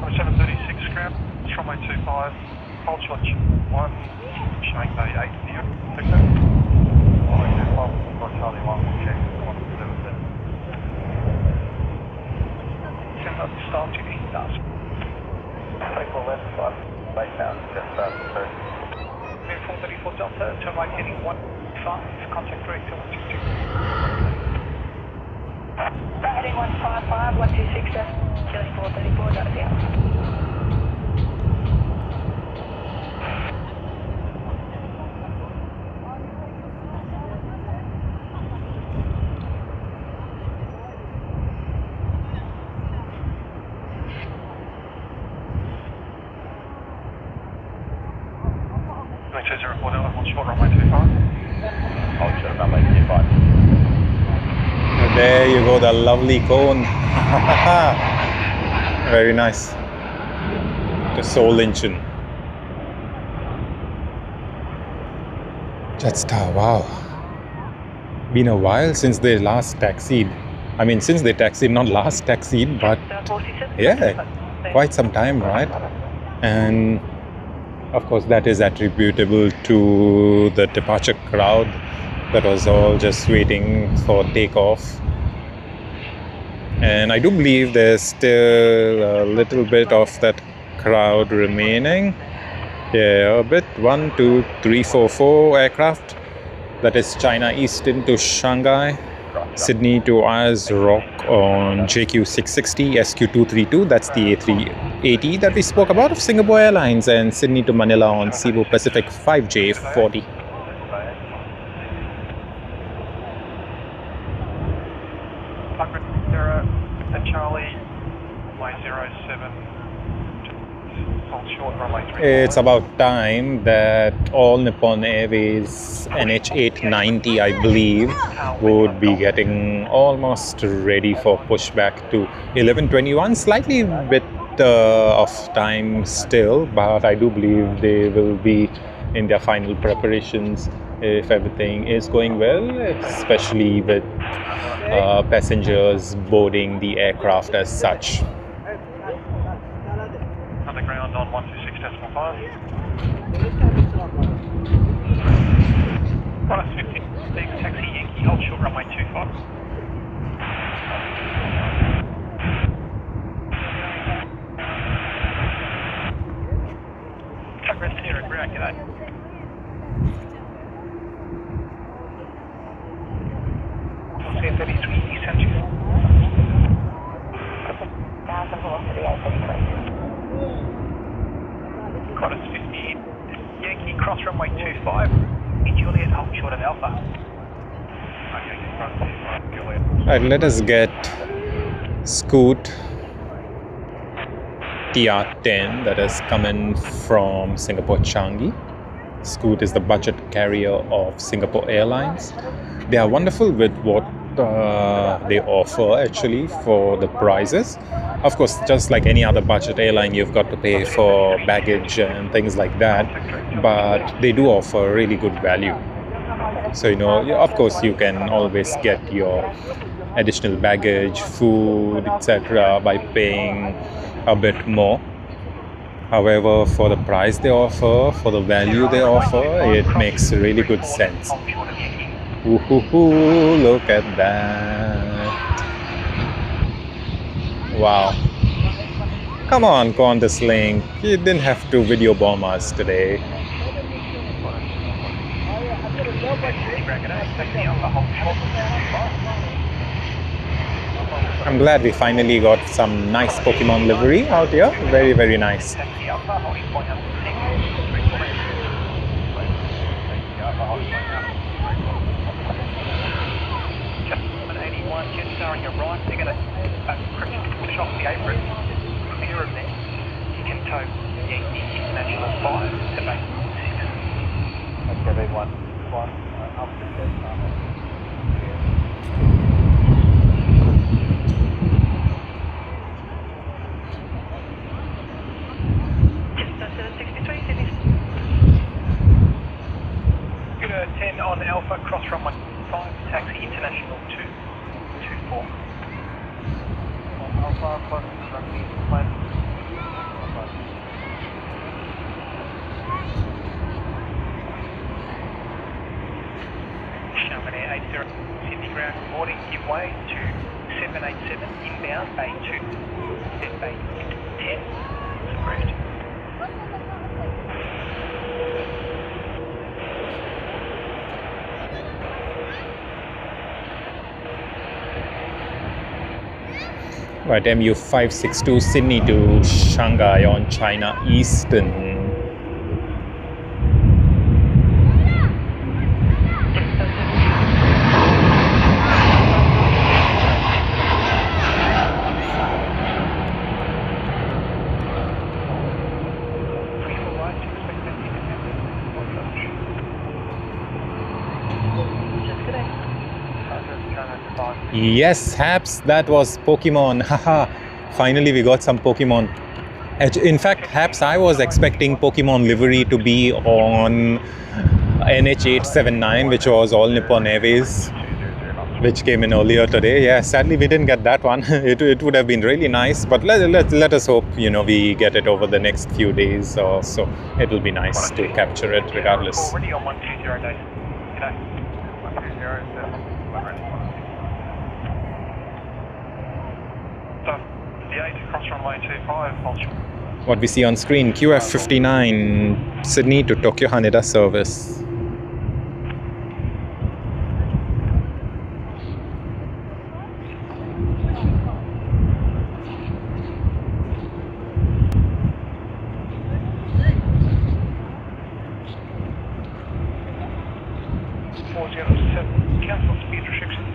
I'm 736 ground, runway 25, hold short 1, showing bay 8 for you. Take that. Runway 25, got Charlie 1, check 177. Send up the start to east us. Take all left, 5, base down, just first. 434 Delta, turn right heading 15, contact director 122. Right, heading 155, 126, dealing 434, that's the answer. There you go, the lovely cone. Very nice. The Soul engine. Jetstar, wow. Been a while since they last taxied. I mean, since they taxied, not last taxied, but 47. yeah, quite some time, right? And of course, that is attributable to the departure crowd that was all just waiting for takeoff. And I do believe there's still a little bit of that crowd remaining. Yeah, a bit. 1, 2, 3, 4, 4 aircraft. That is China Eastern to Shanghai, Sydney to Ayers Rock on JQ660, SQ232. That's the A380 that we spoke about of Singapore Airlines, and Sydney to Manila on Cebu Pacific 5J40. Charlie, runway 07, hold short, runway 3. It's about time that All Nippon Airways NH890, I believe, would be getting almost ready for pushback to 11:21. Slightly bit of time still, but I do believe they will be in their final preparations if everything is going well, especially with passengers boarding the aircraft as such. Underground on 126.5. Minus 50. Big taxi Yankee, hold short, runway 25. Truck rest here at ground, g'day. A330 Century. Qantas 50, Yankee cross runway 25, Juliet, hold short at Alpha. Okay, cross 25, Juliet. Right, let us get Scoot TR10 that is coming from Singapore Changi. Scoot is the budget carrier of Singapore Airlines. They are wonderful with what they offer actually for the prices. Of course, just like any other budget airline, you've got to pay for baggage and things like that, but they do offer really good value. So, you know, of course, you can always get your additional baggage, food, etc. by paying a bit more. However, for the price they offer, for the value they offer, it makes really good sense. Ooh, look at that. Wow. Come on, Qantas Link. You didn't have to video bomb us today. I'm glad we finally got some nice Pokemon livery out here. Very, very nice. Jetstar on your right, they're going to push off the apron, clear of there. You can tow Yankee International 5 to base 6. Okay, they 1, up to Jetstar. Jetstar 763, Sydney. Good 10 on Alpha, cross runway 5, taxi International 224. Alpha, plus runway 1. Sherman Air 80, Sydney ground, good morning, give way to 787 inbound, Bay 2, then Bay 10, approved. Right, MU562 Sydney to Shanghai on China Eastern. Yes, Haps, that was Pokemon. Haha, finally we got some Pokemon. In fact, Haps, I was expecting Pokemon livery to be on NH879, which was All Nippon Airways. which came in earlier today. Yeah, sadly we didn't get that one. It would have been really nice, but let us hope, you know, we get it over the next few days or so. It will be nice to capture it regardless. Already on 120 days. You know, 120 So, the 8 across runway 25, hold short. What we see on screen, QF59 Sydney to Tokyo Haneda service. Cancel speed restrictions.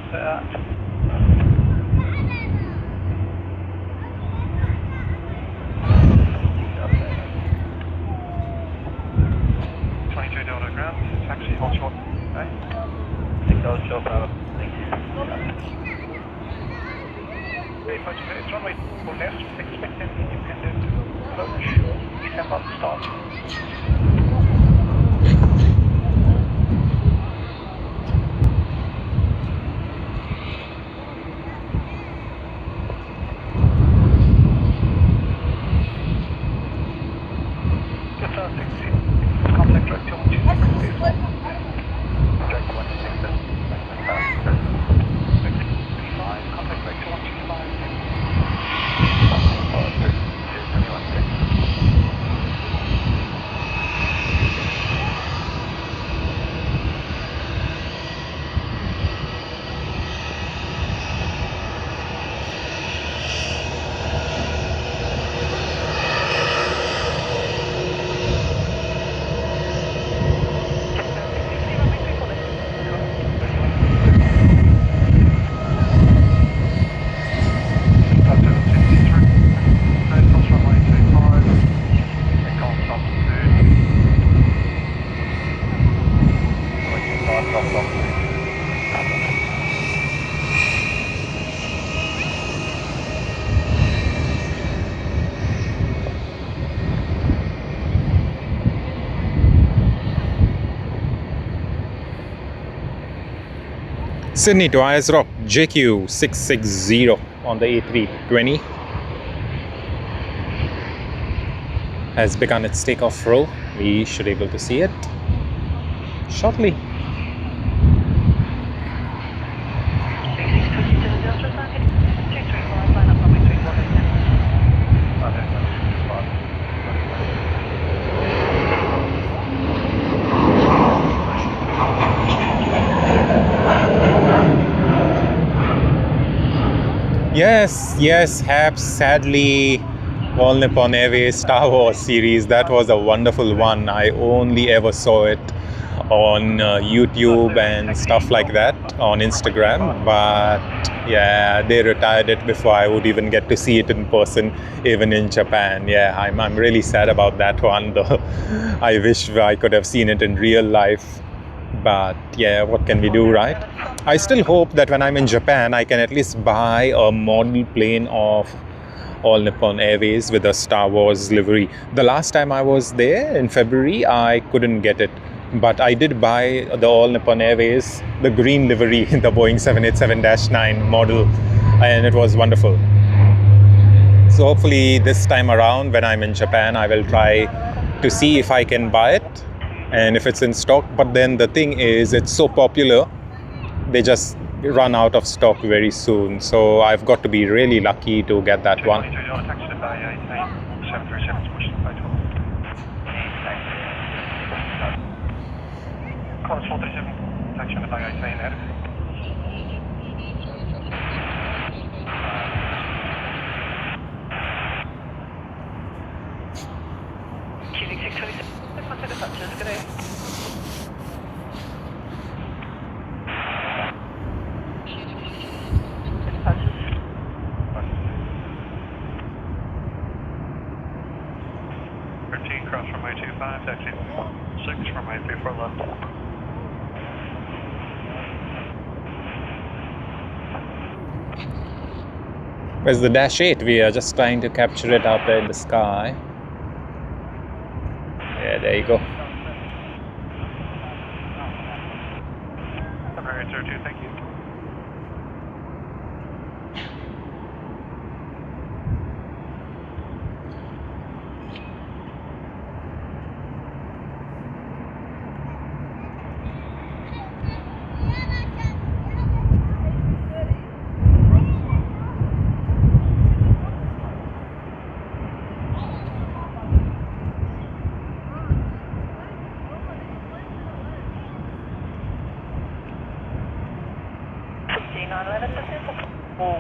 22 Delta ground, taxi, hold short. Okay. Hold short, thank you. It's runway for left, expect an independent approach. Step up, start. Contact direct to 126. Direct to 126. Contact direct to Sydney to Ayers Rock, JQ660 on the A320 has begun its takeoff roll. We should be able to see it shortly. Yes, Hap, sadly, All Nippon Airways Star Wars series, that was a wonderful one. I only ever saw it on YouTube and stuff like that, on Instagram, but yeah, they retired it before I would even get to see it in person, even in Japan. Yeah, I'm really sad about that one, though. I wish I could have seen it in real life. But yeah, what can we do, right? I still hope that when I'm in Japan, I can at least buy a model plane of All Nippon Airways with a Star Wars livery. The last time I was there in February, I couldn't get it. But I did buy the All Nippon Airways, the green livery, the Boeing 787-9 model, and it was wonderful. So hopefully this time around, when I'm in Japan, I will try to see if I can buy it and if it's in stock. But then the thing is, it's so popular, they just run out of stock very soon. So I've got to be really lucky to get that one. Cross runway 25, taxi 6, runway 34 left. Where's the Dash 8? We are just trying to capture it out there in the sky. Yeah, there you go. American 02, thank you.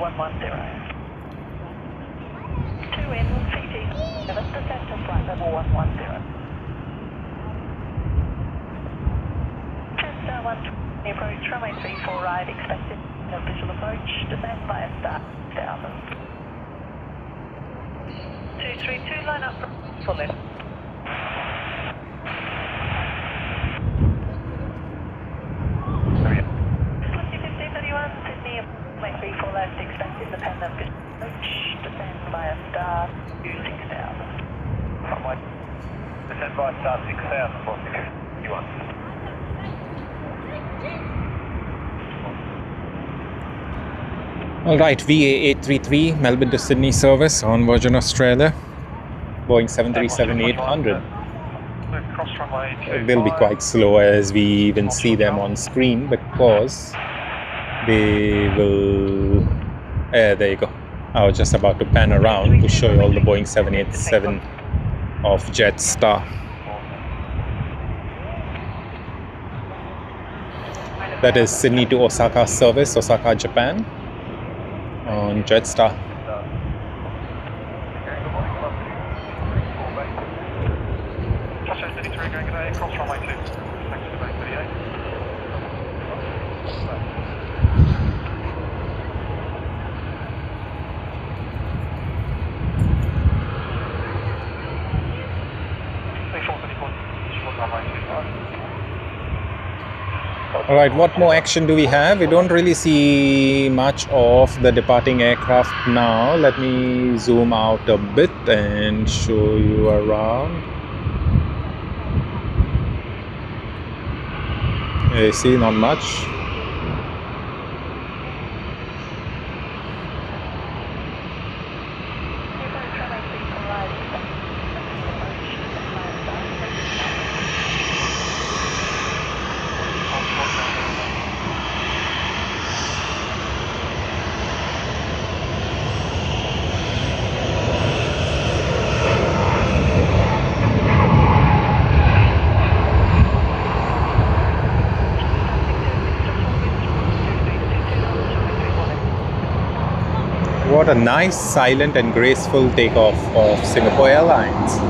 110. 2 in, CT 7, descent to flight level 110. 10 star 120 approach, runway 34 right, expected no visual approach, descend via star 1000. 232, line up for left. Sydney, runway 34 left, expect independent visual approach, descend via star 26000. Runway. Descend via star 6000 for 61. Alright, VA 833 Melbourne to Sydney service on Virgin Australia, Boeing 737-800. Cross runway 25. They'll be quite slow as we even see them on screen because they will... there you go. I was just about to pan around to show you all the Boeing 787 of Jetstar. That is Sydney to Osaka service, Osaka, Japan, on Jetstar. Cross runway 2. Thanks for the 38. Alright, what more action do we have? We don't really see much of the departing aircraft now. Let me zoom out a bit and show you around. You see, not much. What a nice, silent and graceful takeoff of Singapore Airlines.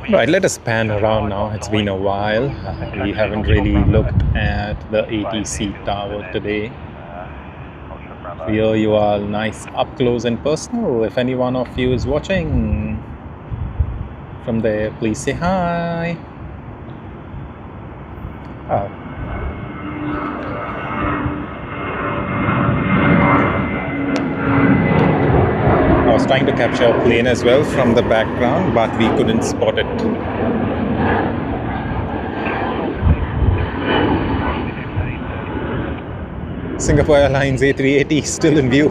Right, let us pan around now. It's been a while. We haven't really looked at the ATC tower today. Here you are, nice up close and personal. If any one of you is watching from there, please say hi. Oh. I was trying to capture a plane as well from the background, but we couldn't spot it. Singapore Airlines A380 still in view.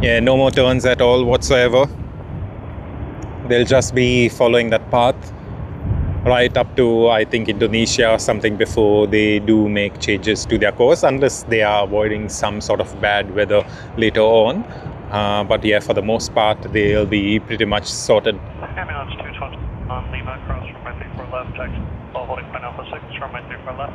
Yeah, no more turns at all whatsoever. They'll just be following that path right up to, I think, Indonesia or something before they do make changes to their course, unless they are avoiding some sort of bad weather later on. But yeah, for the most part, they'll be pretty much sorted. Ambulance 220 on Lima, cross runway 34 left, taxi, while holding point Alpha 6, runway 34 left.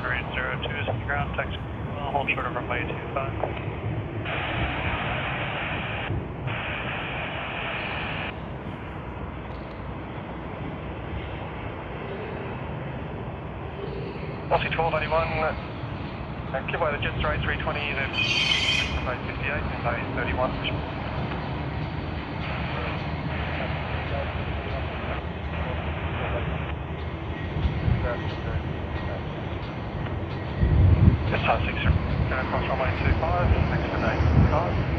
Grade 02 is on the ground, taxi, hold short of runway 25. Aussie 1281, give away the Jetstar A320, then 58 and A31. Jetstar 6, going across runway 25, next to 85.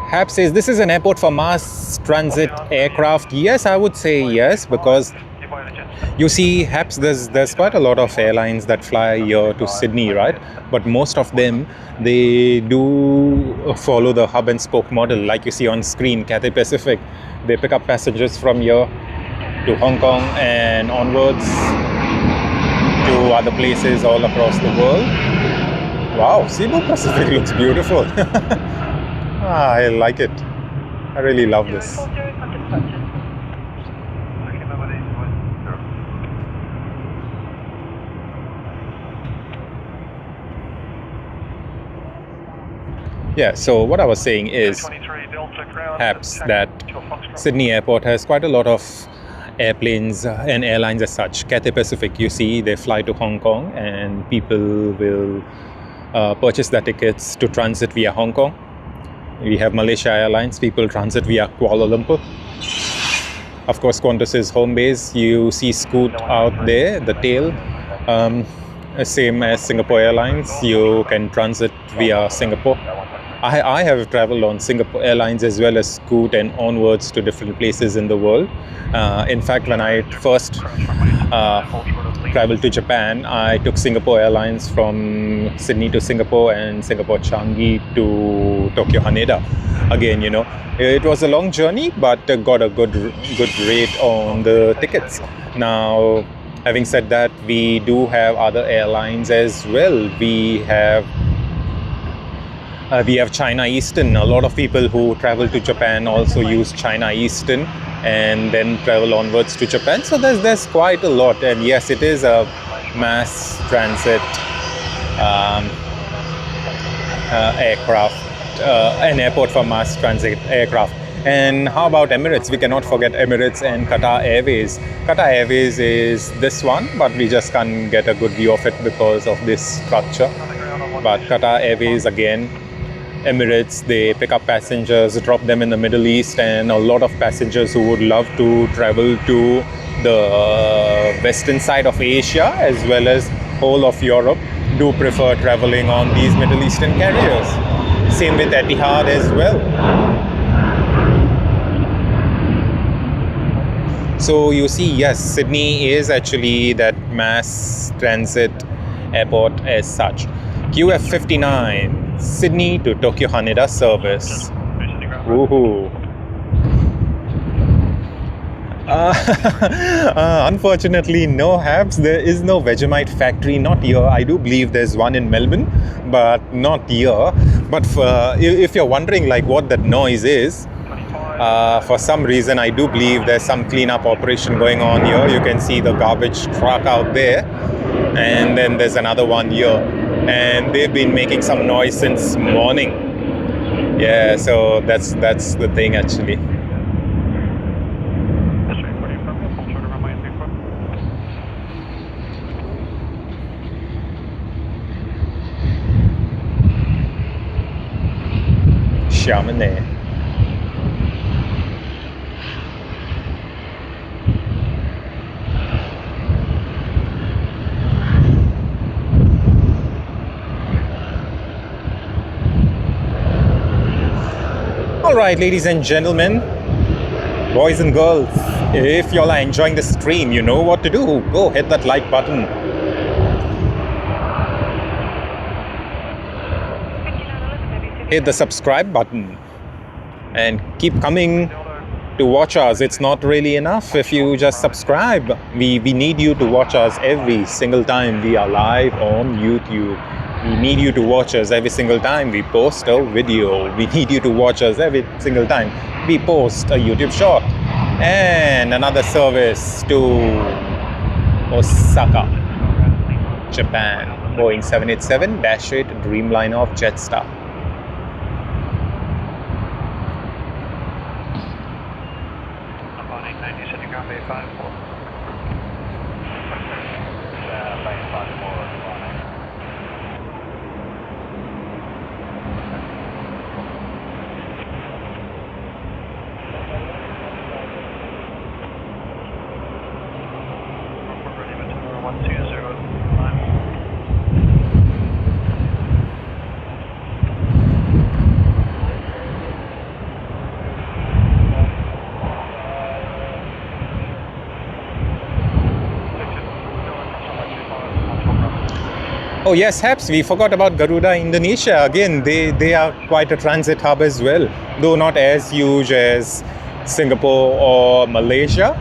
Hap says this is an airport for mass transit aircraft. Yes, I would say yes, because you see, Haps, there's quite a lot of airlines that fly here to Sydney, right? But most of them, they do follow the hub and spoke model, like you see on screen. Cathay Pacific, they pick up passengers from here to Hong Kong and onwards to other places all across the world. Wow, Cebu Pacific looks beautiful. I like it. I really love this. Yeah, so what I was saying is perhaps that Sydney Airport has quite a lot of airplanes and airlines as such. Cathay Pacific, you see, they fly to Hong Kong and people will purchase their tickets to transit via Hong Kong. We have Malaysia Airlines, people transit via Kuala Lumpur. Of course, Qantas is home base. You see Scoot out there, the tail. Same as Singapore Airlines, you can transit via Singapore. I have traveled on Singapore Airlines as well as Scoot and onwards to different places in the world. In fact, when I first traveled to Japan, I took Singapore Airlines from Sydney to Singapore and Singapore Changi to Tokyo Haneda. Again, you know, it was a long journey, but got a good rate on the tickets. Now, having said that, we do have other airlines as well. We have China Eastern. A lot of people who travel to Japan also use China Eastern and then travel onwards to Japan. So there's quite a lot. And yes, it is a mass transit aircraft, an airport for mass transit aircraft. And how about Emirates? We cannot forget Emirates and Qatar Airways. Qatar Airways is this one, but we just can't get a good view of it because of this structure. But Qatar Airways, again, Emirates, they pick up passengers, drop them in the Middle East, and a lot of passengers who would love to travel to the western side of Asia as well as whole of Europe do prefer traveling on these Middle Eastern carriers. Same with Etihad as well. So you see, yes, Sydney is actually that mass transit airport as such. QF59, Sydney to Tokyo Haneda service. Woohoo! Unfortunately, no Habs. There is no Vegemite factory, not here. I do believe there's one in Melbourne, but not here. But if you're wondering like what that noise is, for some reason I do believe there's some cleanup operation going on here. You can see the garbage truck out there, and then there's another one here, and they've been making some noise since morning. Yeah, so that's the thing actually. Chamonix. Alright, ladies and gentlemen, boys and girls, if y'all are enjoying the stream, you know what to do. Go hit that like button. Hit the subscribe button and keep coming to watch us. It's not really enough if you just subscribe. We need you to watch us every single time we are live on YouTube. We need you to watch us every single time we post a video. We need you to watch us every single time we post a YouTube short. And another service to Osaka, Japan. Boeing 787-8 Dreamliner of Jetstar. Oh yes, Haps, we forgot about Garuda Indonesia. Again, they are quite a transit hub as well, though not as huge as Singapore or Malaysia.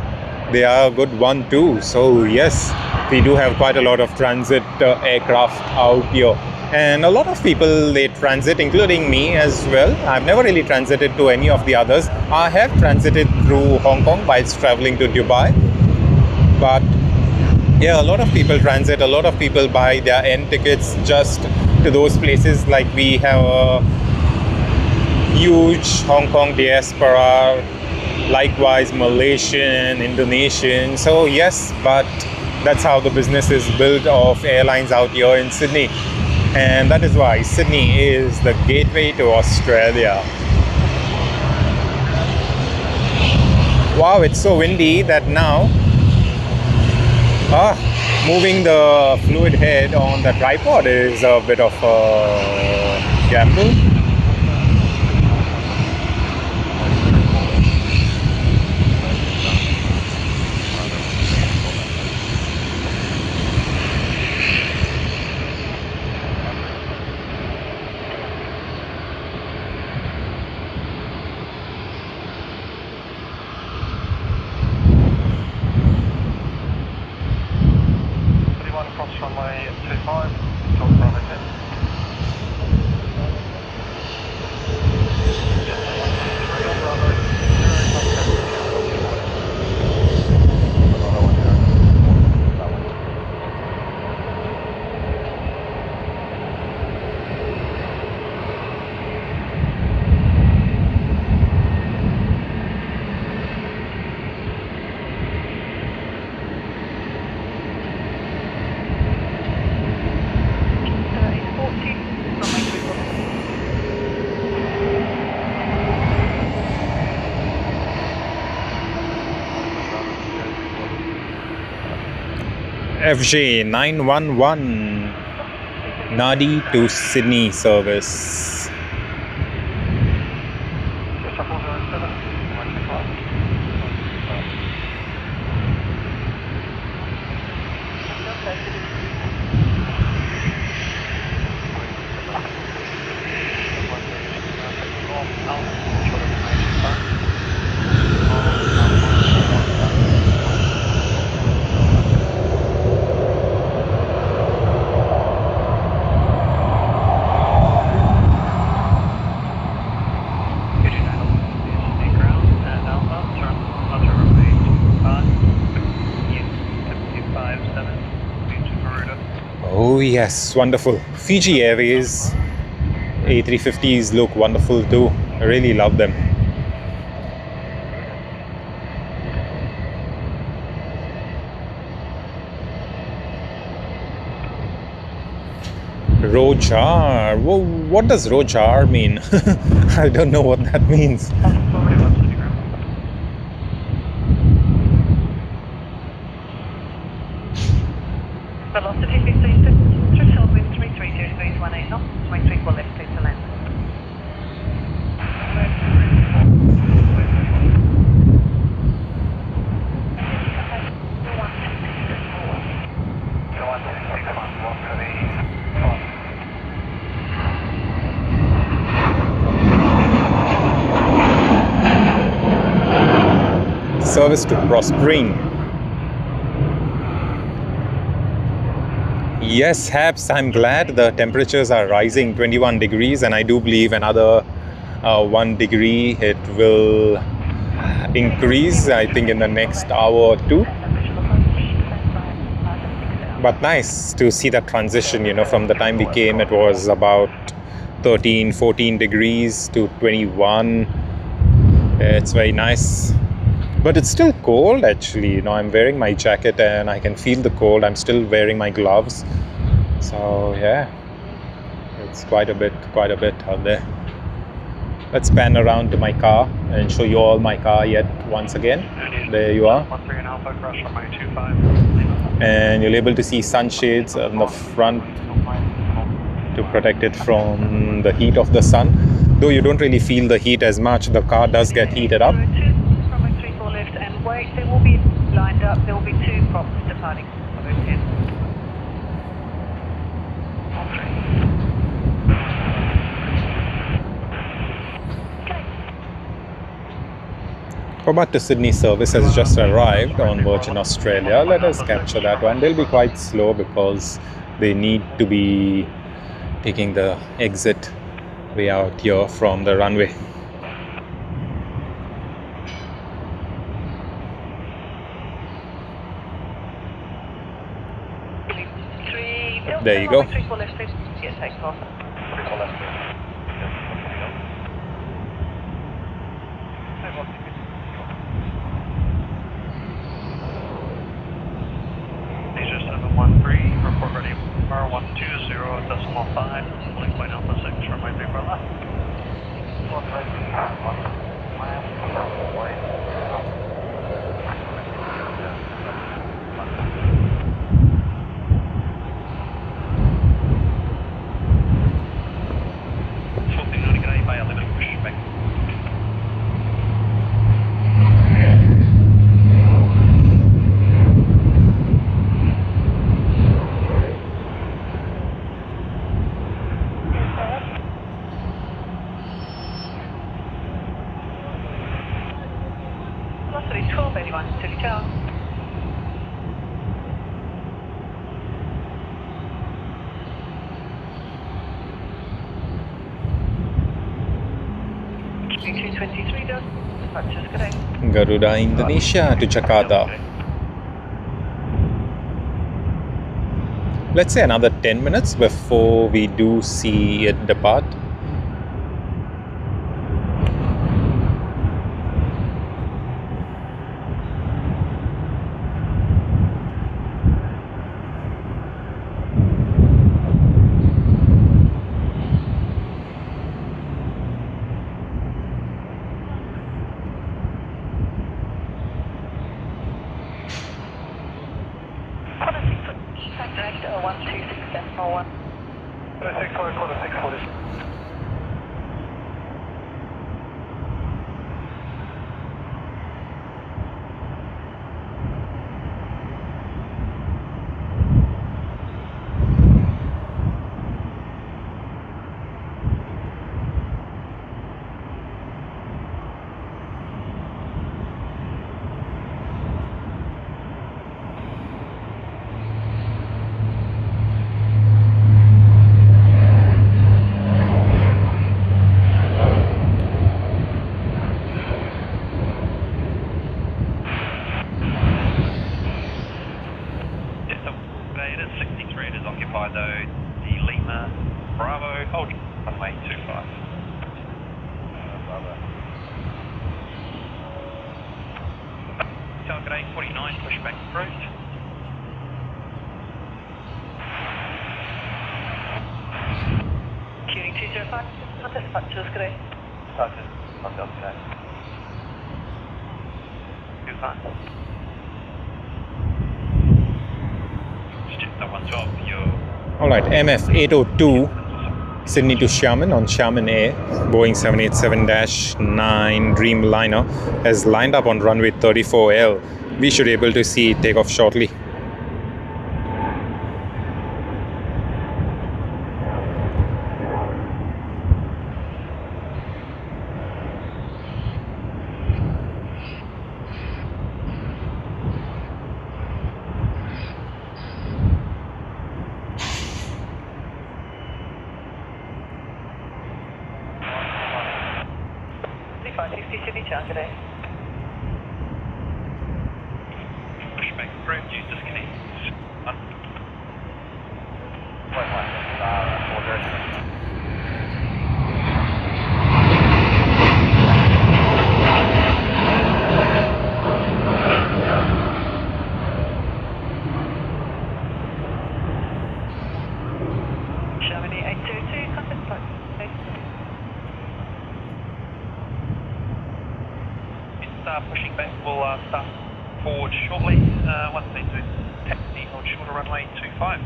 They are a good one too. So yes, we do have quite a lot of transit aircraft out here. And a lot of people, they transit, including me as well. I've never really transited to any of the others. I have transited through Hong Kong while traveling to Dubai. But yeah, a lot of people transit, a lot of people buy their end tickets just to those places. Like we have a huge Hong Kong diaspora, likewise Malaysian, Indonesian. So yes, but that's how the business is built of airlines out here in Sydney. And that is why Sydney is the gateway to Australia. Wow, it's so windy that now moving the fluid head on the tripod is a bit of a gamble. Runway 25, talk Bravo 10. FJ 911 Nadi to Sydney service. Oh yes, wonderful. Fiji Airways A350s look wonderful too. I really love them. Rojar. Whoa, what does Rojar mean? I don't know what that means. Velocity 15 through tailwind 330 degrees 18 knots, 23 for left, clear to land. Service to Prospering. Yes, Habs, I'm glad the temperatures are rising 21 degrees, and I do believe another 1 degree it will increase, I think, in the next hour or two. But nice to see that transition, you know, from the time we came, it was about 13, 14 degrees to 21. It's very nice. But it's still cold, actually. You know, I'm wearing my jacket and I can feel the cold. I'm still wearing my gloves. So, yeah, it's quite a bit out there. Let's pan around to my car and show you all my car yet once again. There you are. And you're able to see sunshades on the front to protect it from the heat of the sun. Though you don't really feel the heat as much, the car does get heated up. Runway 34 left and wait, there will be lined up, there will be 2 props departing. Hobart to Sydney service has just arrived on Virgin Australia. Let us capture that one. They'll be quite slow because they need to be taking the exit way out here from the runway. There you go. Report ready. R120.5, pulling point Alpha 6, runway 34 left. Velocity 1281 to Tower. Q223 does. Departures correct. Garuda Indonesia to Jakarta. Let's say another 10 minutes before we do see it depart. Contact 126.1. 640. Target 849, pushback approved. Queuing 205, dispatchers correct. Dispatchers, contact check. 25. Just that 112, your Alright, MF 802 Sydney to Xiamen on Xiamen Air, Boeing 787-9 Dreamliner has lined up on runway 34L. We should be able to see it take off shortly. 160 Sydney Charlie today. Pushback approved, use disconnect. Germany 822, contact point. It's pushing back, we'll start forward shortly. Once they do taxi, hold shorter runway 25.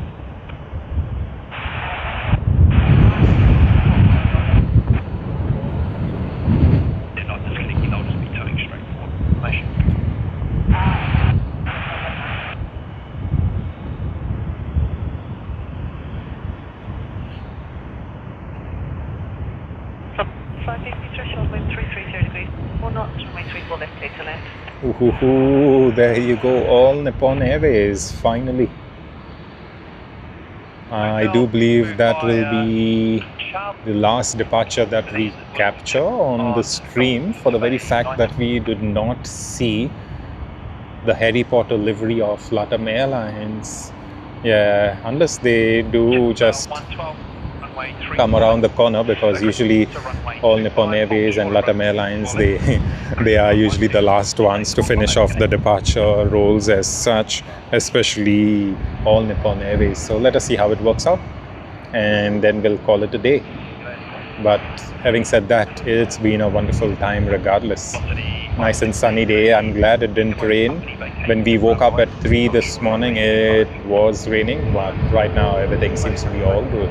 They're not disconnecting, they'll just be turning straight forward. Information. Threshold wind 330 degrees, 4 knots, runway 34 left, clear to land. Ooh, there you go, all Nippon Airways, finally. I do believe that will be the last departure that we capture on the stream, for the very fact that we did not see the Harry Potter livery of LATAM Airlines. Yeah, unless they do just come around the corner, because usually all Nippon Airways and LATAM Airlines, they are usually the last ones to finish off the departure rolls as such, especially all Nippon Airways. So let us see how it works out, and then we'll call it a day. But having said that, it's been a wonderful time regardless. Nice and sunny day. I'm glad it didn't rain. When we woke up at 3 this morning, it was raining, but right now everything seems to be all good.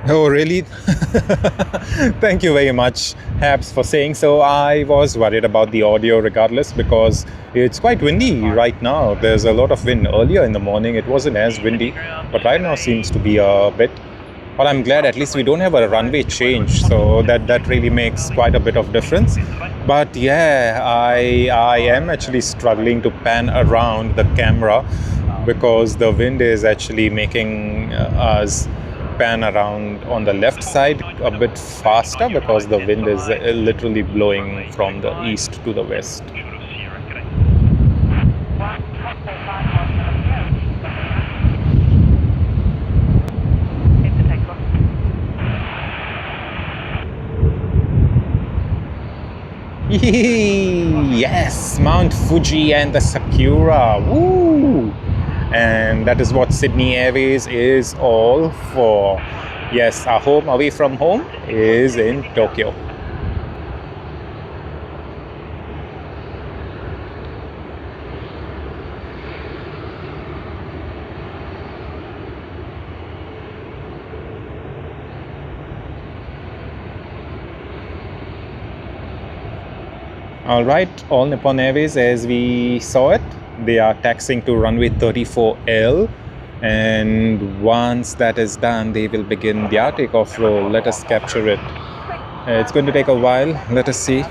Oh, really? Thank you very much, Habs, for saying so. I was worried about the audio regardless, because it's quite windy right now. There's a lot of wind. Earlier in the morning it wasn't as windy, but right now seems to be a bit. But I'm glad at least we don't have a runway change, so that really makes quite a bit of difference. But yeah, I am actually struggling to pan around the camera, because the wind is actually making us pan around on the left side a bit faster, because the wind is literally blowing from the east to the west. Yes, Mount Fuji and the Sakura. Woo! And that is what Sydney Airways is all for. Yes, our home away from home is in Tokyo. Alright, all Nippon Airways, as we saw it, they are taxiing to runway 34L, and once that is done, they will begin their takeoff roll. Let us capture it. It's going to take a while. Let us see.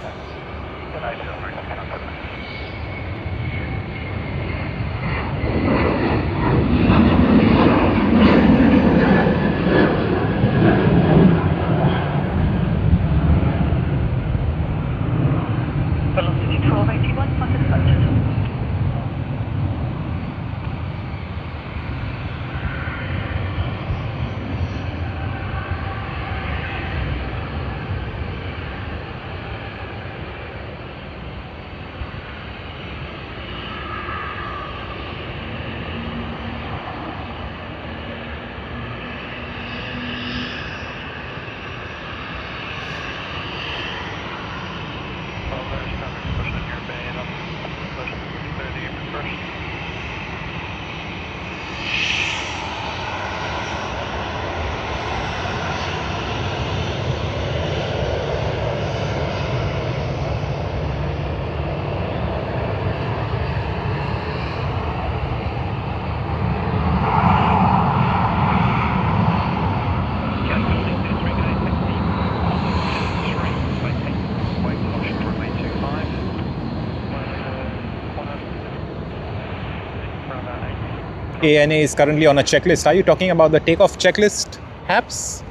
ANA is currently on a checklist. Are you talking about the takeoff checklist, HAPS?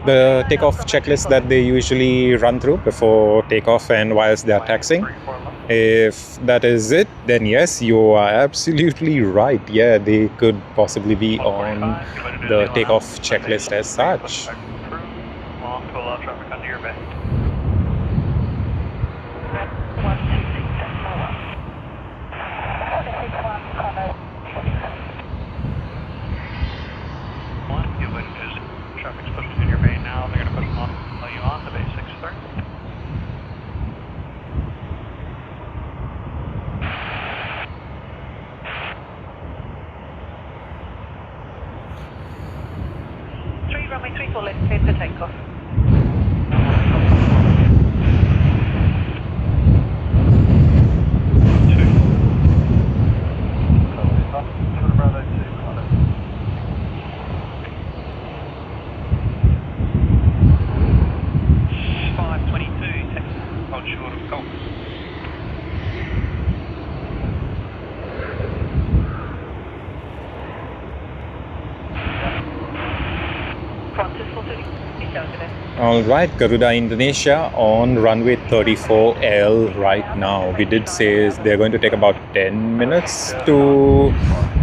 The takeoff checklist that they usually run through before takeoff and whilst they are taxiing? If that is it, then yes, you are absolutely right. Yeah, they could possibly be on the takeoff checklist as such. Traffic's pushing in your bay now. They're going to push on, pull you on to base 63. Runway 34 left, cleared for takeoff. Alright, Garuda Indonesia on runway 34L right now. We did say they're going to take about 10 minutes to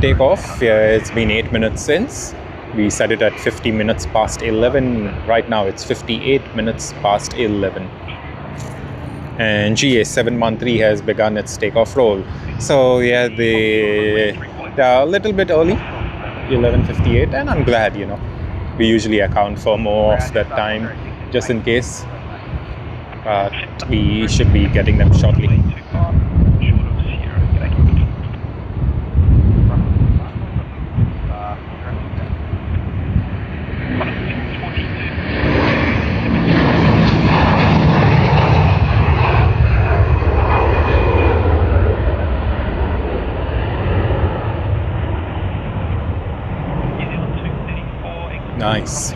take off. Yeah, it's been 8 minutes since. We set it at 50 minutes past 11. Right now it's 58 minutes past 11. And GA 713 has begun its takeoff roll. So yeah, they're a little bit early, 11:58, and I'm glad, you know. We usually account for more of that time just in case, but we should be getting them shortly. Nice.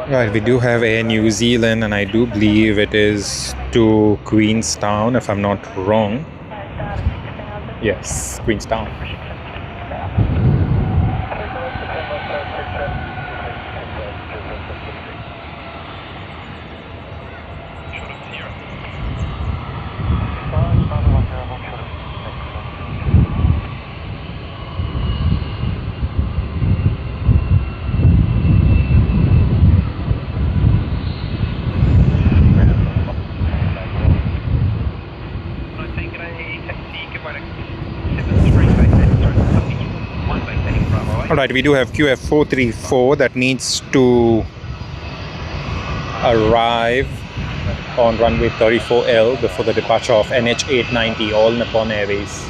Right, we do have Air New Zealand, and I do believe it is to Queenstown, if I'm not wrong. Yes, Queenstown. Alright, we do have QF434 that needs to arrive on runway 34L before the departure of NH890, All Nippon Airways.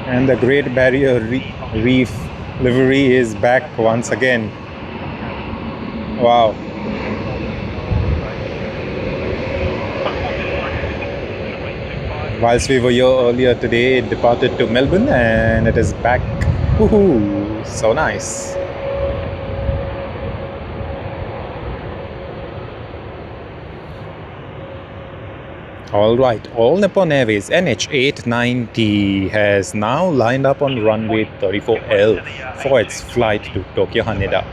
And the Great Barrier Reef Livery is back once again. Wow. Whilst we were here earlier today, it departed to Melbourne and it is back. Woohoo! So nice. Alright, All Nippon Airways NH890 has now lined up on runway 34L for its flight to Tokyo Haneda.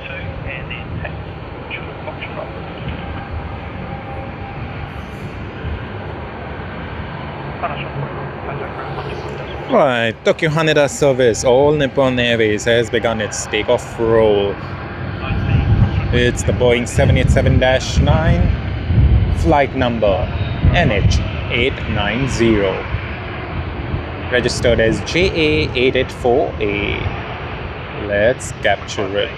Right, Tokyo Haneda service, All Nippon Airways has begun its takeoff roll. It's the Boeing 787-9, flight number NH890, registered as JA884A. Let's capture it.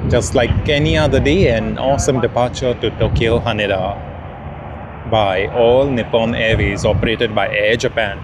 Just like any other day, an awesome departure to Tokyo Haneda by All Nippon Airways, operated by Air Japan.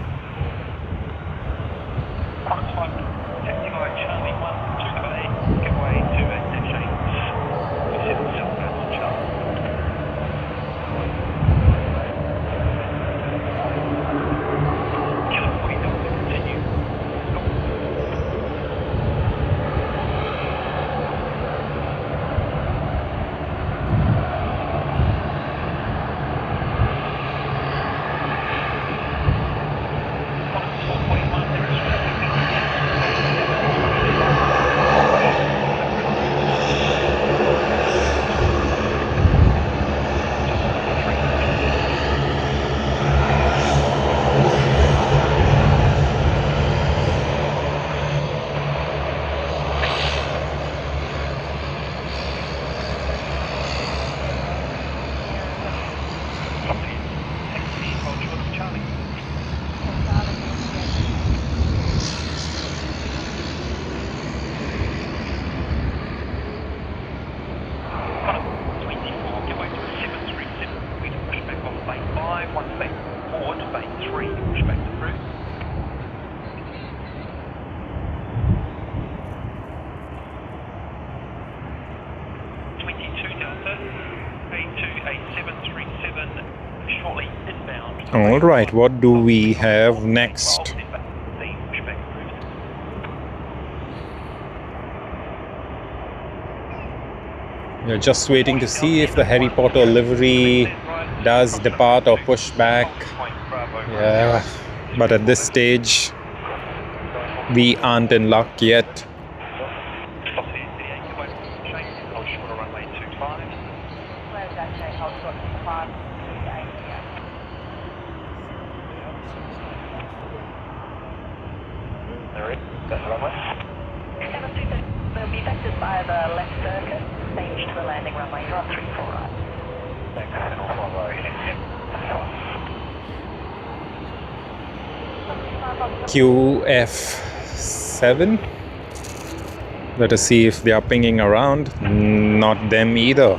Alright, what do we have next? We're just waiting to see if the Harry Potter livery does depart or push back. Yeah, but at this stage, we aren't in luck yet. They'll be vectored by the left circuit, stage to the landing runway. You're on 34 right. QF7. Let us see if they are pinging around. Not them either.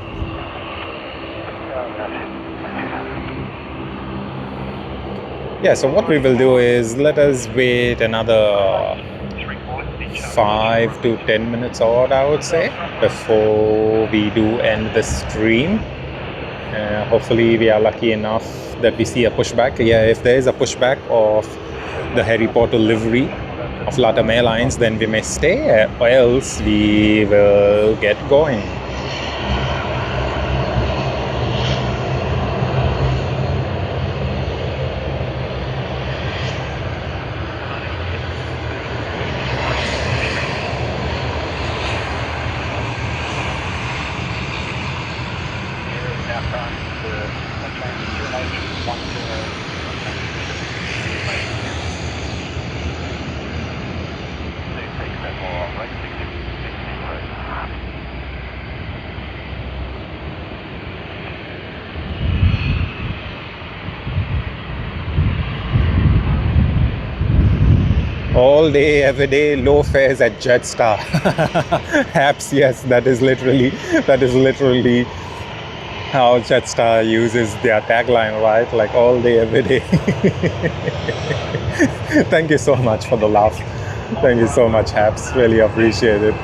Yeah, so what we will do is let us wait another 5 to 10 minutes odd, I would say, before we do end the stream. Hopefully we are lucky enough that we see a pushback. Yeah, if there is a pushback of the Harry Potter livery of LATAM Airlines, then we may stay, or else we will get going. All day, every day, low fares at Jetstar. Apps, yes, that is literally how Jetstar uses their tagline, right? Like all day, every day. Thank you so much for the laugh. Thank you so much, Haps. Really appreciate it.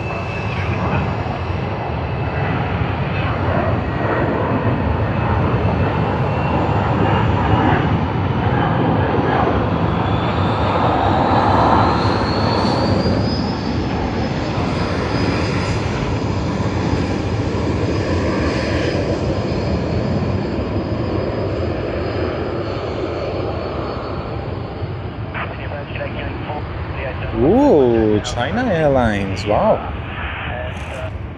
Ooh, China Airlines. Wow.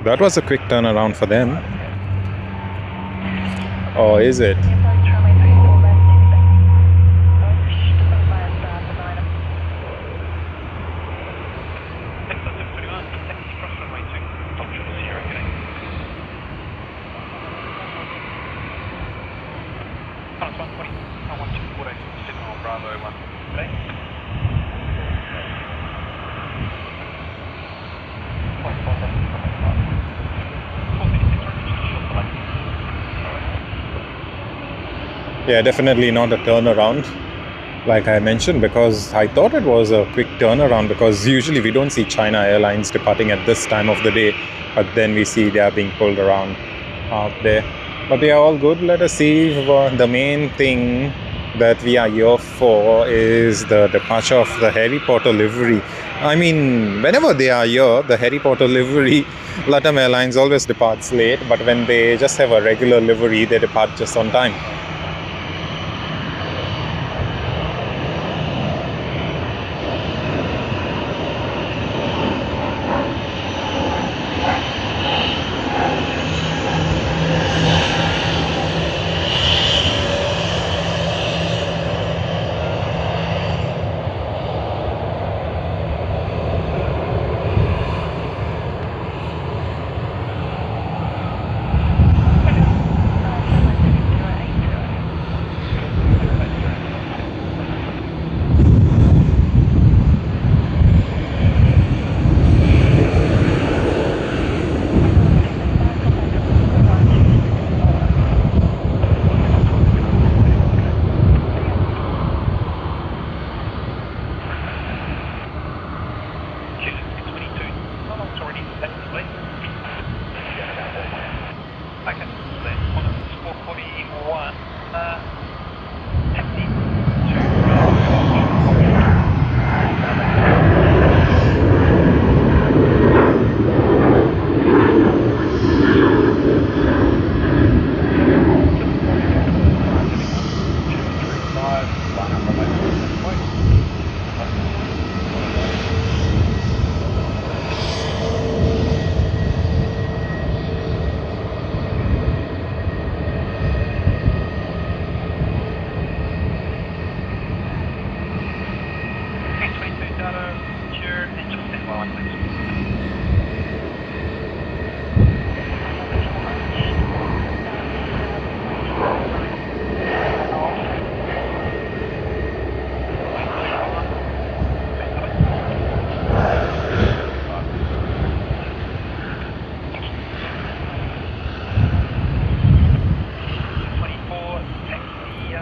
That was a quick turnaround for them. Or is it? Yeah, definitely not a turnaround, like I mentioned, because I thought it was a quick turnaround, because usually we don't see China Airlines departing at this time of the day, but then we see they are being pulled around out there. But they are all good. Let us see. The main thing that we are here for is the departure of the Harry Potter livery. I mean, whenever they are here, the Harry Potter livery, Latam Airlines always departs late, but when they just have a regular livery, they depart just on time.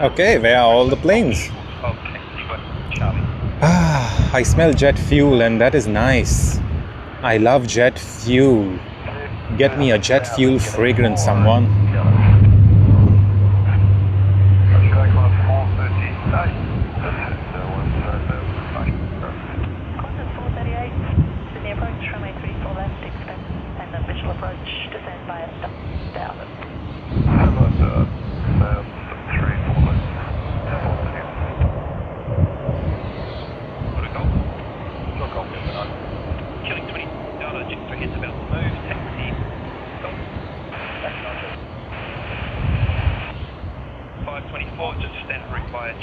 Okay, where are all the planes? Ah, I smell jet fuel, and that is nice. I love jet fuel. Get me a jet fuel fragrance, someone. 3524, just stand required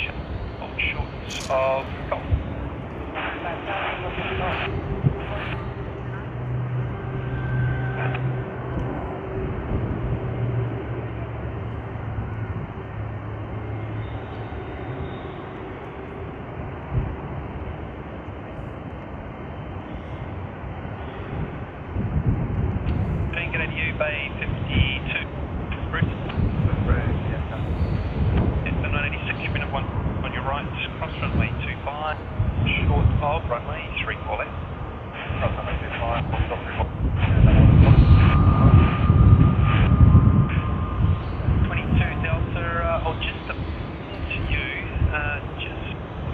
on shorts of golf. Can get at you, Bay 52. Bruce? It's the 986, you've been at one on your right, cross runway 25, short of runway 34 left. Cross runway 25, full stop 22 Delta, I'll just to you, just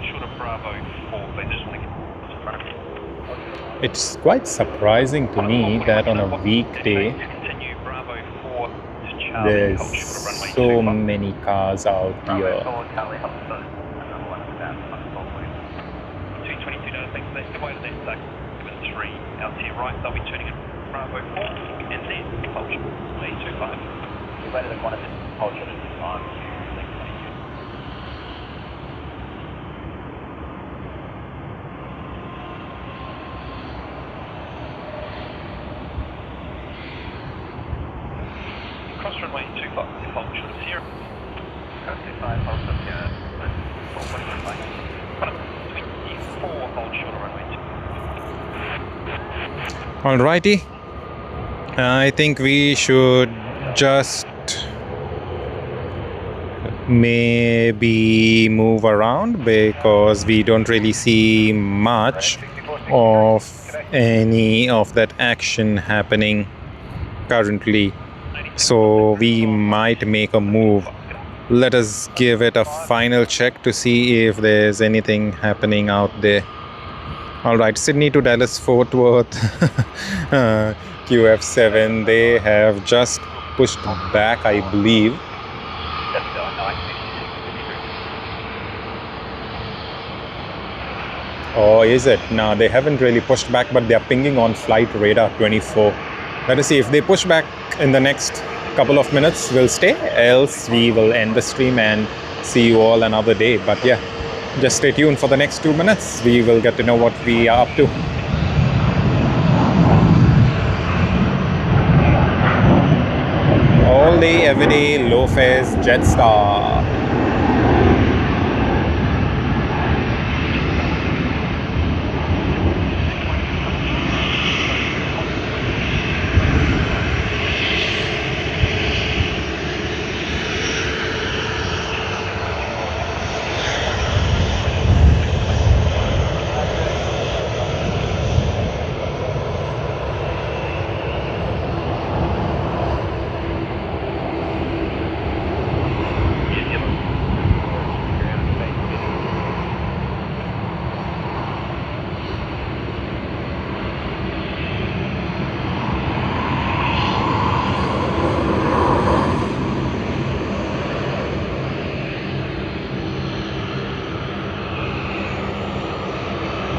short of Bravo 4, they just want to get in front of you. It's quite surprising to me that on a weekday there's so many cars out here. 222 dollars, thanks. Let's go to that 3 out to your right. They'll be turning at Bravo 4 and then Culture A25. You better than one of the Culture at the time. Cross runway 25, hold short of Sierra. Cross 25, hold short of Sierra. 24, hold short of runway 2. Alrighty, I think we should just maybe move around because we don't really see much of any of that action happening currently. So we might make a move. Let us give it a final check to see if there's anything happening out there. Alright, Sydney to Dallas Fort Worth QF7, they have just pushed back, I believe. Or is it? No, they haven't really pushed back, but they're pinging on flight radar 24. Let us see if they push back in the next couple of minutes, we'll stay, else we will end the stream and see you all another day. But yeah, just stay tuned for the next 2 minutes. We will get to know what we are up to. All day, every day, low fares, Jetstar.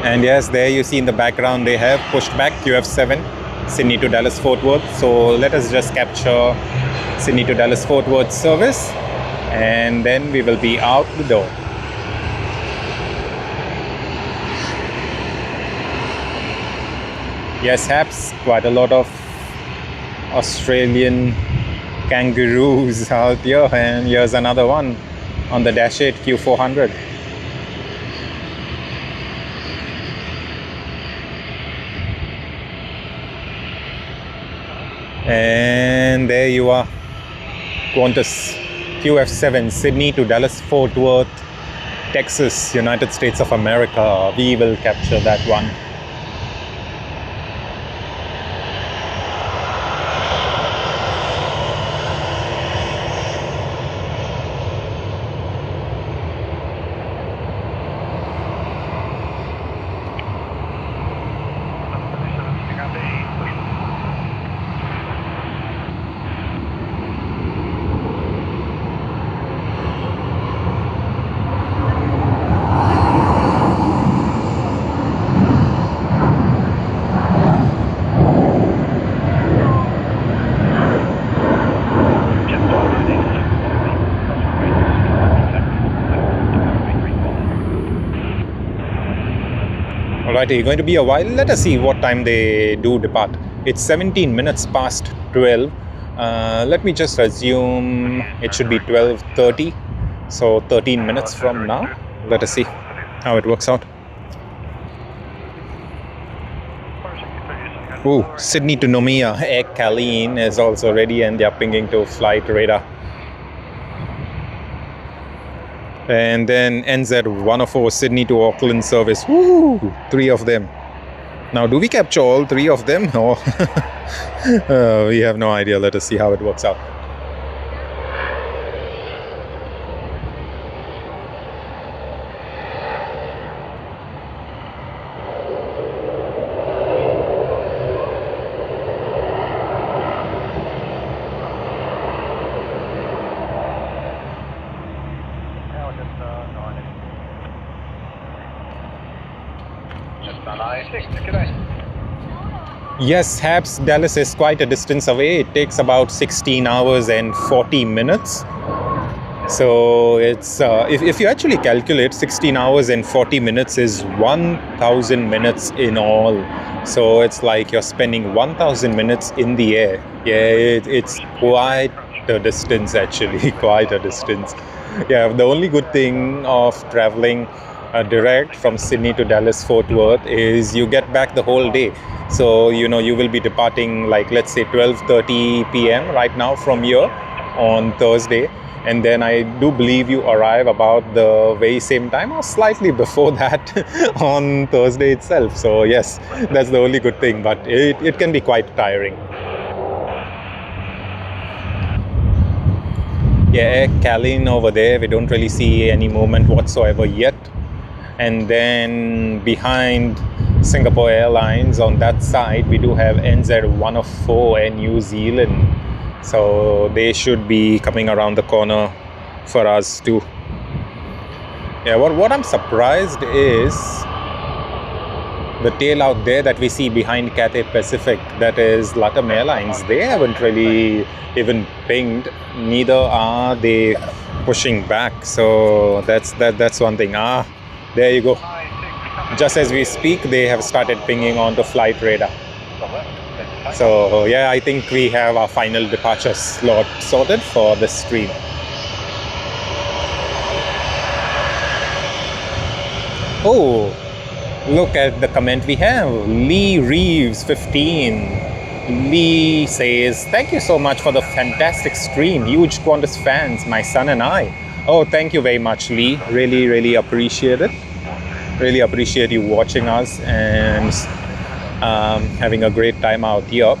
And yes, there you see in the background they have pushed back QF7, Sydney to Dallas Fort Worth. So let us just capture Sydney to Dallas Fort Worth service and then we will be out the door. Yes, Haps, quite a lot of Australian kangaroos out here, and here's another one on the Dash 8 Q400. And there you are, Qantas QF7, Sydney to Dallas Fort Worth, Texas, United States of America. We will capture that one. Right, it's going to be a while. Let us see what time they do depart. It's 17 minutes past 12. Let me just assume it should be 12:30. So 13 minutes from now. Let us see how it works out. Oh, Sydney to Noumea, Air Calline is also ready and they are pinging to flight radar. And then NZ104 Sydney to Auckland service. Woo! 3 of them. Now, do we capture all 3 of them? Or we have no idea. Let us see how it works out. Yes, Habs Dallas is quite a distance away. It takes about 16 hours and 40 minutes. So it's if you actually calculate, 16 hours and 40 minutes is 1,000 minutes in all. So it's like you're spending 1,000 minutes in the air. Yeah, it's quite a distance actually, quite a distance. Yeah, the only good thing of traveling direct from Sydney to Dallas Fort Worth is you get back the whole day. So you know you will be departing like let's say 12:30 p.m. right now from here on Thursday, and then I do believe you arrive about the very same time or slightly before that on Thursday itself. So yes, that's the only good thing, but it can be quite tiring. Yeah, Air Calline over there, we don't really see any movement whatsoever yet. And then behind Singapore Airlines on that side, we do have NZ104 and New Zealand. So they should be coming around the corner for us too. Yeah, what I'm surprised is the tail out there that we see behind Cathay Pacific, that is LATAM Airlines. They haven't really even pinged, neither are they pushing back. So that's one thing. There you go. Just as we speak, they have started pinging on the flight radar. So yeah, I think we have our final departure slot sorted for the stream. Oh, look at the comment we have. Lee Reeves 15. Lee says, thank you so much for the fantastic stream. Huge Qantas fans, my son and I. Oh, thank you very much, Lee. Really appreciate it. Really appreciate you watching us and having a great time out here.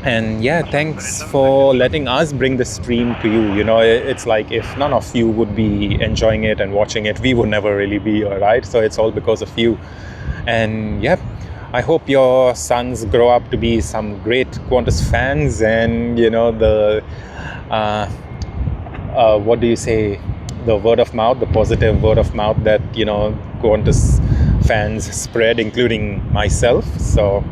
And yeah, thanks for letting us bring the stream to you. You know, it's like if none of you would be enjoying it and watching it, we would never really be here, right? So it's all because of you. And yeah, I hope your sons grow up to be some great Qantas fans, and you know the what do you say, the word of mouth, the positive word of mouth that you know Qantas fans spread, including myself. So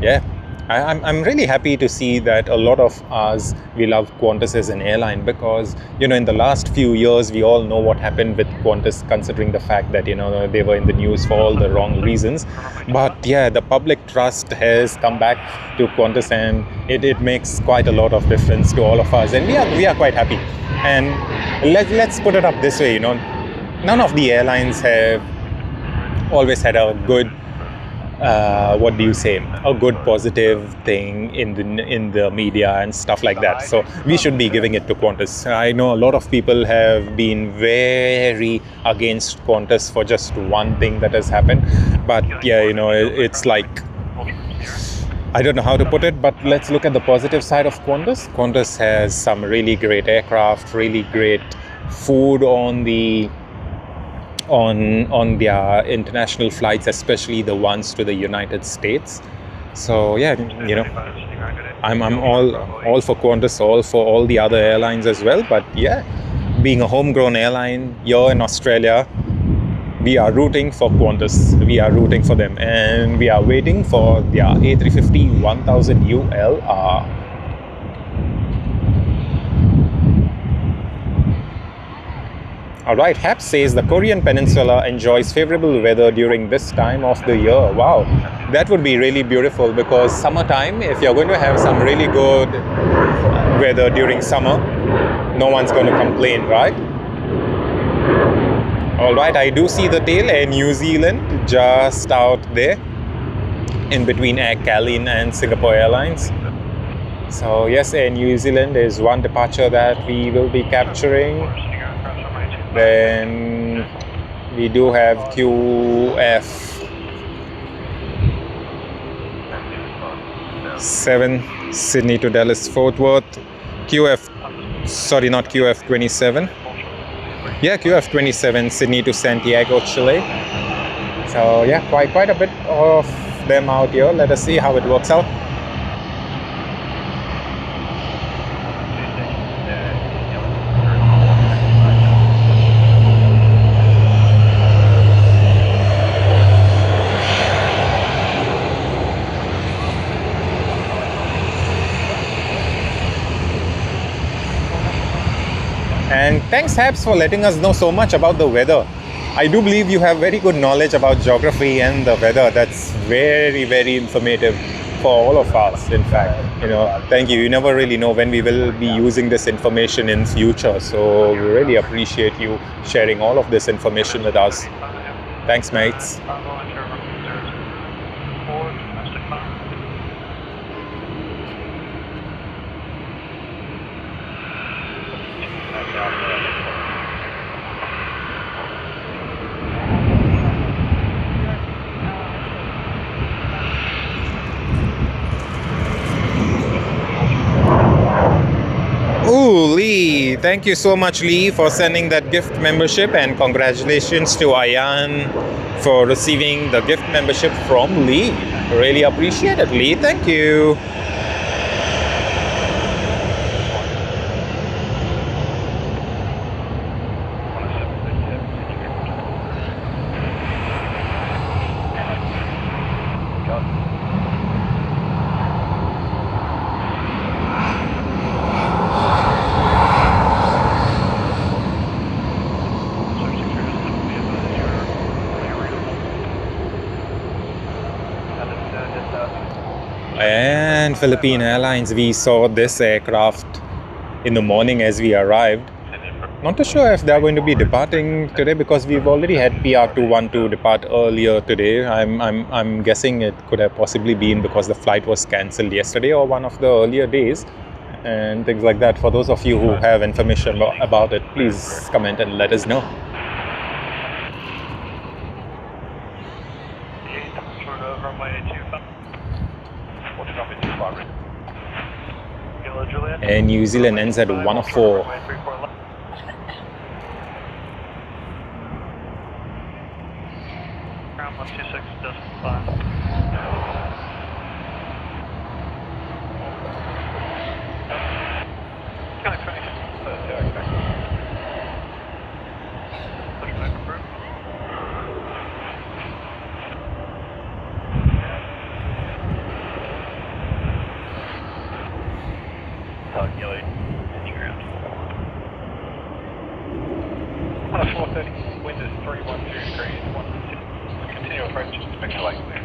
yeah, I'm really happy to see that a lot of us, we love Qantas as an airline, because you know in the last few years we all know what happened with Qantas, considering the fact that you know they were in the news for all the wrong reasons. But yeah, the public trust has come back to Qantas, and it makes quite a lot of difference to all of us, and we are quite happy. And let's put it up this way, you know, none of the airlines have always had a good what do you say, a good positive thing in the media and stuff like that. So we should be giving it to Qantas. I know a lot of people have been very against Qantas for just one thing that has happened, but yeah, you know, it's like, I don't know how to put it, but let's look at the positive side of Qantas. Qantas has some really great aircraft, really great food on their international flights, especially the ones to the United States. So yeah, you know, I'm all for Qantas, all for all the other airlines as well. But yeah, being a homegrown airline here in Australia, we are rooting for Qantas. We are rooting for them, and we are waiting for their A350-1000 ULR. Alright, Hap says the Korean Peninsula enjoys favorable weather during this time of the year. Wow, that would be really beautiful, because summertime, if you're going to have some really good weather during summer, no one's going to complain, right? Alright, I do see the tail, Air New Zealand just out there in between Air Calin and Singapore Airlines. So yes, Air New Zealand is one departure that we will be capturing. Then we do have QF7 Sydney to Dallas Fort Worth, QF27. Yeah, QF27 Sydney to Santiago, Chile. So yeah, quite a bit of them out here. Let us see how it works out. And thanks, Habs, for letting us know so much about the weather. I do believe you have very good knowledge about geography and the weather. That's very, very informative for all of us, in fact. You know, thank you. You never really know when we will be using this information in future. So we really appreciate you sharing all of this information with us. Thanks, mates. Ooh, Lee, thank you so much, Lee, for sending that gift membership, and congratulations to Ayan for receiving the gift membership from Lee. Really appreciate it, Lee. Thank you. And Philippine Airlines, we saw this aircraft in the morning as we arrived. Not too sure if they're going to be departing today, because we've already had PR212 depart earlier today. I'm guessing it could have possibly been because the flight was cancelled yesterday or one of the earlier days and things like that. For those of you who have information about it, please comment and let us know. And New Zealand ends at 104. Ground 126.5. Calculate any ground. 430, wind is 312 degrees, continue approach to Spectre Lake clear.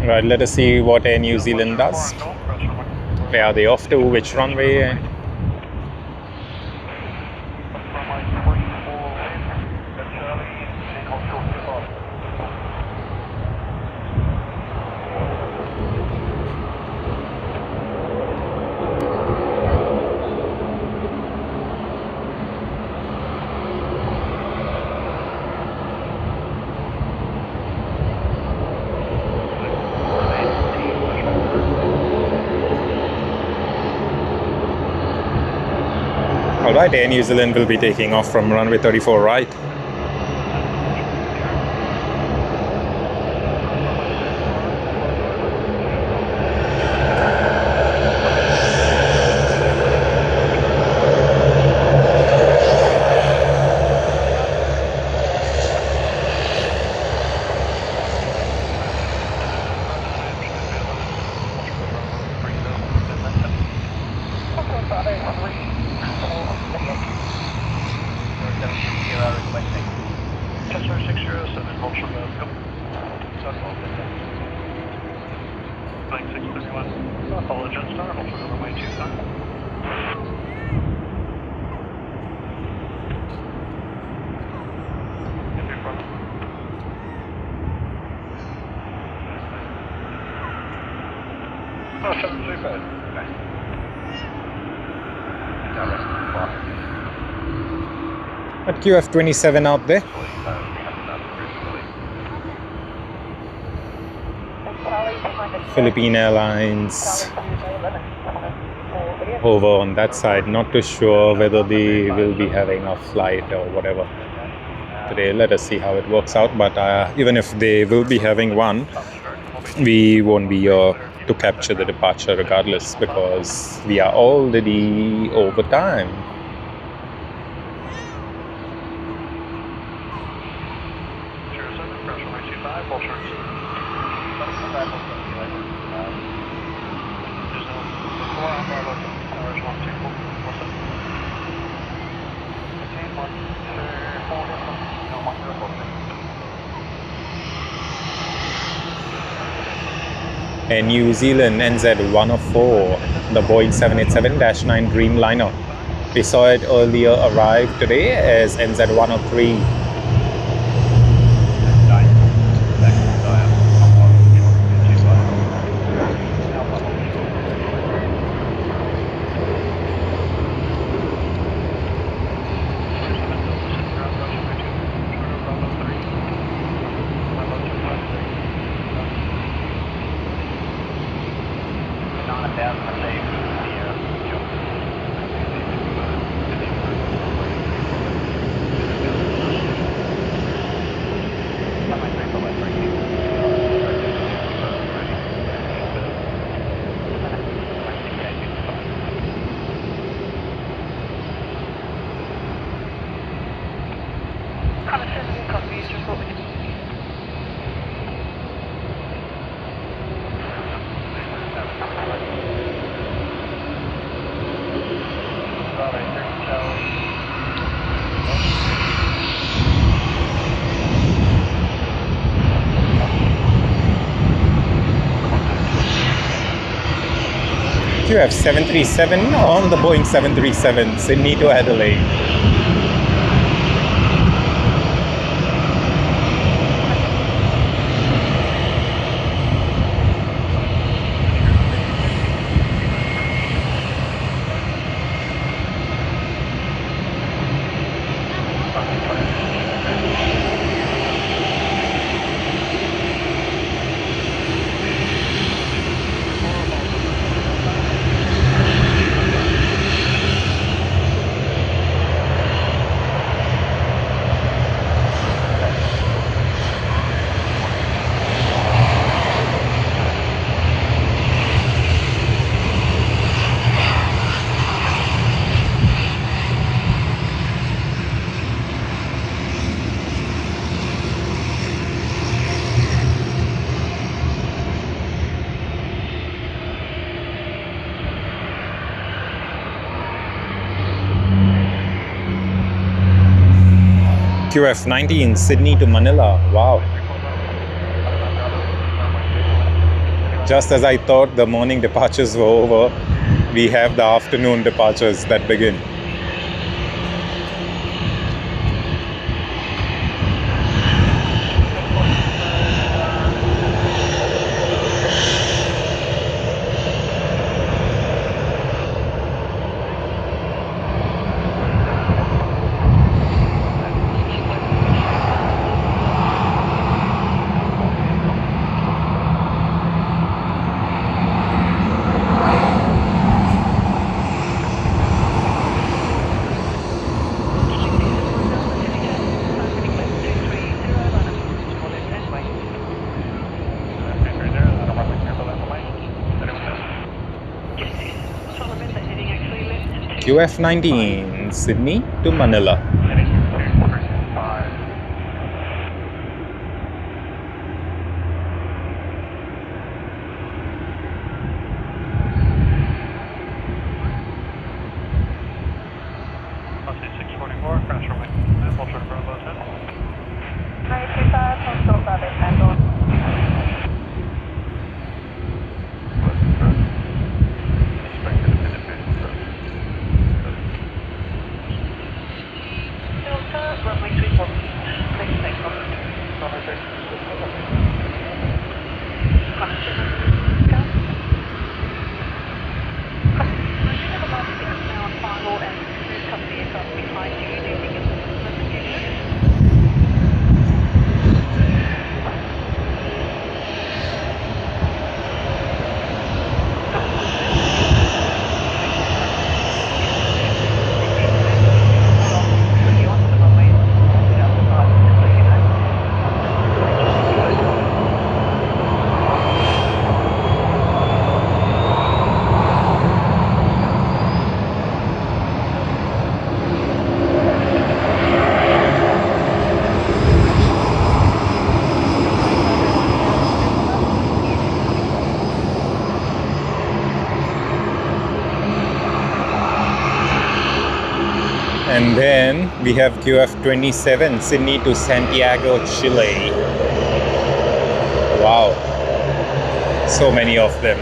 Right, let us see what Air New Zealand does. Where are they off to? Which runway? Alright, Air New Zealand will be taking off from runway 34 right. At QF27 out there. Philippine Airlines over on that side. Not too sure whether they will be having a flight or whatever today. Let us see how it works out. But even if they will be having one, we won't be here to capture the departure regardless, because we are already over time. And New Zealand NZ-104, the Boeing 787-9 Dreamliner. We saw it earlier arrive today as NZ-103. QF 737 on the Boeing 737, Sydney to Adelaide. QF 19, Sydney to Manila. Wow. Just as I thought the morning departures were over, we have the afternoon departures that begin. QF19, Sydney to Manila. And then we have QF27, Sydney to Santiago, Chile. Wow, so many of them.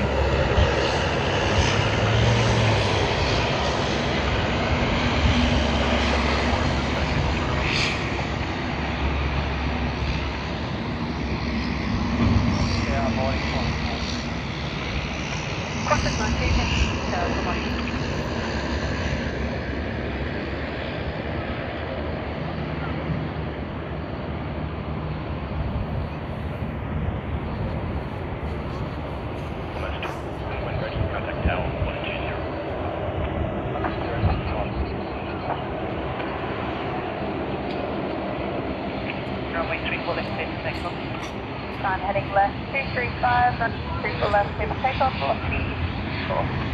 I'm heading left 235, and 3 for left, table takeoff, or T4.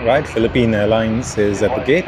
Right, Philippine Airlines is at the gate.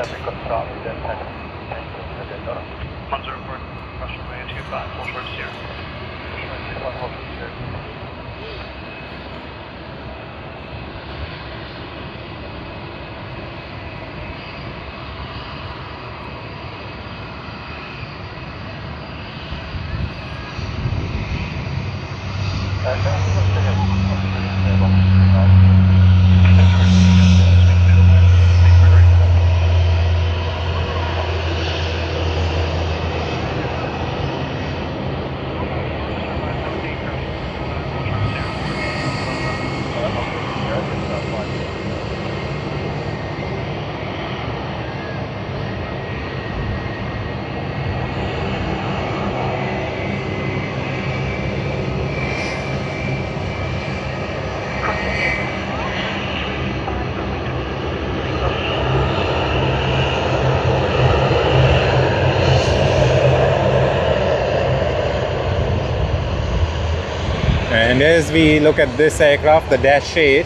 And as we look at this aircraft, the Dash 8,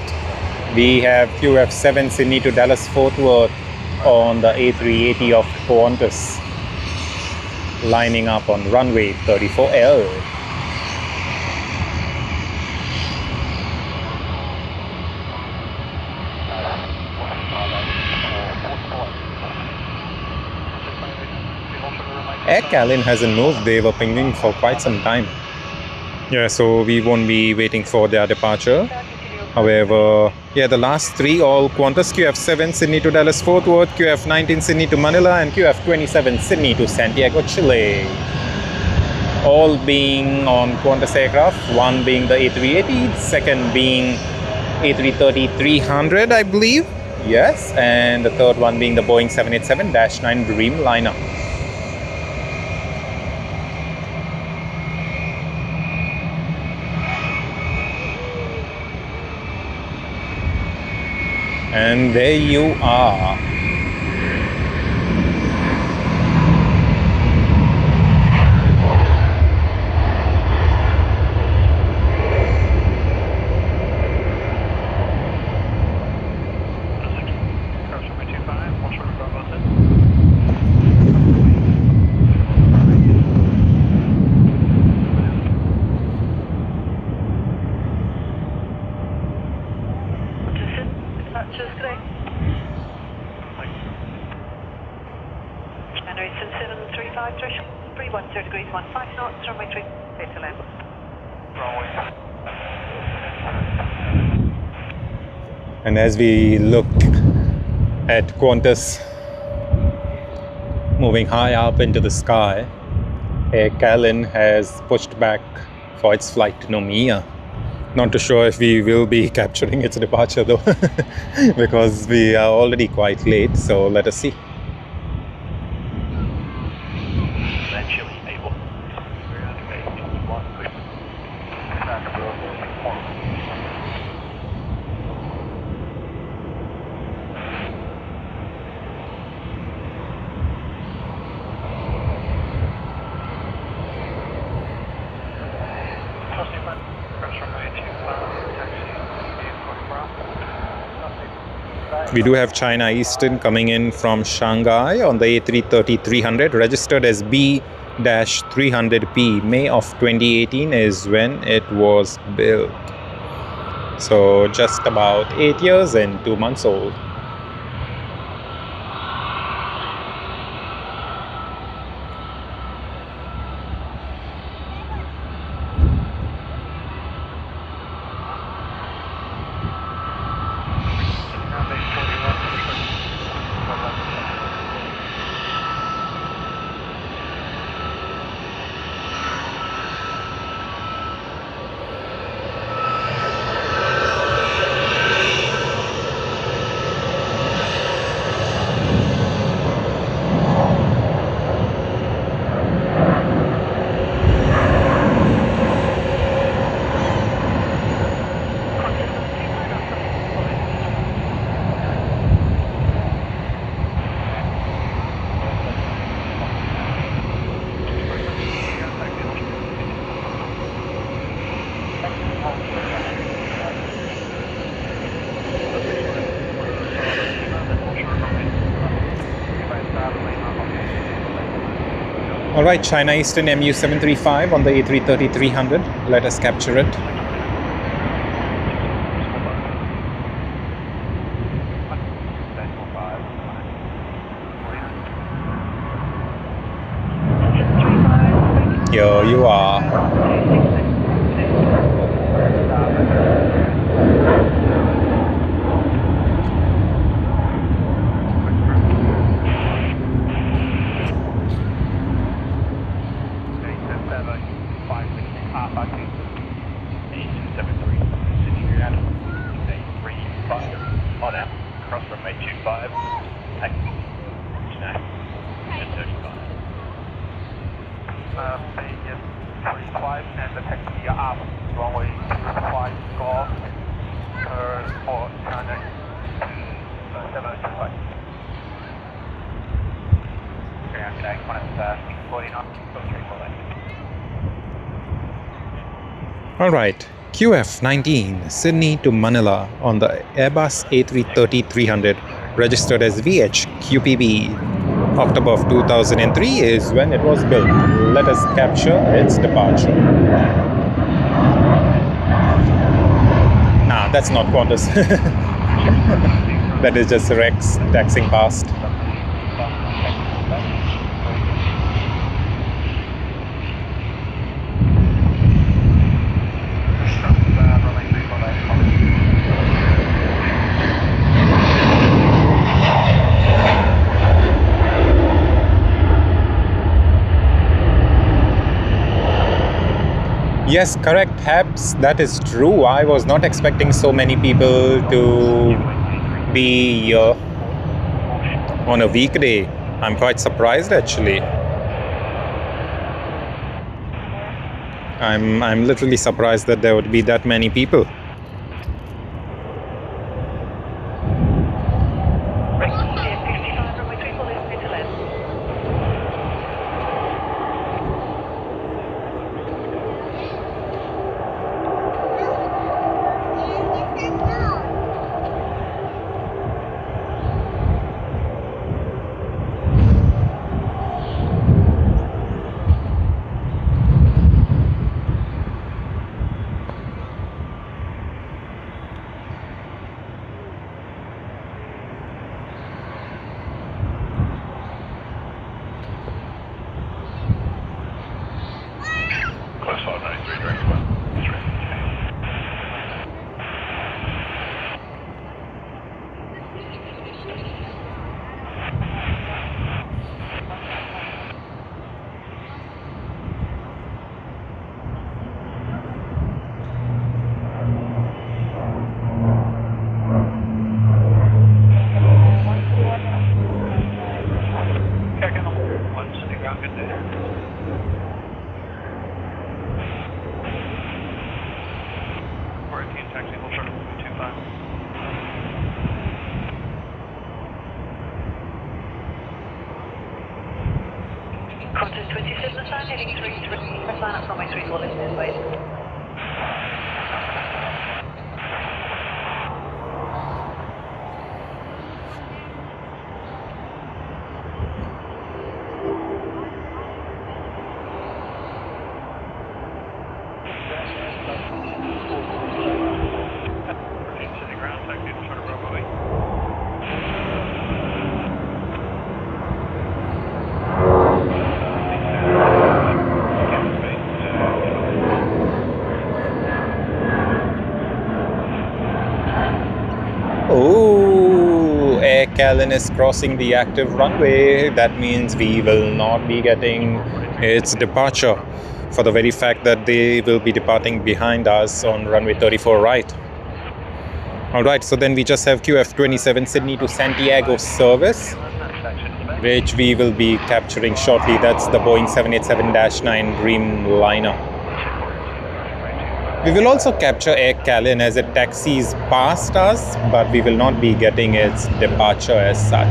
we have QF7 Sydney to Dallas Fort Worth on the A380 of Qantas, lining up on runway 34L. Air Calin hasn't moved. They were pinging for quite some time. Yeah, so we won't be waiting for their departure. However, yeah, the last three all Qantas: QF7 Sydney to Dallas Fort Worth, QF19 Sydney to Manila, and QF27 Sydney to Santiago, Chile. All being on Qantas aircraft, one being the A380, second being A330-300, I believe. Yes, and the third one being the Boeing 787-9 Dreamliner. And there you are. And as we look at Qantas moving high up into the sky, Air Calin has pushed back for its flight to Noumea. Not too sure if we will be capturing its departure though, because we are already quite late, so let us see. We do have China Eastern coming in from Shanghai on the A330-300, registered as B-300P. May of 2018 is when it was built. So just about 8 years and 2 months old. Alright, China Eastern MU735 on the A330-300. Let us capture it. Here you are. And the taxi up, runway 25 golf, turn for China to 725. Okay, I'm today, Qantas 640 knots, go straight for that. Alright, QF19 Sydney to Manila on the Airbus A330-300, registered as VHQPB. October of 2003 is when it was built. Let us capture its departure. Nah, that's not Qantas. That is just Rex taxing past. Yes, correct, Habs. That is true. I was not expecting so many people to be here on a weekday. I'm quite surprised, actually. I'm literally surprised that there would be that many people. Qantas 27 aside, heading 33, line up runway 34, left hand wait. Oh, Air Calin is crossing the active runway. That means we will not be getting its departure, for the very fact that they will be departing behind us on runway 34 right. Alright, so then we just have QF27 Sydney to Santiago service, which we will be capturing shortly. That's the Boeing 787-9 Dreamliner. We will also capture Air Calin as it taxis past us, but we will not be getting its departure as such.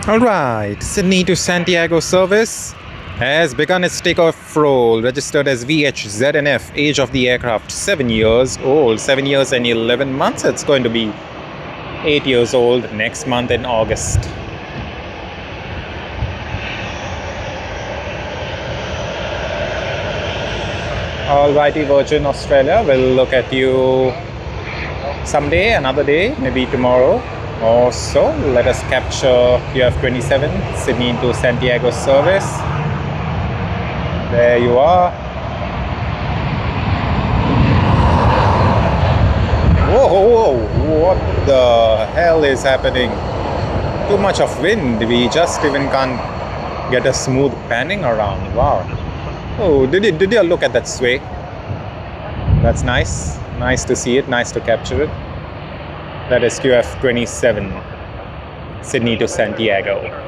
Alright, Sydney to Santiago service has begun its takeoff roll, registered as VHZNF, age of the aircraft 7 years old, 7 years and 11 months. It's going to be 8 years old next month in August. Alrighty, Virgin Australia, we'll look at you someday, another day, maybe tomorrow or so. Let us capture QF27 Sydney into Santiago service. There you are. Whoa, whoa, whoa, what? the hell is happening? Too much of wind. We just even can't get a smooth panning around. Wow. Oh, did you look at that sway? That's nice. Nice to see it. Nice to capture it. That is QF27, Sydney to Santiago.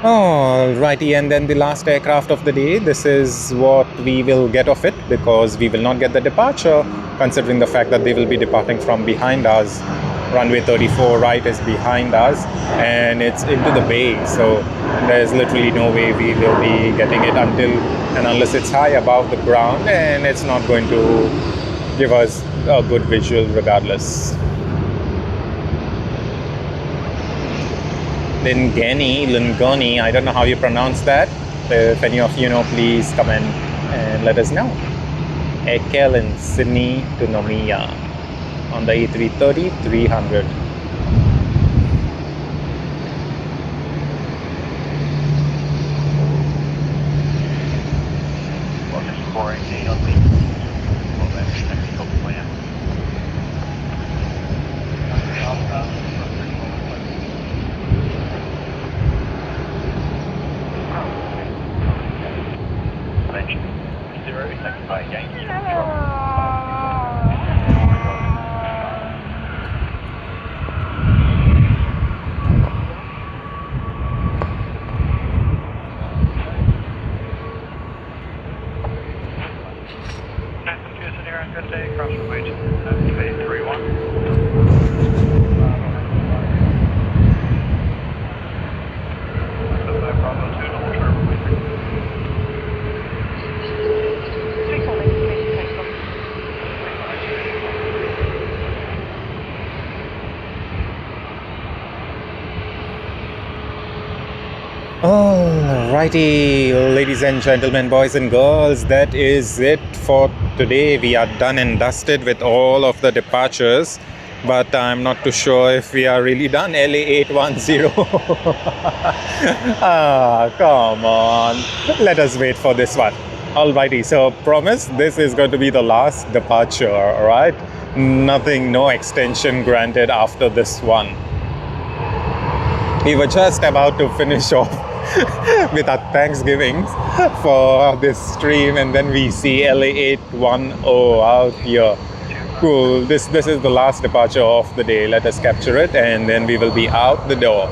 Alrighty, and then the last aircraft of the day. This is what we will get of it, because we will not get the departure, considering the fact that they will be departing from behind us. Runway 34 right is behind us, and it's into the bay, so there's literally no way we will be getting it until and unless it's high above the ground, and it's not going to give us a good visual regardless. Lingoni, I don't know how you pronounce that. If any of you know, please comment and let us know. Ekel in Sydney to Nomiya on the A330-300. Alrighty, ladies and gentlemen, boys and girls, that is it for today. We are done and dusted with all of the departures, but I'm not too sure if we are really done. LA 810. Come on, let us wait for this one. Alrighty, so promise this is going to be the last departure. Alright, nothing, no extension granted after this one. We were just about to finish off with our Thanksgivings for this stream, and then we see LA 810 out here. Cool. This is the last departure of the day. Let us capture it, and then we will be out the door.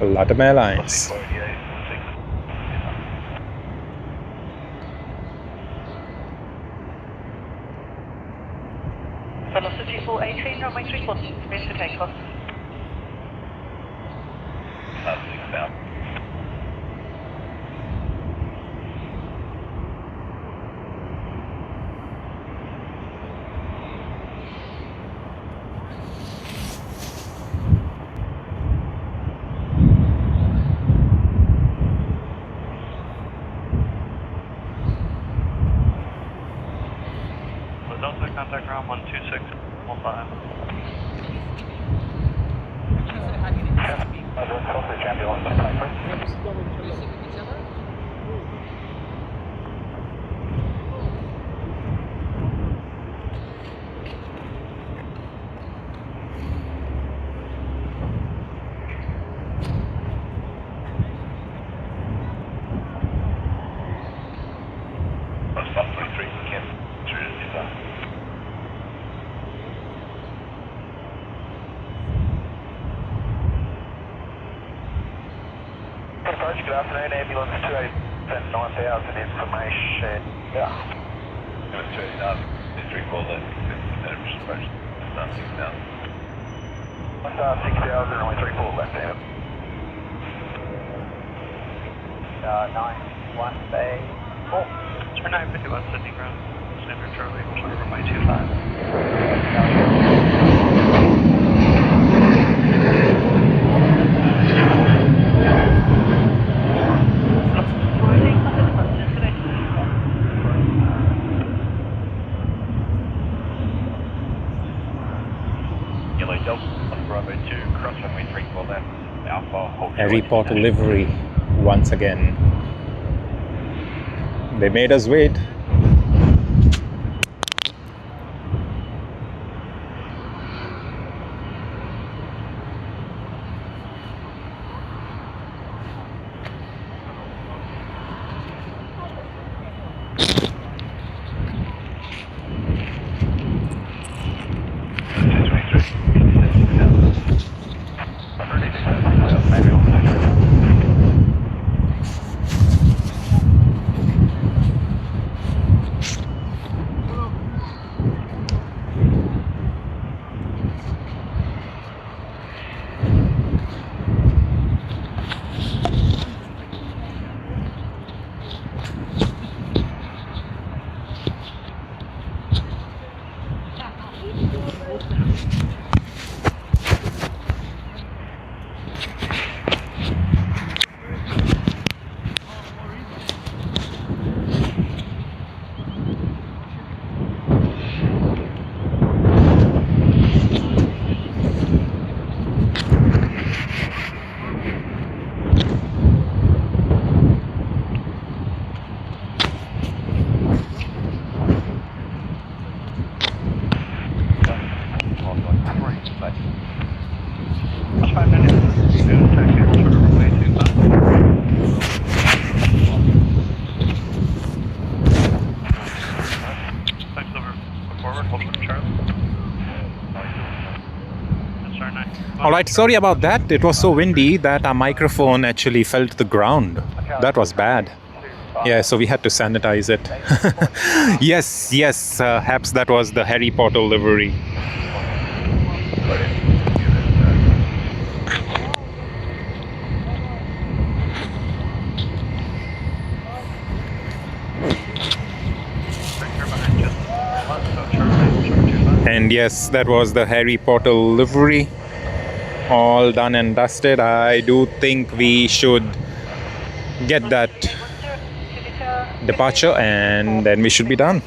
Latam Airlines. Velocity 418, runway 340, ready for takeoff. Contact ground 12615. Good afternoon, ambulance 280 9000 information. Yeah. 28000, please recall that approach. 6000. 6000, runway 34 left hand. 9-1 Bay 4. Turn 951 Sydney ground. Standard Charlie, runway 25. Yellow Delta, Bravo 2, cross runway 34 left, Alpha, hold Harry Potter livery once again. They made us wait. Alright, sorry about that. It was so windy that our microphone actually fell to the ground. That was bad. Yeah, so we had to sanitize it. Yes, perhaps that was the Harry Potter livery. And yes, that was the Harry Potter livery. All done and dusted. I do think we should get that departure and then we should be done.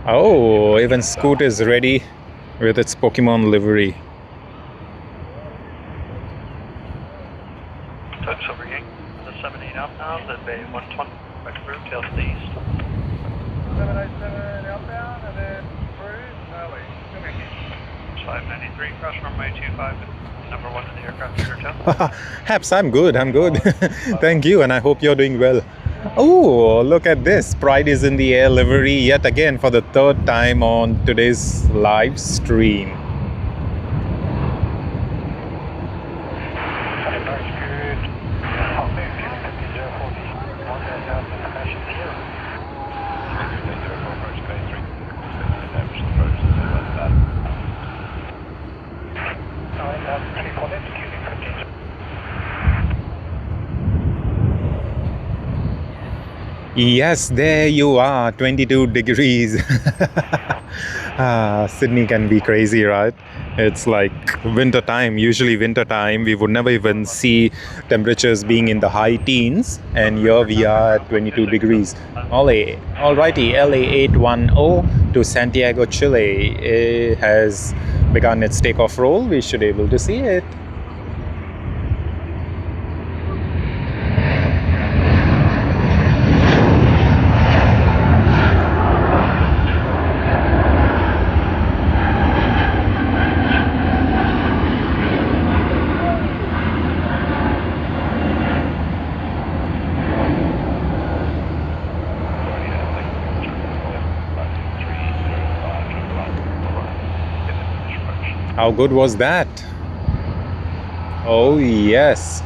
Oh, even Scoot is ready with its Pokemon livery. Touch over here. The 78 outbound, the Bay 120, back through, tails to the east. 787 outbound, and then through, come in. 593, cross runway 25, number 1 in the aircraft hotel. Haps, I'm good. Thank you, and I hope you're doing well. Oh, look at this. Pride is in the air livery yet again for the third time on today's live stream. Yes, there you are, 22 degrees. Sydney can be crazy, right? It's like winter time. Usually winter time, we would never even see temperatures being in the high teens. And here we are at 22 degrees. Alrighty, LA810 to Santiago, Chile. It has begun its takeoff roll. We should be able to see it. How good was that? Oh yes.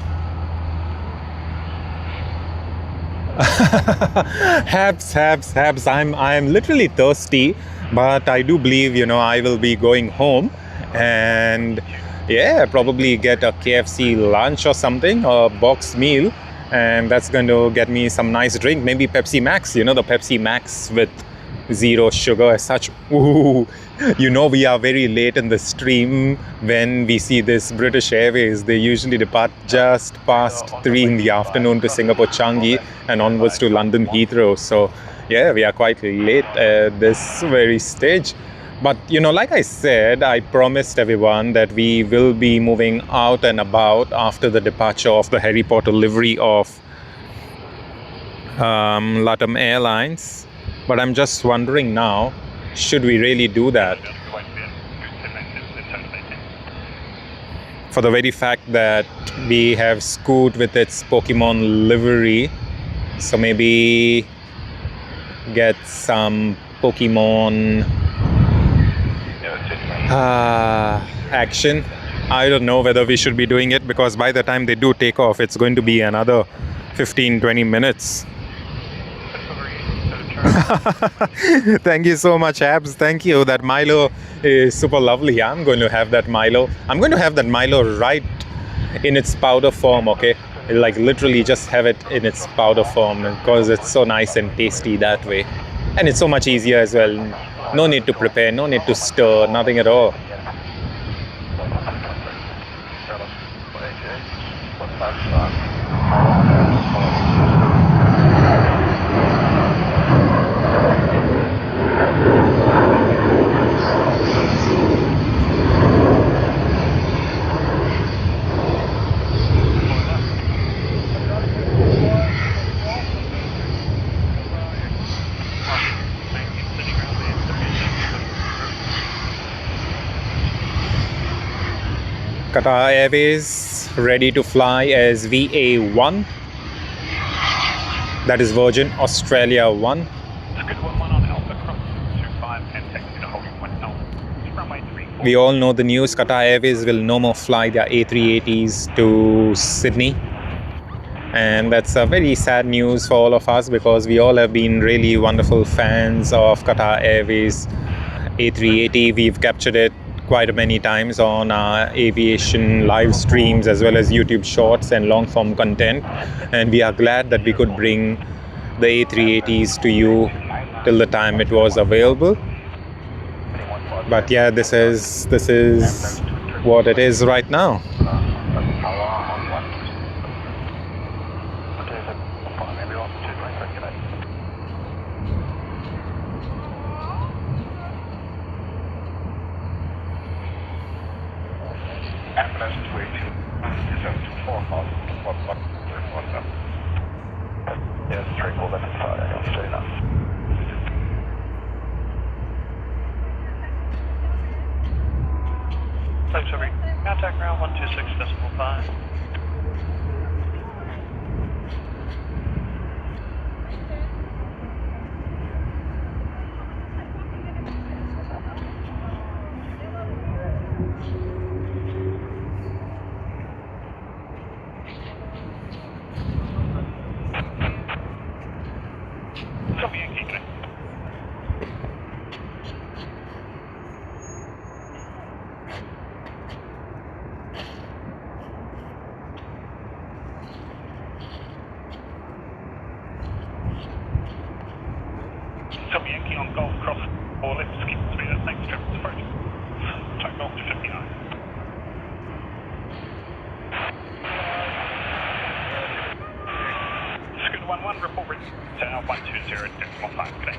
Habs. I'm literally thirsty, but I do believe, you know, I will be going home and yeah, probably get a KFC lunch or something, or a boxed meal, and that's going to get me some nice drink, maybe Pepsi Max, you know, the Pepsi Max with zero sugar as such. Ooh, you know, we are very late in the stream when we see this British Airways. They usually depart just past 3 in the afternoon to Singapore Changi and onwards to London Heathrow. So yeah, we are quite late at this very stage. But you know, like I said, I promised everyone that we will be moving out and about after the departure of the Harry Potter livery of LATAM Airlines. But I'm just wondering now, should we really do that? For the very fact that we have Scoot with its Pokemon livery, so maybe get some Pokemon action. I don't know whether we should be doing it, because by the time they do take off, it's going to be another 15-20 minutes. Thank you so much, Abs. Thank you. That Milo is super lovely. I'm going to have that Milo. I'm going to have that Milo right in its powder form, okay? Like literally just have it in its powder form, because it's so nice and tasty that way. And it's so much easier as well. No need to prepare, no need to stir, nothing at all. Qatar Airways ready to fly as VA1, that is Virgin Australia 1. We all know the news. Qatar Airways will no more fly their A380s to Sydney, and that's a very sad news for all of us, because we all have been really wonderful fans of Qatar Airways A380. We've captured it quite many times on our aviation live streams as well as YouTube shorts and long form content, and we are glad that we could bring the A380s to you till the time it was available. But yeah, this is what it is right now. Contact ground 126.5. Yankee on Golf Cross, or left skip speed at next trip approach. Track Golf to 59. Scoot 11, report ready. Tower 120, decimal 5, good day.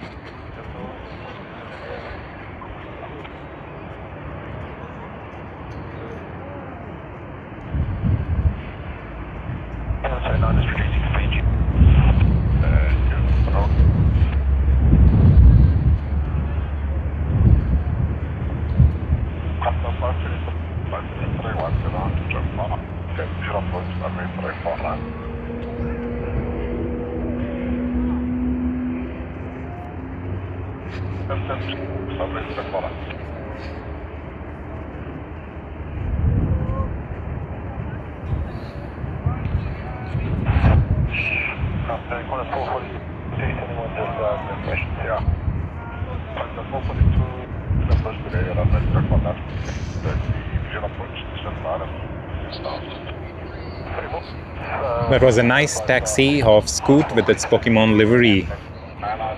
That was a nice taxi of Scoot with its Pokemon livery.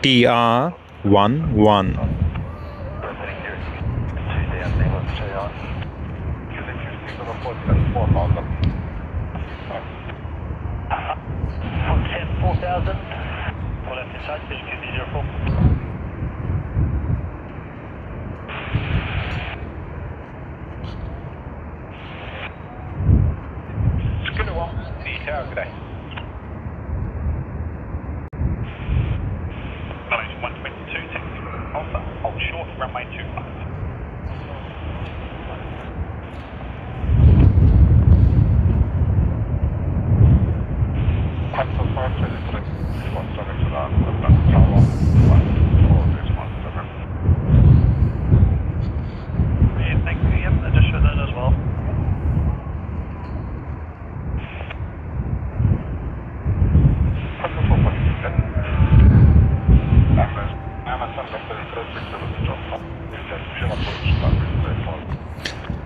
TR11.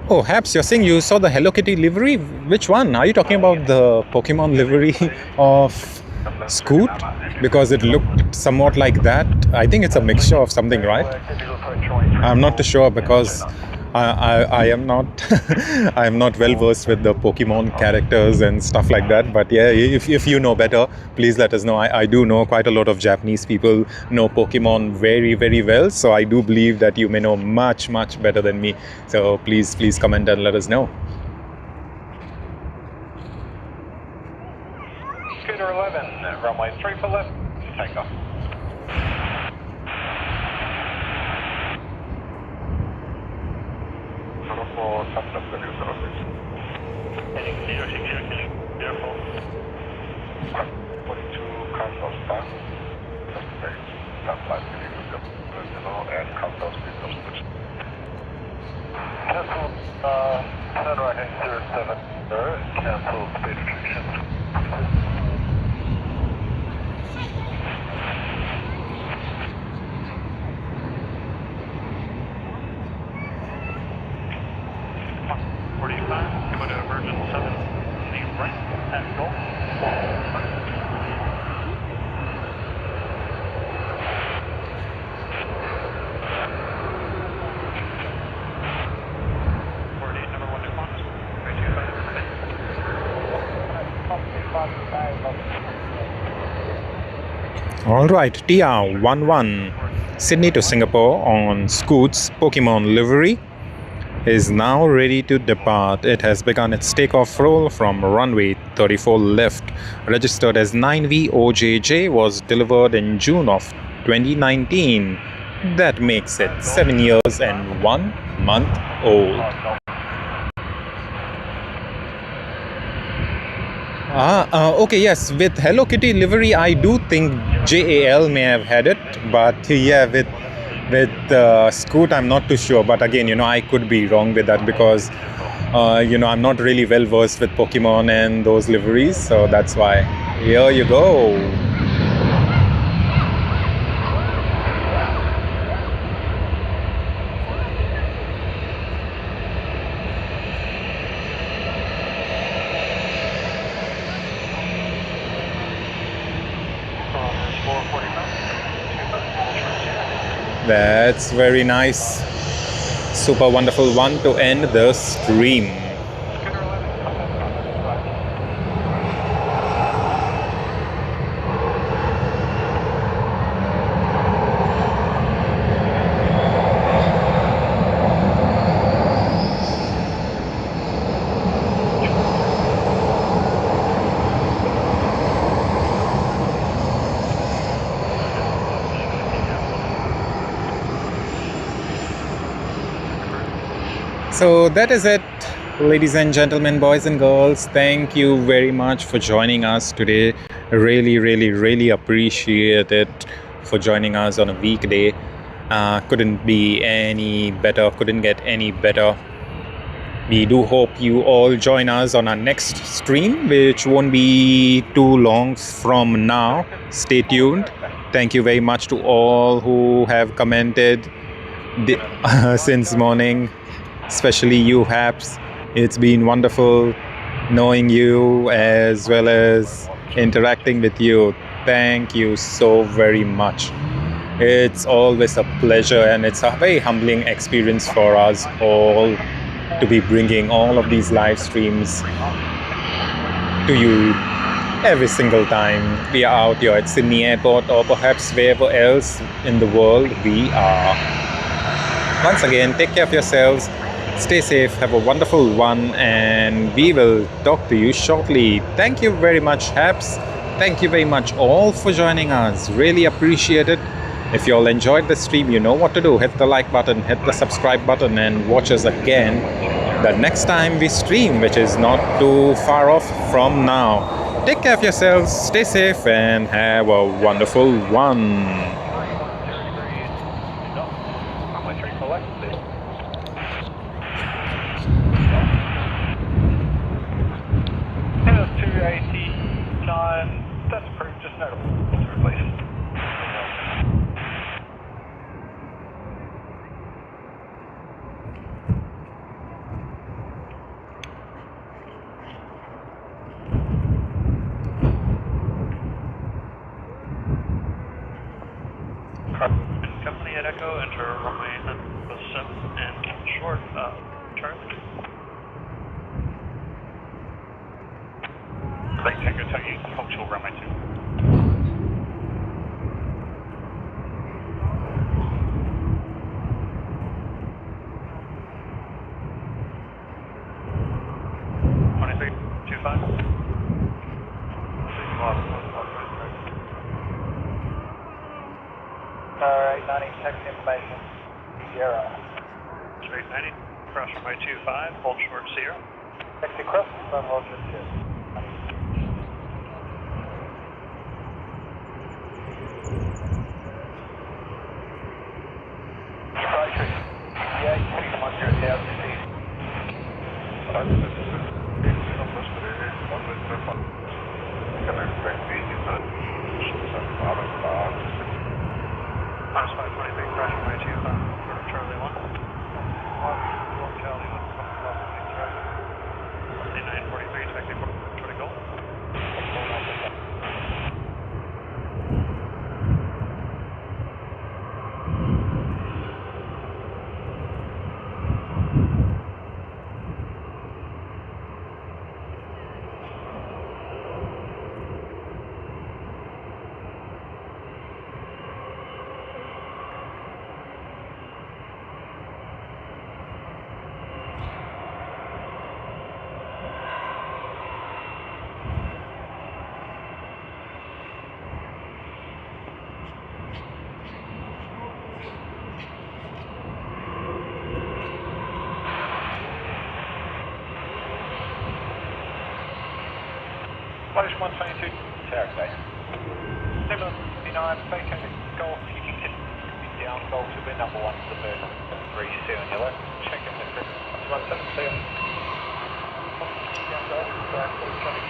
Oh, Haps, you're saying you saw the Hello Kitty livery? Which one? Are you talking about the Pokemon livery of Scoot? Because it looked somewhat like that. I think it's a mixture of something, right? I'm not too sure because I am not I am not well versed with the Pokemon characters and stuff like that. But yeah, if you know better, please let us know. I do know quite a lot of Japanese people know Pokemon very, very well. So I do believe that you may know much, much better than me. So please comment and let us know. Scooter 11, runway 3 for left, take off. Heading 060, careful. 42 count of staff. Just take that flight and count of speed of switch. Cancel, turn right hand 07, cancel speed restriction. Alright, TR11 Sydney to Singapore on Scoot's Pokemon livery is now ready to depart. It has begun its takeoff roll from runway 34 left. Registered as 9VOJJ, was delivered in June of 2019. That makes it 7 years and 1 month old. Okay, yes, with Hello Kitty livery, I do think JAL may have had it, but yeah, with Scoot, I'm not too sure. But again, I could be wrong with that because, I'm not really well versed with Pokemon and those liveries, so that's why. Here you go. That's very nice. Super wonderful one to end the stream. So that is it, ladies and gentlemen, boys and girls. Thank you very much for joining us today. Really appreciate it for joining us on a weekday. Couldn't be any better, couldn't get any better. We do hope you all join us on our next stream, which won't be too long from now. Stay tuned. Thank you very much to all who have commented since morning, especially you, Haps. It's been wonderful knowing you as well as interacting with you. Thank you so very much. It's always a pleasure, and it's a very humbling experience for us all to be bringing all of these live streams to you every single time we are out here at Sydney Airport, or perhaps wherever else in the world we are. Once again, take care of yourselves, stay safe, have a wonderful one, and we will talk to you shortly. Thank you very much, Haps. Thank you very much all for joining us. Really appreciate it. If you all enjoyed the stream, you know what to do. Hit the like button, hit the subscribe button, and watch us again the next time we stream, which is not too far off from now. Take care of yourselves, stay safe, and have a wonderful one. Airbus 280-9, that's approved, just note of please. Company at Echo, enter runway 7 and short, Charlie. Late Tango Tony, hold short runway 2. Alright, 90, text information, Sierra. Straight 90, cross runway 25, hold short Sierra. Taxi cross, from hold short Sierra. Departure, ETA 210,000 feet. Minus 523, cross runway 25, short of Charlie 1. Charlie 1, 943, taxi short of Gold. Flight 122, Sarah Day. 759, vacated Golf, you can continue down Golf to wind number 1 to the bird, 37 on your left. Check in the trip, 17, see you. Down Golf, back to the traffic.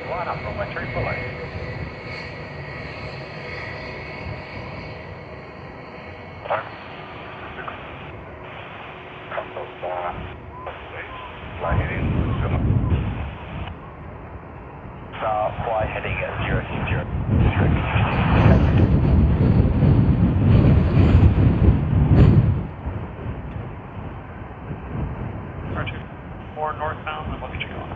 Line up runway 3 full eight. Fly heading at 060. Roger. 4 northbound, then we'll get you going.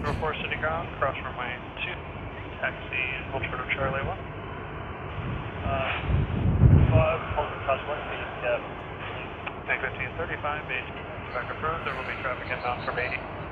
Report City Ground, cross runway 2, taxi, hold short of Charlie 1. Hold the cross 1 feet, take 1535, base back approved, there will be traffic inbound from 80.